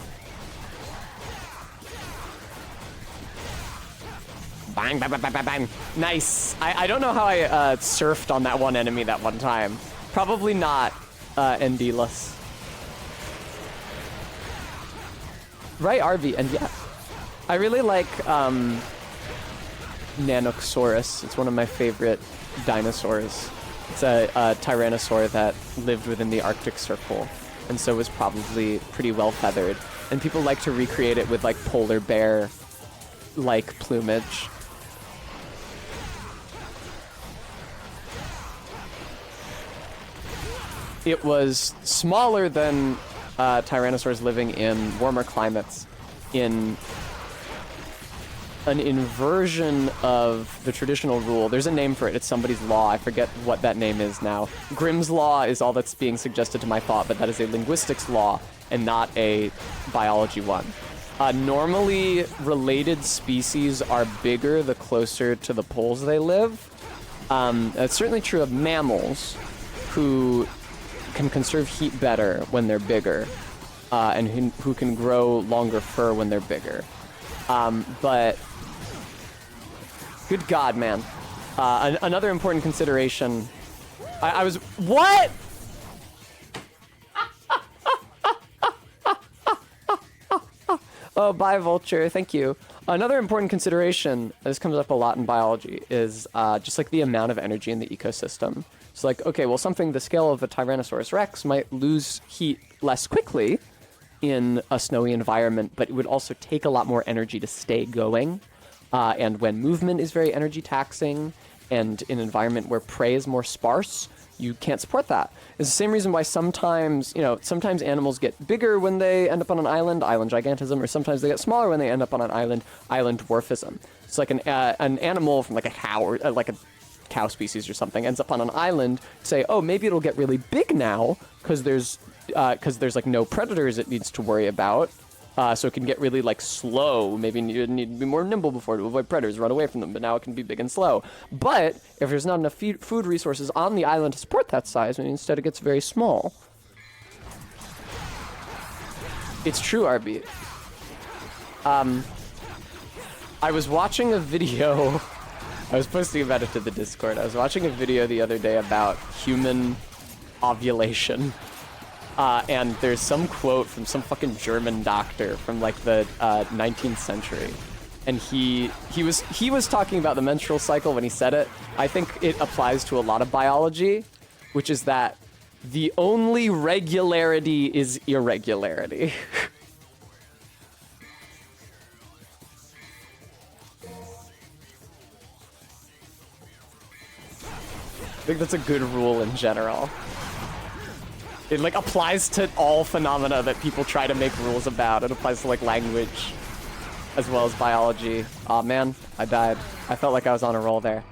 Bang, bang, bang, bang, bang, bang. Nice. I don't know how I surfed on that one enemy that one time. Probably not Endless. Right, RV, and yeah. I really like Nanoxaurus. It's one of my favorite dinosaurs. It's a tyrannosaur that lived within the Arctic Circle, and so was probably pretty well feathered. And people like to recreate it with like polar bear-like plumage. It was smaller than tyrannosaurs living in warmer climates, in an inversion of the traditional rule. There's a name for it. It's somebody's law. I forget what that name is now. Grimm's law is all that's being suggested to my thought, but that is a linguistics law and not a biology one. Normally, related species are bigger the closer to the poles they live. That's certainly true of mammals, who can conserve heat better when they're bigger, and who can grow longer fur when they're bigger. But good God, man. Another important consideration. I was... What? Oh, bye, Vulture. Thank you. Another important consideration, this comes up a lot in biology, is just like the amount of energy in the ecosystem. So like, okay, well, something the scale of a Tyrannosaurus Rex might lose heat less quickly in a snowy environment, but it would also take a lot more energy to stay going. And when movement is very energy taxing, and in an environment where prey is more sparse, you can't support that. It's the same reason why sometimes, sometimes animals get bigger when they end up on an island gigantism, or sometimes they get smaller when they end up on an island dwarfism. It's like an animal from like a cow, or like a cow species or something, ends up on an island, say, oh, maybe it'll get really big now, because there's like no predators it needs to worry about. So it can get really like slow. Maybe you need to be more nimble before to avoid predators, run away from them. But now it can be big and slow. But if there's not enough food resources on the island to support that size, instead it gets very small. It's true, RB. I was watching a video. I was posting about it to the Discord. I was watching a video the other day about human ovulation. And there's some quote from some fucking German doctor from like the 19th century, and he was talking about the menstrual cycle when he said it. I think it applies to a lot of biology, which is that the only regularity is irregularity. I think that's a good rule in general. It like applies to all phenomena that people try to make rules about. It applies to like language as well as biology. Aw, man, I died. I felt like I was on a roll there.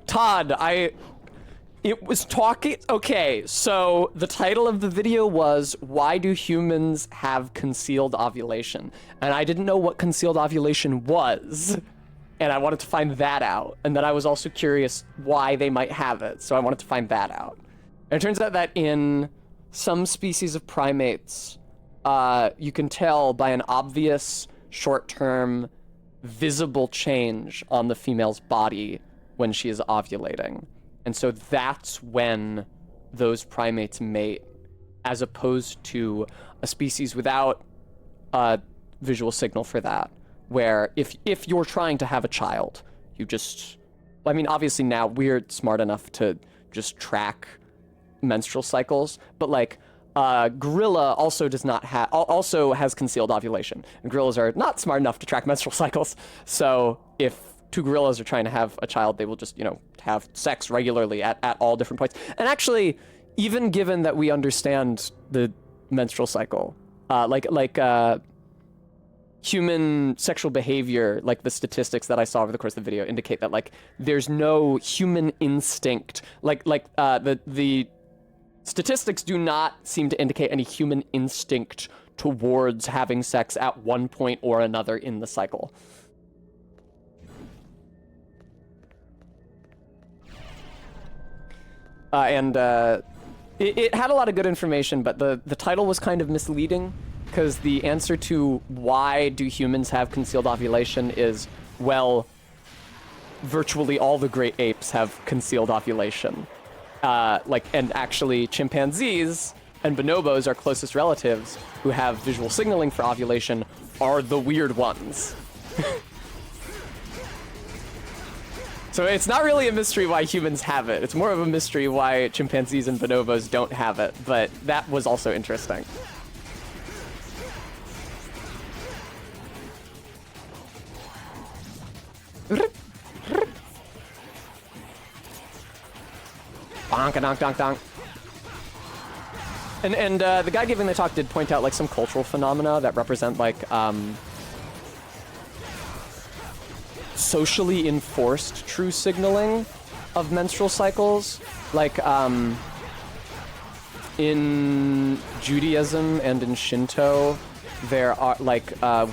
Todd, it was talking... Okay, so the title of the video was, why do humans have concealed ovulation? And I didn't know what concealed ovulation was. And I wanted to find that out. And then I was also curious why they might have it. So I wanted to find that out. And it turns out that in some species of primates, you can tell by an obvious short-term visible change on the female's body when she is ovulating. And so that's when those primates mate, as opposed to a species without a visual signal for that. Where if you're trying to have a child, you just... I mean, obviously now we're smart enough to just track menstrual cycles, but like gorilla also does not have... also has concealed ovulation. And gorillas are not smart enough to track menstrual cycles. So if two gorillas are trying to have a child, they will just, have sex regularly at all different points. And actually, even given that we understand the menstrual cycle, human sexual behavior, like the statistics that I saw over the course of the video indicate that like there's no human instinct, the statistics do not seem to indicate any human instinct towards having sex at one point or another in the cycle. It had a lot of good information, but the title was kind of misleading. Because the answer to why do humans have concealed ovulation is, well, virtually all the great apes have concealed ovulation. And actually chimpanzees and bonobos, our closest relatives, who have visual signaling for ovulation, are the weird ones. So it's not really a mystery why humans have it. It's more of a mystery why chimpanzees and bonobos don't have it, but that was also interesting. Bonk-a-donk-donk-donk. And the guy giving the talk did point out like some cultural phenomena that represent like socially enforced true signaling of menstrual cycles. Like in Judaism and in Shinto, there are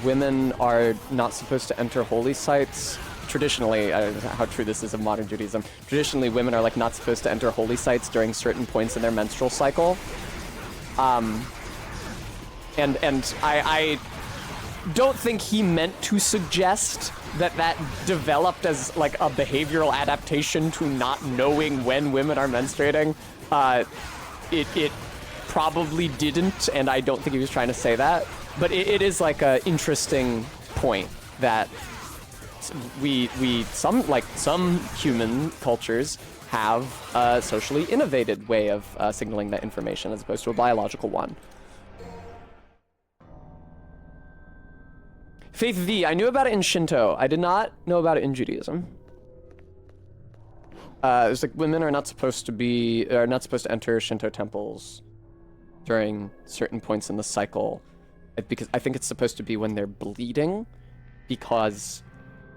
women are not supposed to enter holy sites. Traditionally, I don't know how true this is of modern Judaism. Traditionally, women are like not supposed to enter holy sites during certain points in their menstrual cycle. And I don't think he meant to suggest that developed as like a behavioral adaptation to not knowing when women are menstruating. It probably didn't, and I don't think he was trying to say that. But it is like a interesting point that some human cultures have a socially innovated way of signaling that information as opposed to a biological one. Faith V, I knew about it in Shinto. I did not know about it in Judaism. It's like women are not supposed to enter Shinto temples during certain points in the cycle, because I think it's supposed to be when they're bleeding, because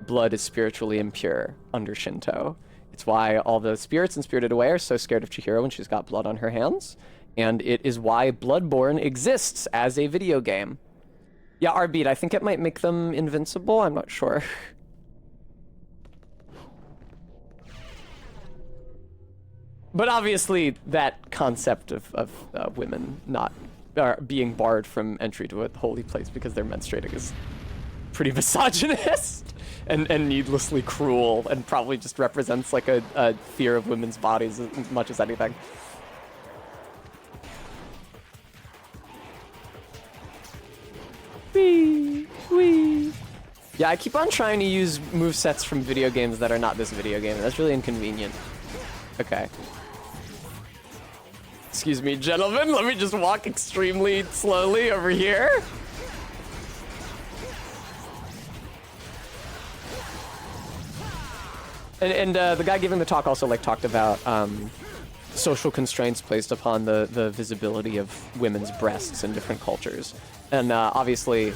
blood is spiritually impure under Shinto. It's why all the spirits in Spirited Away are so scared of Chihiro when she's got blood on her hands, and it is why Bloodborne exists as a video game. Yeah, Arbeat, I think it might make them invincible. I'm not sure. But obviously, that concept of women not being barred from entry to a holy place because they're menstruating is pretty misogynist and needlessly cruel, and probably just represents like a fear of women's bodies as much as anything. Wee. Yeah, I keep on trying to use movesets from video games that are not this video game. That's really inconvenient. Okay. Excuse me, gentlemen. Let me just walk extremely slowly over here. And the guy giving the talk also like talked about social constraints placed upon the visibility of women's breasts in different cultures. And obviously,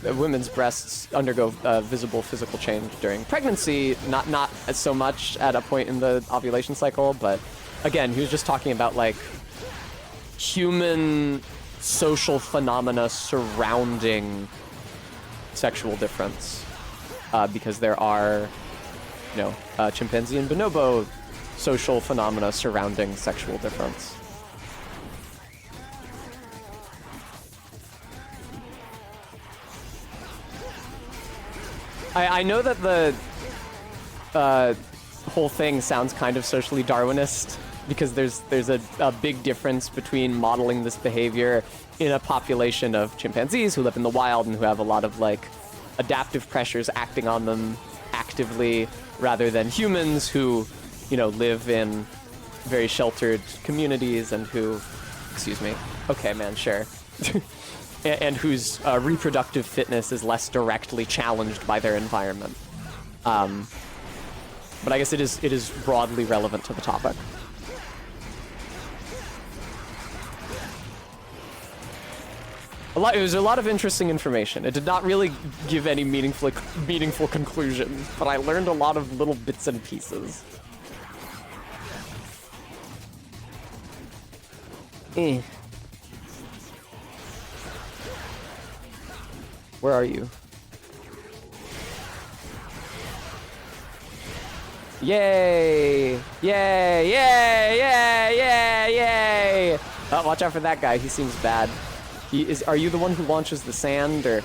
women's breasts undergo visible physical change during pregnancy, not so much at a point in the ovulation cycle, but again, he was just talking about like human social phenomena surrounding sexual difference, because there are, you know, chimpanzee and bonobo social phenomena surrounding sexual difference. I know that the whole thing sounds kind of socially Darwinist, because there's a big difference between modeling this behavior in a population of chimpanzees who live in the wild and who have a lot of like adaptive pressures acting on them actively, rather than humans who, you know, live in very sheltered communities and who, excuse me, okay man, sure. And whose reproductive fitness is less directly challenged by their environment. But I guess it is broadly relevant to the topic. It was a lot of interesting information. It did not really give any meaningful conclusion, but I learned a lot of little bits and pieces. Where are you? Yay! Yay! Yay! Yay! Yay! Yay! Oh, watch out for that guy. He seems bad. Are you the one who launches the sand, or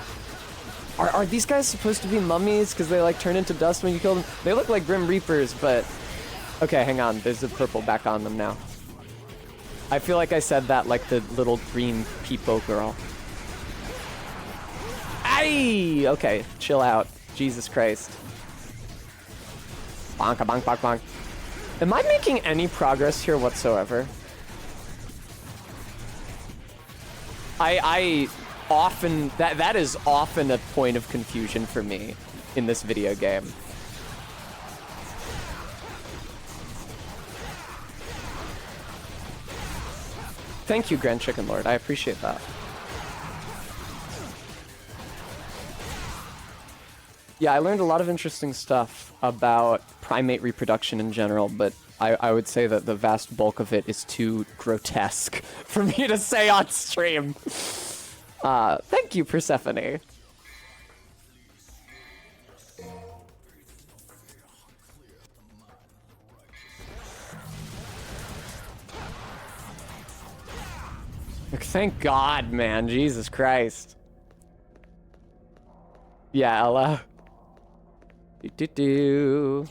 are these guys supposed to be mummies because they like turn into dust when you kill them? They look like Grim Reapers, but okay, hang on. There's a purple back on them now. I feel like I said that like the little green peepo girl. Aye! Okay, chill out. Jesus Christ. Bonka, bonk, bonk, bonk. Am I making any progress here whatsoever? I often, that is often a point of confusion for me in this video game. Thank you, Grand Chicken Lord. I appreciate that. Yeah, I learned a lot of interesting stuff about primate reproduction in general, but I would say that the vast bulk of it is too grotesque for me to say on stream. Thank you, Persephone. Like, thank God, man. Jesus Christ. Yeah, Ella. Do.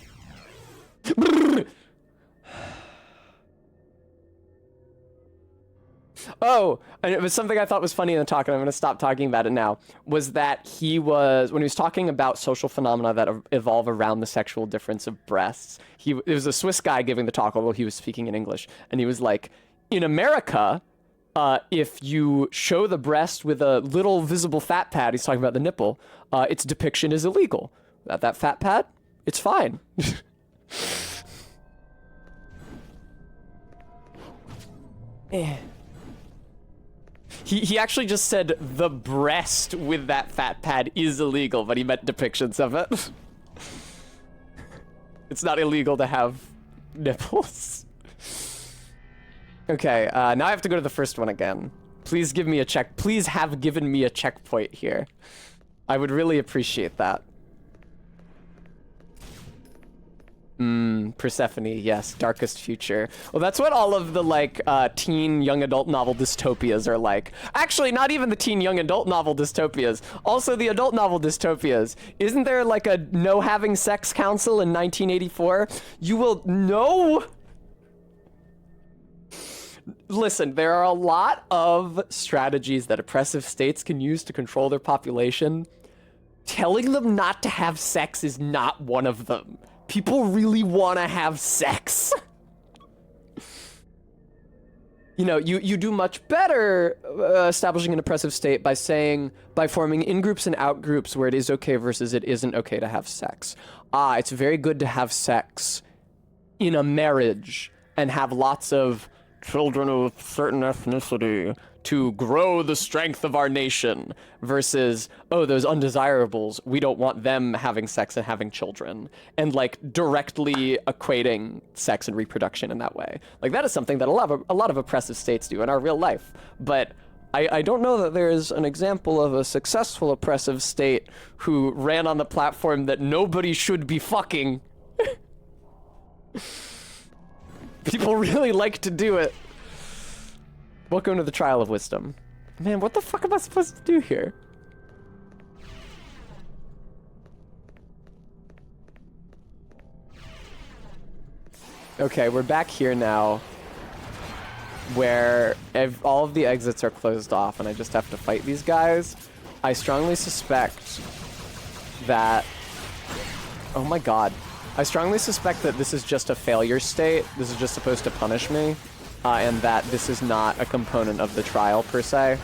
Oh, and it was something I thought was funny in the talk, and I'm going to stop talking about it now, was that when he was talking about social phenomena that evolve around the sexual difference of breasts, it was a Swiss guy giving the talk, although he was speaking in English, and he was like, in America, if you show the breast with a little visible fat pad, he's talking about the nipple, its depiction is illegal. That fat pad, it's fine. He actually just said the breast with that fat pad is illegal, but he meant depictions of it. It's not illegal to have nipples. Okay, now I have to go to the first one again. Please give me a check. Please have given me a checkpoint here. I would really appreciate that. Persephone, yes, darkest future. Well, that's what all of the, like, teen young adult novel dystopias are like. Actually, not even the teen young adult novel dystopias. Also the adult novel dystopias. Isn't there, like, a no having sex council in 1984? You will... No! Listen, there are a lot of strategies that oppressive states can use to control their population. Telling them not to have sex is not one of them. People really want to have sex. You know, you do much better establishing an oppressive state by forming in-groups and out-groups where it is okay versus it isn't okay to have sex. It's very good to have sex in a marriage and have lots of children of a certain ethnicity to grow the strength of our nation versus, oh, those undesirables, we don't want them having sex and having children, and like directly equating sex and reproduction in that way. Like that is something that a lot of oppressive states do in our real life, but I don't know that there is an example of a successful oppressive state who ran on the platform that nobody should be fucking. People really like to do it. Welcome to the Trial of Wisdom. Man, what the fuck am I supposed to do here? Okay, we're back here now, where all of the exits are closed off, and I just have to fight these guys. I strongly suspect that... Oh my god. I strongly suspect that this is just a failure state. This is just supposed to punish me. And that this is not a component of the trial, per se.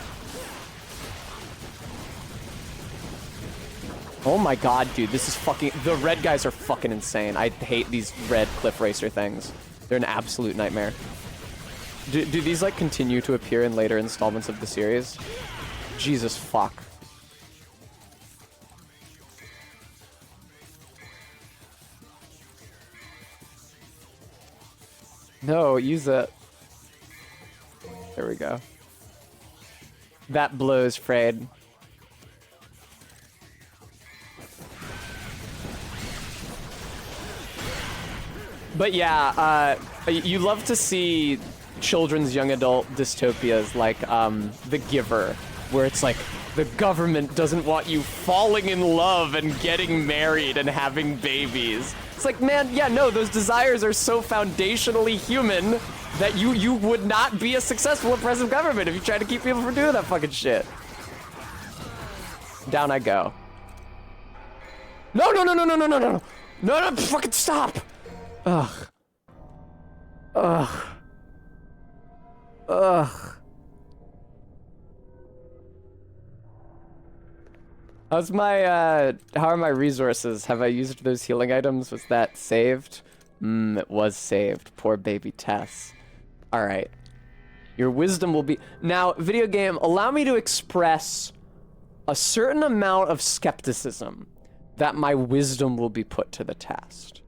Oh my god, dude, this is fucking... The red guys are fucking insane. I hate these red cliff racer things. They're an absolute nightmare. Do these, like, continue to appear in later installments of the series? Jesus fuck. No, use it. There we go. That blows, Frayed. But yeah, you love to see children's young adult dystopias like The Giver, where it's like, the government doesn't want you falling in love and getting married and having babies. It's like, man, yeah, no, those desires are so foundationally human that you would not be a successful oppressive government if you tried to keep people from doing that fucking shit. Down I go. No, no, no, no, no, no, no, no, no, no, fucking stop! Ugh. Ugh. Ugh. How's my, how are my resources? Have I used those healing items? Was that saved? It was saved. Poor baby Tess. Alright. Your wisdom will be... Now, video game, allow me to express a certain amount of skepticism that my wisdom will be put to the test.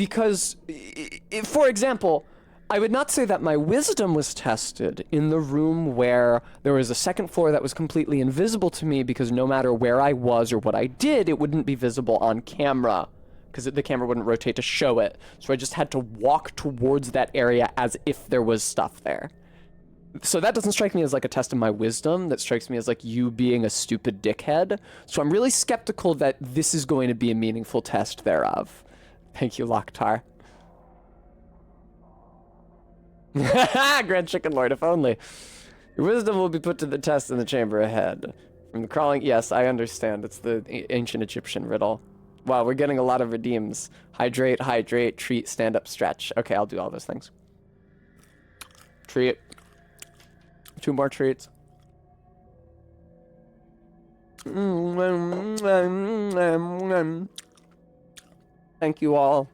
because, for example, I would not say that my wisdom was tested in the room where there was a second floor that was completely invisible to me, because no matter where I was or what I did, it wouldn't be visible on camera, because the camera wouldn't rotate to show it. So I just had to walk towards that area as if there was stuff there. So that doesn't strike me as like a test of my wisdom. That strikes me as like you being a stupid dickhead. So I'm really skeptical that this is going to be a meaningful test thereof. Thank you, Loktar. Grand Chicken Lord, if only. Your wisdom will be put to the test in the chamber ahead. From the crawling, yes, I understand. It's the ancient Egyptian riddle. Wow, we're getting a lot of redeems. Hydrate, hydrate, treat, stand up, stretch. Okay, I'll do all those things. Treat. 2 more treats. Thank you all.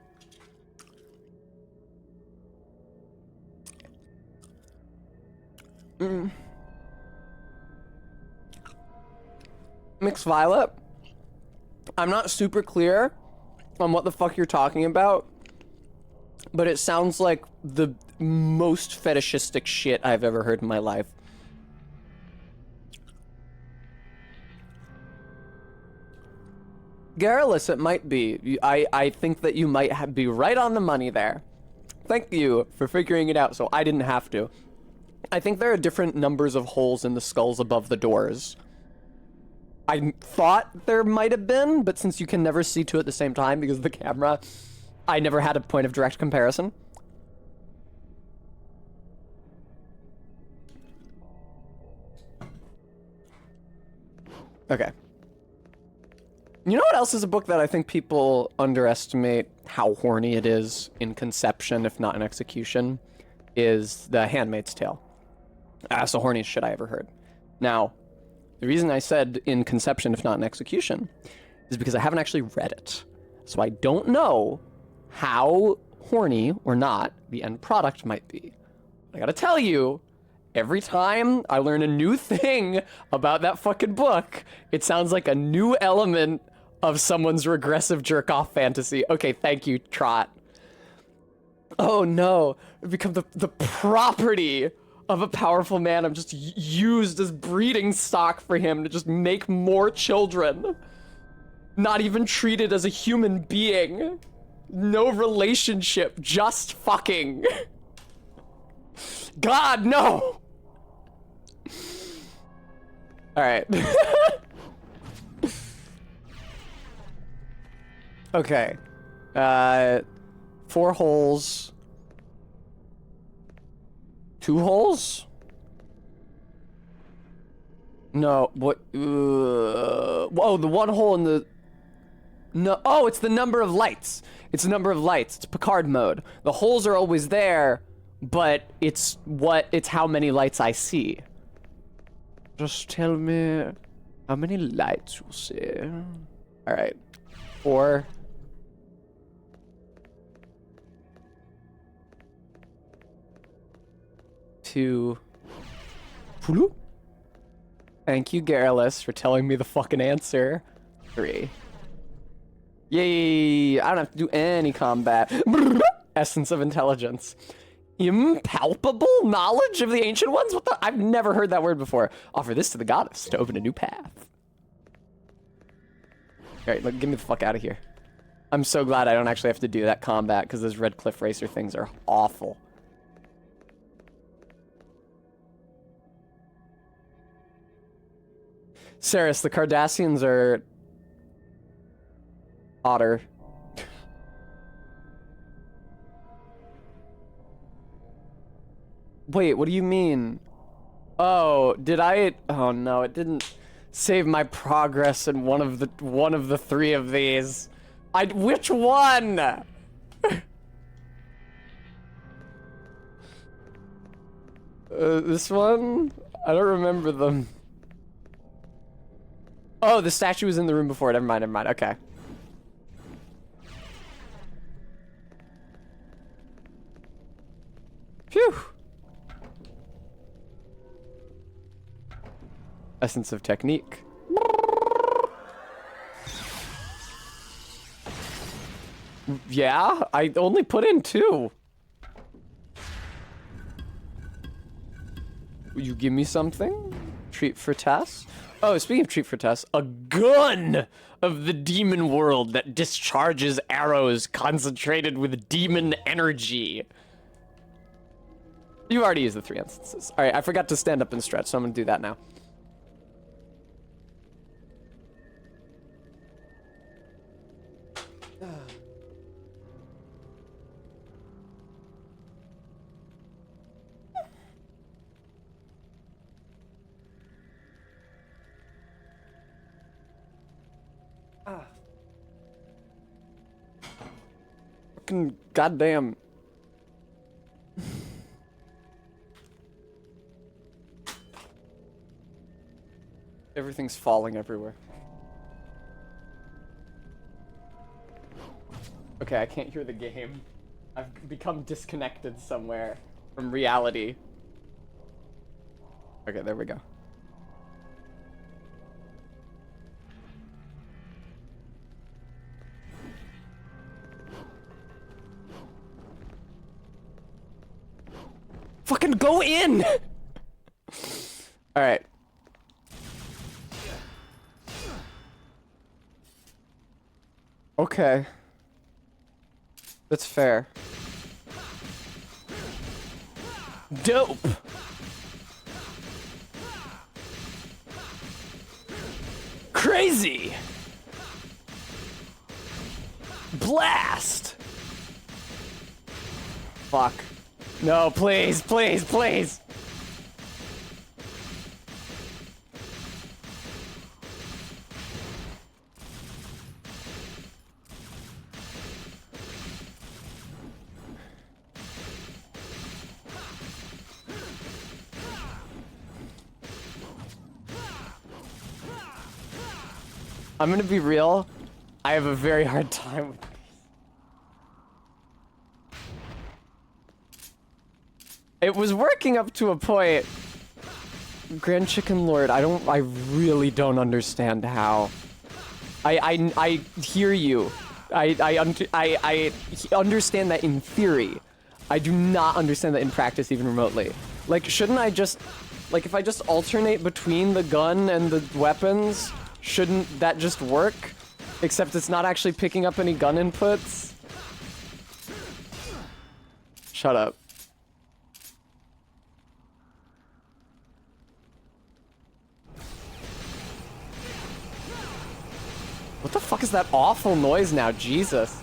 Mixed Violet, I'm not super clear on what the fuck you're talking about, but it sounds like the most fetishistic shit I've ever heard in my life. Garrulous, it might be. I think that you might be right on the money there. Thank you for figuring it out so I didn't have to. I think there are different numbers of holes in the skulls above the doors. I thought there might have been, but since you can never see two at the same time because of the camera, I never had a point of direct comparison. Okay. You know what else is a book that I think people underestimate how horny it is in conception, if not in execution, is The Handmaid's Tale. That's the horniest shit I ever heard. Now, the reason I said in conception, if not in execution, is because I haven't actually read it. So I don't know how horny or not the end product might be. I gotta tell you, every time I learn a new thing about that fucking book, it sounds like a new element of someone's regressive jerk-off fantasy. Okay, thank you, Trot. Oh no, I've become the property of a powerful man. I'm just used as breeding stock for him to just make more children. Not even treated as a human being. No relationship, just fucking. God, no! Alright. Okay. 4 holes. 2 holes? No, what? Oh, the 1 hole in the... No, oh, it's the number of lights. It's the number of lights. It's Picard mode. The holes are always there, but it's how many lights I see. Just tell me how many lights you see. All right. 4. 2. Thank you, Garrulous, for telling me the fucking answer. 3. Yay! I don't have to do any combat. Essence of intelligence. Impalpable knowledge of the Ancient Ones? What the? I've never heard that word before. Offer this to the goddess to open a new path. Alright, look, get me the fuck out of here. I'm so glad I don't actually have to do that combat, because those Red Cliff Racer things are awful. Saris, the Cardassians are... otter. Wait, what do you mean? Oh, did I... Oh no, it didn't save my progress in one of the 3 of these. Which one? This one? I don't remember them. Oh, the statue was in the room before. Never mind, okay. Phew. Essence of technique. Yeah, I only put in 2. Will you give me something? Treat for Tess? Oh, speaking of treat for Tess, a gun of the demon world that discharges arrows concentrated with demon energy. You already used the 3 instances. All right, I forgot to stand up and stretch, so I'm gonna do that now. Fucking goddamn. Everything's falling everywhere. Okay, I can't hear the game. I've become disconnected somewhere from reality. Okay, there we go. Fucking go in! Alright. Okay. That's fair. Dope! Crazy! Blast! Fuck. No, please, please, please! I'm gonna be real. I have a very hard time with these. It was working up to a point. Grand Chicken Lord, I really don't understand how. I hear you. I understand that in theory. I do not understand that in practice even remotely. Like, shouldn't I just, like, if I just alternate between the gun and the weapons, shouldn't that just work? Except it's not actually picking up any gun inputs. Shut up. What the fuck is that awful noise now? Jesus.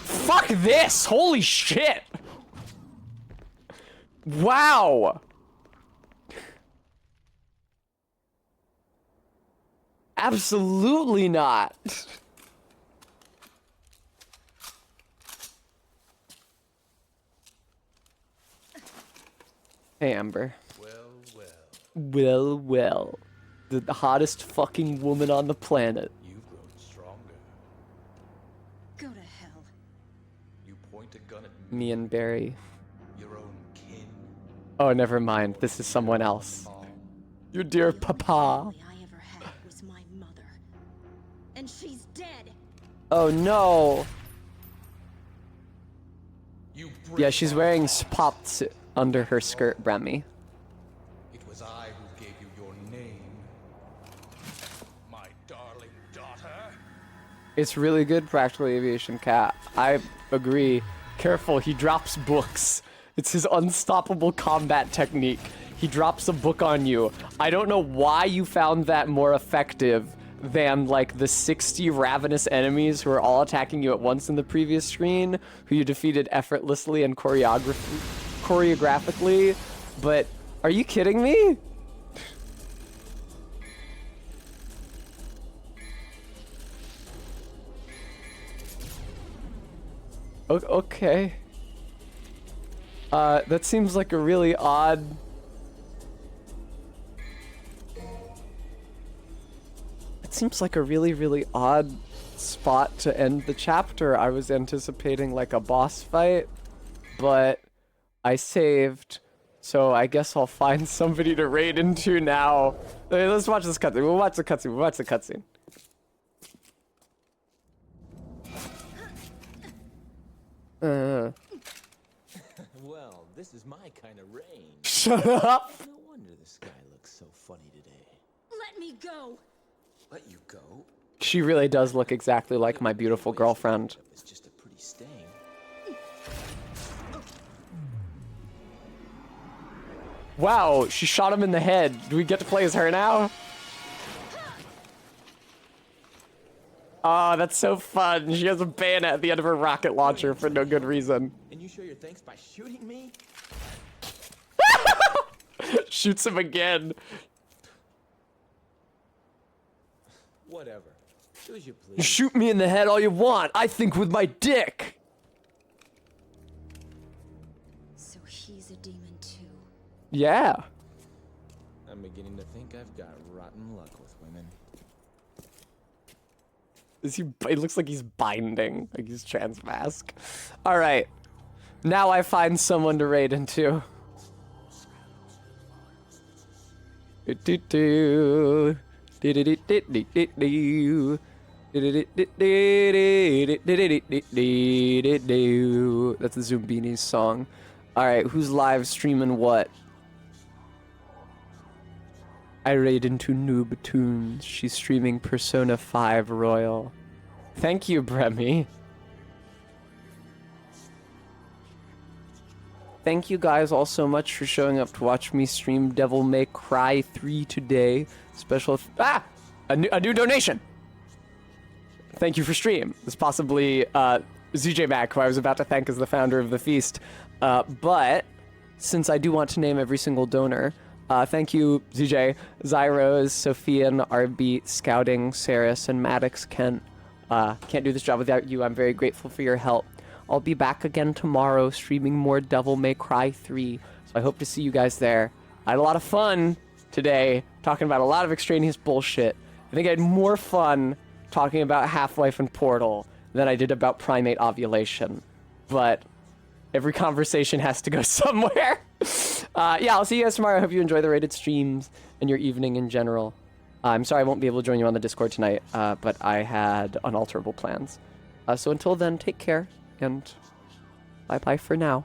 Fuck this! Holy shit! Wow! Absolutely not! Hey, Amber. Well, well, Well, well. The hottest fucking woman on the planet. you've grown stronger. Go to hell. You point a gun at Me and Barry. your own kin. Oh, never mind. This is someone else. Your dear The only papa. family I ever had was my mother. And she's dead. Oh no. You Yeah, she's wearing spots under her skirt, Bremy. It was I who gave you your name. My darling daughter. It's really good, Practical Aviation Cat. I agree. Careful, he drops books. It's his unstoppable combat technique. He drops a book on you. I don't know why you found that more effective than like the 60 ravenous enemies who are all attacking you at once in the previous screen, who you defeated effortlessly and choreographically. But are you kidding me? Okay. That seems like a really odd... It seems like a really, really odd spot to end the chapter. I was anticipating like a boss fight, but I saved So I guess I'll find somebody to raid into now. Okay, let's watch this cutscene. We'll watch the cutscene. We'll watch the cutscene. Well, this is my kind of rain. Shut up. No wonder the sky looks so funny today. Let me go! Let you go? She really does look exactly like my beautiful girlfriend. It's just a pretty stain. Wow, she shot him in the head. Do we get to play as her now? Oh, that's so fun. She has a bayonet at the end of her rocket launcher for no good reason. And you show your thanks by shooting me? Shoots him again. Whatever. Do as you You please. shoot me in the head all you want. I think with my dick. So he's a demon too. Yeah. I'm beginning to think I've got rotten luck with women. Is he? It looks like he's binding, like he's trans mask. All right. Now I find someone to raid into. Do-do-do. Do-do-do-do-do-do. Do-do-do-do-do-do-do-do-do. That's the Zumbinis song. All right, who's live streaming what? I raid into Noob Tunes. She's streaming Persona 5 Royal. Thank you, Bremy. Thank you guys all so much for showing up to watch me stream Devil May Cry 3 today. Special... A new donation! Thank you for stream. It's possibly ZJ Mac, who I was about to thank as the founder of the feast. But since I do want to name every single donor, thank you, ZJ, Zyros, Sophian, RB, Scouting, Saris, and Maddox Kent. Can't do this job without you. I'm very grateful for your help. I'll be back again tomorrow streaming more Devil May Cry 3, so I hope to see you guys there. I had a lot of fun today talking about a lot of extraneous bullshit. I think I had more fun talking about Half-Life and Portal than I did about primate ovulation. But every conversation has to go somewhere. Yeah, I'll see you guys tomorrow. I hope you enjoy the rated streams and your evening in general. I'm sorry I won't be able to join you on the Discord tonight, but I had unalterable plans. So until then, take care, and bye-bye for now.